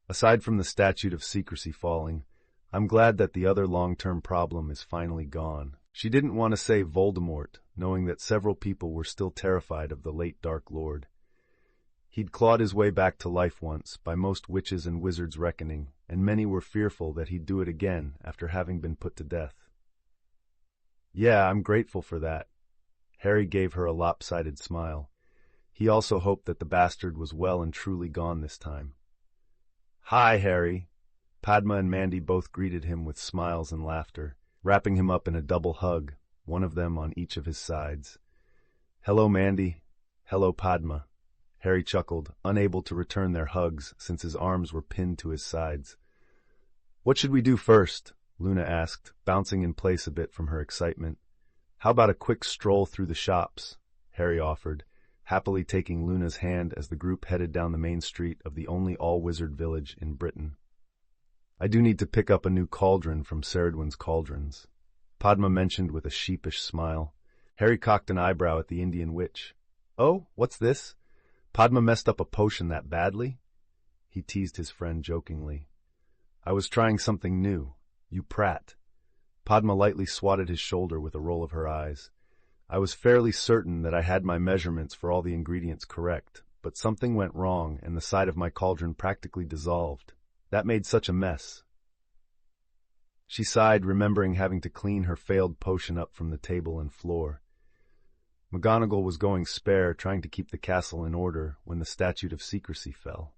Aside from the statute of secrecy falling, I'm glad that the other long-term problem is finally gone. She didn't want to say Voldemort, knowing that several people were still terrified of the late Dark Lord. He'd clawed his way back to life once, by most witches' and wizards' reckoning, and many were fearful that he'd do it again after having been put to death. Yeah, I'm grateful for that. Harry gave her a lopsided smile. He also hoped that the bastard was well and truly gone this time. Hi, Harry. Padma and Mandy both greeted him with smiles and laughter, wrapping him up in a double hug, one of them on each of his sides. Hello, Mandy. Hello, Padma. Harry chuckled, unable to return their hugs since his arms were pinned to his sides. What should we do first? Luna asked, bouncing in place a bit from her excitement. How about a quick stroll through the shops? Harry offered, happily taking Luna's hand as the group headed down the main street of the only all-wizard village in Britain. I do need to pick up a new cauldron from Ceridwen's Cauldrons, Padma mentioned with a sheepish smile. Harry cocked an eyebrow at the Indian witch. Oh, what's this? Padma messed up a potion that badly? He teased his friend jokingly. I was trying something new. You prat. Padma lightly swatted his shoulder with a roll of her eyes. I was fairly certain that I had my measurements for all the ingredients correct, but something went wrong and the side of my cauldron practically dissolved. That made such a mess. She sighed, remembering having to clean her failed potion up from the table and floor. McGonagall was going spare, trying to keep the castle in order, when the statute of secrecy fell.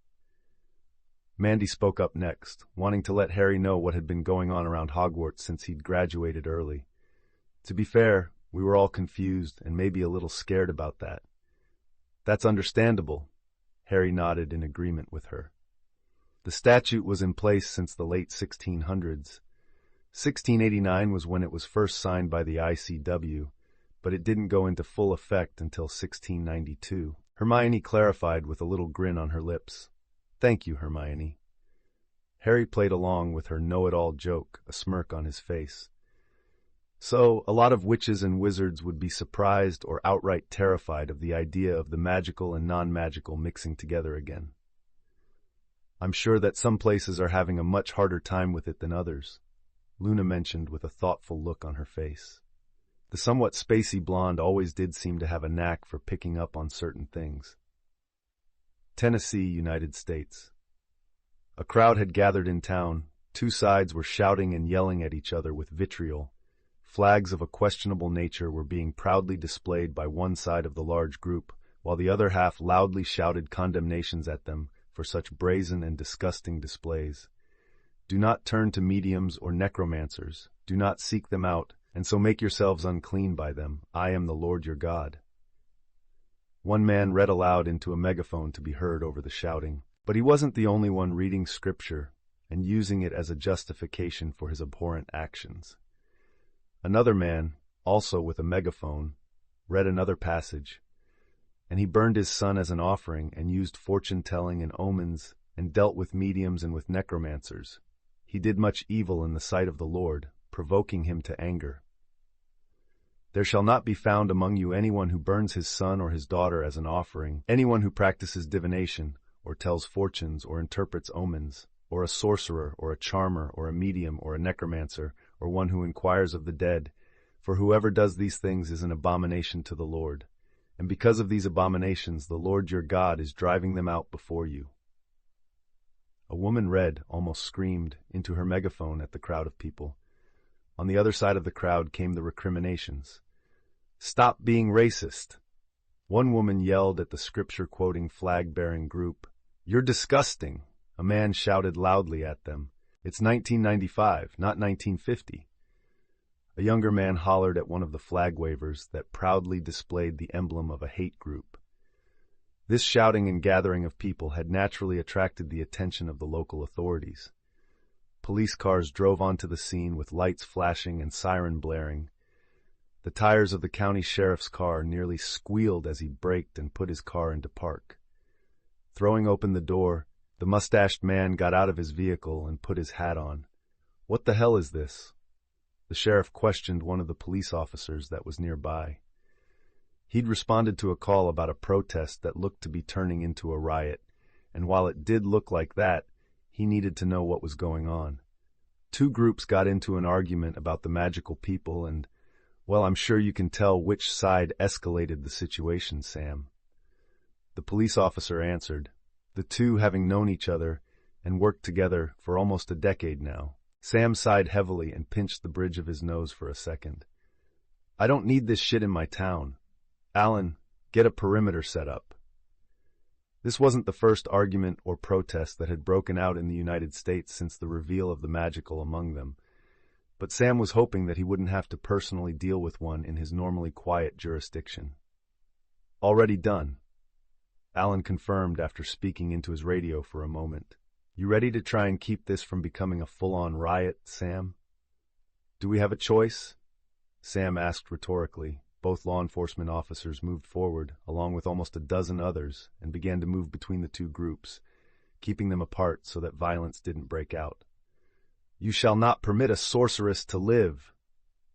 Mandy spoke up next, wanting to let Harry know what had been going on around Hogwarts since he'd graduated early. To be fair, we were all confused and maybe a little scared about that. That's understandable. Harry nodded in agreement with her. The statute was in place since the late 1600s. 1689 was when it was first signed by the ICW, but it didn't go into full effect until 1692. Hermione clarified with a little grin on her lips. Thank you, Hermione. Harry played along with her know-it-all joke, a smirk on his face. So, a lot of witches and wizards would be surprised or outright terrified of the idea of the magical and non-magical mixing together again. I'm sure that some places are having a much harder time with it than others, Luna mentioned with a thoughtful look on her face. The somewhat spacey blonde always did seem to have a knack for picking up on certain things. Tennessee, United States. A crowd had gathered in town. Two sides were shouting and yelling at each other with vitriol. Flags of a questionable nature were being proudly displayed by one side of the large group, while the other half loudly shouted condemnations at them for such brazen and disgusting displays. Do not turn to mediums or necromancers. Do not seek them out, and so make yourselves unclean by them. I am the Lord your God. One man read aloud into a megaphone to be heard over the shouting, but he wasn't the only one reading scripture and using it as a justification for his abhorrent actions. Another man, also with a megaphone, read another passage, and he burned his son as an offering and used fortune-telling and omens and dealt with mediums and with necromancers. He did much evil in the sight of the Lord, provoking him to anger. There shall not be found among you anyone who burns his son or his daughter as an offering, anyone who practices divination, or tells fortunes, or interprets omens, or a sorcerer, or a charmer, or a medium, or a necromancer, or one who inquires of the dead, for whoever does these things is an abomination to the Lord. And because of these abominations, the Lord your God is driving them out before you. A woman read, almost screamed, into her megaphone at the crowd of people. On the other side of the crowd came the recriminations. Stop being racist. One woman yelled at the scripture-quoting flag-bearing group. You're disgusting. A man shouted loudly at them. It's 1995, not 1950. A younger man hollered at one of the flag wavers that proudly displayed the emblem of a hate group. This shouting and gathering of people had naturally attracted the attention of the local authorities. Police cars drove onto the scene with lights flashing and siren blaring. The tires of the county sheriff's car nearly squealed as he braked and put his car into park. Throwing open the door, the mustached man got out of his vehicle and put his hat on. What the hell is this? The sheriff questioned one of the police officers that was nearby. He'd responded to a call about a protest that looked to be turning into a riot, and while it did look like that, He needed to know what was going on. Two groups got into an argument about the magical people and, well, I'm sure you can tell which side escalated the situation, Sam. The police officer answered, the two having known each other and worked together for almost a decade now. Sam sighed heavily and pinched the bridge of his nose for a second. I don't need this shit in my town. Alan, get a perimeter set up. This wasn't the first argument or protest that had broken out in the United States since the reveal of the magical among them, but Sam was hoping that he wouldn't have to personally deal with one in his normally quiet jurisdiction. Already done, Alan confirmed after speaking into his radio for a moment. You ready to try and keep this from becoming a full-on riot, Sam? Do we have a choice? Sam asked rhetorically. Both law enforcement officers moved forward, along with almost a dozen others, and began to move between the two groups, keeping them apart so that violence didn't break out. You shall not permit a sorceress to live,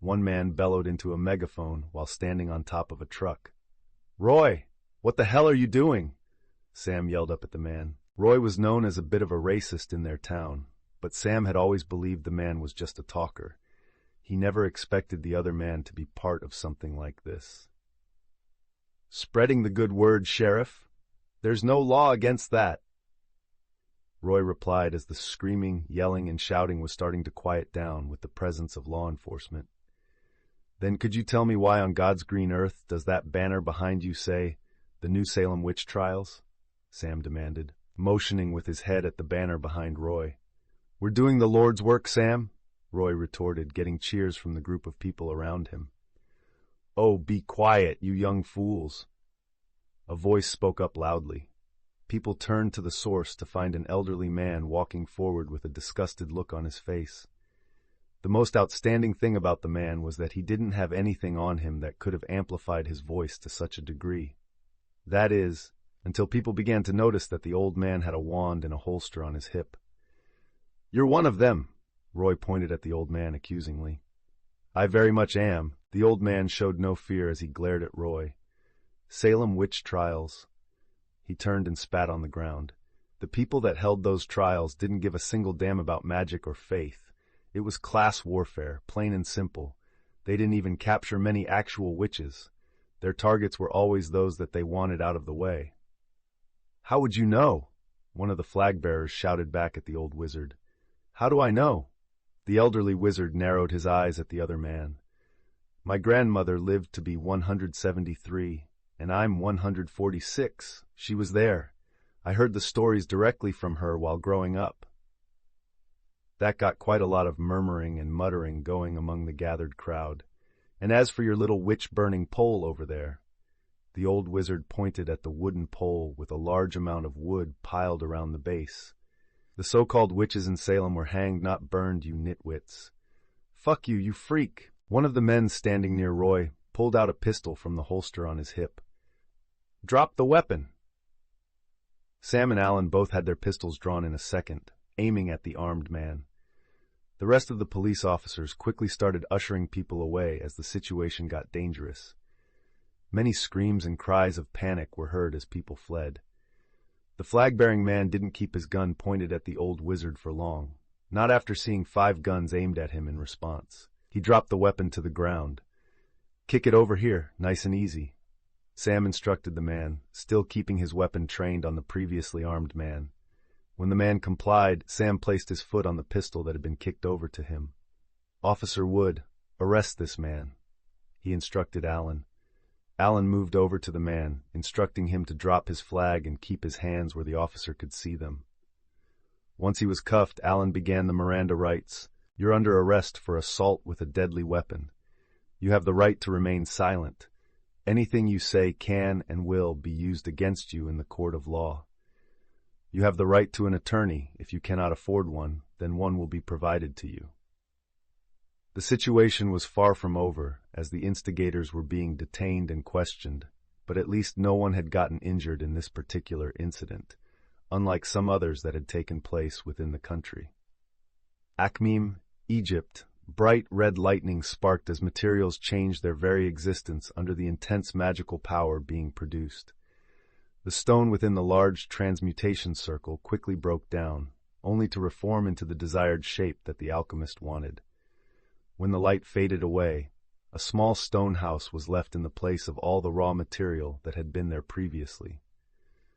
one man bellowed into a megaphone while standing on top of a truck. Roy, what the hell are you doing? Sam yelled up at the man. Roy was known as a bit of a racist in their town, but Sam had always believed the man was just a talker. He never expected the other man to be part of something like this. Spreading the good word, Sheriff. There's no law against that. Roy replied as the screaming, yelling, and shouting was starting to quiet down with the presence of law enforcement. Then could you tell me why on God's green earth does that banner behind you say, "The New Salem Witch Trials"? Sam demanded, motioning with his head at the banner behind Roy. We're doing the Lord's work, Sam, Roy retorted, getting cheers from the group of people around him. Oh, be quiet, you young fools. A voice spoke up loudly. People turned to the source to find an elderly man walking forward with a disgusted look on his face. The most outstanding thing about the man was that he didn't have anything on him that could have amplified his voice to such a degree. That is, until people began to notice that the old man had a wand and a holster on his hip. You're one of them, Roy pointed at the old man accusingly. I very much am. The old man showed no fear as he glared at Roy. Salem witch trials. He turned and spat on the ground. The people that held those trials didn't give a single damn about magic or faith. It was class warfare, plain and simple. They didn't even capture many actual witches. Their targets were always those that they wanted out of the way. How would you know? One of the flag bearers shouted back at the old wizard. How do I know? The elderly wizard narrowed his eyes at the other man. My grandmother lived to be 173, and I'm 146. She was there. I heard the stories directly from her while growing up. That got quite a lot of murmuring and muttering going among the gathered crowd. And as for your little witch-burning pole over there, the old wizard pointed at the wooden pole with a large amount of wood piled around the base. The so-called witches in Salem were hanged, not burned, you nitwits. Fuck you, you freak! One of the men standing near Roy pulled out a pistol from the holster on his hip. Drop the weapon! Sam and Alan both had their pistols drawn in a second, aiming at the armed man. The rest of the police officers quickly started ushering people away as the situation got dangerous. Many screams and cries of panic were heard as people fled. The flag-bearing man didn't keep his gun pointed at the old wizard for long, not after seeing 5 guns aimed at him in response. He dropped the weapon to the ground. Kick it over here, nice and easy. Sam instructed the man, still keeping his weapon trained on the previously armed man. When the man complied, Sam placed his foot on the pistol that had been kicked over to him. Officer Wood, arrest this man, he instructed Alan. Alan moved over to the man, instructing him to drop his flag and keep his hands where the officer could see them. Once he was cuffed, Alan began the Miranda rights. You're under arrest for assault with a deadly weapon. You have the right to remain silent. Anything you say can and will be used against you in the court of law. You have the right to an attorney. If you cannot afford one, then one will be provided to you. The situation was far from over, as the instigators were being detained and questioned, but at least no one had gotten injured in this particular incident, unlike some others that had taken place within the country. Akhmim, Egypt, bright red lightning sparked as materials changed their very existence under the intense magical power being produced. The stone within the large transmutation circle quickly broke down, only to reform into the desired shape that the alchemist wanted. When the light faded away, a small stone house was left in the place of all the raw material that had been there previously.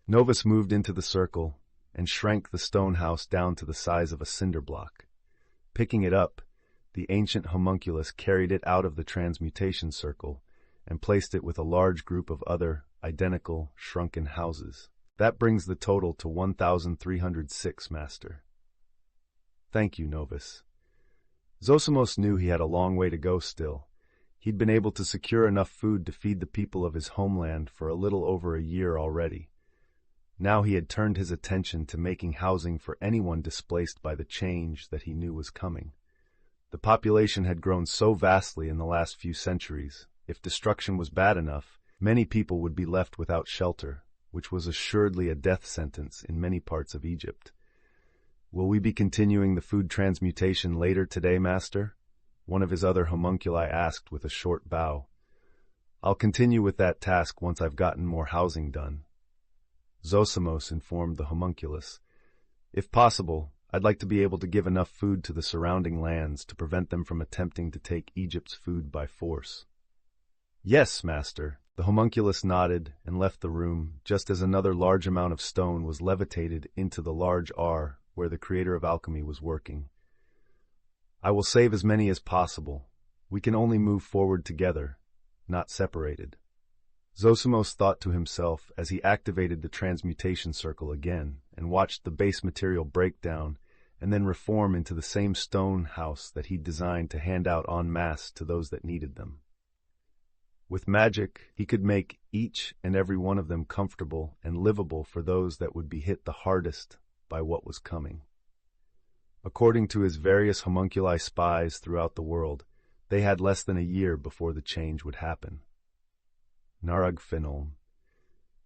Novus moved into the circle and shrank the stone house down to the size of a cinder block. Picking it up, the ancient homunculus carried it out of the transmutation circle and placed it with a large group of other, identical, shrunken houses. That brings the total to 1,306, Master. Thank you, Novus. Zosimos knew he had a long way to go still. He'd been able to secure enough food to feed the people of his homeland for a little over a year already. Now he had turned his attention to making housing for anyone displaced by the change that he knew was coming. The population had grown so vastly in the last few centuries, if destruction was bad enough, many people would be left without shelter, which was assuredly a death sentence in many parts of Egypt. Will we be continuing the food transmutation later today, Master? One of his other homunculi asked with a short bow. I'll continue with that task once I've gotten more housing done. Zosimos informed the homunculus. If possible, I'd like to be able to give enough food to the surrounding lands to prevent them from attempting to take Egypt's food by force. Yes, Master. The homunculus nodded and left the room just as another large amount of stone was levitated into the large R where the creator of alchemy was working. I will save as many as possible. We can only move forward together, not separated. Zosimos thought to himself as he activated the transmutation circle again and watched the base material break down and then reform into the same stone house that he'd designed to hand out en masse to those that needed them. With magic, he could make each and every one of them comfortable and livable for those that would be hit the hardest by what was coming. According to his various homunculi spies throughout the world, they had less than a year before the change would happen. Narug Finolm.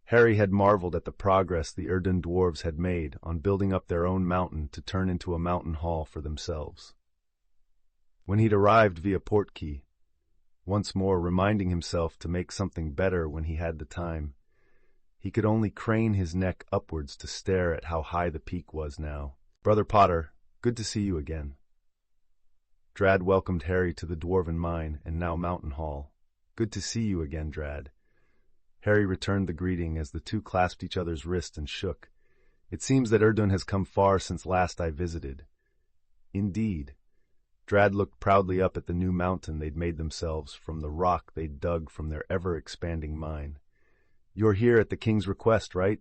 Harry had marveled at the progress the Erdun dwarves had made on building up their own mountain to turn into a mountain hall for themselves. When he'd arrived via Portkey, once more reminding himself to make something better when he had the time, he could only crane his neck upwards to stare at how high the peak was now. Brother Potter, good to see you again. Drad welcomed Harry to the dwarven mine and now mountain hall. Good to see you again, Drad. Harry returned the greeting as the two clasped each other's wrist and shook. It seems that Erdun has come far since last I visited. Indeed. Drad looked proudly up at the new mountain they'd made themselves from the rock they'd dug from their ever-expanding mine. You're here at the king's request, right?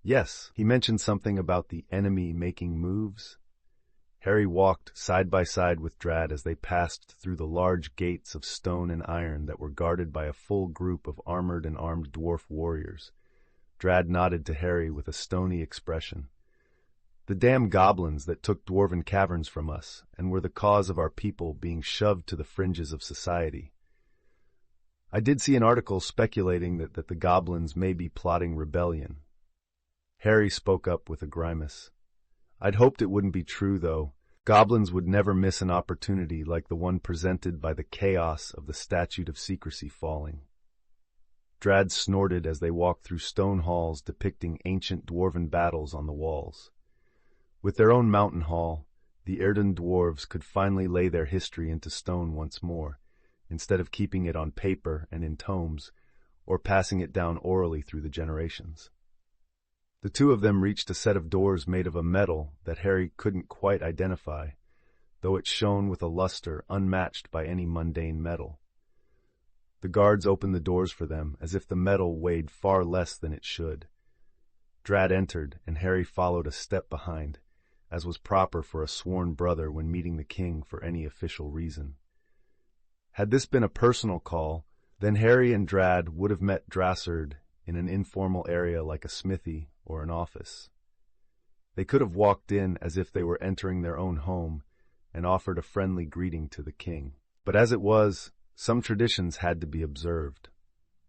Yes, he mentioned something about the enemy making moves. Harry walked side by side with Drad as they passed through the large gates of stone and iron that were guarded by a full group of armored and armed dwarf warriors. Drad nodded to Harry with a stony expression. The damn goblins that took dwarven caverns from us and were the cause of our people being shoved to the fringes of society. I did see an article speculating that the goblins may be plotting rebellion. Harry spoke up with a grimace. I'd hoped it wouldn't be true, though. Goblins would never miss an opportunity like the one presented by the chaos of the Statute of Secrecy falling. Drad snorted as they walked through stone halls depicting ancient dwarven battles on the walls. With their own mountain hall, the Erdun dwarves could finally lay their history into stone once more, instead of keeping it on paper and in tomes, or passing it down orally through the generations. The two of them reached a set of doors made of a metal that Harry couldn't quite identify, though it shone with a luster unmatched by any mundane metal. The guards opened the doors for them as if the metal weighed far less than it should. Drad entered, and Harry followed a step behind, as was proper for a sworn brother when meeting the king for any official reason. Had this been a personal call, then Harry and Drad would have met Drassard in an informal area like a smithy or an office. They could have walked in as if they were entering their own home and offered a friendly greeting to the king. But as it was, some traditions had to be observed.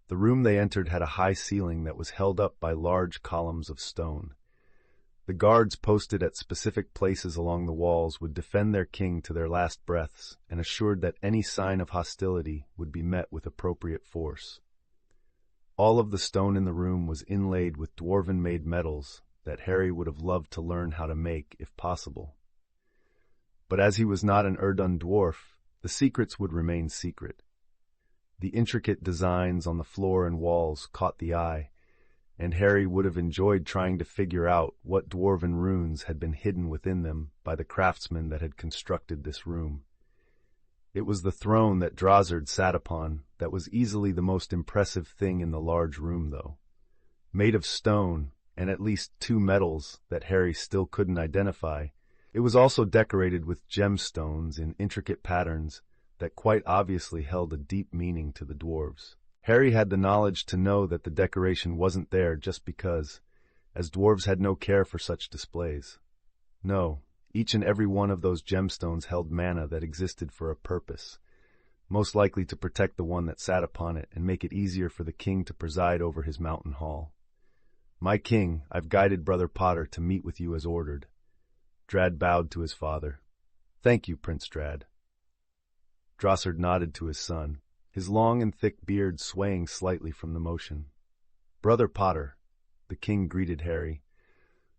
The room they entered had a high ceiling that was held up by large columns of stone. The guards posted at specific places along the walls would defend their king to their last breaths and assured that any sign of hostility would be met with appropriate force. All of the stone in the room was inlaid with dwarven-made metals, that Harry would have loved to learn how to make if possible. But as he was not an Erdun dwarf, the secrets would remain secret. The intricate designs on the floor and walls caught the eye, and Harry would have enjoyed trying to figure out what dwarven runes had been hidden within them by the craftsmen that had constructed this room. It was the throne that Drossard sat upon that was easily the most impressive thing in the large room, though. Made of stone, and at least 2 metals that Harry still couldn't identify, it was also decorated with gemstones in intricate patterns that quite obviously held a deep meaning to the dwarves. Harry had the knowledge to know that the decoration wasn't there just because, as dwarves had no care for such displays. No, each and every one of those gemstones held mana that existed for a purpose, most likely to protect the one that sat upon it and make it easier for the king to preside over his mountain hall. "My king, I've guided Brother Potter to meet with you as ordered." Drad bowed to his father. "Thank you, Prince Drad." Drossard nodded to his son, his long and thick beard swaying slightly from the motion. "Brother Potter," the king greeted Harry.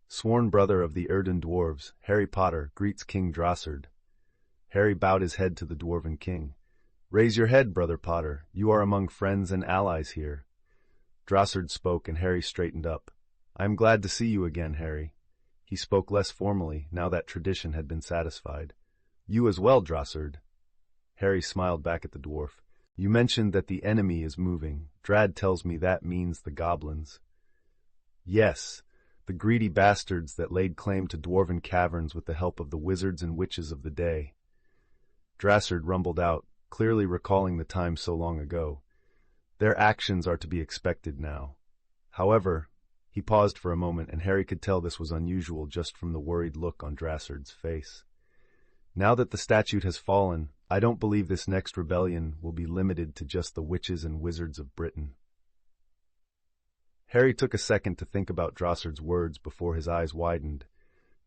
"Sworn brother of the Erdun dwarves, Harry Potter greets King Drossard." Harry bowed his head to the dwarven king. "Raise your head, Brother Potter. You are among friends and allies here." Drossard spoke, and Harry straightened up. "I am glad to see you again, Harry." He spoke less formally, now that tradition had been satisfied. "You as well, Drossard." Harry smiled back at the dwarf. "You mentioned that the enemy is moving. Drad tells me that means the goblins." "Yes, the greedy bastards that laid claim to dwarven caverns with the help of the wizards and witches of the day." Drossard rumbled out, clearly recalling the time so long ago. "Their actions are to be expected now. However," he paused for a moment, and Harry could tell this was unusual just from the worried look on Drossard's face. "Now that the statute has fallen, I don't believe this next rebellion will be limited to just the witches and wizards of Britain." Harry took a second to think about Drossard's words before his eyes widened.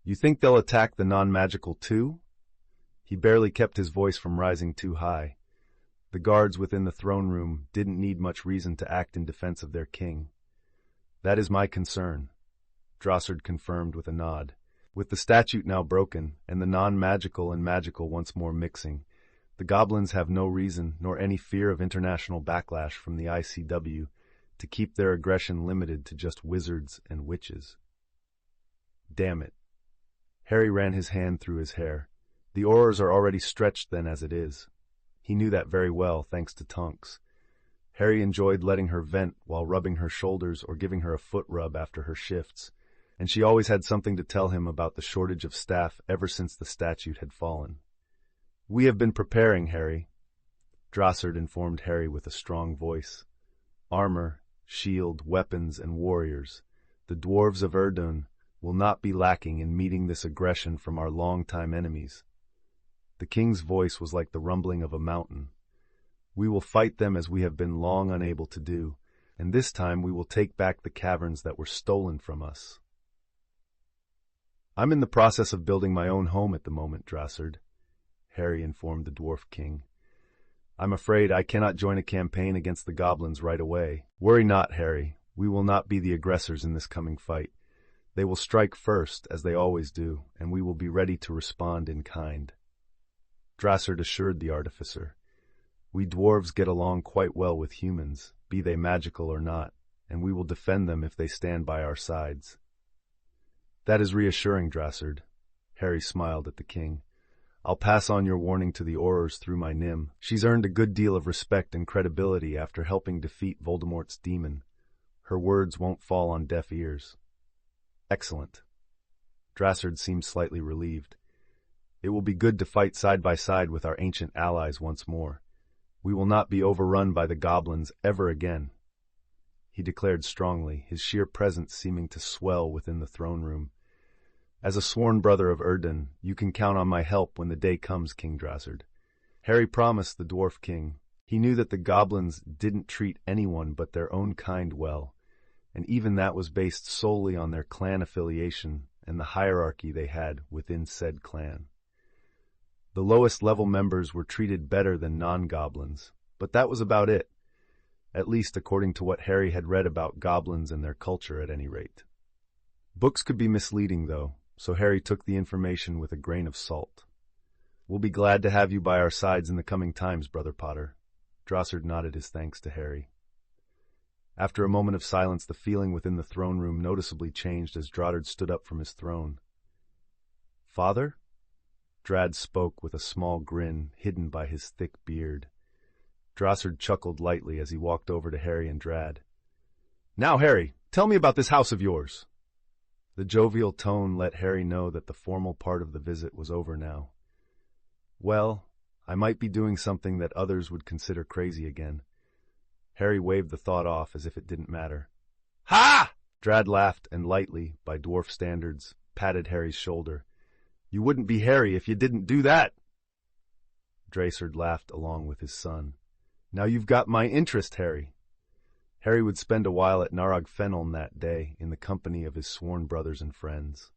"You think they'll attack the non-magical too?" He barely kept his voice from rising too high. The guards within the throne room didn't need much reason to act in defense of their king. "That is my concern," Drossard confirmed with a nod. "With the statute now broken, and the non-magical and magical once more mixing, the goblins have no reason nor any fear of international backlash from the ICW to keep their aggression limited to just wizards and witches." "Damn it." Harry ran his hand through his hair. "The oars are already stretched then as it is." He knew that very well, thanks to Tonks. Harry enjoyed letting her vent while rubbing her shoulders or giving her a foot rub after her shifts, and she always had something to tell him about the shortage of staff ever since the statute had fallen. "We have been preparing, Harry," Drossard informed Harry with a strong voice. "Armor, shield, weapons, and warriors. The dwarves of Erdun will not be lacking in meeting this aggression from our longtime enemies." The king's voice was like the rumbling of a mountain. "We will fight them as we have been long unable to do, and this time we will take back the caverns that were stolen from us." "I'm in the process of building my own home at the moment, Drossard," Harry informed the dwarf king. "I'm afraid I cannot join a campaign against the goblins right away." "Worry not, Harry. We will not be the aggressors in this coming fight. They will strike first, as they always do, and we will be ready to respond in kind," Drossard assured the Artificer. "We dwarves get along quite well with humans, be they magical or not, and we will defend them if they stand by our sides." "That is reassuring, Drossard." Harry smiled at the king. "I'll pass on your warning to the Aurors through my Nym. She's earned a good deal of respect and credibility after helping defeat Voldemort's demon. Her words won't fall on deaf ears." "Excellent." Drossard seemed slightly relieved. "It will be good to fight side by side with our ancient allies once more. We will not be overrun by the goblins ever again," he declared strongly, his sheer presence seeming to swell within the throne room. "As a sworn brother of Erdun, you can count on my help when the day comes, King Drossard." Harry promised the dwarf king. He knew that the goblins didn't treat anyone but their own kind well, and even that was based solely on their clan affiliation and the hierarchy they had within said clan. The lowest level members were treated better than non-goblins, but that was about it, at least according to what Harry had read about goblins and their culture at any rate. Books could be misleading, though, so Harry took the information with a grain of salt. "We'll be glad to have you by our sides in the coming times, Brother Potter." Drossard nodded his thanks to Harry. After a moment of silence, the feeling within the throne room noticeably changed as Drossard stood up from his throne. "Father?" Drad spoke with a small grin hidden by his thick beard. Drossard chuckled lightly as he walked over to Harry and Drad. "Now, Harry, tell me about this house of yours." The jovial tone let Harry know that the formal part of the visit was over now. "Well, I might be doing something that others would consider crazy again." Harry waved the thought off as if it didn't matter. Ha! Drad laughed and lightly, by dwarf standards, patted Harry's shoulder. "You wouldn't be Harry if you didn't do that." Drossard laughed along with his son. "Now you've got my interest, Harry." Harry would spend a while at Narog Fenneln that day in the company of his sworn brothers and friends.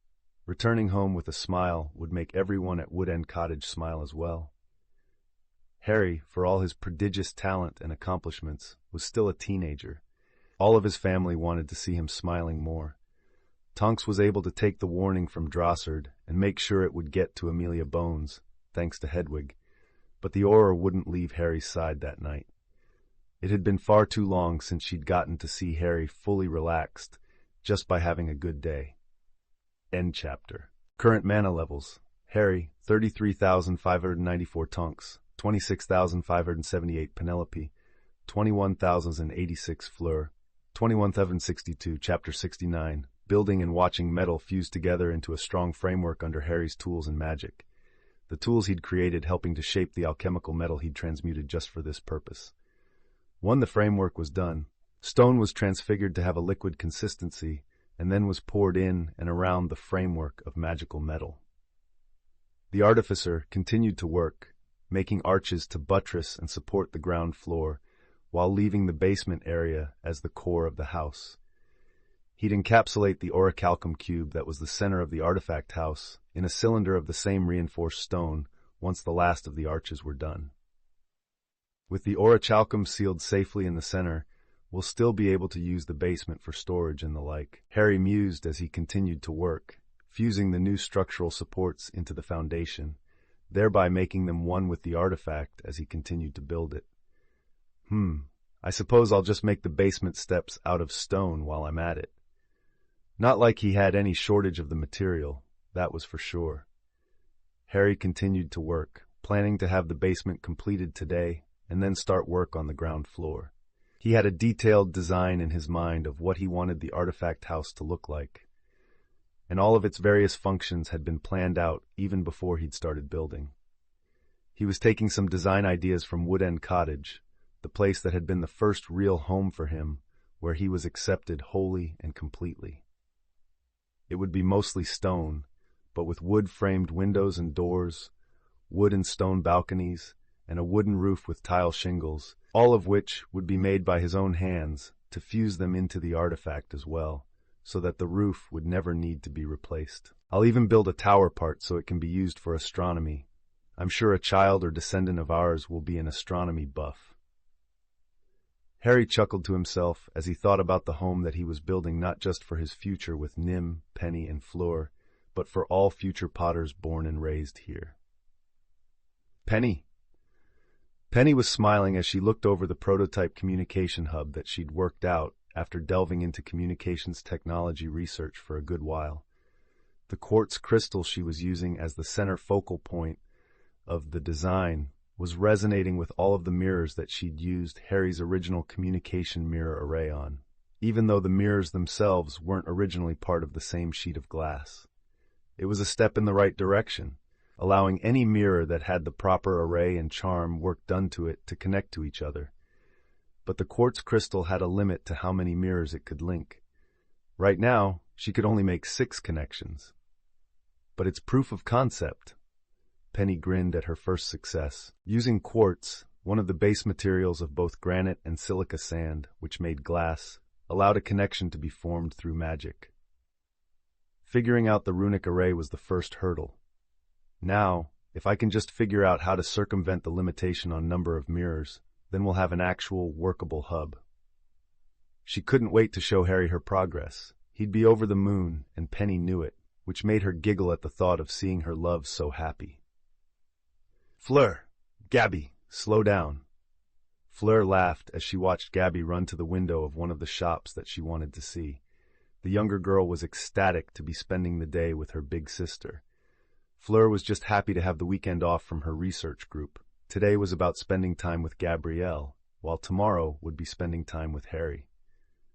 Returning home with a smile would make everyone at Wood End Cottage smile as well. Harry, for all his prodigious talent and accomplishments, was still a teenager. All of his family wanted to see him smiling more. Tonks was able to take the warning from Drossard and make sure it would get to Amelia Bones, thanks to Hedwig, but the Auror wouldn't leave Harry's side that night. It had been far too long since she'd gotten to see Harry fully relaxed, just by having a good day. End chapter. Current mana levels. Harry, 33,594 Tonks, 26,578 Penelope, 21,086 Fleur, 21,762 Chapter 69. Building and watching metal fused together into a strong framework under Harry's tools and magic. The tools he'd created helping to shape the alchemical metal he'd transmuted just for this purpose. When the framework was done, stone was transfigured to have a liquid consistency and then was poured in and around the framework of magical metal. The Artificer continued to work, making arches to buttress and support the ground floor, while leaving the basement area as the core of the house. He'd encapsulate the orichalcum cube that was the center of the artifact house in a cylinder of the same reinforced stone once the last of the arches were done. With the orichalcum sealed safely in the center, we'll still be able to use the basement for storage and the like. Harry mused as he continued to work, fusing the new structural supports into the foundation, thereby making them one with the artifact as he continued to build it. I suppose I'll just make the basement steps out of stone while I'm at it. Not like he had any shortage of the material, that was for sure. Harry continued to work, planning to have the basement completed today and then start work on the ground floor. He had a detailed design in his mind of what he wanted the artifact house to look like, and all of its various functions had been planned out even before he'd started building. He was taking some design ideas from Wood End Cottage, the place that had been the first real home for him, where he was accepted wholly and completely. It would be mostly stone, but with wood-framed windows and doors, wood and stone balconies, and a wooden roof with tile shingles, all of which would be made by his own hands to fuse them into the artifact as well, so that the roof would never need to be replaced. I'll even build a tower part so it can be used for astronomy. I'm sure a child or descendant of ours will be an astronomy buff. Harry chuckled to himself as he thought about the home that he was building not just for his future with Nim, Penny, and Fleur, but for all future Potters born and raised here. Penny was smiling as she looked over the prototype communication hub that she'd worked out after delving into communications technology research for a good while. The quartz crystal she was using as the center focal point of the design was resonating with all of the mirrors that she'd used Harry's original communication mirror array on, even though the mirrors themselves weren't originally part of the same sheet of glass. It was a step in the right direction, allowing any mirror that had the proper array and charm work done to it to connect to each other. But the quartz crystal had a limit to how many mirrors it could link. Right now, she could only make 6 connections. But it's proof of concept. Penny grinned at her first success. Using quartz, one of the base materials of both granite and silica sand, which made glass, allowed a connection to be formed through magic. Figuring out the runic array was the first hurdle. Now, if I can just figure out how to circumvent the limitation on number of mirrors, then we'll have an actual workable hub. She couldn't wait to show Harry her progress, He'd be over the moon, and Penny knew it, which made her giggle at the thought of seeing her love so happy. "Fleur! Gabby, slow down." Fleur laughed as she watched Gabby run to the window of one of the shops that she wanted to see. The younger girl was ecstatic to be spending the day with her big sister. Fleur was just happy to have the weekend off from her research group. Today was about spending time with Gabrielle, while tomorrow would be spending time with Harry.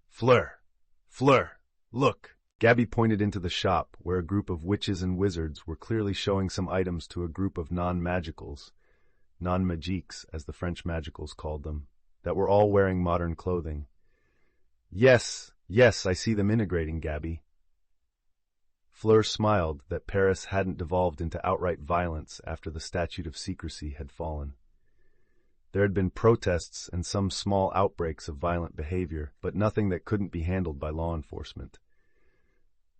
"Fleur! Fleur! Look!" Gabby pointed into the shop, where a group of witches and wizards were clearly showing some items to a group of non-magicals, non-magiques as the French magicals called them, that were all wearing modern clothing. Yes, I see them integrating, Gabby." Fleur smiled that Paris hadn't devolved into outright violence after the statute of secrecy had fallen. There had been protests and some small outbreaks of violent behavior, but nothing that couldn't be handled by law enforcement.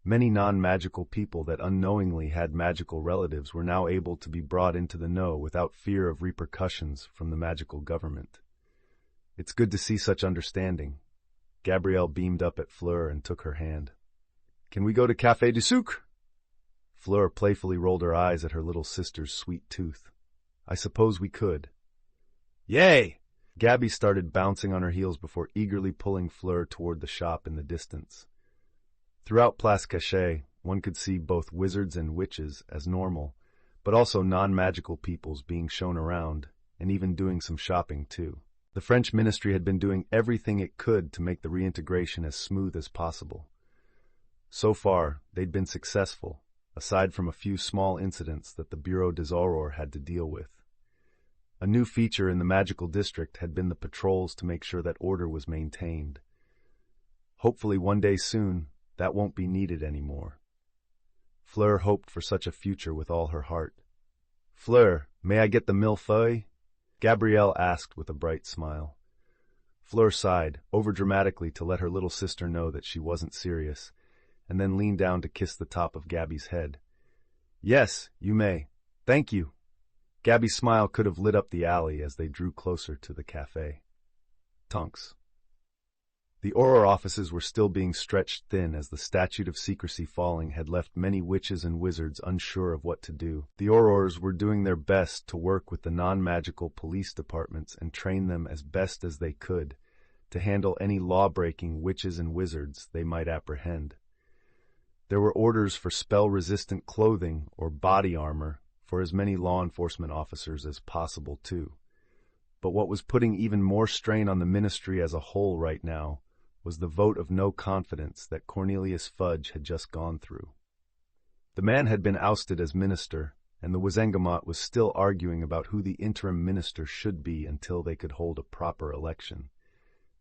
Many non-magical people that unknowingly had magical relatives were now able to be brought into the know without fear of repercussions from the magical government. "It's good to see such understanding." Gabrielle beamed up at Fleur and took her hand. "Can we go to Café du Sucre?" Fleur playfully rolled her eyes at her little sister's sweet tooth. "I suppose we could." "Yay!" Gabby started bouncing on her heels before eagerly pulling Fleur toward the shop in the distance. Throughout Place Cachet, one could see both wizards and witches as normal, but also non-magical peoples being shown around, and even doing some shopping too. The French ministry had been doing everything it could to make the reintegration as smooth as possible. So far, they'd been successful, aside from a few small incidents that the Bureau des Aurores had to deal with. A new feature in the magical district had been the patrols to make sure that order was maintained. Hopefully one day soon, that won't be needed anymore. Fleur hoped for such a future with all her heart. "Fleur, may I get the millefeuille?" Gabrielle asked with a bright smile. Fleur sighed, overdramatically to let her little sister know that she wasn't serious, and then leaned down to kiss the top of Gabby's head. "Yes, you may. Thank you." Gabby's smile could have lit up the alley as they drew closer to the café. Tonks. The Aurore offices were still being stretched thin as the statute of secrecy falling had left many witches and wizards unsure of what to do. The Aurores were doing their best to work with the non-magical police departments and train them as best as they could to handle any law-breaking witches and wizards they might apprehend. There were orders for spell-resistant clothing or body armor for as many law enforcement officers as possible, too. But what was putting even more strain on the ministry as a whole right now was the vote of no confidence that Cornelius Fudge had just gone through. The man had been ousted as minister, and the Wizengamot was still arguing about who the interim minister should be until they could hold a proper election.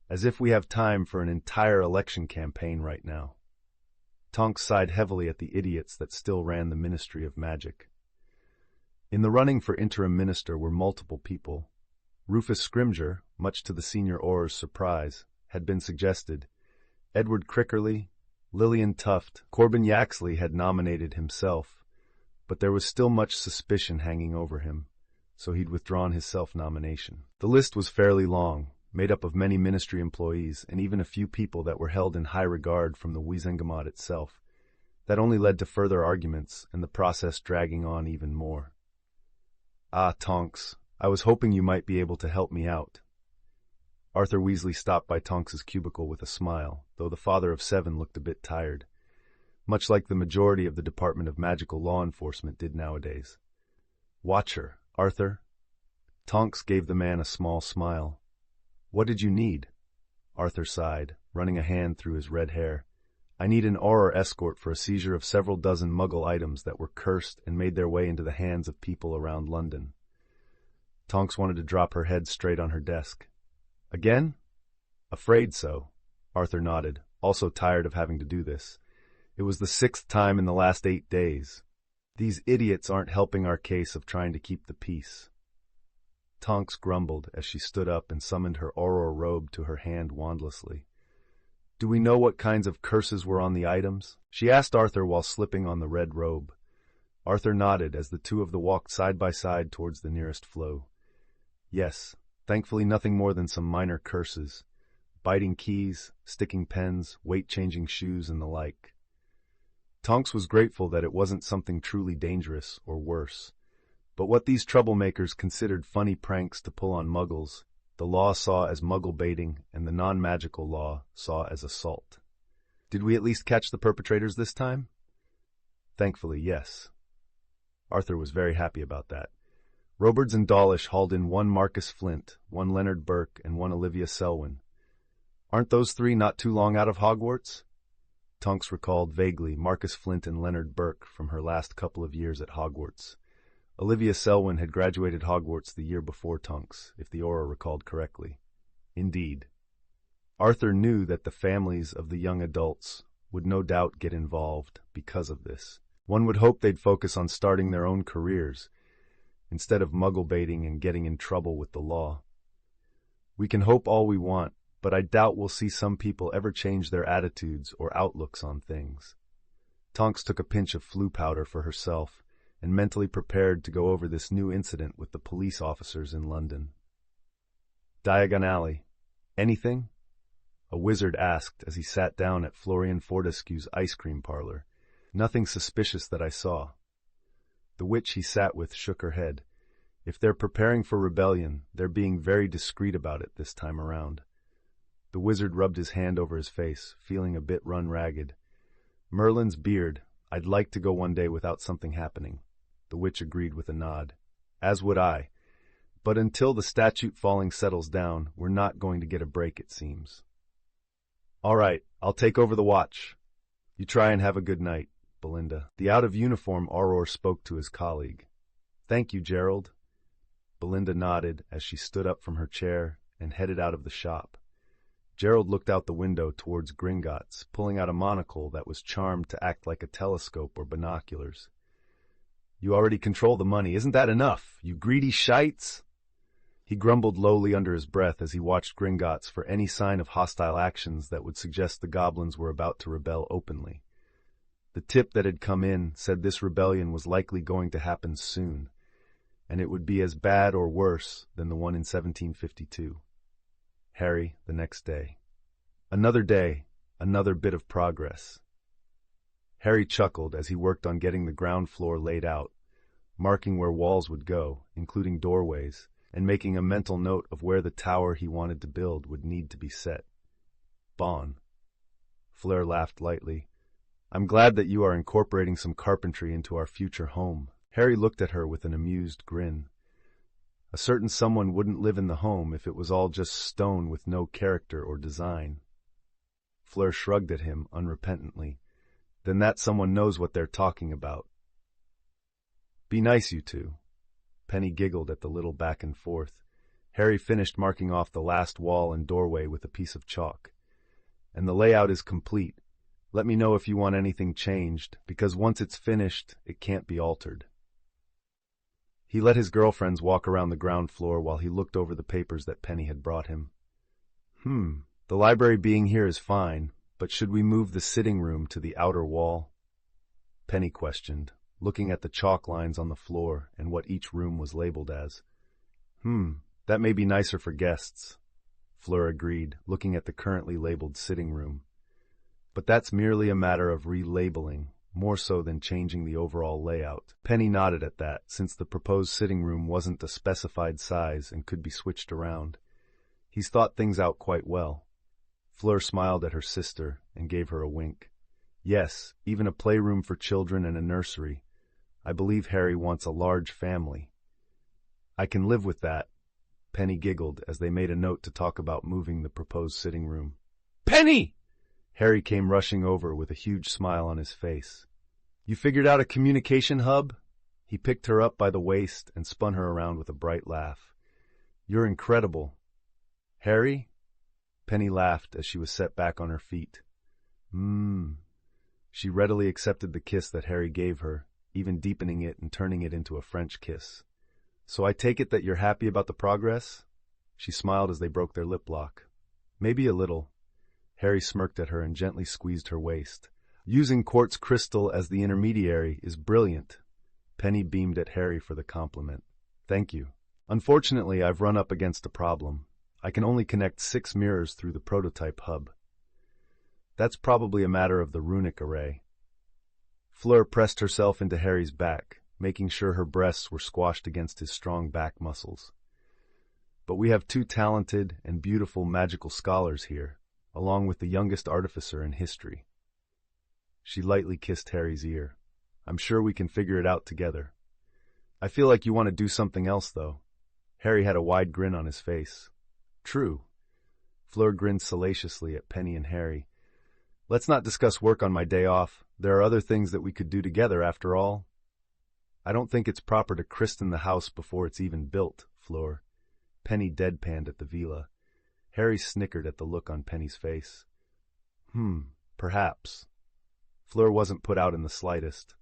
As if we have time for an entire election campaign right now. Tonks sighed heavily at the idiots that still ran the Ministry of Magic. In the running for interim minister were multiple people. Rufus Scrimger, much to the senior Aurore's surprise, had been suggested. Edward Crickerly, Lillian Tuft, Corbin Yaxley had nominated himself, but there was still much suspicion hanging over him, so he'd withdrawn his self-nomination. The list was fairly long, made up of many ministry employees and even a few people that were held in high regard from the Wizengamot itself. That only led to further arguments and the process dragging on even more. "Ah, Tonks, I was hoping you might be able to help me out." Arthur Weasley stopped by Tonks's cubicle with a smile, though the father of 7 looked a bit tired, much like the majority of the Department of Magical Law Enforcement did nowadays. "Watch her, Arthur." Tonks gave the man a small smile. "What did you need?" Arthur sighed, running a hand through his red hair. "I need an Aurore escort for a seizure of several dozen Muggle items that were cursed and made their way into the hands of people around London." Tonks wanted to drop her head straight on her desk. "Again?" "Afraid so." Arthur nodded, also tired of having to do this. It was the 6th time in the last 8 days. These idiots aren't helping our case of trying to keep the peace. Tonks grumbled as she stood up and summoned her Aurore robe to her hand wandlessly. "Do we know what kinds of curses were on the items?" she asked Arthur while slipping on the red robe. Arthur nodded as the two of them walked side by side towards the nearest flow. "Yes, thankfully nothing more than some minor curses. biting keys, sticking pens, weight-changing shoes, and the like. Tonks was grateful that it wasn't something truly dangerous or worse. But what these troublemakers considered funny pranks to pull on muggles, the law saw as muggle baiting and the non-magical law saw as assault. Did we at least catch the perpetrators this time? Thankfully, yes. Arthur was very happy about that. Robards and Dawlish hauled in one Marcus Flint, one Leonard Burke, and one Olivia Selwyn. Aren't those three not too long out of Hogwarts? Tonks recalled vaguely Marcus Flint and Leonard Burke from her last couple of years at Hogwarts. Olivia Selwyn had graduated Hogwarts the year before Tonks, if the Auror recalled correctly. Indeed. Arthur knew that the families of the young adults would no doubt get involved because of this. One would hope they'd focus on starting their own careers, instead of muggle baiting and getting in trouble with the law. We can hope all we want, but I doubt we'll see some people ever change their attitudes or outlooks on things. Tonks took a pinch of flu powder for herself and mentally prepared to go over this new incident with the police officers in London. Diagon Alley. Anything? A wizard asked as he sat down at Florian Fortescue's ice cream parlor. Nothing suspicious that I saw. The witch he sat with shook her head. If they're preparing for rebellion, they're being very discreet about it this time around. The wizard rubbed his hand over his face, feeling a bit run ragged. Merlin's beard. I'd like to go one day without something happening. The witch agreed with a nod. As would I. But until the statute falling settles down, we're not going to get a break, it seems. All right, I'll take over the watch. You try and have a good night, Belinda. The out-of-uniform Auror spoke to his colleague. Thank you, Gerald. Belinda nodded as she stood up from her chair and headed out of the shop. Gerald looked out the window towards Gringotts, pulling out a monocle that was charmed to act like a telescope or binoculars. You already control the money. Isn't that enough, you greedy shites? He grumbled lowly under his breath as he watched Gringotts for any sign of hostile actions that would suggest the goblins were about to rebel openly. The tip that had come in said this rebellion was likely going to happen soon, and it would be as bad or worse than the one in 1752. Harry, the next day. Another day, another bit of progress. Harry chuckled as he worked on getting the ground floor laid out, marking where walls would go, including doorways, and making a mental note of where the tower he wanted to build would need to be set. Bon. Fleur laughed lightly. I'm glad that you are incorporating some carpentry into our future home. Harry looked at her with an amused grin. A certain someone wouldn't live in the home if it was all just stone with no character or design. Fleur shrugged at him unrepentantly. Then that someone knows what they're talking about. Be nice, you two. Penny giggled at the little back and forth. Harry finished marking off the last wall and doorway with a piece of chalk. And the layout is complete. Let me know if you want anything changed, because once it's finished, it can't be altered. He let his girlfriends walk around the ground floor while he looked over the papers that Penny had brought him. The library being here is fine, but should we move the sitting room to the outer wall? Penny questioned, looking at the chalk lines on the floor and what each room was labeled as. That may be nicer for guests, Fleur agreed, looking at the currently labeled sitting room. But that's merely a matter of relabeling, more so than changing the overall layout. Penny nodded at that, since the proposed sitting room wasn't a specified size and could be switched around. He's thought things out quite well. Fleur smiled at her sister and gave her a wink. Yes, even a playroom for children and a nursery. I believe Harry wants a large family. I can live with that. Penny giggled as they made a note to talk about moving the proposed sitting room. Penny! Harry came rushing over with a huge smile on his face. You figured out a communication hub? He picked her up by the waist and spun her around with a bright laugh. You're incredible. Harry? Penny laughed as she was set back on her feet. She readily accepted the kiss that Harry gave her, even deepening it and turning it into a French kiss. So I take it that you're happy about the progress? She smiled as they broke their lip lock. Maybe a little. Harry smirked at her and gently squeezed her waist. Using quartz crystal as the intermediary is brilliant. Penny beamed at Harry for the compliment. Thank you. Unfortunately, I've run up against a problem. I can only connect 6 mirrors through the prototype hub. That's probably a matter of the runic array. Fleur pressed herself into Harry's back, making sure her breasts were squashed against his strong back muscles. But we have 2 talented and beautiful magical scholars here, along with the youngest artificer in history. She lightly kissed Harry's ear. I'm sure we can figure it out together. I feel like you want to do something else, though. Harry had a wide grin on his face. True. Fleur grinned salaciously at Penny and Harry. Let's not discuss work on my day off. There are other things that we could do together, after all. I don't think it's proper to christen the house before it's even built, Fleur. Penny deadpanned at the villa. Harry snickered at the look on Penny's face. Perhaps. Fleur wasn't put out in the slightest.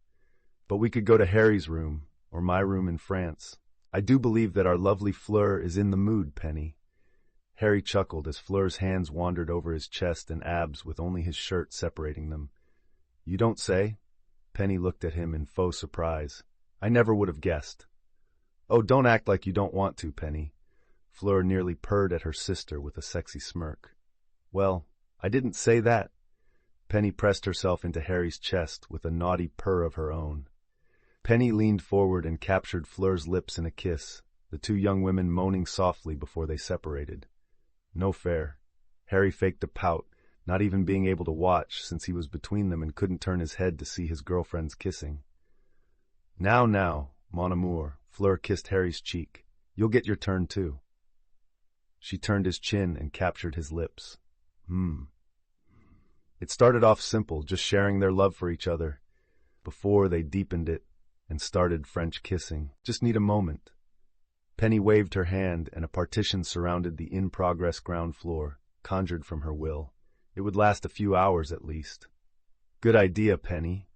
But we could go to Harry's room, or my room in France. I do believe that our lovely Fleur is in the mood, Penny. Harry chuckled as Fleur's hands wandered over his chest and abs with only his shirt separating them. You don't say? Penny looked at him in faux surprise. I never would have guessed. Oh, don't act like you don't want to, Penny. Fleur nearly purred at her sister with a sexy smirk. Well, I didn't say that. Penny pressed herself into Harry's chest with a naughty purr of her own. Penny leaned forward and captured Fleur's lips in a kiss, the 2 young women moaning softly before they separated. No fair. Harry faked a pout, not even being able to watch since he was between them and couldn't turn his head to see his girlfriends kissing. Now, mon amour, Fleur kissed Harry's cheek. You'll get your turn too. She turned his chin and captured his lips. It started off simple, just sharing their love for each other. Before they deepened it and started French kissing. Just need a moment. Penny waved her hand and a partition surrounded the in-progress ground floor, conjured from her will. It would last a few hours at least. Good idea, Penny.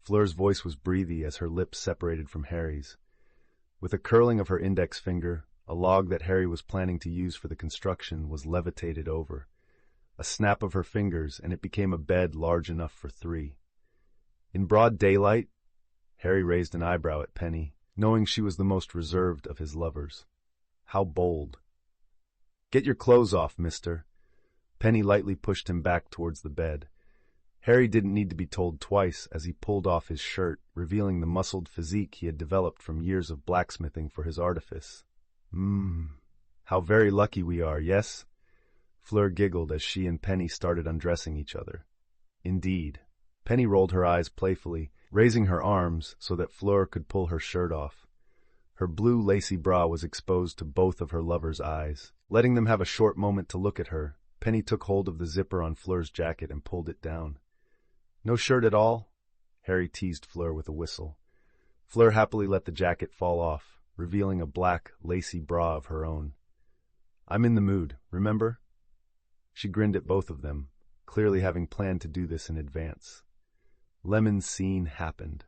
Fleur's voice was breathy as her lips separated from Harry's. With a curling of her index finger, a log that Harry was planning to use for the construction was levitated over. A snap of her fingers, and it became a bed large enough for 3. In broad daylight, Harry raised an eyebrow at Penny, knowing she was the most reserved of his lovers. How bold. Get your clothes off, mister. Penny lightly pushed him back towards the bed. Harry didn't need to be told twice as he pulled off his shirt, revealing the muscled physique he had developed from years of blacksmithing for his artifice. How very lucky we are, yes? Fleur giggled as she and Penny started undressing each other. Indeed. Penny rolled her eyes playfully, raising her arms so that Fleur could pull her shirt off. Her blue lacy bra was exposed to both of her lovers' eyes. Letting them have a short moment to look at her, Penny took hold of the zipper on Fleur's jacket and pulled it down. No shirt at all? Harry teased Fleur with a whistle. Fleur happily let the jacket fall off, revealing a black, lacy bra of her own. I'm in the mood, remember? She grinned at both of them, clearly having planned to do this in advance. Lemon's scene happened.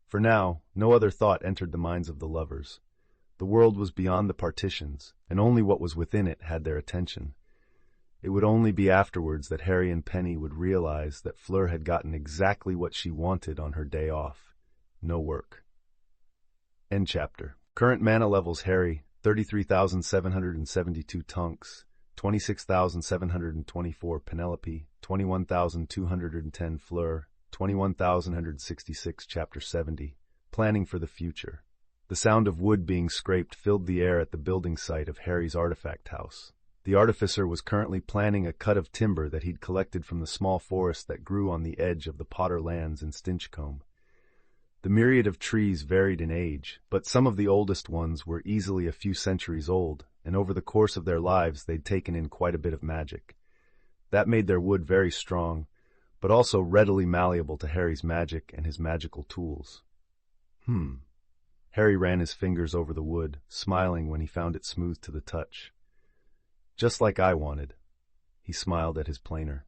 For now, no other thought entered the minds of the lovers. The world was beyond the partitions, and only what was within it had their attention. It would only be afterwards that Harry and Penny would realize that Fleur had gotten exactly what she wanted on her day off. No work. End chapter. Current mana levels Harry, 33,772 Tonks, 26,724 Penelope, 21,210 Fleur, 21,166 Chapter 70. Planning for the future. The sound of wood being scraped filled the air at the building site of Harry's artifact house. The artificer was currently planning a cut of timber that he'd collected from the small forest that grew on the edge of the Potter lands in Stinchcombe. The myriad of trees varied in age, but some of the oldest ones were easily a few centuries old, and over the course of their lives they'd taken in quite a bit of magic. That made their wood very strong, but also readily malleable to Harry's magic and his magical tools. Harry ran his fingers over the wood, smiling when he found it smooth to the touch. Just like I wanted. He smiled at his planer.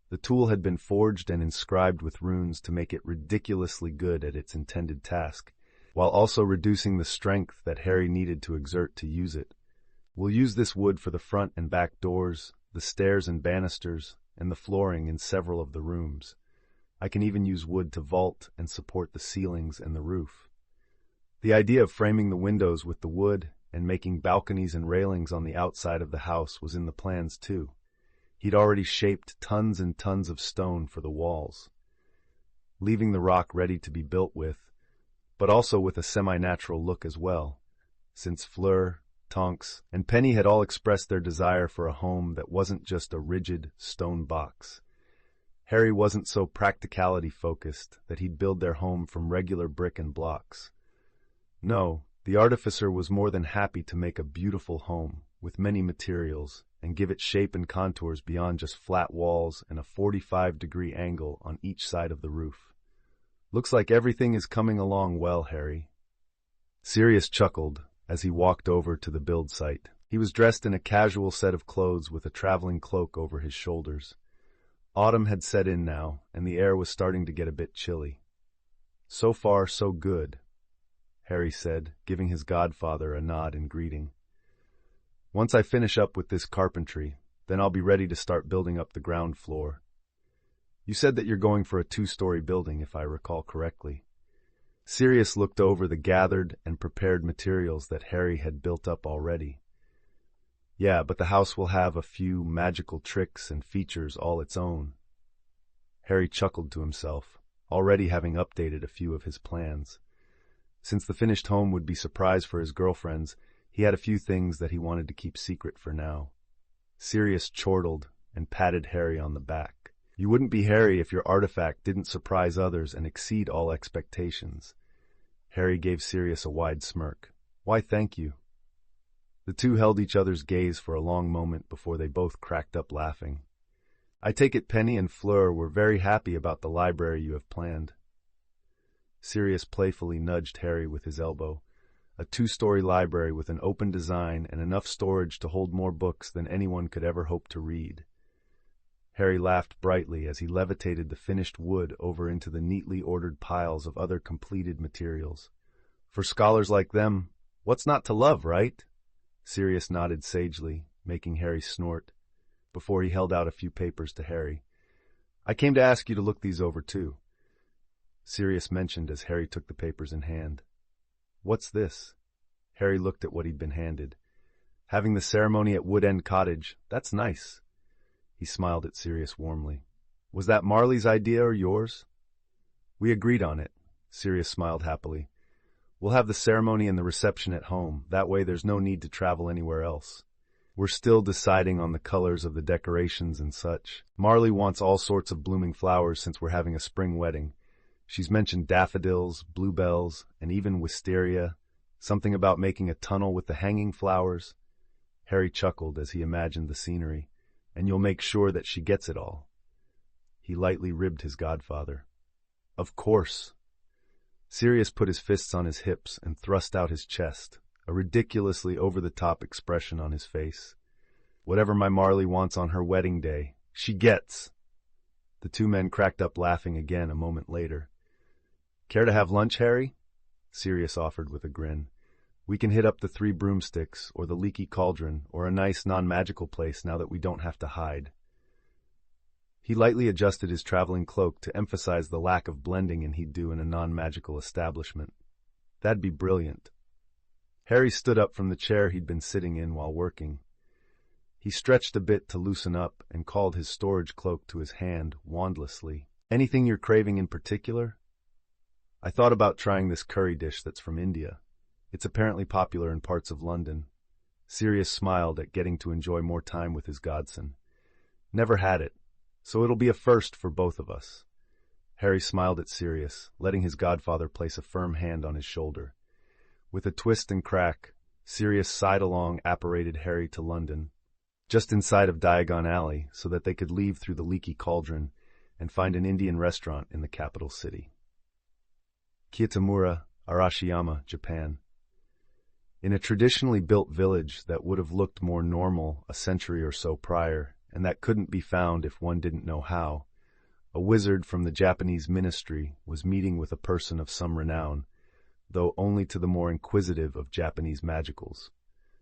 The tool had been forged and inscribed with runes to make it ridiculously good at its intended task, while also reducing the strength that Harry needed to exert to use it. We'll use this wood for the front and back doors, the stairs and banisters, and the flooring in several of the rooms. I can even use wood to vault and support the ceilings and the roof. The idea of framing the windows with the wood and making balconies and railings on the outside of the house was in the plans too. He'd already shaped tons and tons of stone for the walls, leaving the rock ready to be built with, but also with a semi-natural look as well, since Fleur, Tonks, and Penny had all expressed their desire for a home that wasn't just a rigid stone box. Harry wasn't so practicality-focused that he'd build their home from regular brick and blocks. No, the Artificer was more than happy to make a beautiful home with many materials and give it shape and contours beyond just flat walls and a 45-degree angle on each side of the roof. Looks like everything is coming along well, Harry. Sirius chuckled as he walked over to the build site. He was dressed in a casual set of clothes with a traveling cloak over his shoulders. Autumn had set in now, and the air was starting to get a bit chilly. "So far, so good," Harry said, giving his godfather a nod in greeting. "Once I finish up with this carpentry, then I'll be ready to start building up the ground floor. You said that you're going for a 2-story building, if I recall correctly." Sirius looked over the gathered and prepared materials that Harry had built up already. "Yeah, but the house will have a few magical tricks and features all its own." Harry chuckled to himself, already having updated a few of his plans. Since the finished home would be a surprise for his girlfriends, he had a few things that he wanted to keep secret for now. Sirius chortled and patted Harry on the back. You wouldn't be Harry if your artifact didn't surprise others and exceed all expectations. Harry gave Sirius a wide smirk. "Why, thank you." The two held each other's gaze for a long moment before they both cracked up laughing. "I take it Penny and Fleur were very happy about the library you have planned." Sirius playfully nudged Harry with his elbow. A 2-story library with an open design and enough storage to hold more books than anyone could ever hope to read. Harry laughed brightly as he levitated the finished wood over into the neatly ordered piles of other completed materials. "For scholars like them, what's not to love, right?" Sirius nodded sagely, making Harry snort, before he held out a few papers to Harry. "I came to ask you to look these over too," Sirius mentioned as Harry took the papers in hand. "What's this?" Harry looked at what he'd been handed. "Having the ceremony at Wood End Cottage, that's nice." He smiled at Sirius warmly. "Was that Marley's idea or yours?" "We agreed on it," Sirius smiled happily. "We'll have the ceremony and the reception at home. That way there's no need to travel anywhere else. We're still deciding on the colors of the decorations and such. Marley wants all sorts of blooming flowers since we're having a spring wedding. She's mentioned daffodils, bluebells, and even wisteria, something about making a tunnel with the hanging flowers." Harry chuckled as he imagined the scenery. "And you'll make sure that she gets it all." He lightly ribbed his godfather. "Of course." Sirius put his fists on his hips and thrust out his chest, a ridiculously over-the-top expression on his face. "Whatever my Marley wants on her wedding day, she gets." The two men cracked up laughing again a moment later. "Care to have lunch, Harry?" Sirius offered with a grin. "We can hit up the 3 Broomsticks, or the Leaky Cauldron, or a nice non-magical place now that we don't have to hide." He lightly adjusted his traveling cloak to emphasize the lack of blending he'd do in a non-magical establishment. "That'd be brilliant." Harry stood up from the chair he'd been sitting in while working. He stretched a bit to loosen up and called his storage cloak to his hand wandlessly. "Anything you're craving in particular?" "I thought about trying this curry dish that's from India. It's apparently popular in parts of London." Sirius smiled at getting to enjoy more time with his godson. "Never had it, so it'll be a first for both of us." Harry smiled at Sirius, letting his godfather place a firm hand on his shoulder. With a twist and crack, Sirius side-along apparated Harry to London, just inside of Diagon Alley, so that they could leave through the Leaky Cauldron and find an Indian restaurant in the capital city. Kitamura, Arashiyama, Japan. In a traditionally built village that would have looked more normal a century or so prior, and that couldn't be found if one didn't know how, a wizard from the Japanese ministry was meeting with a person of some renown, though only to the more inquisitive of Japanese magicals.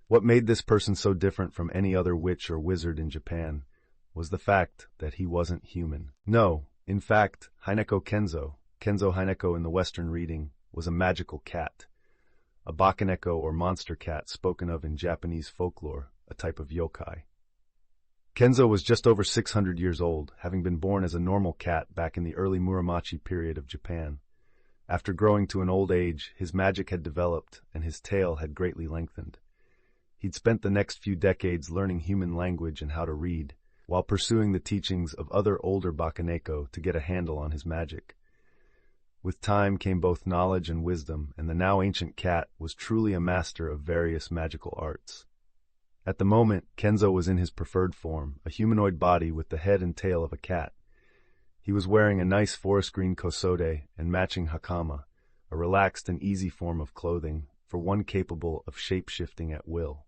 What made this person so different from any other witch or wizard in Japan was the fact that he wasn't human. No, in fact, Hineko Kenzo Hineko in the Western reading, was a magical cat. a bakaneko or monster cat spoken of in Japanese folklore, a type of yokai. Kenzo was just over 600 years old, having been born as a normal cat back in the early Muromachi period of Japan. After growing to an old age, his magic had developed and his tail had greatly lengthened. He'd spent the next few decades learning human language and how to read, while pursuing the teachings of other older bakaneko to get a handle on his magic. With time came both knowledge and wisdom, and the now ancient cat was truly a master of various magical arts. At the moment, Kenzo was in his preferred form, a humanoid body with the head and tail of a cat. He was wearing a nice forest green kosode and matching hakama, a relaxed and easy form of clothing for one capable of shape-shifting at will.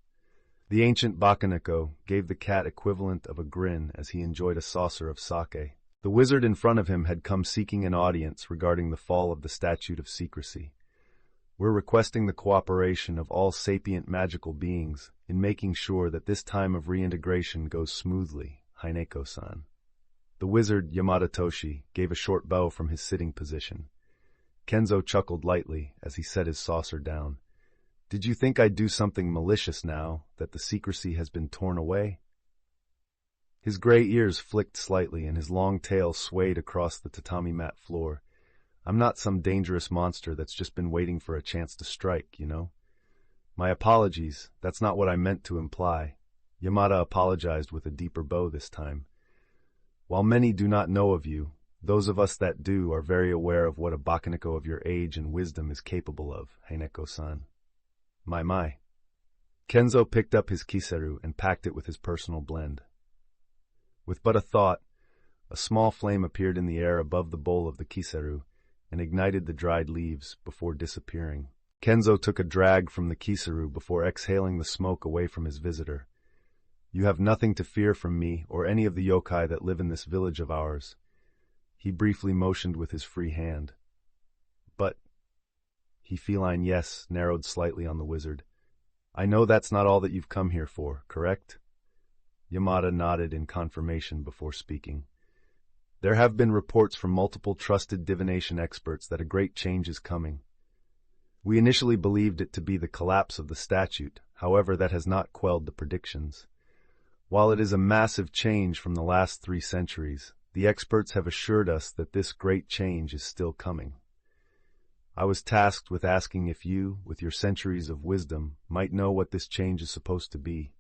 The ancient bakaneko gave the cat equivalent of a grin as he enjoyed a saucer of sake. The wizard in front of him had come seeking an audience regarding the fall of the Statute of Secrecy. We're requesting the cooperation of all sapient magical beings in making sure that this time of reintegration goes smoothly, Hineko-san. The wizard, Yamada Toshi, gave a short bow from his sitting position. Kenzo chuckled lightly as he set his saucer down. Did you think I'd do something malicious now that the secrecy has been torn away? His gray ears flicked slightly and his long tail swayed across the tatami mat floor. I'm not some dangerous monster that's just been waiting for a chance to strike, you know? My apologies, that's not what I meant to imply. Yamada apologized with a deeper bow this time. While many do not know of you, those of us that do are very aware of what a bakaneko of your age and wisdom is capable of, Hineko-san. My. Kenzo picked up his kiseru and packed it with his personal blend. With but a thought, a small flame appeared in the air above the bowl of the kiseru and ignited the dried leaves before disappearing. Kenzo took a drag from the kiseru before exhaling the smoke away from his visitor. You have nothing to fear from me or any of the yokai that live in this village of ours. He briefly motioned with his free hand. But, he feline yes narrowed slightly on the wizard. I know that's not all that you've come here for, correct? Yamada nodded in confirmation before speaking. There have been reports from multiple trusted divination experts that a great change is coming. We initially believed it to be the collapse of the statute, however that has not quelled the predictions. While it is a massive change from the last 3 centuries, the experts have assured us that this great change is still coming. I was tasked with asking if you, with your centuries of wisdom, might know what this change is supposed to be.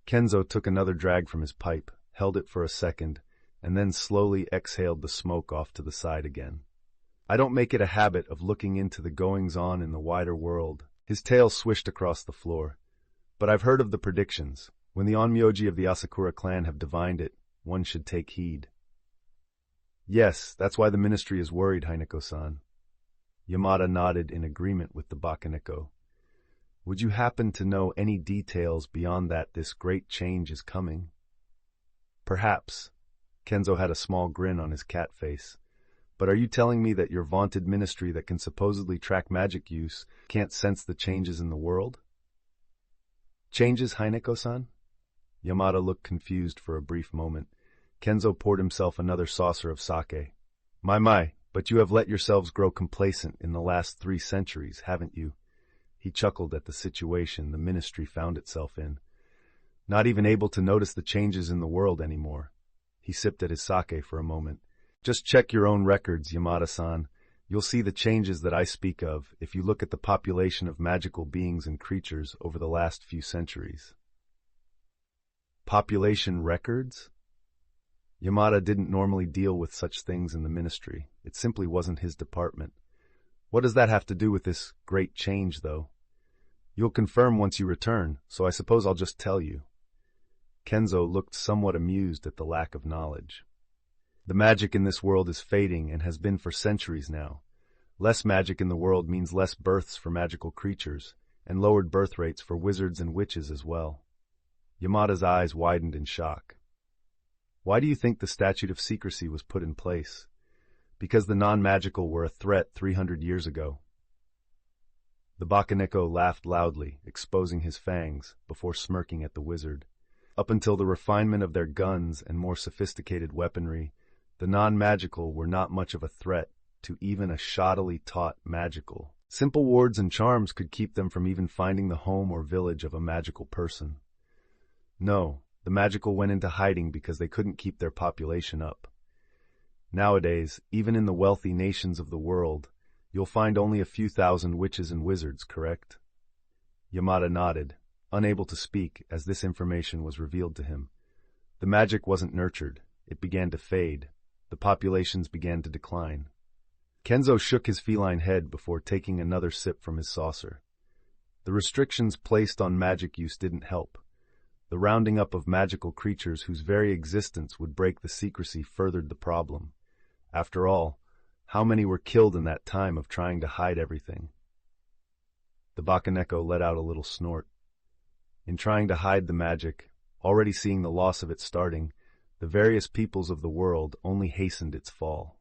Kenzo took another drag from his pipe, held it for a second, and then slowly exhaled the smoke off to the side again. I don't make it a habit of looking into the goings-on in the wider world. His tail swished across the floor. But I've heard of the predictions. When the onmyoji of the Asakura clan have divined it, one should take heed. Yes, that's why the ministry is worried, Hineko-san. Yamada nodded in agreement with the bakaneko. Would you happen to know any details beyond that this great change is coming? Perhaps. Kenzo had a small grin on his cat face. But are you telling me that your vaunted ministry that can supposedly track magic use can't sense the changes in the world? Changes, Hineko-san? Yamada looked confused for a brief moment. Kenzo poured himself another saucer of sake. My, but you have let yourselves grow complacent in the last 3 centuries, haven't you? He chuckled at the situation the ministry found itself in. Not even able to notice the changes in the world anymore. He sipped at his sake for a moment. Just check your own records, Yamada-san. You'll see the changes that I speak of if you look at the population of magical beings and creatures over the last few centuries. Population records? Yamada didn't normally deal with such things in the ministry. It simply wasn't his department. What does that have to do with this great change, though? You'll confirm once you return, so I suppose I'll just tell you. Kenzo looked somewhat amused at the lack of knowledge. The magic in this world is fading and has been for centuries now. Less magic in the world means less births for magical creatures, and lowered birth rates for wizards and witches as well. Yamada's eyes widened in shock. Why do you think the Statute of Secrecy was put in place? Because the non-magical were a threat 300 years ago. The bakaneko laughed loudly, exposing his fangs, before smirking at the wizard. Up until the refinement of their guns and more sophisticated weaponry, the non-magical were not much of a threat to even a shoddily taught magical. Simple wards and charms could keep them from even finding the home or village of a magical person. No, the magical went into hiding because they couldn't keep their population up. Nowadays, even in the wealthy nations of the world, you'll find only a few thousand witches and wizards, correct? Yamada nodded, unable to speak as this information was revealed to him. The magic wasn't nurtured. It began to fade. The populations began to decline. Kenzo shook his feline head before taking another sip from his saucer. The restrictions placed on magic use didn't help. The rounding up of magical creatures whose very existence would break the secrecy furthered the problem. After all, how many were killed in that time of trying to hide everything? The Bakaneko let out a little snort. In trying to hide the magic, already seeing the loss of it starting, the various peoples of the world only hastened its fall.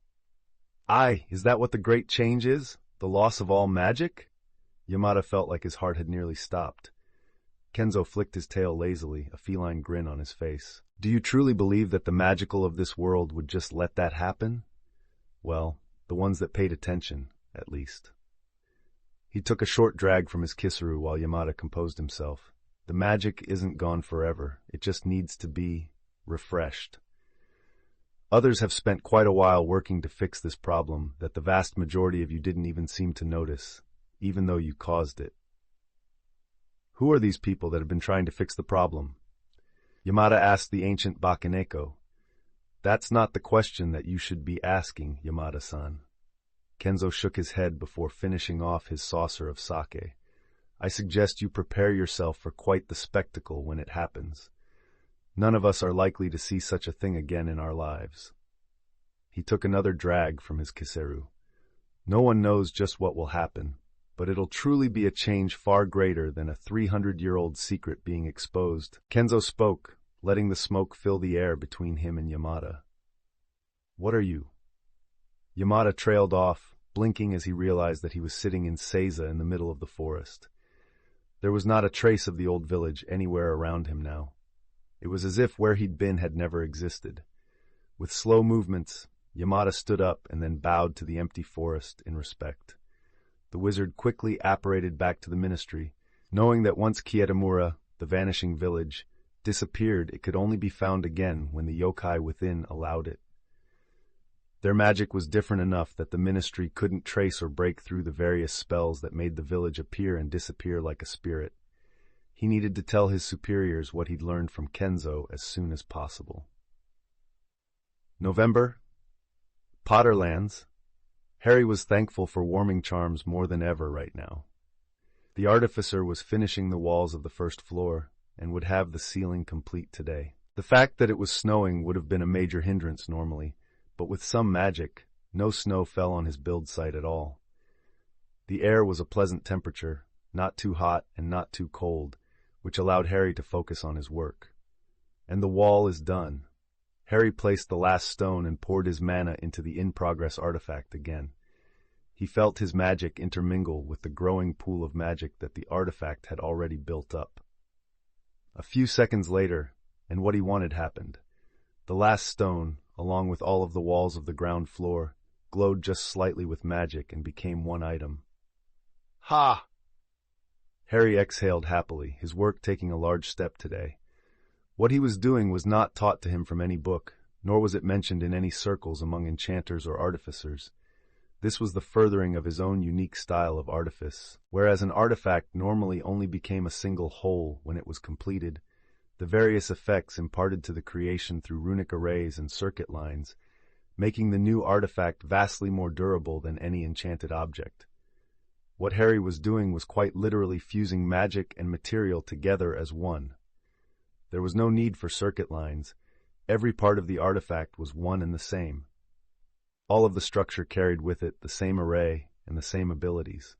Aye, is that what the great change is? The loss of all magic? Yamada felt like his heart had nearly stopped. Kenzo flicked his tail lazily, a feline grin on his face. Do you truly believe that the magical of this world would just let that happen? Well, the ones that paid attention, at least. He took a short drag from his Kisaru while Yamada composed himself. The magic isn't gone forever. It just needs to be refreshed. Others have spent quite a while working to fix this problem that the vast majority of you didn't even seem to notice, even though you caused it. Who are these people that have been trying to fix the problem? Yamada asked the ancient Bakaneko. That's not the question that you should be asking, Yamada-san. Kenzo shook his head before finishing off his saucer of sake. I suggest you prepare yourself for quite the spectacle when it happens. None of us are likely to see such a thing again in our lives. He took another drag from his kiseru. No one knows just what will happen, but it'll truly be a change far greater than a 300-year-old secret being exposed. Kenzo spoke, letting the smoke fill the air between him and Yamada. What are you? Yamada trailed off, blinking as he realized that he was sitting in Seiza in the middle of the forest. There was not a trace of the old village anywhere around him now. It was as if where he'd been had never existed. With slow movements, Yamada stood up and then bowed to the empty forest in respect. The wizard quickly apparated back to the ministry, knowing that once Kietamura, the vanishing village, disappeared, it could only be found again when the yokai within allowed it. Their magic was different enough that the ministry couldn't trace or break through the various spells that made the village appear and disappear like a spirit. He needed to tell his superiors what he'd learned from Kenzo as soon as possible. November. Potterlands. Harry was thankful for warming charms more than ever right now. The Artificer was finishing the walls of the first floor and would have the ceiling complete today. The fact that it was snowing would have been a major hindrance normally, but with some magic, no snow fell on his build site at all. The air was a pleasant temperature, not too hot and not too cold, which allowed Harry to focus on his work. And the wall is done. Harry placed the last stone and poured his mana into the in-progress artifact again. He felt his magic intermingle with the growing pool of magic that the artifact had already built up. A few seconds later, and what he wanted happened. The last stone, along with all of the walls of the ground floor, glowed just slightly with magic and became one item. Ha! Harry exhaled happily, his work taking a large step today. What he was doing was not taught to him from any book, nor was it mentioned in any circles among enchanters or artificers. This was the furthering of his own unique style of artifice. Whereas an artifact normally only became a single whole when it was completed, the various effects imparted to the creation through runic arrays and circuit lines, making the new artifact vastly more durable than any enchanted object. What Harry was doing was quite literally fusing magic and material together as one. There was no need for circuit lines. Every part of the artifact was one and the same. All of the structure carried with it the same array and the same abilities.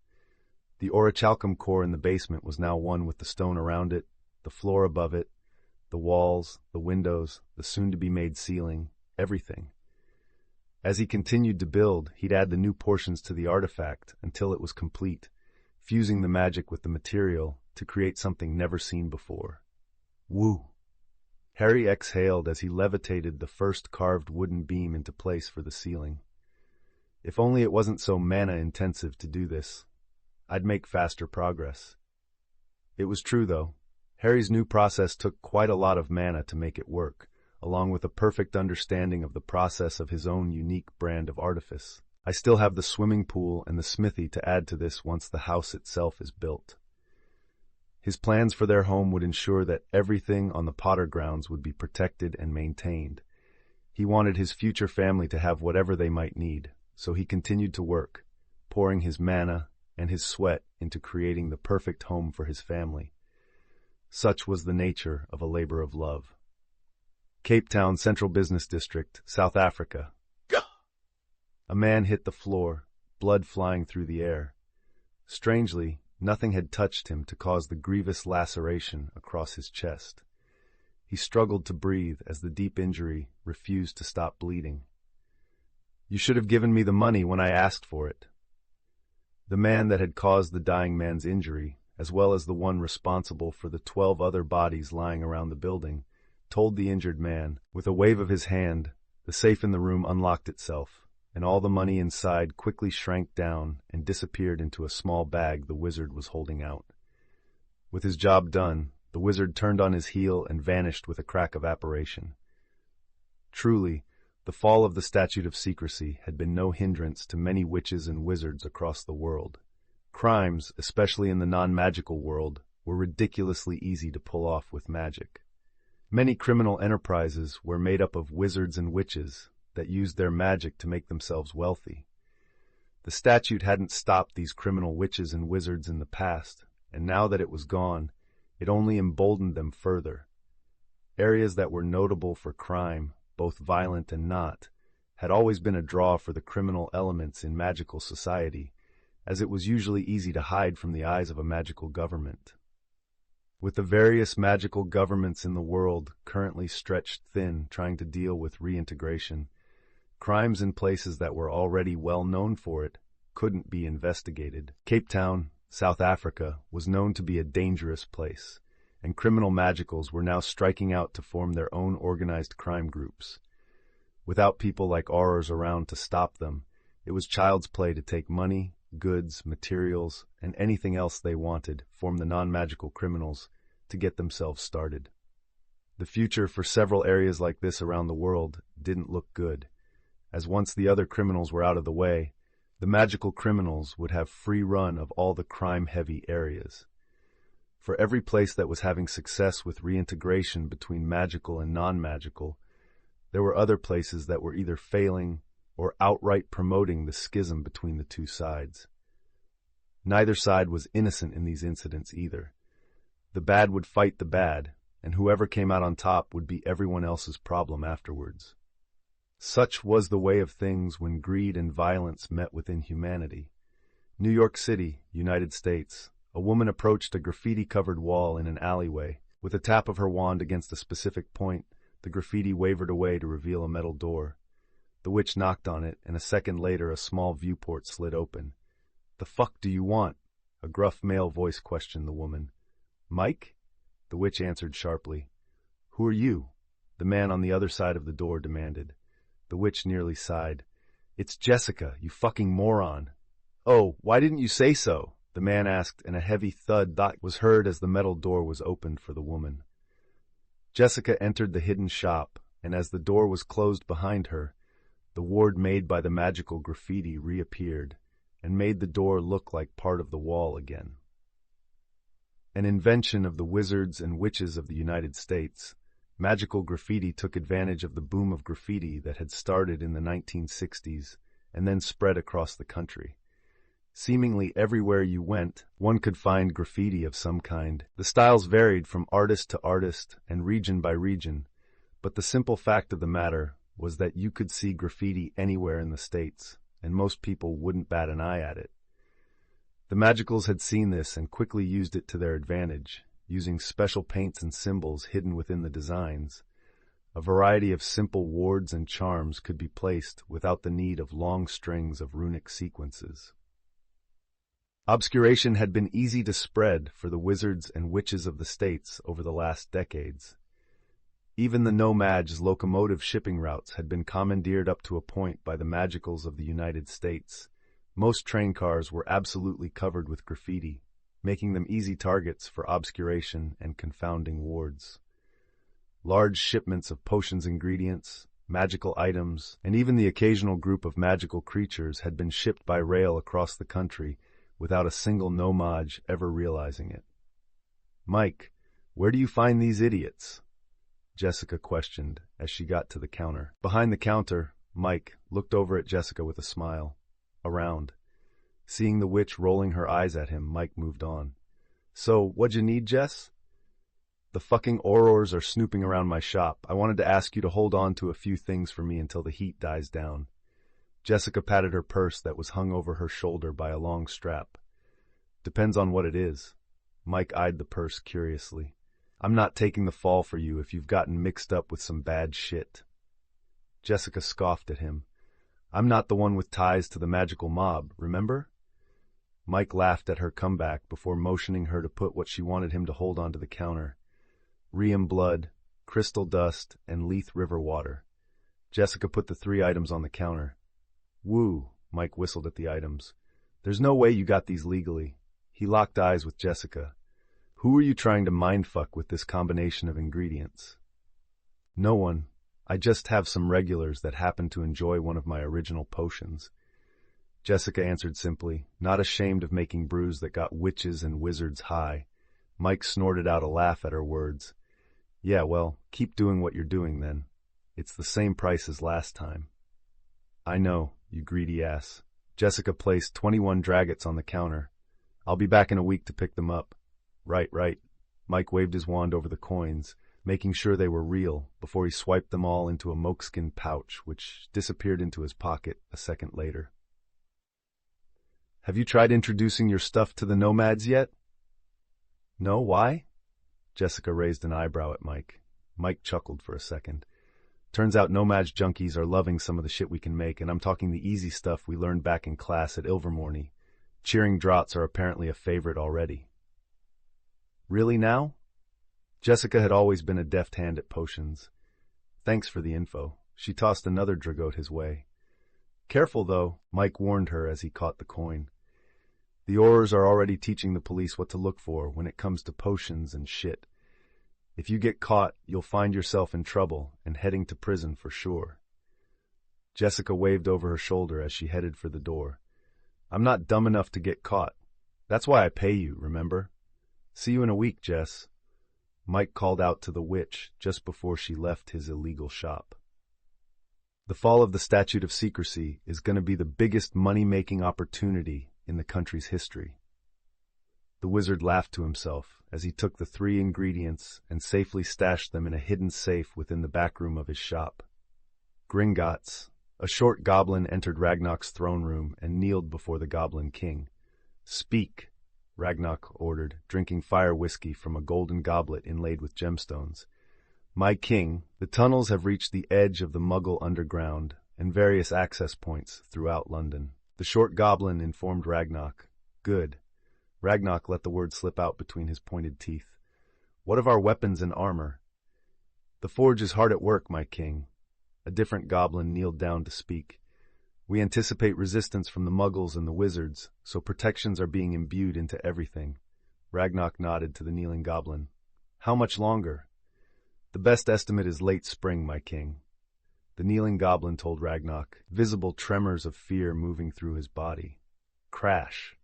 The orichalcum core in the basement was now one with the stone around it, the floor above it, the walls, the windows, the soon-to-be-made ceiling, everything. As he continued to build, he'd add the new portions to the artifact until it was complete, fusing the magic with the material to create something never seen before. Woo! Harry exhaled as he levitated the first carved wooden beam into place for the ceiling. If only it wasn't so mana-intensive to do this. I'd make faster progress. It was true, though. Harry's new process took quite a lot of mana to make it work, along with a perfect understanding of the process of his own unique brand of artifice. I still have the swimming pool and the smithy to add to this once the house itself is built. His plans for their home would ensure that everything on the Potter grounds would be protected and maintained. He wanted his future family to have whatever they might need, so he continued to work, pouring his mana and his sweat into creating the perfect home for his family. Such was the nature of a labor of love. Cape Town, Central Business District, South Africa. A man hit the floor, blood flying through the air. Strangely, nothing had touched him to cause the grievous laceration across his chest. He struggled to breathe as the deep injury refused to stop bleeding. "You should have given me the money when I asked for it." The man that had caused the dying man's injury, as well as the one responsible for the 12 other bodies lying around the building, told the injured man, with a wave of his hand, the safe in the room unlocked itself, and all the money inside quickly shrank down and disappeared into a small bag the wizard was holding out. With his job done, the wizard turned on his heel and vanished with a crack of apparition. Truly, the fall of the Statute of Secrecy had been no hindrance to many witches and wizards across the world. Crimes, especially in the non-magical world, were ridiculously easy to pull off with magic. Many criminal enterprises were made up of wizards and witches that used their magic to make themselves wealthy. The statute hadn't stopped these criminal witches and wizards in the past, and now that it was gone, it only emboldened them further. Areas that were notable for crime, both violent and not, had always been a draw for the criminal elements in magical society, as it was usually easy to hide from the eyes of a magical government. With the various magical governments in the world currently stretched thin trying to deal with reintegration, crimes in places that were already well known for it couldn't be investigated. Cape Town, South Africa, was known to be a dangerous place, and criminal magicals were now striking out to form their own organized crime groups. Without people like ours around to stop them, it was child's play to take money, goods, materials, and anything else they wanted, form the non-magical criminals, to get themselves started. The future for several areas like this around the world didn't look good, as once the other criminals were out of the way, the magical criminals would have free run of all the crime-heavy areas. For every place that was having success with reintegration between magical and non-magical, there were other places that were either failing or outright promoting the schism between the two sides. Neither side was innocent in these incidents either. The bad would fight the bad, and whoever came out on top would be everyone else's problem afterwards. Such was the way of things when greed and violence met within humanity. New York City, United States. A woman approached a graffiti-covered wall in an alleyway. With a tap of her wand against a specific point, the graffiti wavered away to reveal a metal door. The witch knocked on it, and a second later a small viewport slid open. "The fuck do you want?" a gruff male voice questioned the woman. "Mike?" the witch answered sharply. "Who are you?" the man on the other side of the door demanded. The witch nearly sighed. "It's Jessica, you fucking moron." "Oh, why didn't you say so?" the man asked, and a heavy thud was heard as the metal door was opened for the woman. Jessica entered the hidden shop, and as the door was closed behind her, the ward made by the magical graffiti reappeared and made the door look like part of the wall again. An invention of the wizards and witches of the United States, magical graffiti took advantage of the boom of graffiti that had started in the 1960s and then spread across the country. Seemingly everywhere you went, one could find graffiti of some kind. The styles varied from artist to artist and region by region, but the simple fact of the matter was that you could see graffiti anywhere in the States, and most people wouldn't bat an eye at it. The Magicals had seen this and quickly used it to their advantage, using special paints and symbols hidden within the designs. A variety of simple wards and charms could be placed without the need of long strings of runic sequences. Obscuration had been easy to spread for the wizards and witches of the States over the last decades. Even the no-mag's locomotive shipping routes had been commandeered up to a point by the Magicals of the United States, Most train cars were absolutely covered with graffiti, making them easy targets for obscuration and confounding wards. Large shipments of potions ingredients, magical items, and even the occasional group of magical creatures had been shipped by rail across the country without a single nomad ever realizing it. "Mike, where do you find these idiots?" Jessica questioned as she got to the counter. Behind the counter, Mike looked over at Jessica with a smile. Around. Seeing the witch rolling her eyes at him, Mike moved on. "So, what'd you need, Jess?" "The fucking Aurors are snooping around my shop. I wanted to ask you to hold on to a few things for me until the heat dies down." Jessica patted her purse that was hung over her shoulder by a long strap. "Depends on what it is." Mike eyed the purse curiously. "I'm not taking the fall for you if you've gotten mixed up with some bad shit." Jessica scoffed at him. "I'm not the one with ties to the magical mob, remember?" Mike laughed at her comeback before motioning her to put what she wanted him to hold onto the counter. Rheum blood, crystal dust, and Leith River water. Jessica put the 3 items on the counter. "Woo," Mike whistled at the items. "There's no way you got these legally." He locked eyes with Jessica. "Who are you trying to mindfuck with this combination of ingredients?" "No one. I just have some regulars that happen to enjoy one of my original potions." Jessica answered simply, not ashamed of making brews that got witches and wizards high. Mike snorted out a laugh at her words. "Yeah, well, keep doing what you're doing then. It's the same price as last time." "I know, you greedy ass." Jessica placed 21 dragons on the counter. "I'll be back in a week to pick them up." Right. Mike waved his wand over the coins, making sure they were real, before he swiped them all into a moleskin pouch, which disappeared into his pocket a second later. "Have you tried introducing your stuff to the nomads yet?" "No, why?" Jessica raised an eyebrow at Mike. Mike chuckled for a second. "Turns out nomad junkies are loving some of the shit we can make, and I'm talking the easy stuff we learned back in class at Ilvermorny. Cheering draughts are apparently a favorite already." "Really now?" Jessica had always been a deft hand at potions. "Thanks for the info." She tossed another dragot his way. "Careful, though," Mike warned her as he caught the coin. "The Aurors are already teaching the police what to look for when it comes to potions and shit. If you get caught, you'll find yourself in trouble and heading to prison for sure." Jessica waved over her shoulder as she headed for the door. "I'm not dumb enough to get caught. That's why I pay you, remember? See you in a week, Jess." Mike called out to the witch just before she left his illegal shop. The fall of the Statute of Secrecy is going to be the biggest money-making opportunity in the country's history. The wizard laughed to himself as he took the 3 ingredients and safely stashed them in a hidden safe within the back room of his shop. Gringotts, a short goblin, entered Ragnar's throne room and kneeled before the Goblin King. "Speak," Ragnar ordered, drinking fire whiskey from a golden goblet inlaid with gemstones. "My king, the tunnels have reached the edge of the Muggle underground and various access points throughout London." The short goblin informed Ragnar. "Good." Ragnar let the word slip out between his pointed teeth. "What of our weapons and armor?" "The forge is hard at work, my king." A different goblin kneeled down to speak. "We anticipate resistance from the Muggles and the wizards, so protections are being imbued into everything." Ragnar nodded to the kneeling goblin. "How much longer?" "The best estimate is late spring, my king." The kneeling goblin told Ragnar, visible tremors of fear moving through his body. Crash!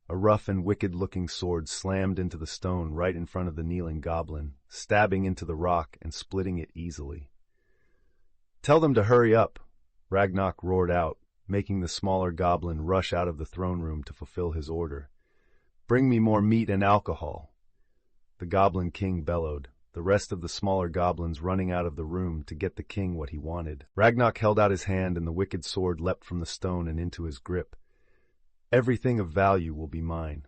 A rough and wicked-looking sword slammed into the stone right in front of the kneeling goblin, stabbing into the rock and splitting it easily. "Tell them to hurry up," Ragnar roared out, making the smaller goblin rush out of the throne room to fulfill his order. "Bring me more meat and alcohol." The Goblin King bellowed, the rest of the smaller goblins running out of the room to get the king what he wanted. Ragnar held out his hand and the wicked sword leapt from the stone and into his grip. "Everything of value will be mine."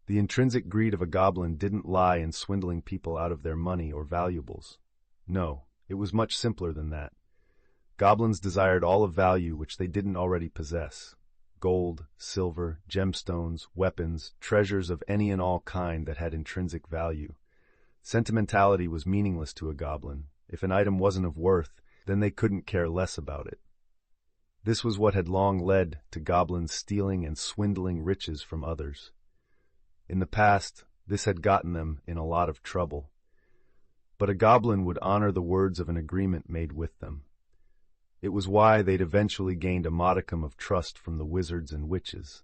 The intrinsic greed of a goblin didn't lie in swindling people out of their money or valuables. No, it was much simpler than that. Goblins desired all of value which they didn't already possess. Gold, silver, gemstones, weapons, treasures of any and all kind that had intrinsic value. Sentimentality was meaningless to a goblin. If an item wasn't of worth, then they couldn't care less about it. This was what had long led to goblins stealing and swindling riches from others. In the past, this had gotten them in a lot of trouble. But a goblin would honor the words of an agreement made with them. It was why they'd eventually gained a modicum of trust from the wizards and witches.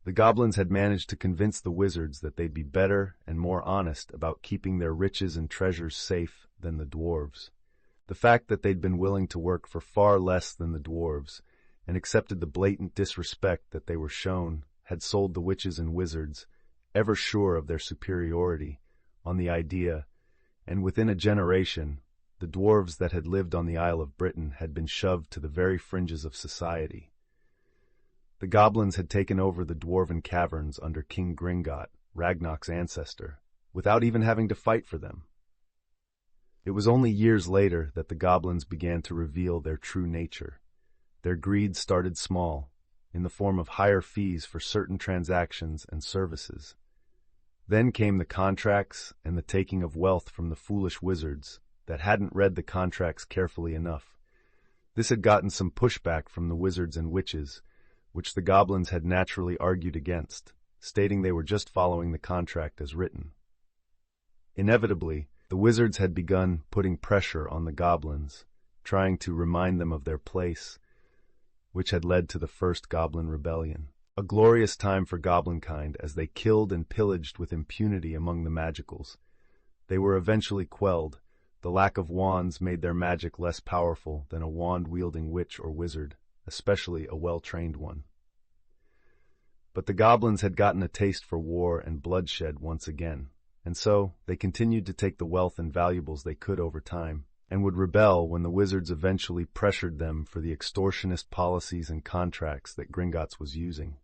The goblins had managed to convince the wizards that they'd be better and more honest about keeping their riches and treasures safe than the dwarves. The fact that they'd been willing to work for far less than the dwarves and accepted the blatant disrespect that they were shown had sold the witches and wizards, ever sure of their superiority, on the idea, and within a generation, the dwarves that had lived on the Isle of Britain had been shoved to the very fringes of society. The goblins had taken over the dwarven caverns under King Gringot, Ragnarok's ancestor, without even having to fight for them. It was only years later that the goblins began to reveal their true nature. Their greed started small, in the form of higher fees for certain transactions and services. Then came the contracts and the taking of wealth from the foolish wizards that hadn't read the contracts carefully enough. This had gotten some pushback from the wizards and witches, which the goblins had naturally argued against, stating they were just following the contract as written. Inevitably, the wizards had begun putting pressure on the goblins, trying to remind them of their place, which had led to the first Goblin Rebellion. A glorious time for goblinkind as they killed and pillaged with impunity among the magicals. They were eventually quelled. The lack of wands made their magic less powerful than a wand-wielding witch or wizard, especially a well-trained one. But the goblins had gotten a taste for war and bloodshed once again, and so they continued to take the wealth and valuables they could over time, and would rebel when the wizards eventually pressured them for the extortionist policies and contracts that Gringotts was using.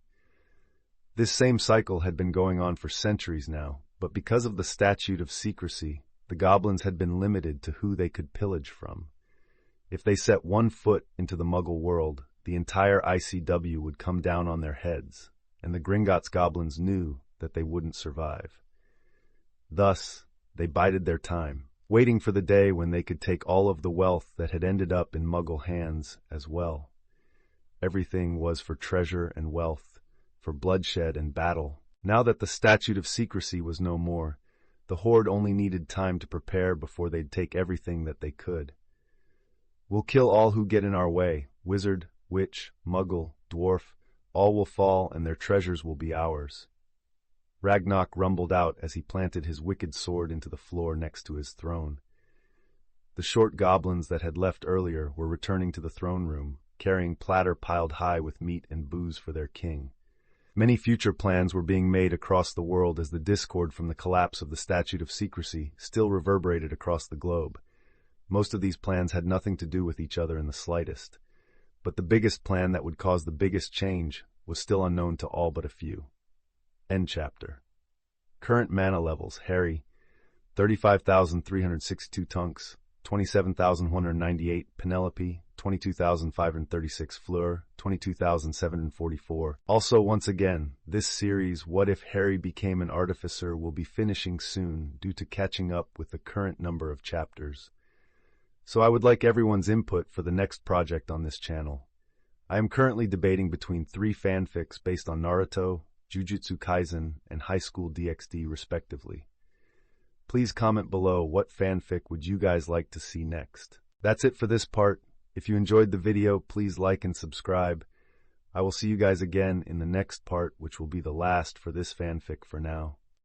This same cycle had been going on for centuries now, but because of the statute of secrecy, the goblins had been limited to who they could pillage from. If they set one foot into the Muggle world, the entire ICW would come down on their heads, and the Gringotts goblins knew that they wouldn't survive. Thus, they bided their time, waiting for the day when they could take all of the wealth that had ended up in Muggle hands as well. Everything was for treasure and wealth, for bloodshed and battle. Now that the statute of secrecy was no more, the Horde only needed time to prepare before they'd take everything that they could. We'll kill all who get in our way, wizard, witch, Muggle, dwarf, all will fall and their treasures will be ours. Ragnarok rumbled out as he planted his wicked sword into the floor next to his throne. The short goblins that had left earlier were returning to the throne room, carrying platter piled high with meat and booze for their king. Many future plans were being made across the world as the discord from the collapse of the Statute of Secrecy still reverberated across the globe. Most of these plans had nothing to do with each other in the slightest, but the biggest plan that would cause the biggest change was still unknown to all but a few. End chapter. Current mana levels: Harry, 35,362 Tunks, 27,198 Penelope, 22,536 Fleur, 22,744. Also, once again, this series, What If Harry Became an Artificer, will be finishing soon due to catching up with the current number of chapters. So I would like everyone's input for the next project on this channel. I am currently debating between 3 fanfics based on Naruto, Jujutsu Kaisen, and High School DxD respectively. Please comment below what fanfic would you guys like to see next. That's it for this part. If you enjoyed the video, please like and subscribe. I will see you guys again in the next part, which will be the last for this fanfic for now.